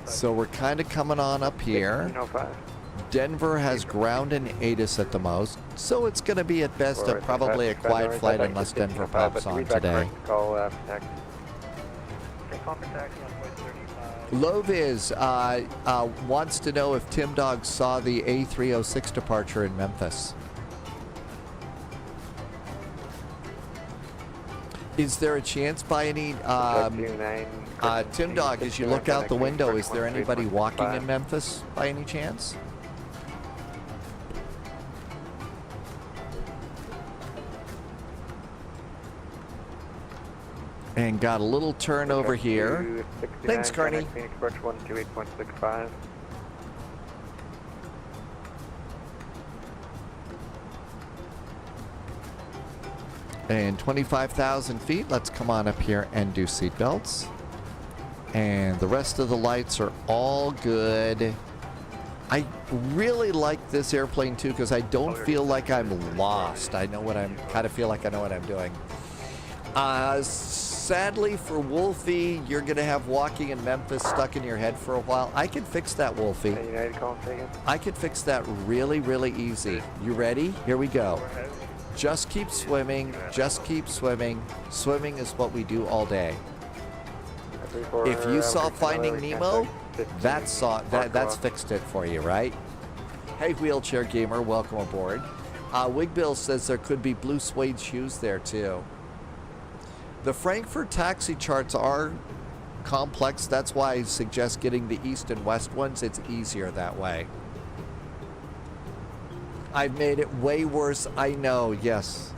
So we're kind of coming on up here. Denver has ground and ATIS at the most, so it's going to be at best probably a quiet flight unless Denver pops on today. Loviz wants to know if Tim Dog saw the A306 departure in Memphis. Is there a chance by any... Tim Dog, as you look out the window, is there anybody walking in Memphis by any chance? And got a little turn over here. Thanks, Carney. Phoenix approach 128.65. And 25,000 feet. Let's come on up here and do seat belts. And the rest of the lights are all good. I really like this airplane too because I don't feel like I'm lost. I know what kind of feel like I know what I'm doing. Sadly for Wolfie, you're going to have walking in Memphis stuck in your head for a while. I can fix that, Wolfie. I can fix that really, really easy. You ready? Here we go. Just keep swimming. Just keep swimming. Swimming is what we do all day. If you saw Finding Nemo, that's fixed it for you, right? Hey, Wheelchair Gamer, welcome aboard. Wigbill says there could be blue suede shoes there, too. The Frankfurt taxi charts are complex. That's why I suggest getting the east and west ones. It's easier that way. I've made it way worse. I know, yes.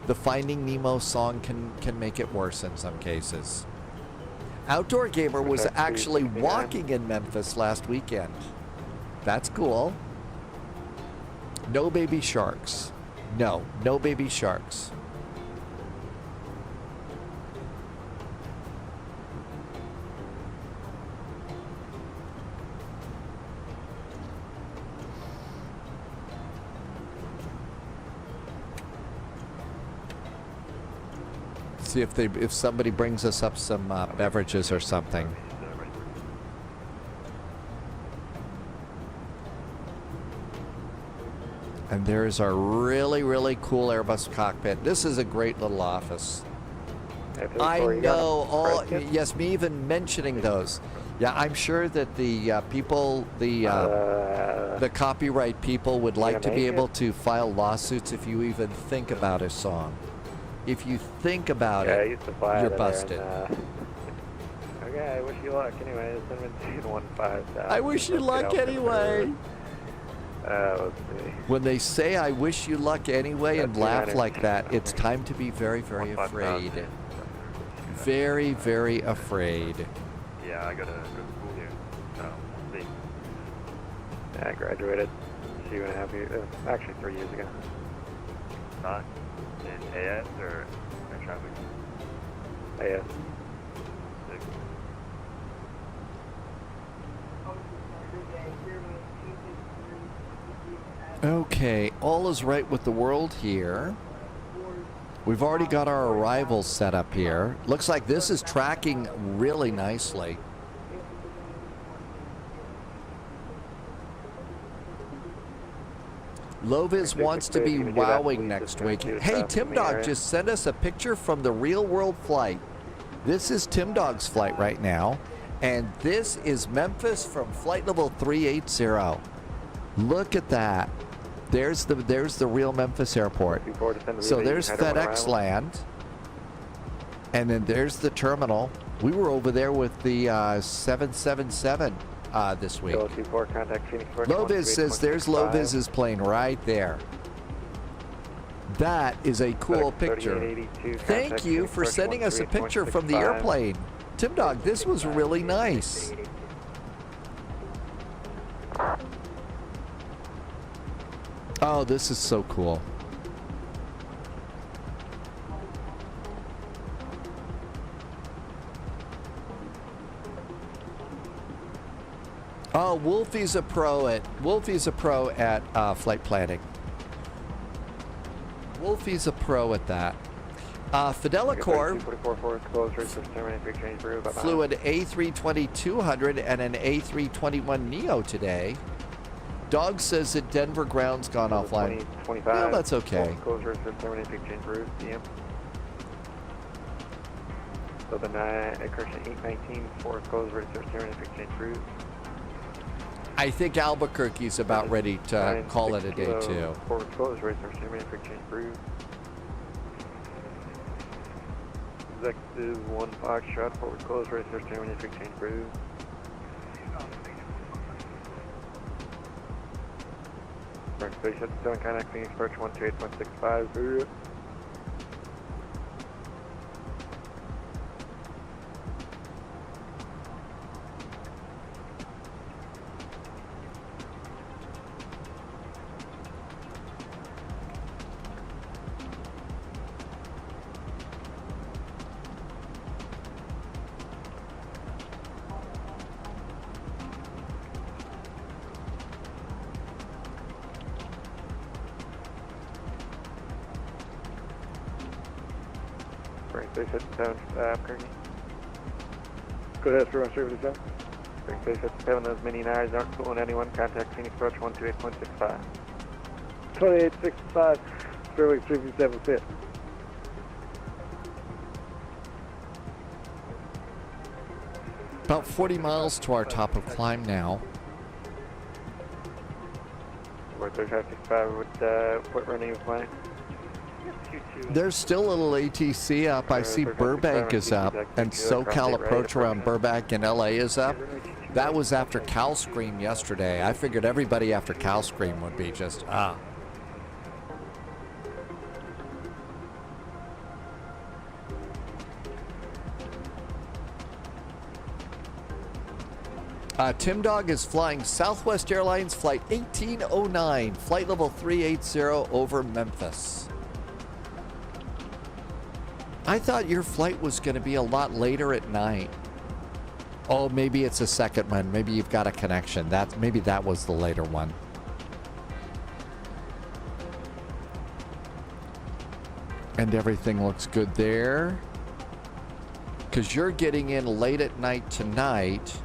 The Finding Nemo song can make it worse in some cases. Outdoor Gamer was actually walking in Memphis last weekend. That's cool. No baby sharks. No baby sharks. See if somebody brings us up some beverages or something. And there's our really, really cool Airbus cockpit. This is a great little office. I know. Yes, me even mentioning those. Yeah, I'm sure that the people, the copyright people would like to be able to file lawsuits if you even think about a song. If you think about it, you're busted. Okay, I wish you luck anyway. 1715. I wish you luck anyway. Let's see. When they say I wish you luck anyway and laugh like that, it's time to be very, very afraid. Very, very afraid. Yeah, I go to school here. We'll see. Yeah, I graduated 2.5 years, actually 3 years ago. Not in AS or air traffic? AS. Okay, all is right with the world here. We've already got our arrivals set up here. Looks like this is tracking really nicely. Loviz wants to be wowing next week. Hey, Tim Dog just sent us a picture from the real world flight. This is Tim Dog's flight right now. And this is Memphis from flight level 380. Look at that. There's the real Memphis airport. So there's FedEx land. And then there's the terminal. We were over there with the 777 this week. Kilo 24, contact Phoenix. Loviz says there's Loviz's plane right there. That is a cool picture. Thank you for sending us a picture from the airplane. Tim Dog, this was really nice. Oh, this is so cool. Oh, Wolfie's a pro at flight planning. Wolfie's a pro at that. Fidelicor flew an A320-200 and an A321neo today. Dog says that Denver ground's gone offline. Well, that's okay. So the Correction 819 for close research exchange route. I think Albuquerque's about ready to call it a day too. Forward close research exchange route. Executive 1 Foxtrot forward close research exchange route. Station 7 contact Phoenix approach 128.65. Base 57, Albuquerque. Go ahead, through on straight for the south. Base 57, those mini nires aren't pulling anyone. Contact Phoenix approach 128.65. 2865, Fairway 357 fit. About 40 miles to our top of climb now. Board 3565, what running you flying? There's still a little ATC up. I see Burbank is up, and SoCal approach around Burbank and LA is up. That was after Cal Scream yesterday. I figured everybody after Cal Scream would be just, Tim Dog is flying Southwest Airlines Flight 1809, flight level 380 over Memphis. I thought your flight was going to be a lot later at night. Oh, maybe it's a second one. Maybe you've got a connection. Maybe that was the later one. And everything looks good there. Because you're getting in late at night tonight.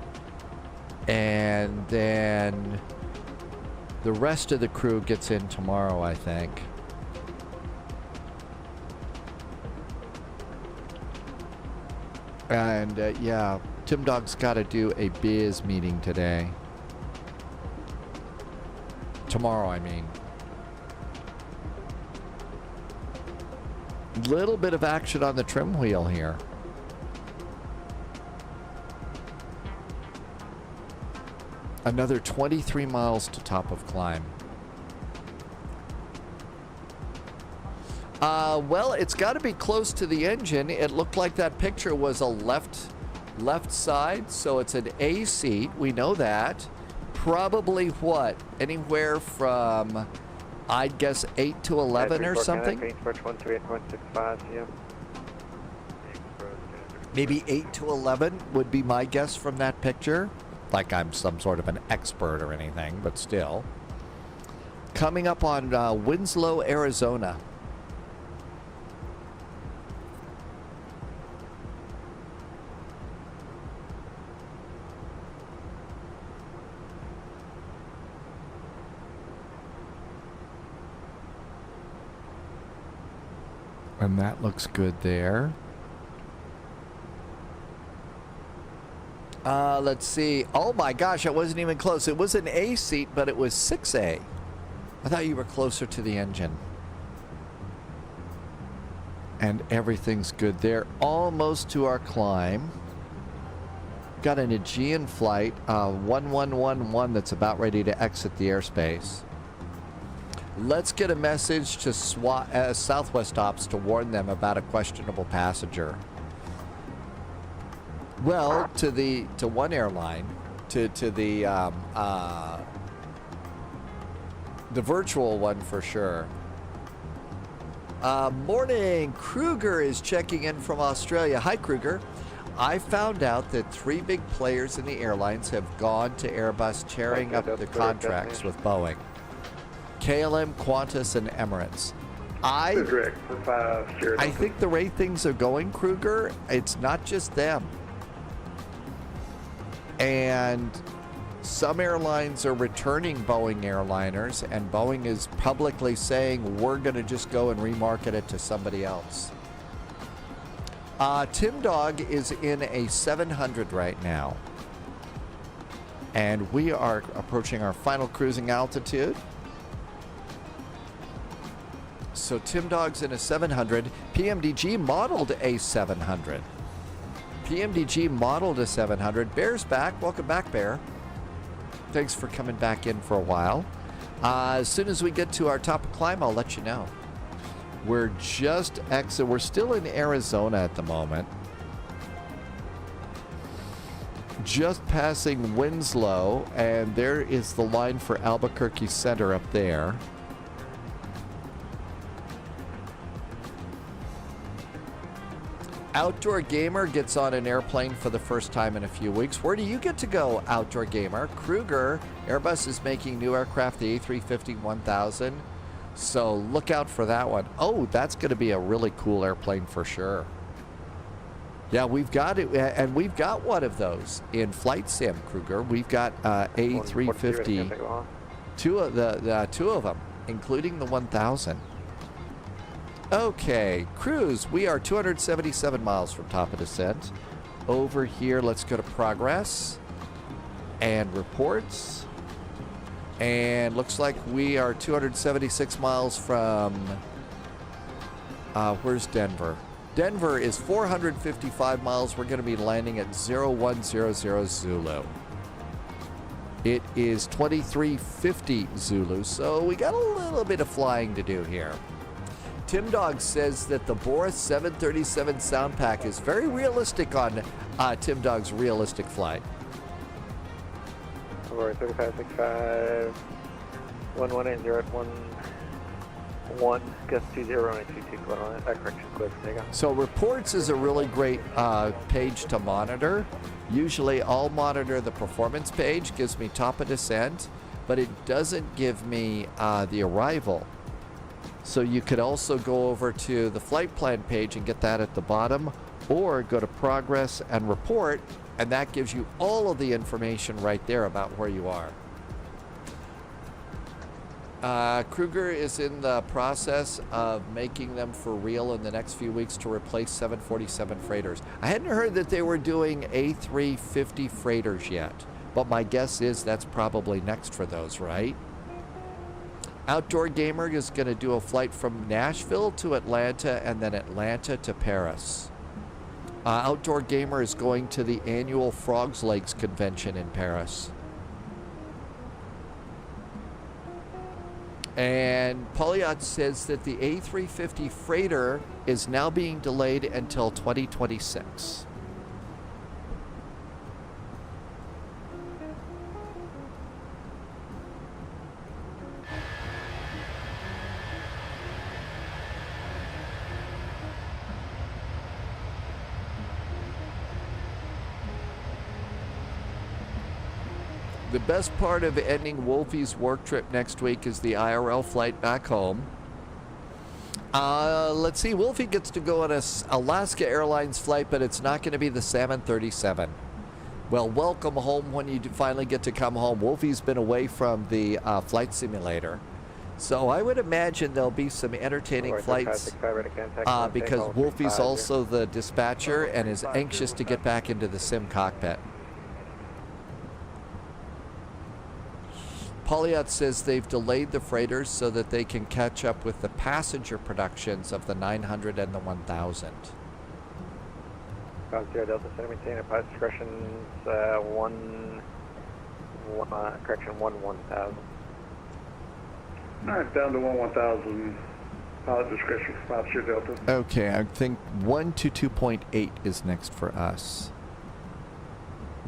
And then the rest of the crew gets in tomorrow, I think. And yeah, Tim Dog's got to do a biz meeting today. Tomorrow, I mean. Little bit of action on the trim wheel here. Another 23 miles to top of climb. Well, it's got to be close to the engine. It looked like that picture was a left side, so it's an A seat. We know that. Probably what? Anywhere from, I'd guess, 8 to 11 or something? Maybe 8 to 11 would be my guess from that picture. Like I'm some sort of an expert or anything, but still. Coming up on Winslow, Arizona. And that looks good there. Let's see. Oh my gosh, I wasn't even close. It was an A seat, but it was 6A. I thought you were closer to the engine. And everything's good there. Almost to our climb. Got an Aegean flight, 1111 that's about ready to exit the airspace. Let's get a message to Southwest Ops to warn them about a questionable passenger. Well, to one airline, to the virtual one for sure. Morning, Kruger is checking in from Australia. Hi, Kruger. I found out that 3 big players in the airlines have gone to Airbus, tearing up the contracts with Boeing. KLM, Qantas, and Emirates. I think the way things are going, Kruger, it's not just them. And some airlines are returning Boeing airliners, and Boeing is publicly saying we're going to just go and remarket it to somebody else. Tim Dog is in a 700 right now, and we are approaching our final cruising altitude. So Tim Dog's in a 700. PMDG modeled a 700. PMDG modeled a 700. Bear's back. Welcome back, Bear. Thanks for coming back in for a while. As soon as we get to our top of climb, I'll let you know. We're just we're still in Arizona at the moment. Just passing Winslow, and there is the line for Albuquerque Center up there. Outdoor Gamer gets on an airplane for the first time in a few weeks. Where do you get to go, Outdoor Gamer? Kruger, Airbus is making new aircraft, the A350-1000. So look out for that one. Oh, that's going to be a really cool airplane for sure. Yeah, we've got it, and we've got one of those in Flight Sim, Kruger. We've got A350, two of them, including the 1000. Okay, cruise. We are 277 miles from top of descent. Over here, let's go to progress and reports. And looks like we are 276 miles from, where's Denver? Denver is 455 miles. We're going to be landing at 0100 Zulu. It is 2350 Zulu, so we got a little bit of flying to do here. Tim Dog says that the Boris 737 sound pack is very realistic on Tim Dog's realistic flight. Over 3565, 1180 at 11, gust 20 and 22 clear, correction clear for takeoff. So reports is a really great page to monitor. Usually I'll monitor the performance page, gives me top of descent, but it doesn't give me the arrival. So you could also go over to the flight plan page and get that at the bottom, or go to progress and report, and that gives you all of the information right there about where you are. Kruger is in the process of making them for real in the next few weeks to replace 747 freighters. I hadn't heard that they were doing A350 freighters yet, but my guess is that's probably next for those, right? Outdoor Gamer is going to do a flight from Nashville to Atlanta and then Atlanta to Paris. Outdoor Gamer is going to the annual Frogs Legs convention in Paris. And Polyot says that the A350 freighter is now being delayed until 2026. The best part of ending Wolfie's work trip next week is the IRL flight back home. Let's see, Wolfie gets to go on a Alaska Airlines flight, but it's not going to be the Salmon 37. Well, welcome home when you finally get to come home. Wolfie's been away from the flight simulator. So I would imagine there'll be some entertaining flights because Wolfie's also the dispatcher and is anxious to get back into the sim cockpit. Polyot says they've delayed the freighters so that they can catch up with the passenger productions of the 900 and the 1000. Zero Delta Center, maintain a pilot discretion's 1 1000. Alright, down to 1000. Pilot discretion for 5 Sierra Delta. Okay, I think 122.8 is next for us.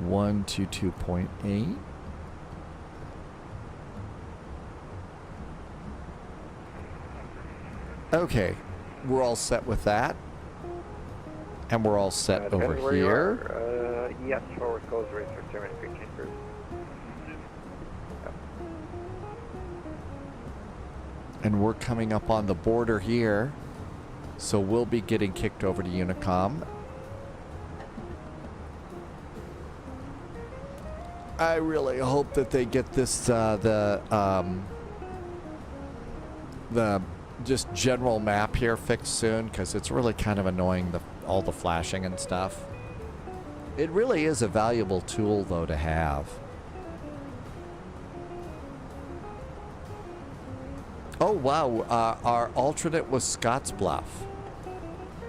122.8. Okay, we're all set with that. And we're all set over here. Yes, forward calls race for 715 cruise. And we're coming up on the border here. So we'll be getting kicked over to Unicom. I really hope that they get this, the just general map here fixed soon, because it's really kind of annoying, all the flashing and stuff. It really is a valuable tool, though, to have. Oh, wow. Our alternate was Scottsbluff.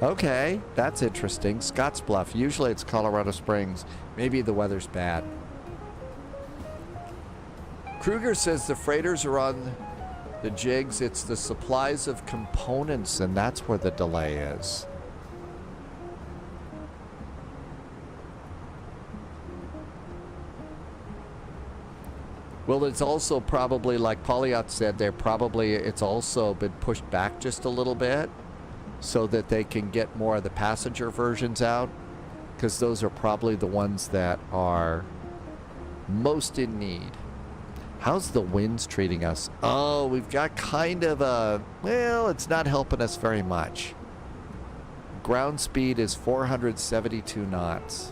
Okay, that's interesting. Scottsbluff. Usually it's Colorado Springs. Maybe the weather's bad. Kruger says the freighters are on the jigs. It's the supplies of components, and that's where the delay is. Well, it's also probably, like Polyot said, it's also been pushed back just a little bit so that they can get more of the passenger versions out, because those are probably the ones that are most in need. How's the winds treating us? Oh, we've got kind of a, well, it's not helping us very much. Ground speed is 472 knots.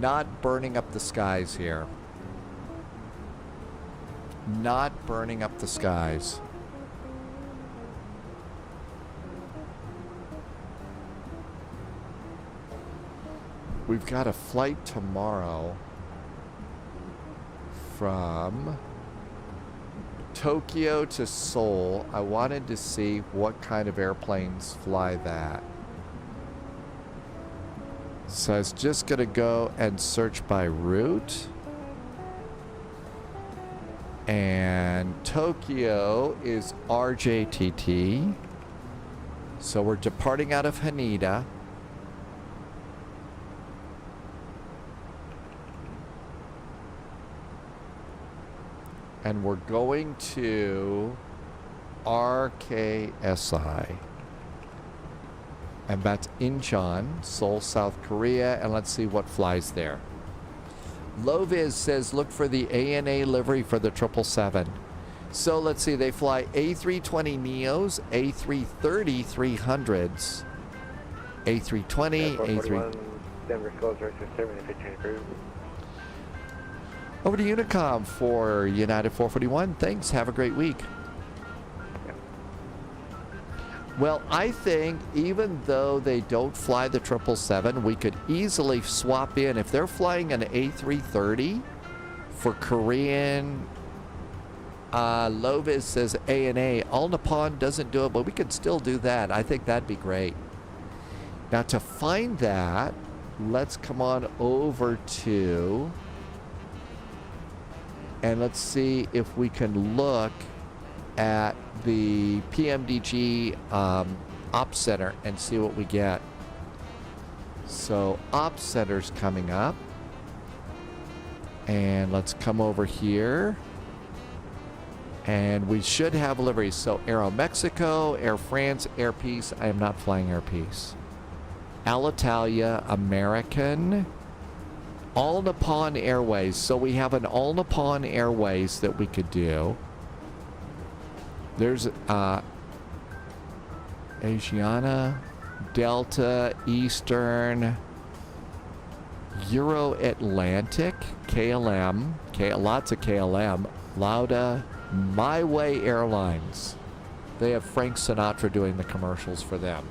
Not burning up the skies here. Not burning up the skies. We've got a flight tomorrow from Tokyo to Seoul. I wanted to see what kind of airplanes fly that. So I was just going to go and search by route. And Tokyo is RJTT. So we're departing out of Haneda. And we're going to RKSI. And that's Incheon, Seoul, South Korea. And let's see what flies there. Loviz says look for the ANA livery for the 777. So let's see, they fly A320 Neos, A330 300s, A320, A3... Denver calls race for 715 cruise. Over to Unicom for United 441. Thanks. Have a great week. Well, I think even though they don't fly the 777, we could easily swap in. If they're flying an A330 for Korean, Lovis says ANA. All Nippon doesn't do it, but we could still do that. I think that'd be great. Now, to find that, let's come on over to... and let's see if we can look at the PMDG Ops Center and see what we get. So Ops Center's coming up. And let's come over here. And we should have liveries. So Aero Mexico, Air France, Air Peace. I am not flying Air Peace. Alitalia, American. All Nippon Airways. So we have an All Nippon Airways that we could do. There's Asiana, Delta, Eastern, Euro Atlantic, KLM, lots of KLM, Lauda, My Way Airlines. They have Frank Sinatra doing the commercials for them.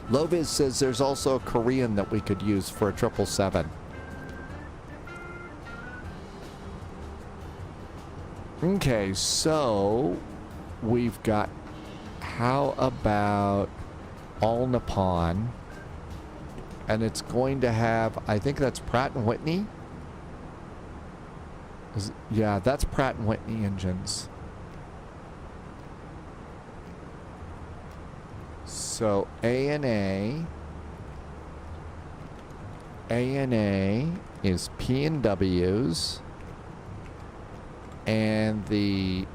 Loviz says there's also a Korean that we could use for a 777. Okay, so we've got, how about All Nippon? And it's going to have, I think that's Pratt & Whitney. Yeah, that's Pratt & Whitney engines. So ANA is P&W's, and the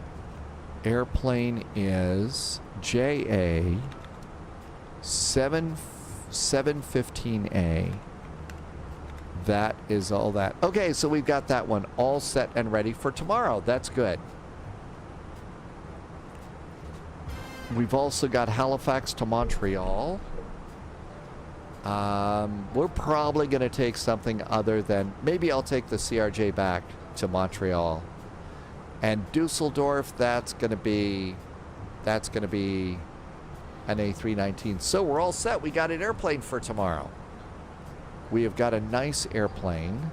airplane is JA 715A. That is all that. Okay, so we've got that one all set and ready for tomorrow. That's good. We've also got Halifax to Montreal. We're probably going to take something other than, maybe I'll take the CRJ back to Montreal. And Dusseldorf, that's going to be an A319. So we're all set. We got an airplane for tomorrow. We have got a nice airplane.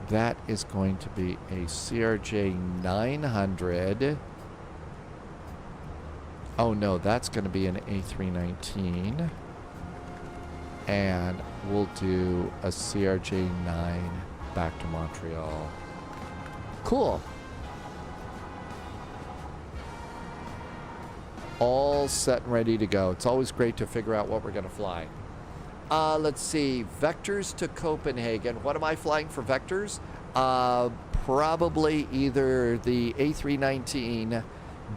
That is going to be a CRJ 900. Oh no, that's going to be an A319. And we'll do a CRJ 9 back to Montreal. Cool. All set and ready to go. It's always great to figure out what we're going to fly. Let's see. Vectors to Copenhagen. What am I flying for vectors? Probably either the A319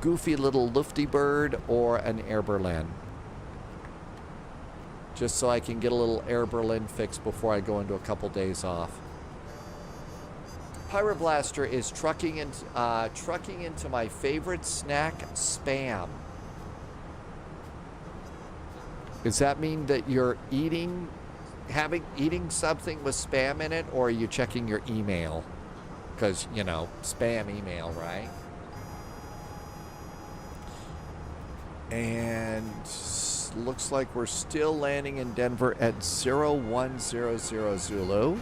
goofy little lufty bird or an Air Berlin. Just so I can get a little Air Berlin fix before I go into a couple days off. Pyroblaster is trucking into my favorite snack, Spam. Does that mean that you're eating something with Spam in it, or are you checking your email? Because, you know, Spam email, right? And looks like we're still landing in Denver at 0100 Zulu.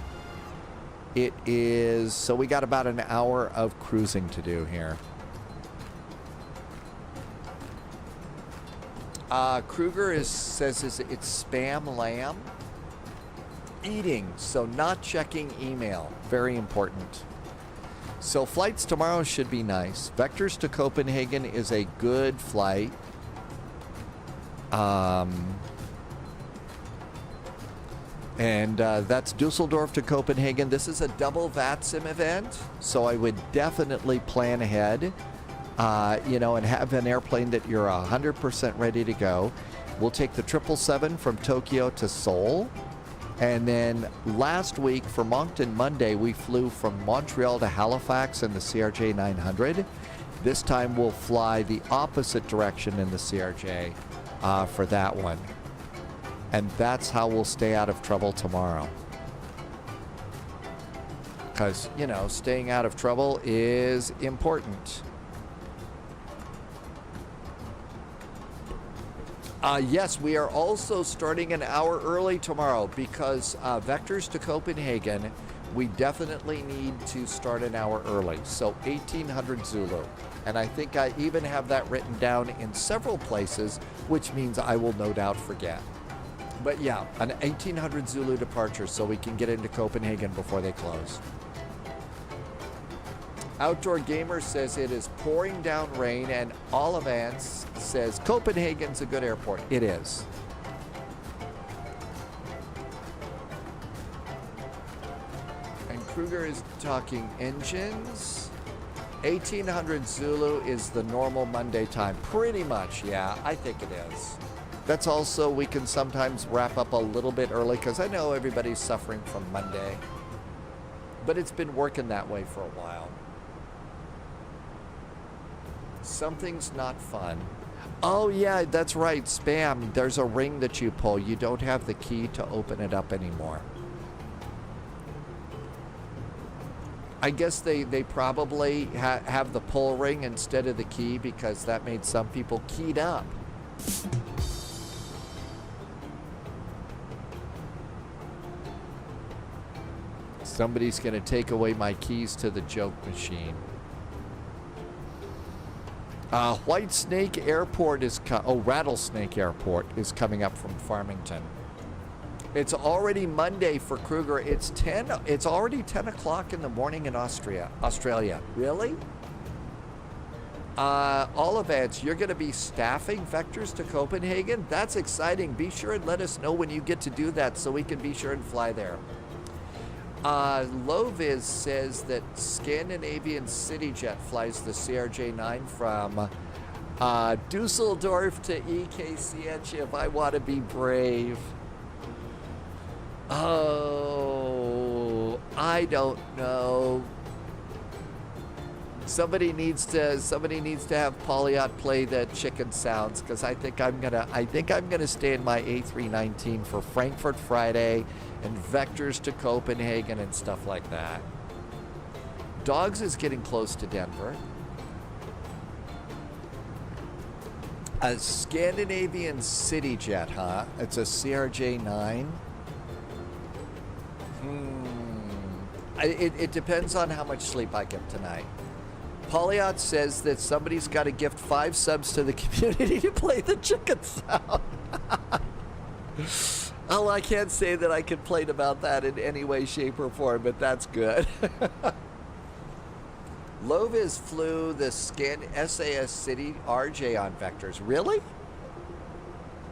It is, so we got about an hour of cruising to do here. Kruger says it's spam lamb. Eating, so not checking email. Very important. So flights tomorrow should be nice. Vectors to Copenhagen is a good flight. And that's Dusseldorf to Copenhagen. This is a double VATSIM event, so I would definitely plan ahead. You know, and have an airplane that you're 100% ready to go. We'll take the 777 from Tokyo to Seoul. And then last week for Moncton Monday, we flew from Montreal to Halifax in the CRJ 900. This time we'll fly the opposite direction in the CRJ for that one. And that's how we'll stay out of trouble tomorrow. Because, you know, staying out of trouble is important. Yes, we are also starting an hour early tomorrow because Vectors to Copenhagen, we definitely need to start an hour early. So 1800 Zulu. And I think I even have that written down in several places, which means I will no doubt forget. But yeah, an 1800 Zulu departure so we can get into Copenhagen before they close. Outdoor Gamer says it is pouring down rain, and Olivance says Copenhagen's a good airport. It is. And Kruger is talking engines. 1800 Zulu is the normal Monday time. Pretty much, yeah, I think it is. That's also, we can sometimes wrap up a little bit early because I know everybody's suffering from Monday. But it's been working that way for a while. Something's not fun. Oh yeah, that's right, spam. There's a ring that you pull. You don't have the key to open it up anymore. I guess they probably have the pull ring instead of the key because that made some people keyed up. Somebody's going to take away my keys to the joke machine. White Snake Airport is Rattlesnake Airport is coming up from Farmington. It's already Monday for Kruger. It's already 10 o'clock in the morning in Australia. Really? Olivance, you're going to be staffing Vectors to Copenhagen? That's exciting. Be sure and let us know when you get to do that so we can be sure and fly there. Loviz says that Scandinavian CityJet flies the CRJ-9 from Dusseldorf to EKCH if I want to be brave. Oh, I don't know. Somebody needs to have Polyot play the chicken sounds, because I think I'm gonna stay in my A319 for Frankfurt Friday and Vectors to Copenhagen and stuff like that. Dogs is getting close to Denver. A Scandinavian CityJet, huh? It's a CRJ-9. It depends on how much sleep I get tonight. Polyot says that somebody's got to gift 5 subs to the community to play the chicken sound. Oh, I can't say that I complain about that in any way, shape, or form, but that's good. Loviz flew the SAS City RJ on Vectors. Really?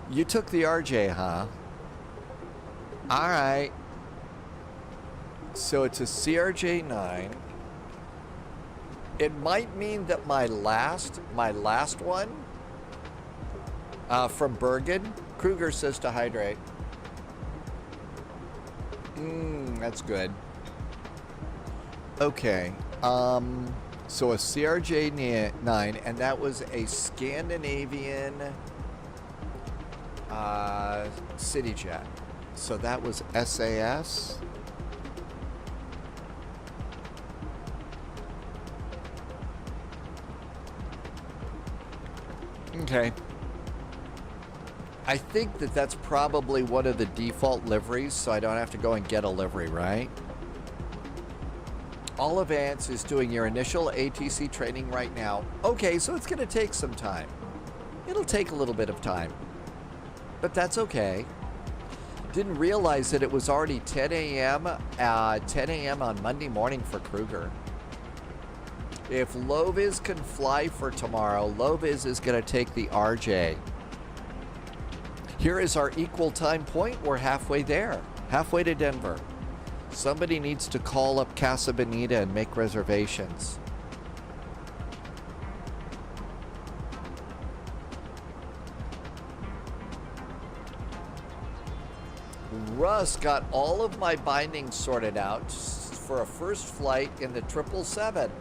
You took the RJ, huh? All right. So it's a CRJ-9. It might mean that my last one from Bergen, Kruger says to hydrate. That's good. Okay. So a CRJ-9, and that was a Scandinavian CityJet. So that was SAS. Okay. I think that that's probably one of the default liveries, so I don't have to go and get a livery, right? Olivance is doing your initial ATC training right now. Okay, so it's going to take some time. It'll take a little bit of time. But that's okay. Didn't realize that it was already 10 a.m. On Monday morning for Kruger. If Loviz can fly for tomorrow, Loviz is going to take the RJ. Here is our equal time point. We're halfway there. Halfway to Denver. Somebody needs to call up Casa Bonita and make reservations. Russ got all of my bindings sorted out for a first flight in the 777.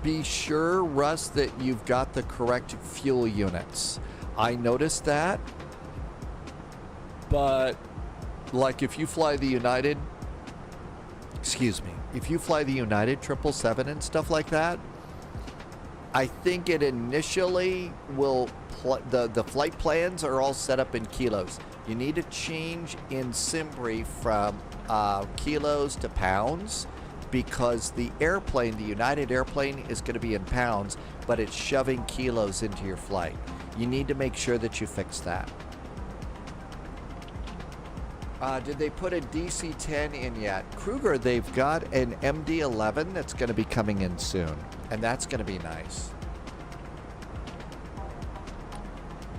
Be sure, Russ, that you've got the correct fuel units. I noticed that, but like if you fly the United, if you fly the United 777 and stuff like that, I think it initially will, the flight plans are all set up in kilos. You need to change in SimBrief from kilos to pounds, because the airplane, the United airplane, is going to be in pounds, but it's shoving kilos into your flight. You need to make sure that you fix that. Did they put a DC-10 in yet? Kruger, they've got an MD-11 that's going to be coming in soon, and that's going to be nice.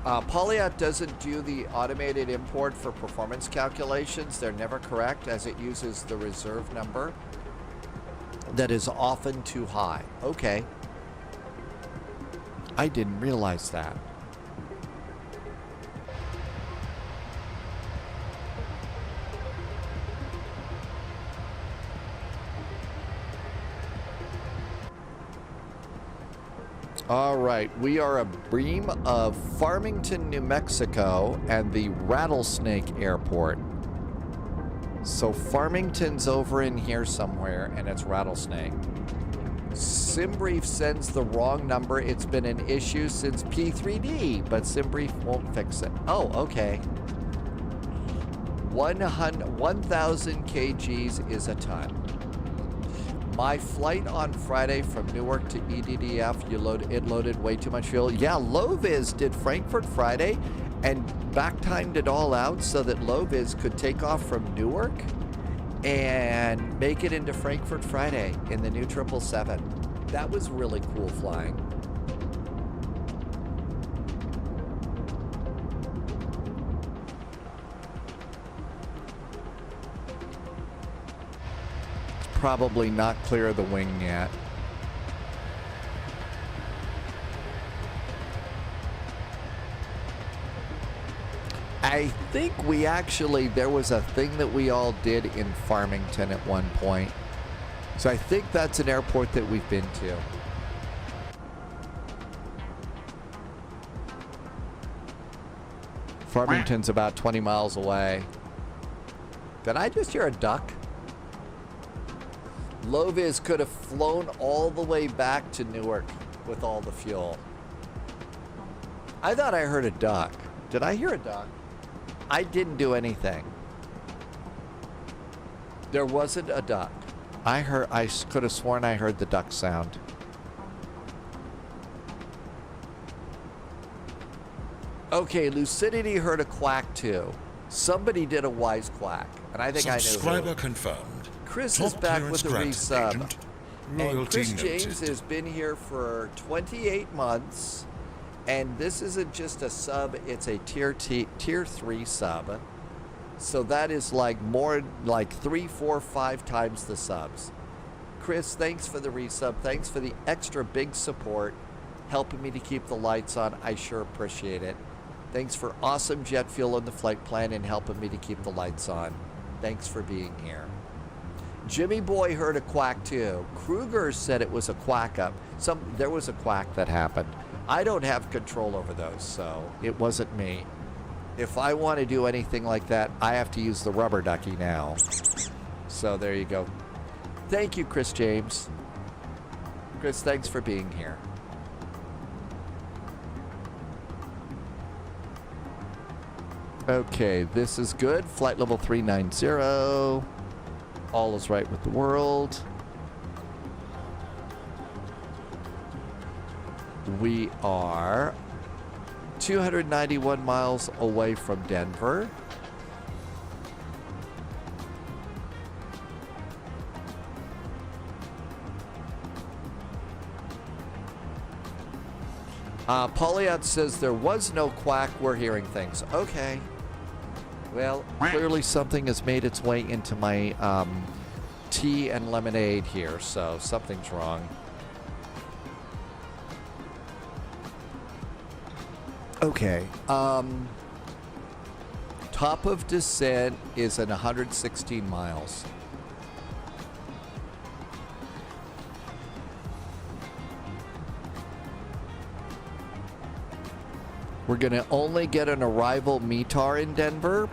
Polyot doesn't do the automated import for performance calculations. They're never correct, as it uses the reserve number that is often too high. Okay. I didn't realize that. All right, we are a beam of Farmington, New Mexico, and the Rattlesnake Airport. So Farmington's over in here somewhere, and it's Rattlesnake. SimBrief sends the wrong number. It's been an issue since P3D, but SimBrief won't fix it. Oh, okay. 1,000 kgs is a ton. My flight on Friday from Newark to EDDF, it loaded way too much fuel. Yeah, Loviz did Frankfurt Friday, and back timed it all out so that low-vis could take off from Newark and make it into Frankfurt Friday in the new 777. That was really cool flying. It's probably not clear of the wing yet. I think we actually, there was a thing that we all did in Farmington at one point. So I think that's an airport that we've been to. Farmington's about 20 miles away. Did I just hear a duck? Low-vis could have flown all the way back to Newark with all the fuel. I thought I heard a duck. Did I hear a duck? I didn't do anything. There wasn't a duck. I could have sworn I heard the duck sound. Okay, Lucidity heard a quack too. Somebody did a wise quack, and I think I knew who. Subscriber confirmed. Chris Top is back clearance with a granted, resub. agent. And Loyalty Chris James noted. has been here for 28 months, and this isn't just a sub, it's a tier 3 sub. So that is like more, like 3, 4, 5 times the subs. Chris, thanks for the resub. Thanks for the extra big support, helping me to keep the lights on. I sure appreciate it. Thanks for awesome jet fuel in the flight plan and helping me to keep the lights on. Thanks for being here. Jimmy Boy heard a quack too. Kruger said it was a quack up. There was a quack that happened. I don't have control over those, so it wasn't me. If I want to do anything like that, I have to use the rubber ducky now. So there you go. Thank you, Chris James. Chris, thanks for being here. Okay, this is good. Flight level 390. All is right with the world. We are 291 miles away from Denver. Polyat says there was no quack. We're hearing things. Okay. Well, clearly something has made its way into my tea and lemonade here, so something's wrong. Okay. Top of descent is at 116 miles. We're going to only get an arrival METAR in Denver.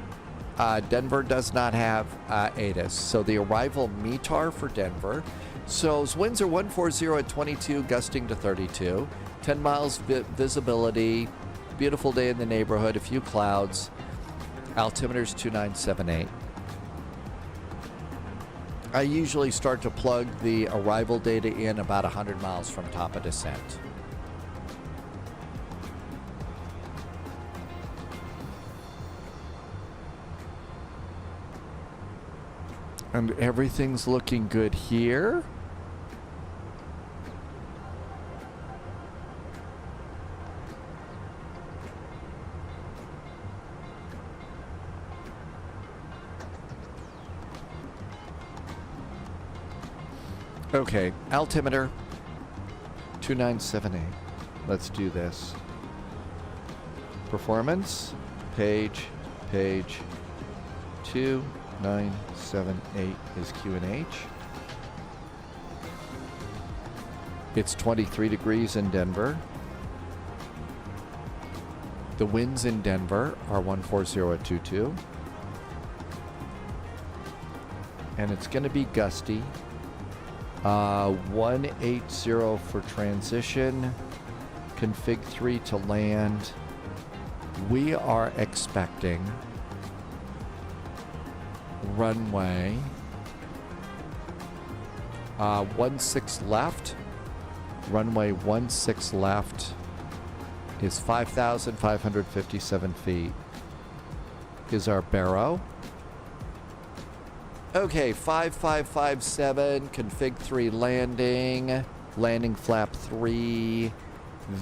Denver does not have ATIS. So the arrival METAR for Denver. So winds are 140 at 22, gusting to 32. 10 miles visibility. Beautiful day in the neighborhood. A few clouds. Altimeter's 2978. I usually start to plug the arrival data in about 100 miles from top of descent. And everything's looking good here. Okay, altimeter 2978. Let's do this. Performance, page 2978 is QNH. It's 23 degrees in Denver. The winds in Denver are 140 at 22. And it's going to be gusty. 180 for transition. Config 3 to land. We are expecting runway 16 left. Runway 16 left is 5,557 feet. Is our barrow. Okay, 5557, config 3 landing, landing flap 3.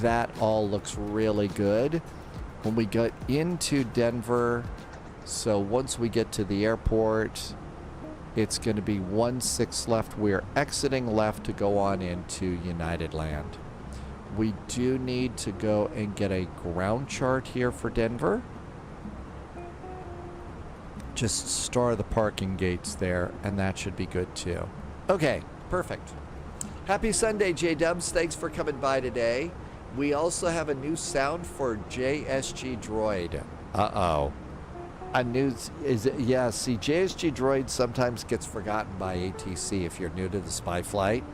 That all looks really good. When we get into Denver, so once we get to the airport, it's going to be 16 left. We're exiting left to go on into United Land. We do need to go and get a ground chart here for Denver. Just star the parking gates there, and that should be good too. Okay, perfect. Happy Sunday, J-Dubs. Thanks for coming by today. We also have a new sound for JSG Droid. Uh-oh. A new, is it, yeah, see, JSG Droid sometimes gets forgotten by ATC if you're new to the spy flight.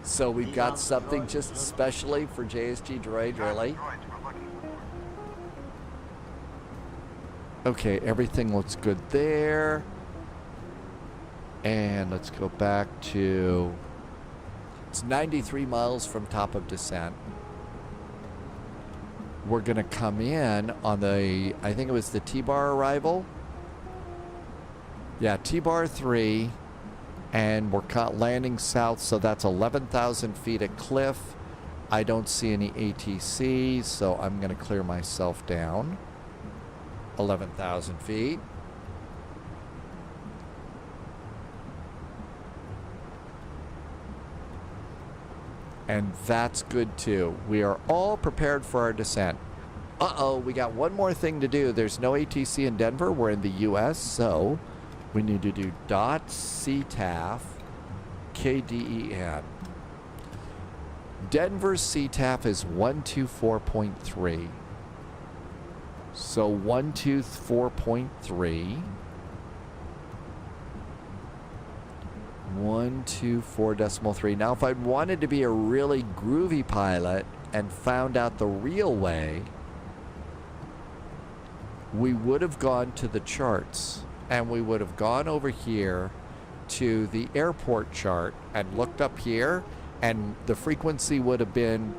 So we've got something just especially for JSG Droid, really. Okay, everything looks good there. And let's go back to, it's 93 miles from top of descent. We're going to come in on the, I think it was the T-bar arrival. Yeah, T-bar 3. And we're landing south, so that's 11,000 feet at cliff. I don't see any ATC, so I'm going to clear myself down. 11,000 feet. And that's good too. We are all prepared for our descent. Uh-oh, we got one more thing to do. There's no ATC in Denver. We're in the US, so we need to do .CTAF KDEN. Denver's CTAF is 124.3. So 124.3. 124.3. Now, if I wanted to be a really groovy pilot and found out the real way, we would have gone to the charts and we would have gone over here to the airport chart and looked up here, and the frequency would have been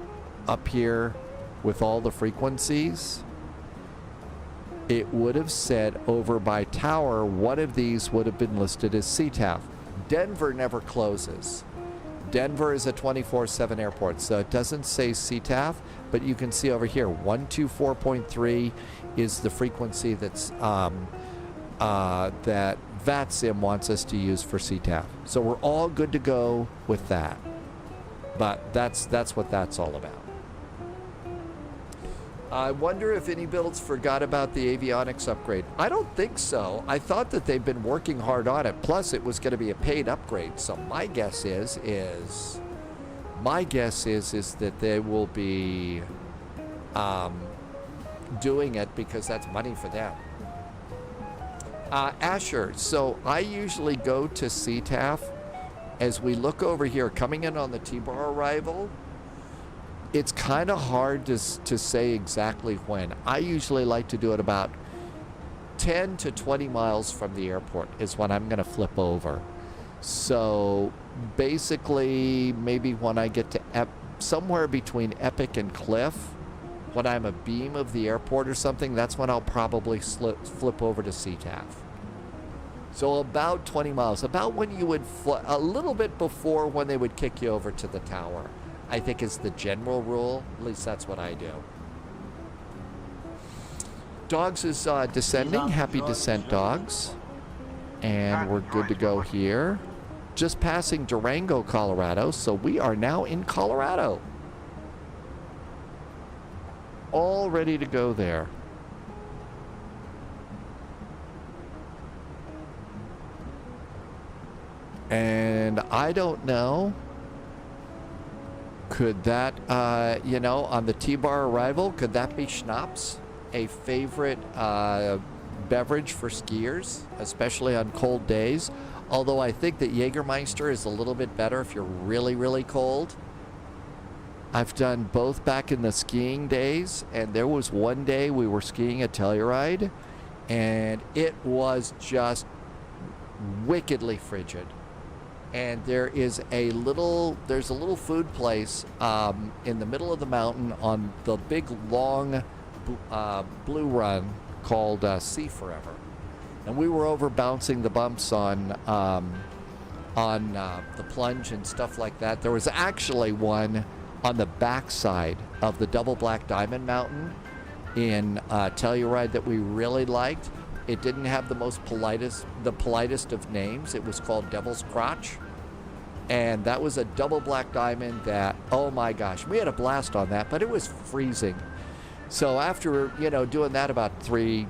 up here with all the frequencies. It would have said over by tower, one of these would have been listed as CTAF. Denver never closes. Denver is a 24/7 airport, so it doesn't say CTAF, but you can see over here, 124.3 is the frequency that's that VATSIM wants us to use for CTAF. So we're all good to go with that. But that's what that's all about. I wonder if any builds forgot about the avionics upgrade. I don't think so. I thought that they've been working hard on it. Plus, it was going to be a paid upgrade. So my guess is that they will be doing it because that's money for them. Asher, so I usually go to CTAF as we look over here, coming in on the T-bar arrival. It's kind of hard to say exactly when. I usually like to do it about 10 to 20 miles from the airport is when I'm going to flip over. So basically, maybe when I get to somewhere between Epic and Cliff, when I'm a beam of the airport or something, that's when I'll probably flip over to CTAF. So about 20 miles, about when you would a little bit before when they would kick you over to the tower, I think is the general rule. At least that's what I do. Dogs is descending. Happy descent, Dogs. And we're good to go here. Just passing Durango, Colorado. So we are now in Colorado. All ready to go there. And I don't know. Could that, on the T-bar arrival, could that be schnapps? A favorite beverage for skiers, especially on cold days. Although I think that Jägermeister is a little bit better if you're really, really cold. I've done both back in the skiing days, and there was one day we were skiing at Telluride, and it was just wickedly frigid. and there's a little food place in the middle of the mountain on the big long blue run called Sea Forever, and we were over bouncing the bumps on the plunge and stuff like that. There was actually one on the backside of the Double Black Diamond Mountain in Telluride that we really liked. It didn't have the politest of names. It was called Devil's Crotch. And that was a double black diamond that, oh my gosh, we had a blast on that, but it was freezing. So after, doing that about 3-4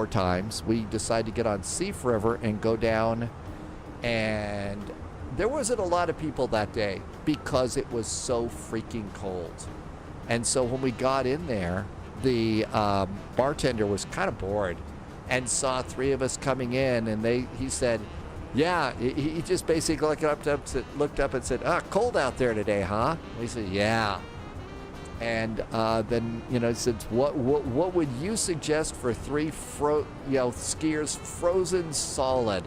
times, we decided to get on Sea Forever and go down. And there wasn't a lot of people that day because it was so freaking cold. And so when we got in there, the bartender was kind of bored and saw 3 of us coming in, and he said, yeah, he just basically looked up and said, cold out there today, huh? We said, yeah. And then, he said, what would you suggest for 3 skiers frozen solid?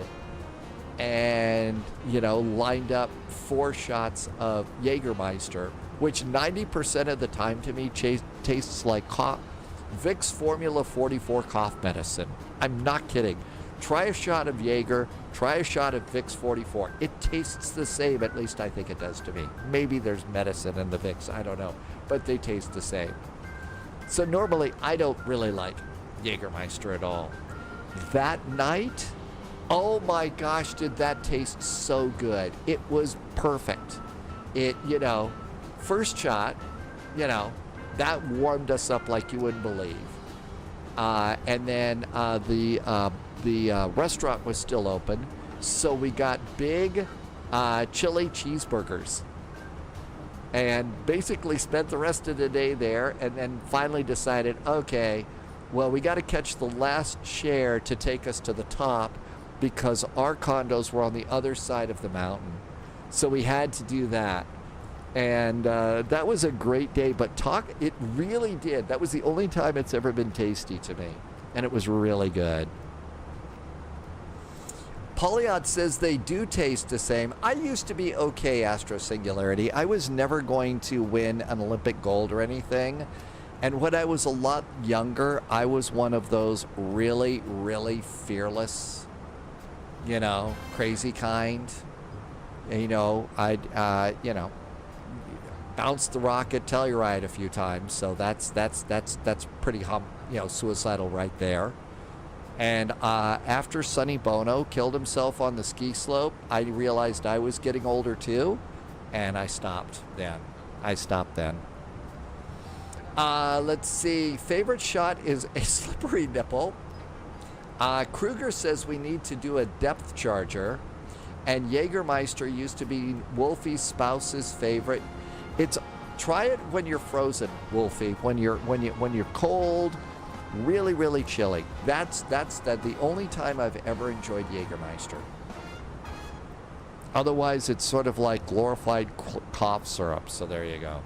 And, lined up 4 shots of Jägermeister, which 90% of the time to me tastes like Vicks Formula 44 cough medicine. I'm not kidding. Try a shot of Jaeger, try a shot of Vicks 44. It tastes the same, at least I think it does to me. Maybe there's medicine in the Vicks, I don't know, but they taste the same. So normally I don't really like Jägermeister at all. That night, oh my gosh, did that taste so good. It was perfect. It, first shot, that warmed us up like you wouldn't believe. And then the restaurant was still open, so we got big chili cheeseburgers and basically spent the rest of the day there, and then finally decided, okay, well, we got to catch the last share to take us to the top because our condos were on the other side of the mountain. So we had to do that. And that was a great day, but it really did. That was the only time it's ever been tasty to me, and it was really good. Polyot says they do taste the same. I used to be okay, Astro Singularity. I was never going to win an Olympic gold or anything. And when I was a lot younger, I was one of those really, really fearless, crazy kind. I'd, bounced the rocket Telluride a few times, so that's pretty suicidal right there. And after Sonny Bono killed himself on the ski slope, I realized I was getting older too, and I stopped then. Let's see. Favorite shot is a slippery nipple. Kruger says we need to do a depth charger, and Jägermeister used to be Wolfie's spouse's favorite. Try it when you're frozen, Wolfie. When you're cold, really, really chilly. That's the only time I've ever enjoyed Jägermeister. Otherwise, it's sort of like glorified cough syrup. So there you go.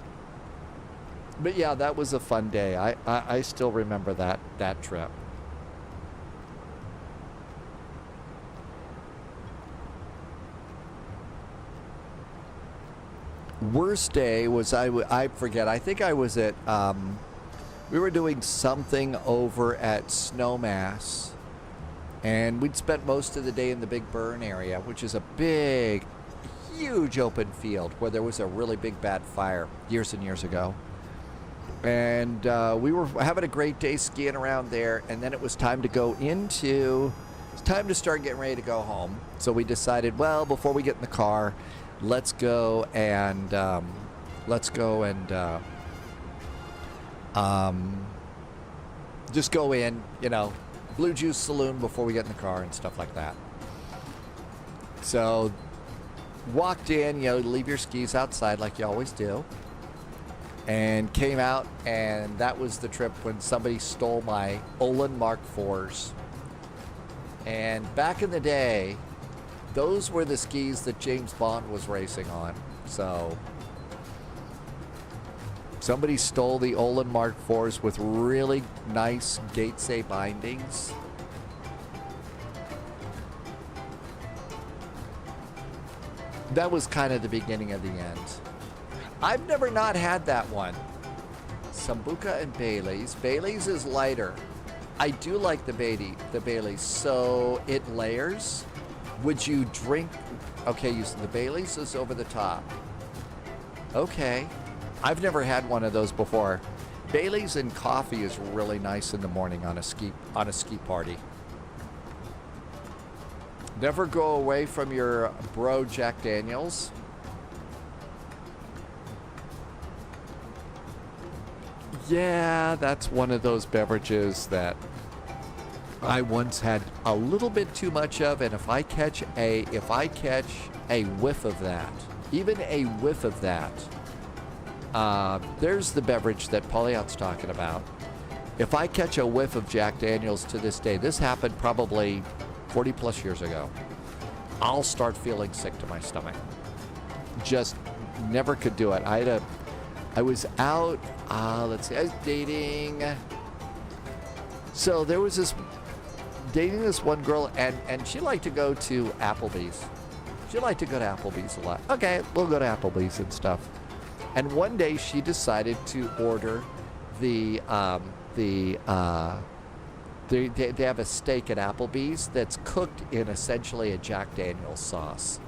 But yeah, that was a fun day. I still remember that trip. Worst day was I forget. I think I was at we were doing something over at Snowmass, and we'd spent most of the day in the Big Burn area, which is a big, huge open field where there was a really big bad fire years and years ago. And we were having a great day skiing around there, and then it was time to start getting ready to go home. So we decided, well, before we get in the car, let's go and just go in, Blue Juice Saloon before we get in the car and stuff like that. So walked in, leave your skis outside like you always do, and came out, and that was the trip when somebody stole my Olin Mark IVs. And back in the day, those were the skis that James Bond was racing on. So somebody stole the Olin Mark IVs with really nice Gatesay bindings. That was kind of the beginning of the end. I've never not had that one. Sambuca and Bailey's. Bailey's is lighter. I do like the Bailey's. So it layers. Would you drink? Okay, the Bailey's is over the top. Okay. I've never had one of those before. Bailey's and coffee is really nice in the morning on a ski party. Never go away from your bro Jack Daniels. Yeah, that's one of those beverages that I once had a little bit too much of, and if I catch a whiff of that, even a whiff of that, there's the beverage that Poliout's talking about. If I catch a whiff of Jack Daniels to this day, this happened probably 40 plus years ago, I'll start feeling sick to my stomach. Just never could do it. I was out, let's see, I was dating. So there was dating this one girl, and she liked to go to Applebee's. She liked to go to Applebee's a lot. Okay, we'll go to Applebee's and stuff. And one day she decided to order they have a steak at Applebee's that's cooked in essentially a Jack Daniels sauce.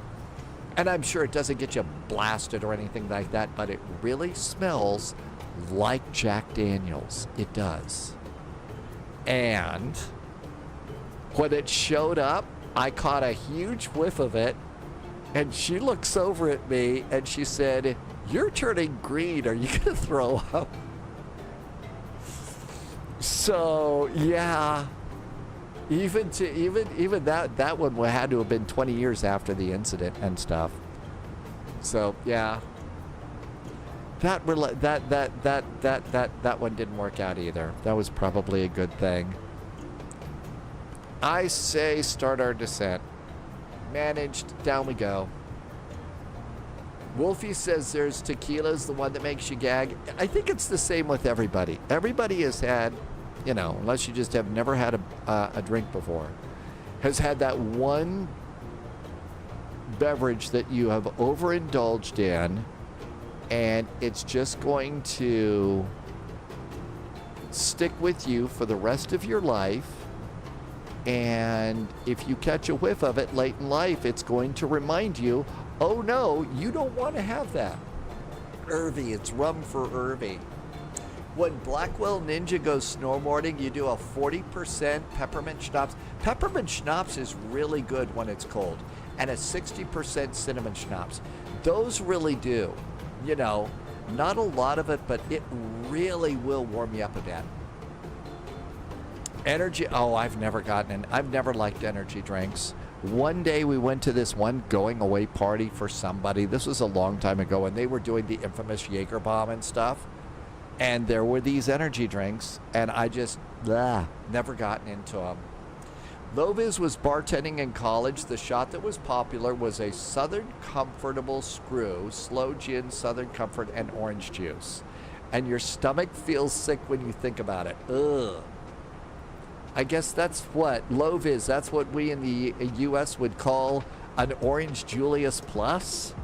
And I'm sure it doesn't get you blasted or anything like that, but it really smells like Jack Daniels. It does. And when it showed up, I caught a huge whiff of it, and she looks over at me and she said, "You're turning green. Are you going to throw up?" So yeah, even that one had to have been 20 years after the incident and stuff. So yeah, that one didn't work out either. That was probably a good thing. I say start our descent. Managed. Down we go. Wolfie says there's tequila's the one that makes you gag. I think it's the same with everybody. Everybody has had, unless you just have never had a drink before, has had that one beverage that you have overindulged in, and it's just going to stick with you for the rest of your life. And if you catch a whiff of it late in life, it's going to remind you, oh no, you don't want to have that. Irvy, it's rum for Irvy. When Blackwell Ninja goes snowboarding, you do a 40% peppermint schnapps. Peppermint schnapps is really good when it's cold. And a 60% cinnamon schnapps. Those really do. Not a lot of it, but it really will warm you up a bit. Energy, I've never liked energy drinks. One day we went to this one going away party for somebody. This was a long time ago, and they were doing the infamous Jaeger bomb and stuff. And there were these energy drinks, and I just, never gotten into them. Loviz was bartending in college. The shot that was popular was a Southern Comfortable Screw, slow gin, Southern Comfort, and orange juice. And your stomach feels sick when you think about it. Ugh. I guess that's what Loviz, that's what we in the U.S. would call an Orange Julius Plus.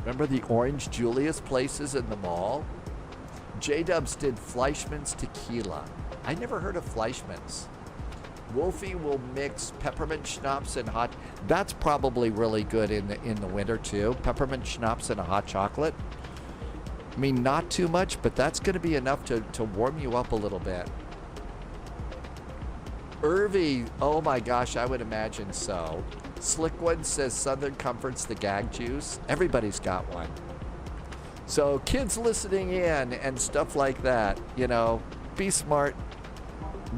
Remember the Orange Julius places in the mall? J-Dubs did Fleischmann's Tequila. I never heard of Fleischmann's. Wolfie will mix peppermint schnapps and hot. That's probably really good in the winter too. Peppermint schnapps and a hot chocolate. I mean, not too much, but that's going to be enough to warm you up a little bit. Irvy, oh my gosh, I would imagine so. Slick One says Southern Comfort's the gag juice. Everybody's got one. So kids listening in and stuff like that, be smart.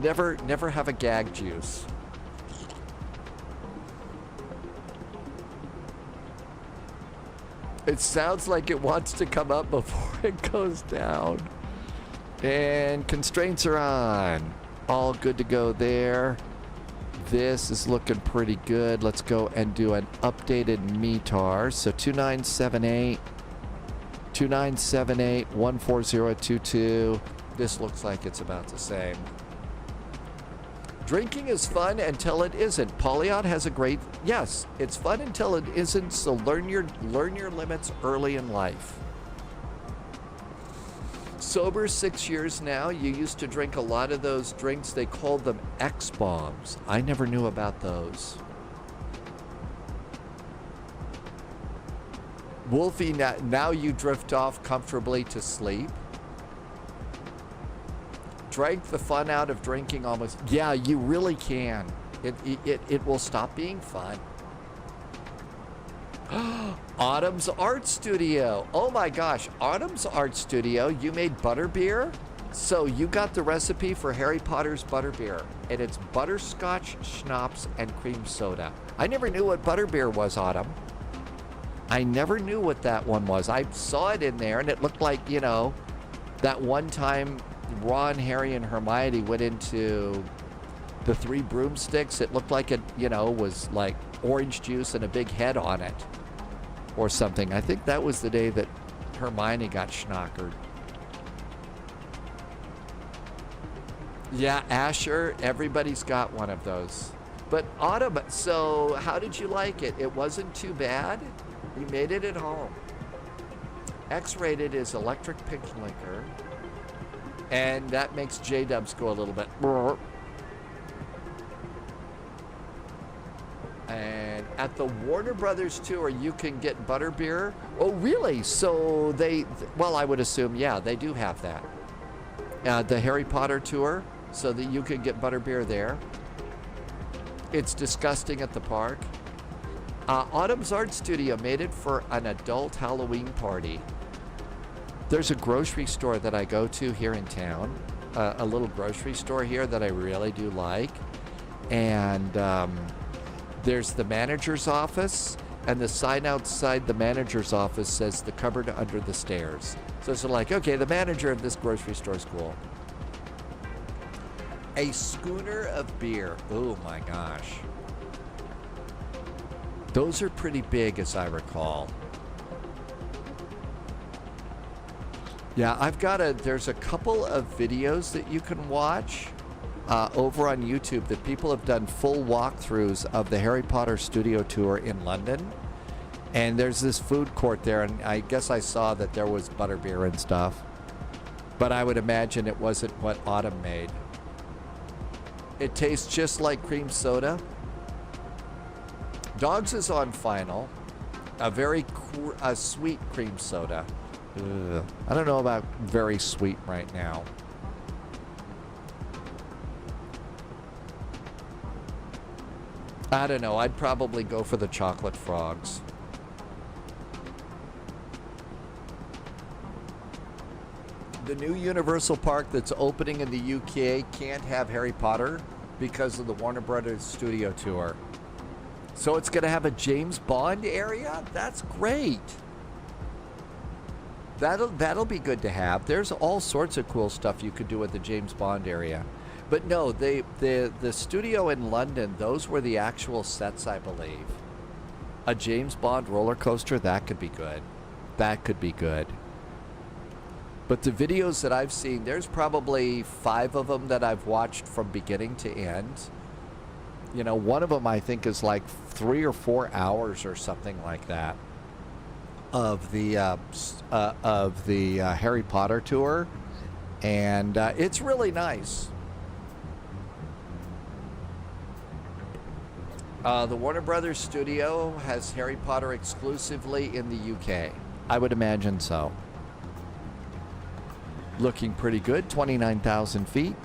Never have a gag juice. It sounds like it wants to come up before it goes down. And constraints are on. All good to go there. This is looking pretty good. Let's go and do an updated METAR. So 2978, 14022. This looks like it's about the same. Drinking is fun until it isn't. Polyot has a great, yes, it's fun until it isn't, so learn your limits early in life. Sober 6 years now. You used to drink a lot of those drinks. They called them X-bombs. I never knew about those. Wolfie, now you drift off comfortably to sleep. Drank the fun out of drinking almost. Yeah, you really can. It will stop being fun. Autumn's Art Studio. Oh my gosh, Autumn's Art Studio. You made butterbeer? So you got the recipe for Harry Potter's butterbeer. And it's butterscotch, schnapps, and cream soda. I never knew what butterbeer was, Autumn. I never knew what that one was. I saw it in there and it looked like, you know, that one time Ron, Harry, and Hermione went into the Three Broomsticks. It looked like it, you know, was like orange juice and a big head on it or something. I think that was the day that Hermione got schnockered. Yeah, Asher, everybody's got one of those. But Autumn, so how did you like it? It wasn't too bad? You made it at home. X-rated is electric pink liquor. And that makes J-dubs go a little bit. And at the Warner Brothers tour, you can get butterbeer. Oh, really? So well, I would assume, yeah, they do have that. The Harry Potter tour, so that you can get butterbeer there. It's disgusting at the park. Autumn's Art Studio made it for an adult Halloween party. There's a grocery store that I go to here in town, a little grocery store here that I really do like. And there's the manager's office, and the sign outside the manager's office says the cupboard under the stairs. So it's like, okay, the manager of this grocery store is cool. A schooner of beer. Oh my gosh. Those are pretty big, as I recall. Yeah, there's a couple of videos that you can watch over on YouTube that people have done full walkthroughs of the Harry Potter studio tour in London. And there's this food court there, and I guess I saw that there was butterbeer and stuff. But I would imagine it wasn't what Autumn made. It tastes just like cream soda. Dogs is on final. A very sweet cream soda. Ugh. I don't know about very sweet right now. I don't know. I'd probably go for the chocolate frogs. The new Universal Park that's opening in the UK can't have Harry Potter because of the Warner Brothers studio tour. So it's going to have a James Bond area? That's great. That'll be good to have. There's all sorts of cool stuff you could do at the James Bond area. But no, the studio in London, those were the actual sets, I believe. A James Bond roller coaster, that could be good. That could be good. But the videos that I've seen, there's probably 5 of them that I've watched from beginning to end. You know, one of them I think is like 3 or 4 hours or something like that of the Harry Potter tour, and it's really nice. The Warner Brothers studio has Harry Potter exclusively in the UK. I would imagine so. Looking pretty good, 29,000 feet.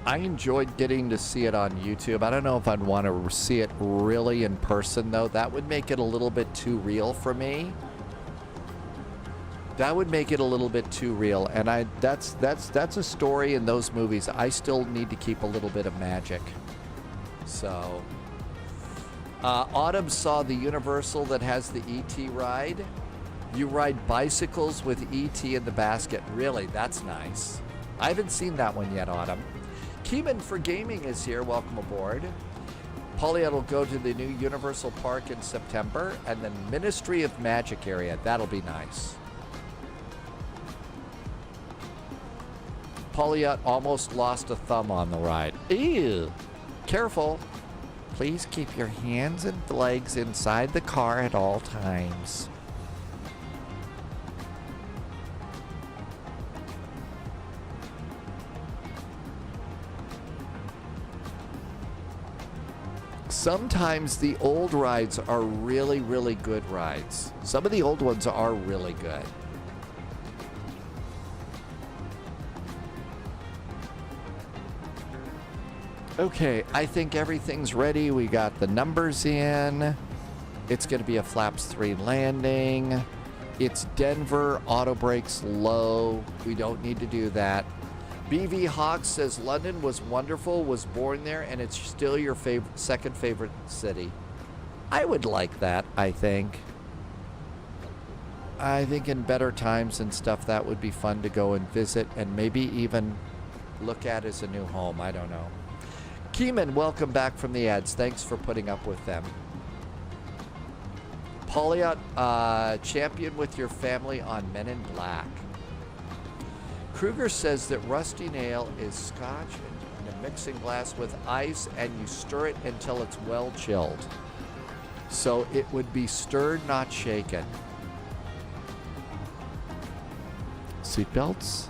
I enjoyed getting to see it on YouTube. I don't know if I'd want to see it really in person, though. That would make it a little bit too real for me. That would make it a little bit too real, and that's a story in those movies. I still need to keep a little bit of magic. So, Autumn saw the Universal that has the E.T. ride. You ride bicycles with E.T. in the basket. Really, that's nice. I haven't seen that one yet, Autumn. Keeman for Gaming is here. Welcome aboard. Pauliette will go to the new Universal Park in September, and then Ministry of Magic area. That'll be nice. Pauliette almost lost a thumb on the ride. Ew. Careful. Please keep your hands and legs inside the car at all times. Sometimes the old rides are really, really good rides. Some of the old ones are really good. Okay, I think everything's ready. We got the numbers in. It's going to be a flaps 3 landing. It's Denver, auto brakes low. We don't need to do that. BV Hawks says London was wonderful, was born there, and it's still your second favorite city. I would like that, I think. I think in better times and stuff, that would be fun to go and visit and maybe even look at as a new home. I don't know. Keeman, welcome back from the ads. Thanks for putting up with them. Pauliette, champion with your family on Men in Black. Kruger says that Rusty Nail is scotch in a mixing glass with ice, and you stir it until it's well chilled. So it would be stirred, not shaken. Seatbelts.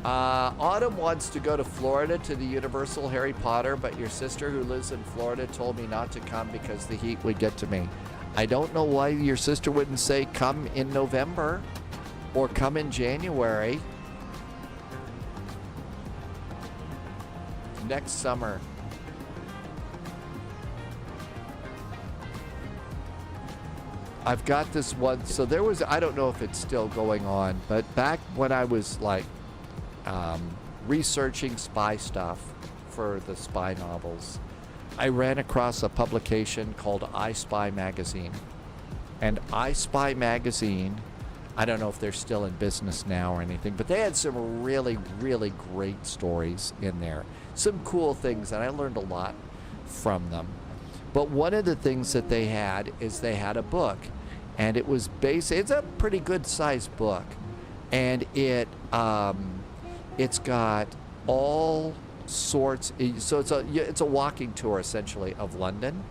Autumn wants to go to Florida to the Universal Harry Potter, but your sister who lives in Florida told me not to come because the heat would get to me. I don't know why your sister wouldn't say come in November or come in January. Next summer. I've got this one. So there was, I don't know if it's still going on, but back when I was like researching spy stuff for the spy novels, I ran across a publication called I Spy Magazine. And I Spy Magazine, I don't know if they're still in business now or anything, but they had some really, really great stories in there. Some cool things, and I learned a lot from them. But one of the things that they had is they had a book, and it was it's a pretty good sized book, and it's got all sorts, so it's a walking tour essentially of London,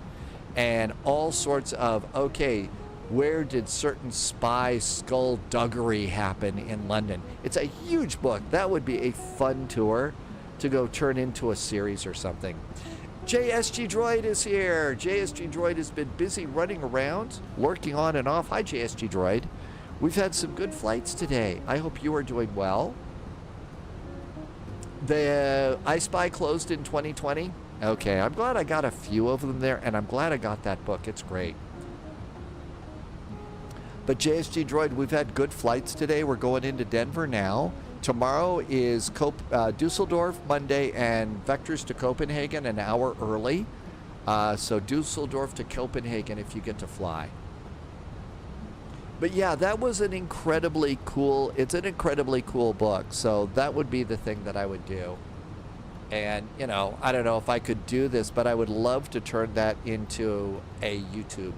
and all sorts of, okay, where did certain spy skullduggery happen in London? It's a huge book. That would be a fun tour to go turn into a series or something. JSG Droid is here. JSG Droid has been busy running around, lurking on and off. Hi, JSG Droid. We've had some good flights today. I hope you are doing well. The I Spy closed in 2020. Okay, I'm glad I got a few of them there, and I'm glad I got that book. It's great. But JSG Droid, we've had good flights today. We're going into Denver now. Tomorrow is Dusseldorf Monday, and vectors to Copenhagen an hour early. So Dusseldorf to Copenhagen if you get to fly. But yeah, that was an incredibly cool, it's an incredibly cool book. So that would be the thing that I would do. And, you know, I don't know if I could do this, but I would love to turn that into a YouTube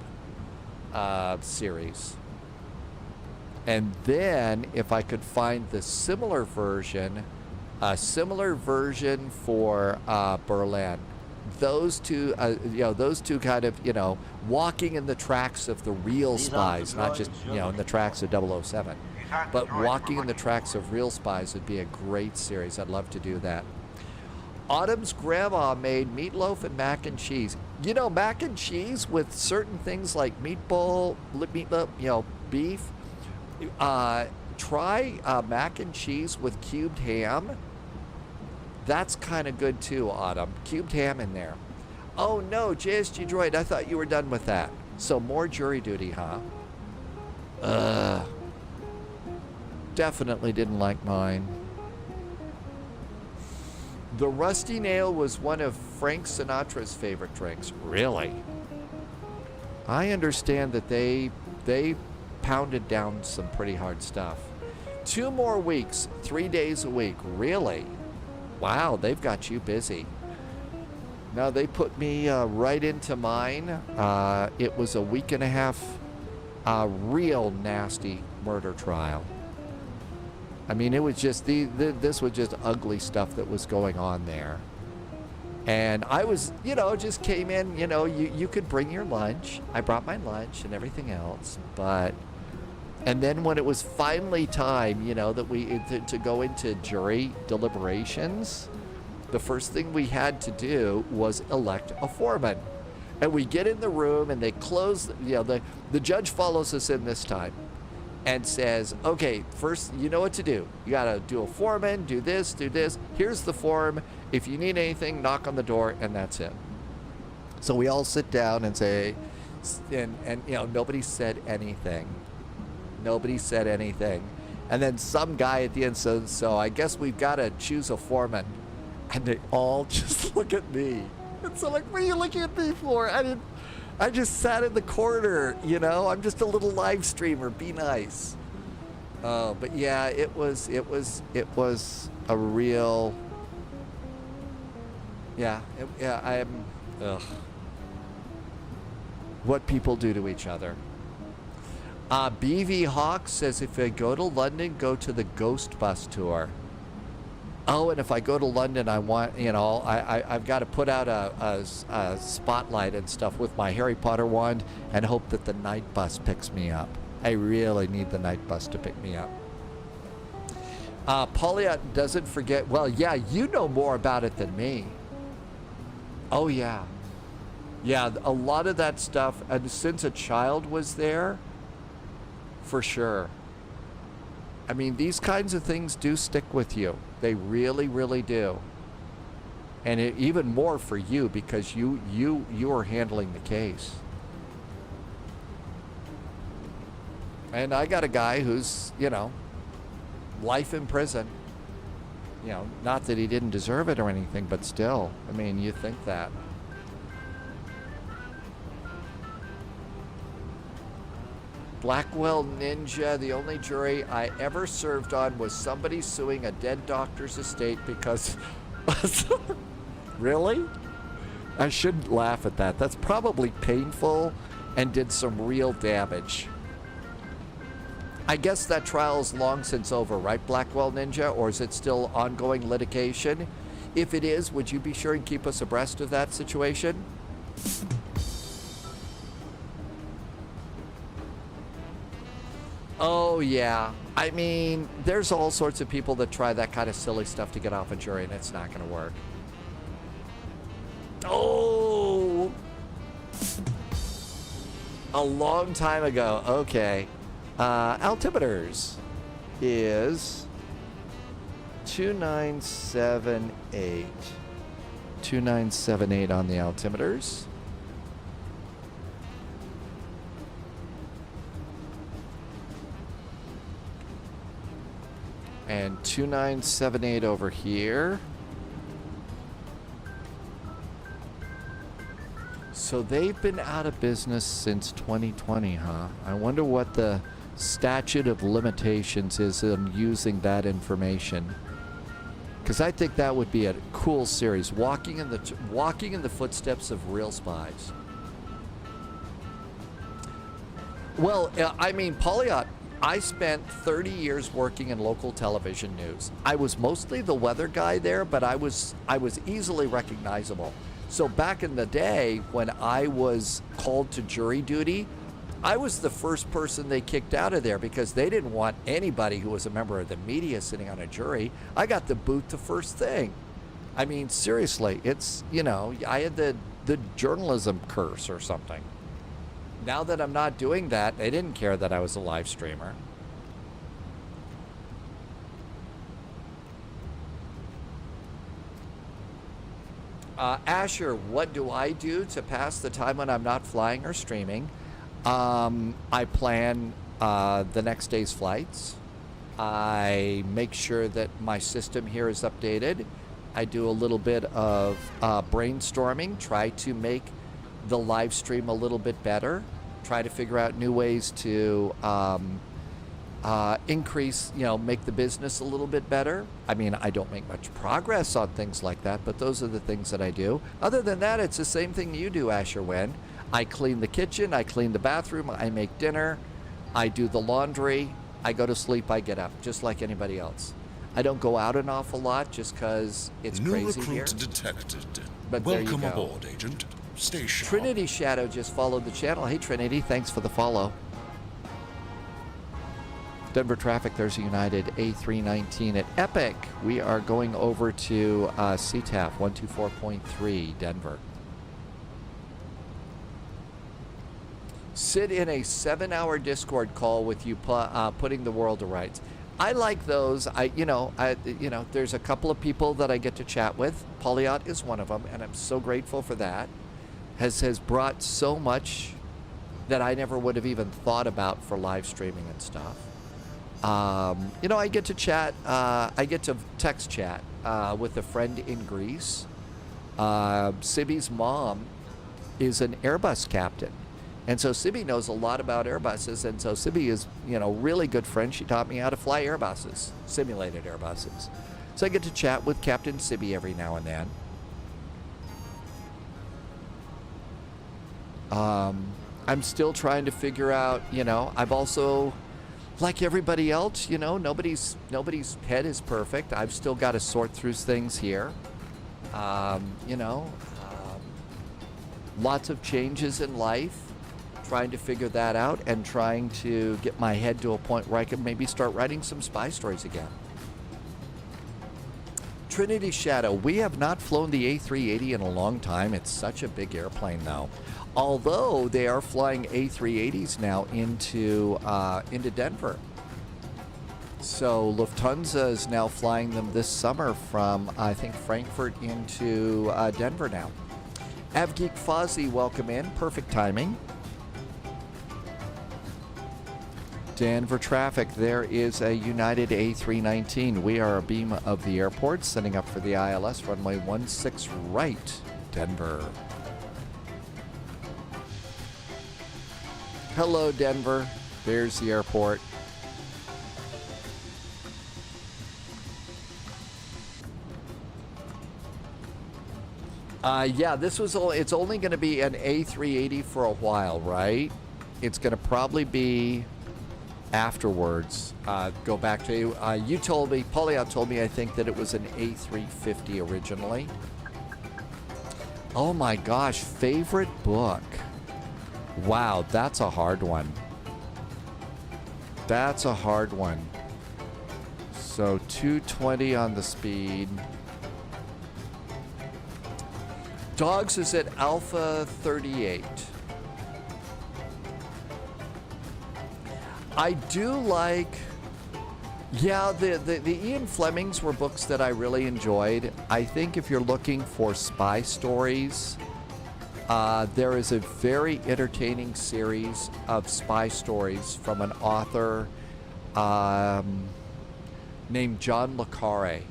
series. And then if I could find the similar version for Berlin, those two kind of, walking in the tracks of the real spies, not just, in the tracks of 007, but walking in the tracks of real spies would be a great series. I'd love to do that. Autumn's grandma made meatloaf and mac and cheese. Mac and cheese with certain things like meatball, beef. Try mac and cheese with cubed ham. That's kind of good too, Autumn. Cubed ham in there. Oh no, JSG Droid, I thought you were done with that. So more jury duty, huh? Definitely didn't like mine. The Rusty Nail was one of Frank Sinatra's favorite drinks. Really? I understand that they pounded down some pretty hard stuff. 2 more weeks, 3 days a week. Really? Wow, they've got you busy. No, they put me right into mine. It was a week and a half, real nasty murder trial. I mean, it was just this was just ugly stuff that was going on there. And I was, just came in, you could bring your lunch. I brought my lunch and everything else, and then when it was finally time, that we to go into jury deliberations, the first thing we had to do was elect a foreman. And we get in the room and they close, the judge follows us in this time and says, okay, first, you know what to do. You got to do a foreman, do this. Here's the form. If you need anything, knock on the door, and that's it. So we all sit down and say, and nobody said anything. Nobody said anything. And then some guy at the end says, so I guess we've got to choose a foreman. And they all just look at me. And so like, what are you looking at me for? I just sat in the corner, I'm just a little live streamer. Be nice. But yeah, it was a real, what people do to each other. BV Hawk says if I go to London, go to the Ghost Bus tour. Oh, and if I go to London, I want, I've got to put out a spotlight and stuff with my Harry Potter wand and hope that the night bus picks me up. I really need the night bus to pick me up. Pauliot doesn't forget, well, yeah, you know more about it than me. Oh, yeah. Yeah, a lot of that stuff, and since a child was there, for sure. I mean, these kinds of things do stick with you. They really, really do. And even more for you because you are handling the case. And I got a guy who's, life in prison. Not that he didn't deserve it or anything, but still, I mean, you think that. Blackwell Ninja, the only jury I ever served on was somebody suing a dead doctor's estate because... Really? I shouldn't laugh at that. That's probably painful and did some real damage. I guess that trial's long since over, right, Blackwell Ninja? Or is it still ongoing litigation? If it is, would you be sure and keep us abreast of that situation? Oh, yeah. I mean, there's all sorts of people that try that kind of silly stuff to get off a jury, and it's not going to work. Oh! A long time ago. Okay. Altimeters is 2978. 2978 on the altimeters. And 2978 over here. So they've been out of business since 2020, huh? I wonder what the statute of limitations is in using that information. Because I think that would be a cool series, walking in the footsteps of real spies. Well, I mean, Pauliot, I spent 30 years working in local television news. I was mostly the weather guy there, but I was easily recognizable. So back in the day when I was called to jury duty, I was the first person they kicked out of there because they didn't want anybody who was a member of the media sitting on a jury. I got the boot the first thing. I mean, seriously, it's, I had the journalism curse or something. Now that I'm not doing that, they didn't care that I was a live streamer. Asher, what do I do to pass the time when I'm not flying or streaming? I plan the next day's flights. I make sure that my system here is updated. I do a little bit of brainstorming, try to make the live stream a little bit better, try to figure out new ways to increase, make the business a little bit better. I mean, I don't make much progress on things like that, but those are the things that I do. Other than that, it's the same thing you do, Asher Wen. I clean the kitchen, I clean the bathroom, I make dinner, I do the laundry, I go to sleep, I get up, just like anybody else. I don't go out an awful lot just because it's crazy here. New recruit detected. But there you Welcome go. aboard, Agent. Stay sharp. Trinity Shadow just followed the channel. Hey, Trinity, thanks for the follow. Denver traffic, there's a United A319 at Epic. We are going over to CTAF 124.3, Denver. Sit in a 7-hour Discord call with you putting the world to rights. I like those. There's a couple of people that I get to chat with. Polyot is one of them, and I'm so grateful for that. Has brought so much that I never would have even thought about for live streaming and stuff. I get to chat. I get to text chat with a friend in Greece. Sibby's mom is an Airbus captain. And so Sibby knows a lot about Airbuses, and so Sibby is, really good friend. She taught me how to fly Airbuses, simulated Airbuses. So I get to chat with Captain Sibby every now and then. I'm still trying to figure out, I've also, like everybody else, nobody's head is perfect. I've still got to sort through things here. Lots of changes in life. Trying to figure that out and trying to get my head to a point where I can maybe start writing some spy stories again. Trinity Shadow, we have not flown the A380 in a long time. It's such a big airplane though. Although they are flying A380s now into Denver. So Lufthansa is now flying them this summer from, I think, Frankfurt into Denver now. Avgeek Fozzie, welcome in. Perfect timing. Denver traffic, there is a United A319. We are a beam of the airport, setting up for the ILS, runway 16 right, Denver. Hello, Denver. There's the airport. Yeah, it's only going to be an A380 for a while, right? It's going to probably be afterwards. Go back to you told me, Polyot told me, I think that it was an A350 originally. Oh my gosh, favorite book. Wow, that's a hard one. That's a hard one. So 220 on the speed. Dogs is at Alpha 38. I do like, the Ian Flemings were books that I really enjoyed. I think if you're looking for spy stories, there is a very entertaining series of spy stories from an author named John Le Carre.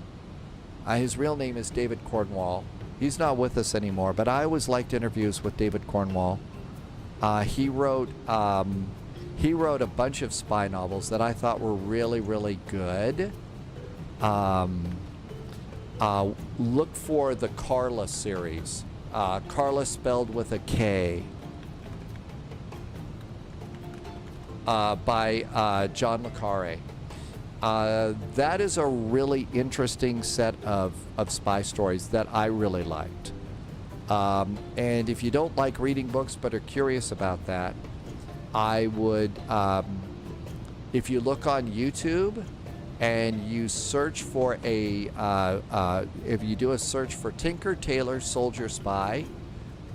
His real name is David Cornwall. He's not with us anymore, but I always liked interviews with David Cornwall. He wrote a bunch of spy novels that I thought were really, really good. Look for the Carla series. Carla spelled with a K. By John Le Carre. That is a really interesting set of spy stories that I really liked. And if you don't like reading books but are curious about that, I would, if you look on YouTube and you search for if you do a search for Tinker Tailor Soldier Spy,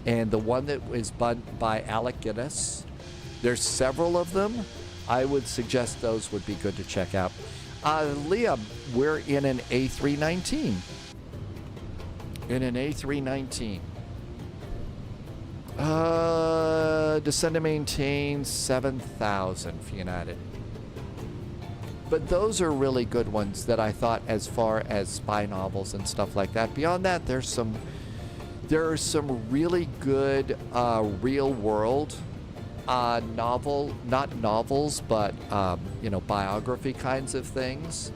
and the one that is by Alec Guinness, there's several of them. I would suggest those would be good to check out. Liam, we're in an A319. In an A319. Descend to maintain 7,000 for United. But those are really good ones that I thought, as far as spy novels and stuff like that. Beyond that, there are some really good real world not novels, but you know, biography kinds of things.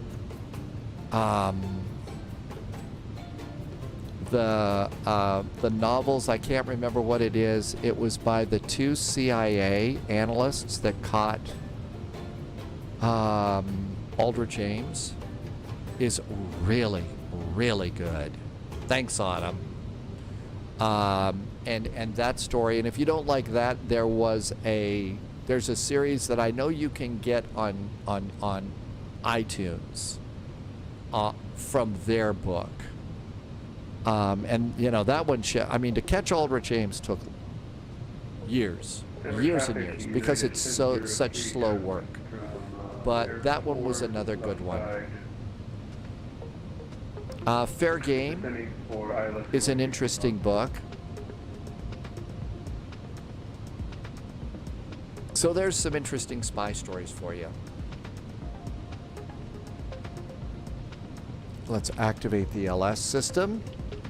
The novels, I can't remember what it is. It was by the 2 CIA analysts that caught Aldrich Ames. Is really, really good. Thanks, Autumn. And that story, and if you don't like that, there's a series that I know you can get on iTunes from their book. And you know, that one, I mean, to catch Aldrich Ames took years and years, because it's such slow work. But that one was another good one. Fair Game is an interesting book. So there's some interesting spy stories for you. Let's activate the LS system.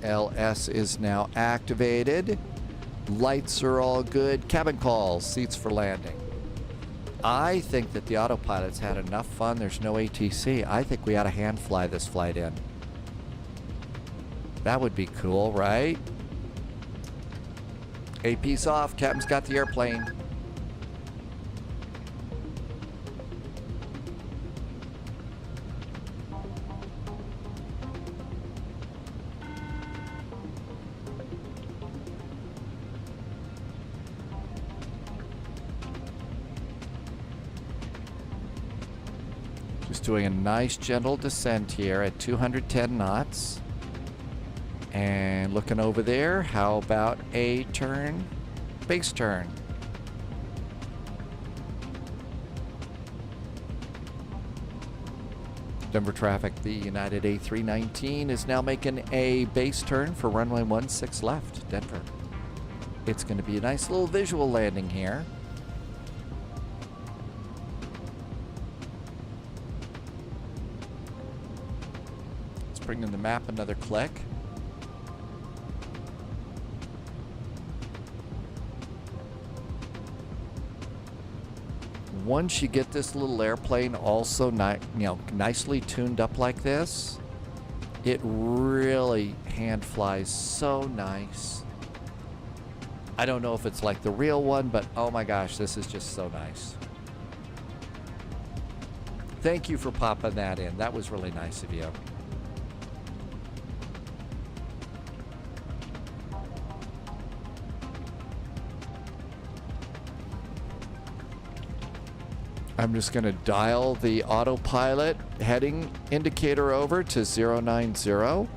LS is now activated. Lights are all good. Cabin calls, seats for landing. I think that the autopilot's had enough fun. There's no ATC. I think we ought to hand fly this flight in. That would be cool, right? AP's off. Captain's got the airplane. Just doing a nice gentle descent here at 210 knots. And looking over there, how about a turn? Base turn. Denver traffic, the United A319 is now making a base turn for runway 16 left, Denver. It's going to be a nice little visual landing here. Let's bring in the map another click. Once you get this little airplane also nicely tuned up like this, it really hand flies so nice. I don't know if it's like the real one, but oh my gosh, this is just so nice. Thank you for popping that in. That was really nice of you. I'm just going to dial the autopilot heading indicator over to 090.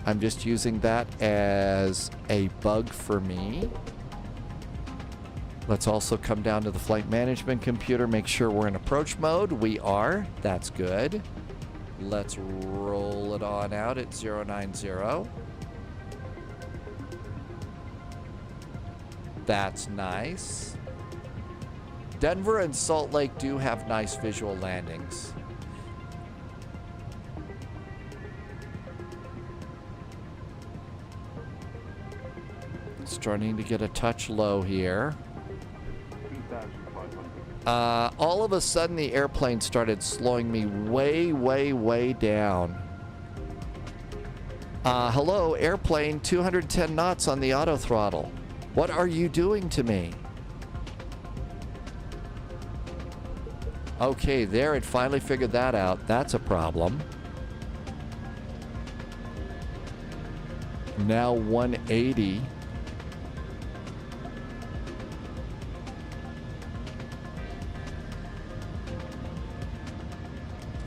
I'm just using that as a bug for me. Let's also come down to the flight management computer, make sure we're in approach mode. We are. That's good. Let's roll it on out at 090. That's nice. Denver and Salt Lake do have nice visual landings. Starting to get a touch low here. All of a sudden the airplane started slowing me way, way, way down. Hello, airplane, 210 knots on the auto throttle. What are you doing to me? Okay, there, it finally figured that out. That's a problem. Now 180.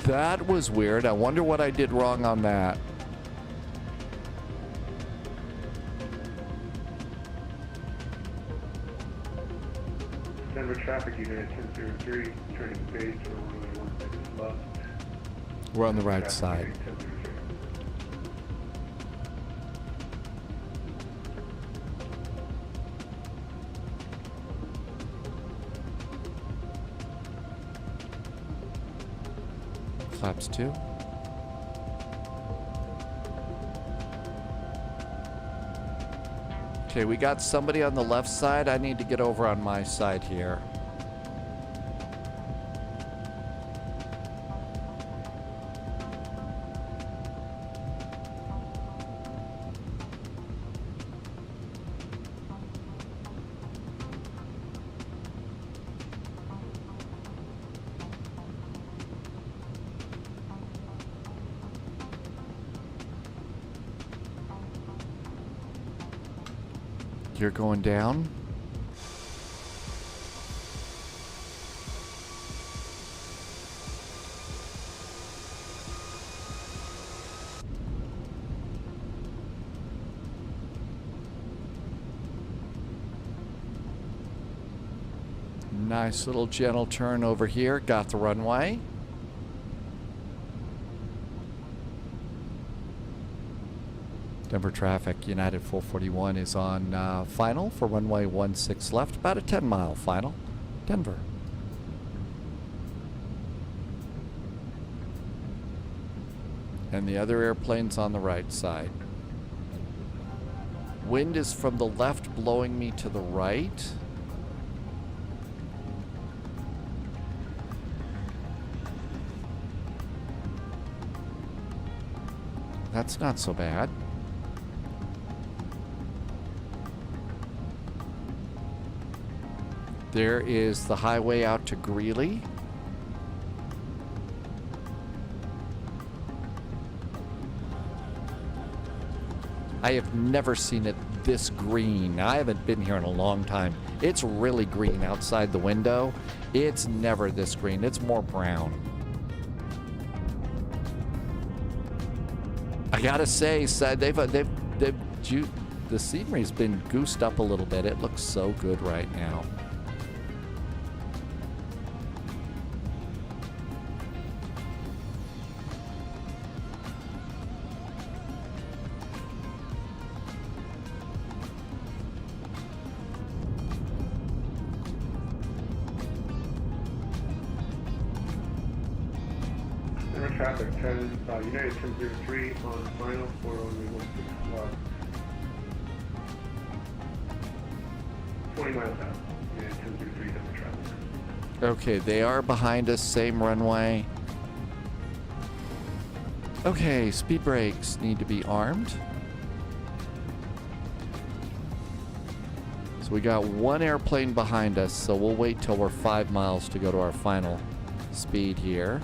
That was weird. I wonder what I did wrong on that. Denver traffic unit 1003, turning base for runway 16 left. We're on the right side. Flaps 2. Okay, we got somebody on the left side. I need to get over on my side here. You're going down. Nice little gentle turn over here. Got the runway. Denver traffic, United 441 is on final for runway 16 left, about a 10-mile final. Denver. And the other airplane's on the right side. Wind is from the left blowing me to the right. That's not so bad. There is the highway out to Greeley. I have never seen it this green. I haven't been here in a long time. It's really green outside the window. It's never this green. It's more brown. I gotta say, the scenery's been goosed up a little bit. It looks so good right now. Denver traffic 10, United 1003 on final for only 16 left. 20 miles out. United 1003 Denver traffic. Okay, they are behind us, same runway. Okay, speed brakes need to be armed. So we got one airplane behind us, so we'll wait till we're 5 miles to go to our final speed here.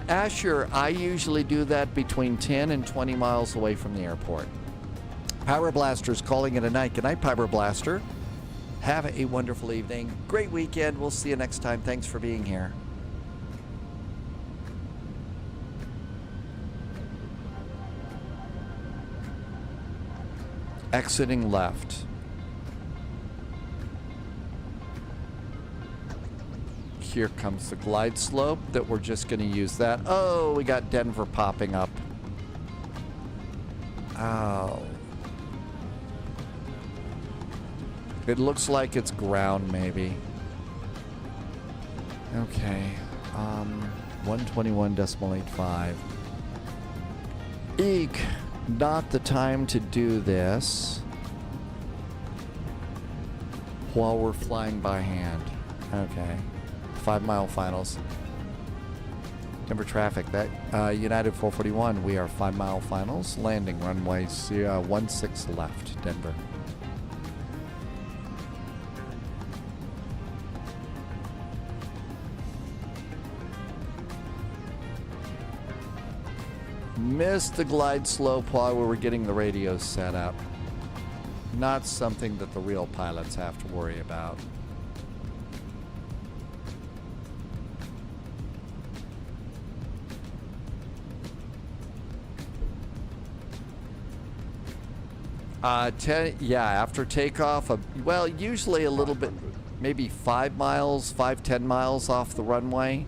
Asher, I usually do that between 10 and 20 miles away from the airport. Power Blaster's calling it a night. Good night, Power Blaster. Have a wonderful evening. Great weekend. We'll see you next time. Thanks for being here. Exiting left. Here comes the glide slope that we're just going to use that. Oh, we got Denver popping up. Oh. It looks like it's ground, maybe. Okay. 121.85. Eek. Not the time to do this while we're flying by hand. Okay. 5 mile finals. Denver traffic, that United 441, we are 5 mile finals. Landing runway 16 left, Denver. Missed the glide slope while we were getting the radios set up. Not something that the real pilots have to worry about. After takeoff, well, usually a little bit, maybe 5 miles, 10 miles off the runway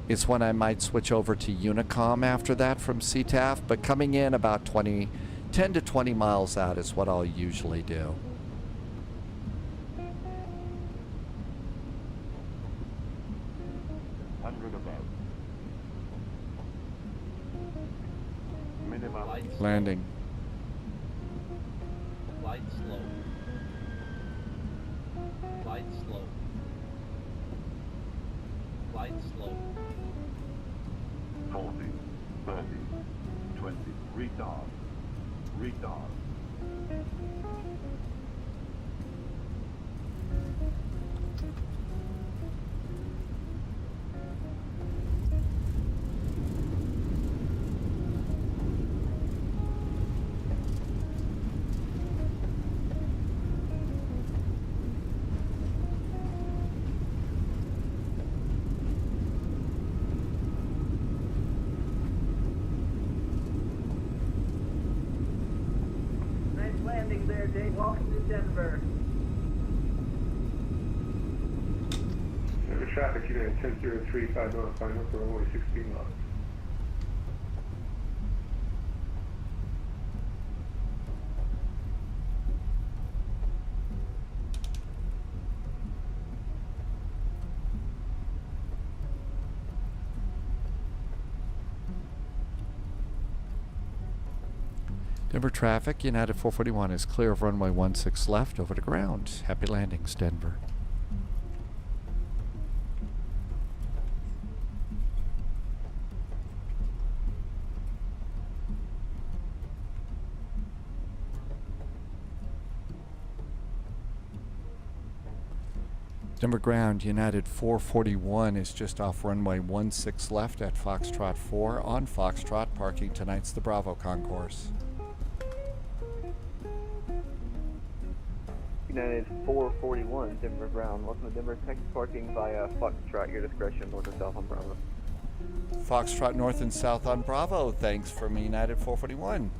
is when I might switch over to Unicom after that from CTAF, but coming in about 10 to 20 miles out is what I'll usually do. Landing. Light slow. Light slow. Light slow. 40, 30, 20, retard, retard. Nice landing there, Dave. Welcome to Denver. Denver traffic, unit 1003, 5 miles, final for runway 16 miles. Denver traffic, United 441 is clear of runway 16 left over to ground. Happy landings, Denver. Denver ground, United 441 is just off runway 16 left at Foxtrot 4 on Foxtrot, parking tonight's the Bravo concourse. United 441, Denver ground. Welcome to Denver, Texas, parking via Foxtrot, your discretion, north and south on Bravo. Foxtrot north and south on Bravo, thanks from United 441.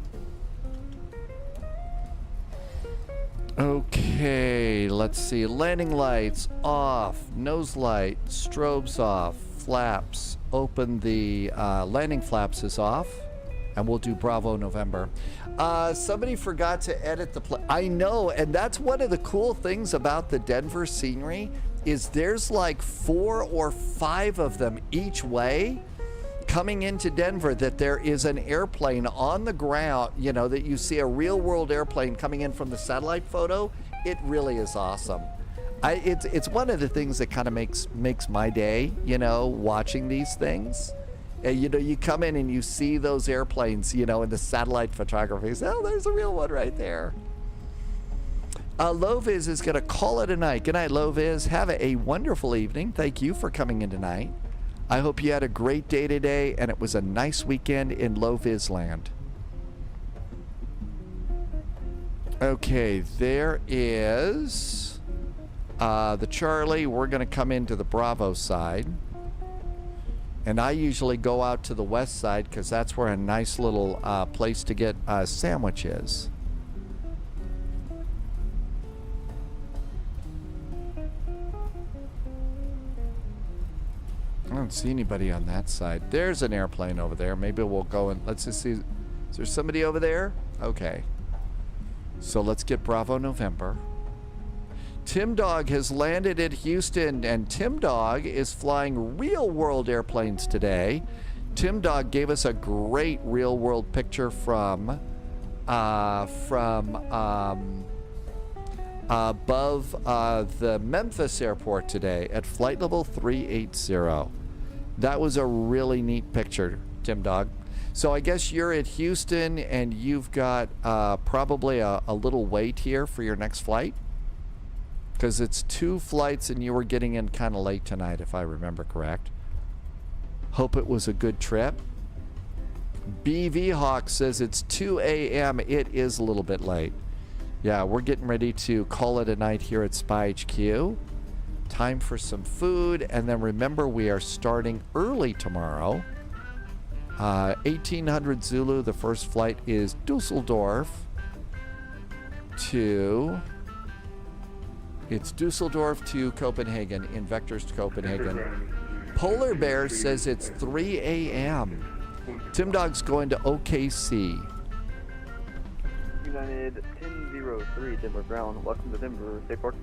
Okay, let's see. Landing lights off, nose light, strobes off, flaps. Open the landing flaps is off, and we'll do Bravo November. Somebody forgot to edit the I know, and that's one of the cool things about the Denver scenery is there's like 4 or 5 of them each way coming into Denver, that there is an airplane on the ground, you know, that you see a real world airplane coming in from the satellite photo. It really is awesome. It's one of the things that kind of makes my day, you know, watching these things. You know, you come in and you see those airplanes, you know, in the satellite photography. Oh, there's a real one right there. Loviz is going to call it a night. Good night, Loviz. Have a wonderful evening. Thank you for coming in tonight. I hope you had a great day today, and it was a nice weekend in Loviz land. Okay, there is the Charlie. We're going to come into the Bravo side. And I usually go out to the west side because that's where a nice little place to get a sandwich is. I don't see anybody on that side. There's an airplane over there. Maybe we'll go and let's just see. Is there somebody over there? Okay. So let's get Bravo November. Tim Dog has landed at Houston, and Tim Dog is flying real world airplanes today. Tim Dog gave us a great real world picture from above the Memphis airport today at flight level 380. That was a really neat picture, Tim Dog. So I guess you're at Houston and you've got probably a little wait here for your next flight, because it's 2 flights and you were getting in kind of late tonight, if I remember correct. Hope it was a good trip. BV Hawk says it's 2 a.m. It is a little bit late. Yeah, we're getting ready to call it a night here at Spy HQ. Time for some food, and then remember we are starting early tomorrow. 1800 Zulu, the first flight is Dusseldorf to... It's Dusseldorf to Copenhagen, in vectors to Copenhagen. Polar Bear says it's 3 a.m. Tim Dog's going to OKC. United 1003, Denver ground. Welcome to Denver. Safe parking.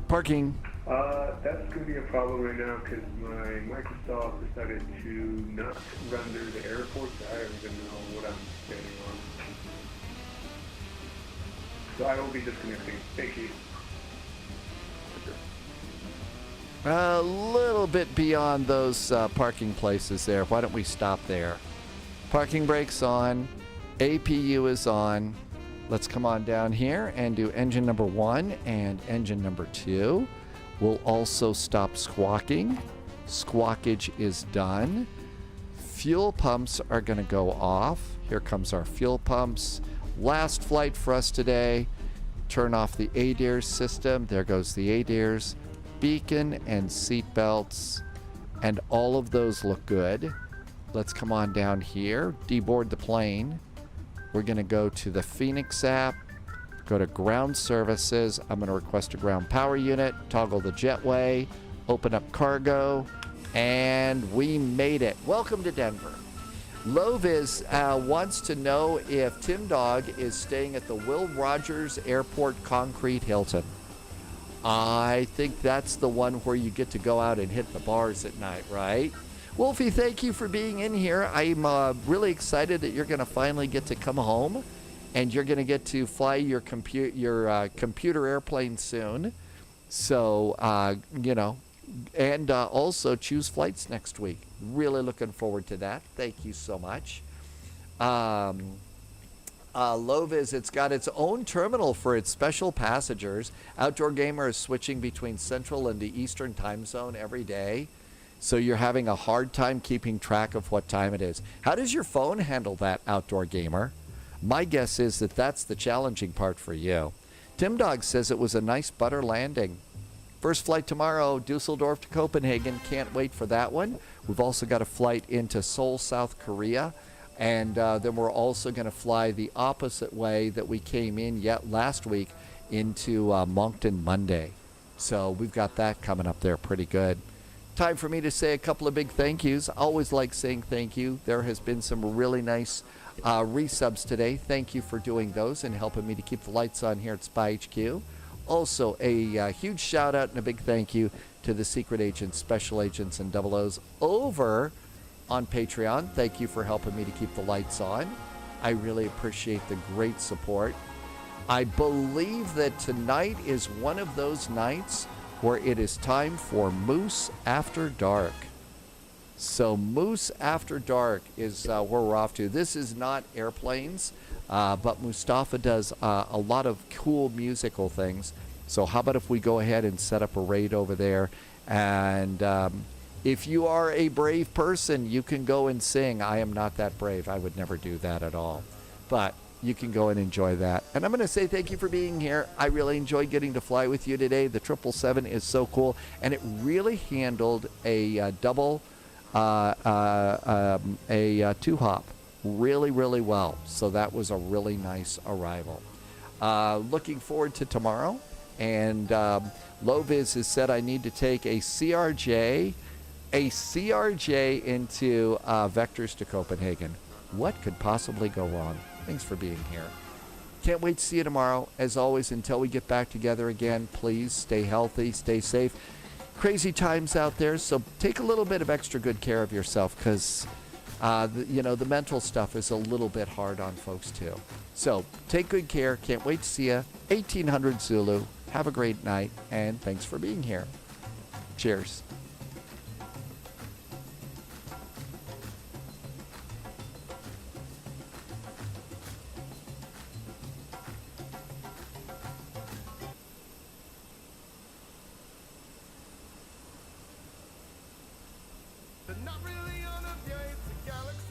Parking. That's going to be a problem right now because my Microsoft decided to not render the airport, so I don't even know what I'm standing on. So I will be disconnecting. Thank you. A little bit beyond those parking places there. Why don't we stop there? Parking brakes on. APU is on. Let's come on down here and do engine number 1 and engine number 2. We'll also stop squawking. Squawkage is done. Fuel pumps are going to go off. Here comes our fuel pumps. Last flight for us today. Turn off the ADIRS system. There goes the ADIRS. Beacon and seat belts, and all of those look good. Let's come on down here, deboard the plane. We're going to go to the Phoenix app, go to ground services. I'm going to request a ground power unit, toggle the jetway, open up cargo, and we made it. Welcome to Denver. Loviz wants to know if Tim Dog is staying at the Will Rogers Airport Concrete Hilton. I think that's the one where you get to go out and hit the bars at night, right? Wolfie, thank you for being in here. I'm really excited that you're going to finally get to come home, and you're going to get to fly your computer airplane soon. So, and also choose flights next week. Really looking forward to that. Thank you so much. Loviz, it's got its own terminal for its special passengers. Outdoor Gamer is switching between Central and the Eastern time zone every day. So you're having a hard time keeping track of what time it is. How does your phone handle that, Outdoor Gamer? My guess is that that's the challenging part for you. Tim Dog says it was a nice butter landing. First flight tomorrow, Dusseldorf to Copenhagen. Can't wait for that one. We've also got a flight into Seoul, South Korea. And then we're also going to fly the opposite way that we came in last week into Moncton Monday. So we've got that coming up there pretty good. Time for me to say a couple of big thank yous. I always like saying thank you. There has been some really nice resubs today. Thank you for doing those and helping me to keep the lights on here at Spy HQ. Also, a huge shout out and a big thank you to the secret agents, special agents, and double O's over on Patreon. Thank you for helping me to keep the lights on. I really appreciate the great support. I believe that tonight is one of those nights where it is time for Moose After Dark. So Moose After Dark is where we're off to. This is not airplanes, but Mustafa does a lot of cool musical things. So how about if we go ahead and set up a raid over there, and if you are a brave person, you can go and sing. I am not that brave. I would never do that at all. But you can go and enjoy that. And I'm going to say thank you for being here. I really enjoyed getting to fly with you today. The 777 is so cool. And it really handled a double, two-hop really, really well. So that was a really nice arrival. Looking forward to tomorrow. And Loviz has said I need to take a CRJ into Vectors to Copenhagen. What could possibly go wrong? Thanks for being here. Can't wait to see you tomorrow. As always, until we get back together again, please stay healthy, stay safe. Crazy times out there, so take a little bit of extra good care of yourself, because the mental stuff is a little bit hard on folks too. So take good care. Can't wait to see you. 1800 Zulu. Have a great night, and thanks for being here. Cheers. But not really on a day, it's a galaxy.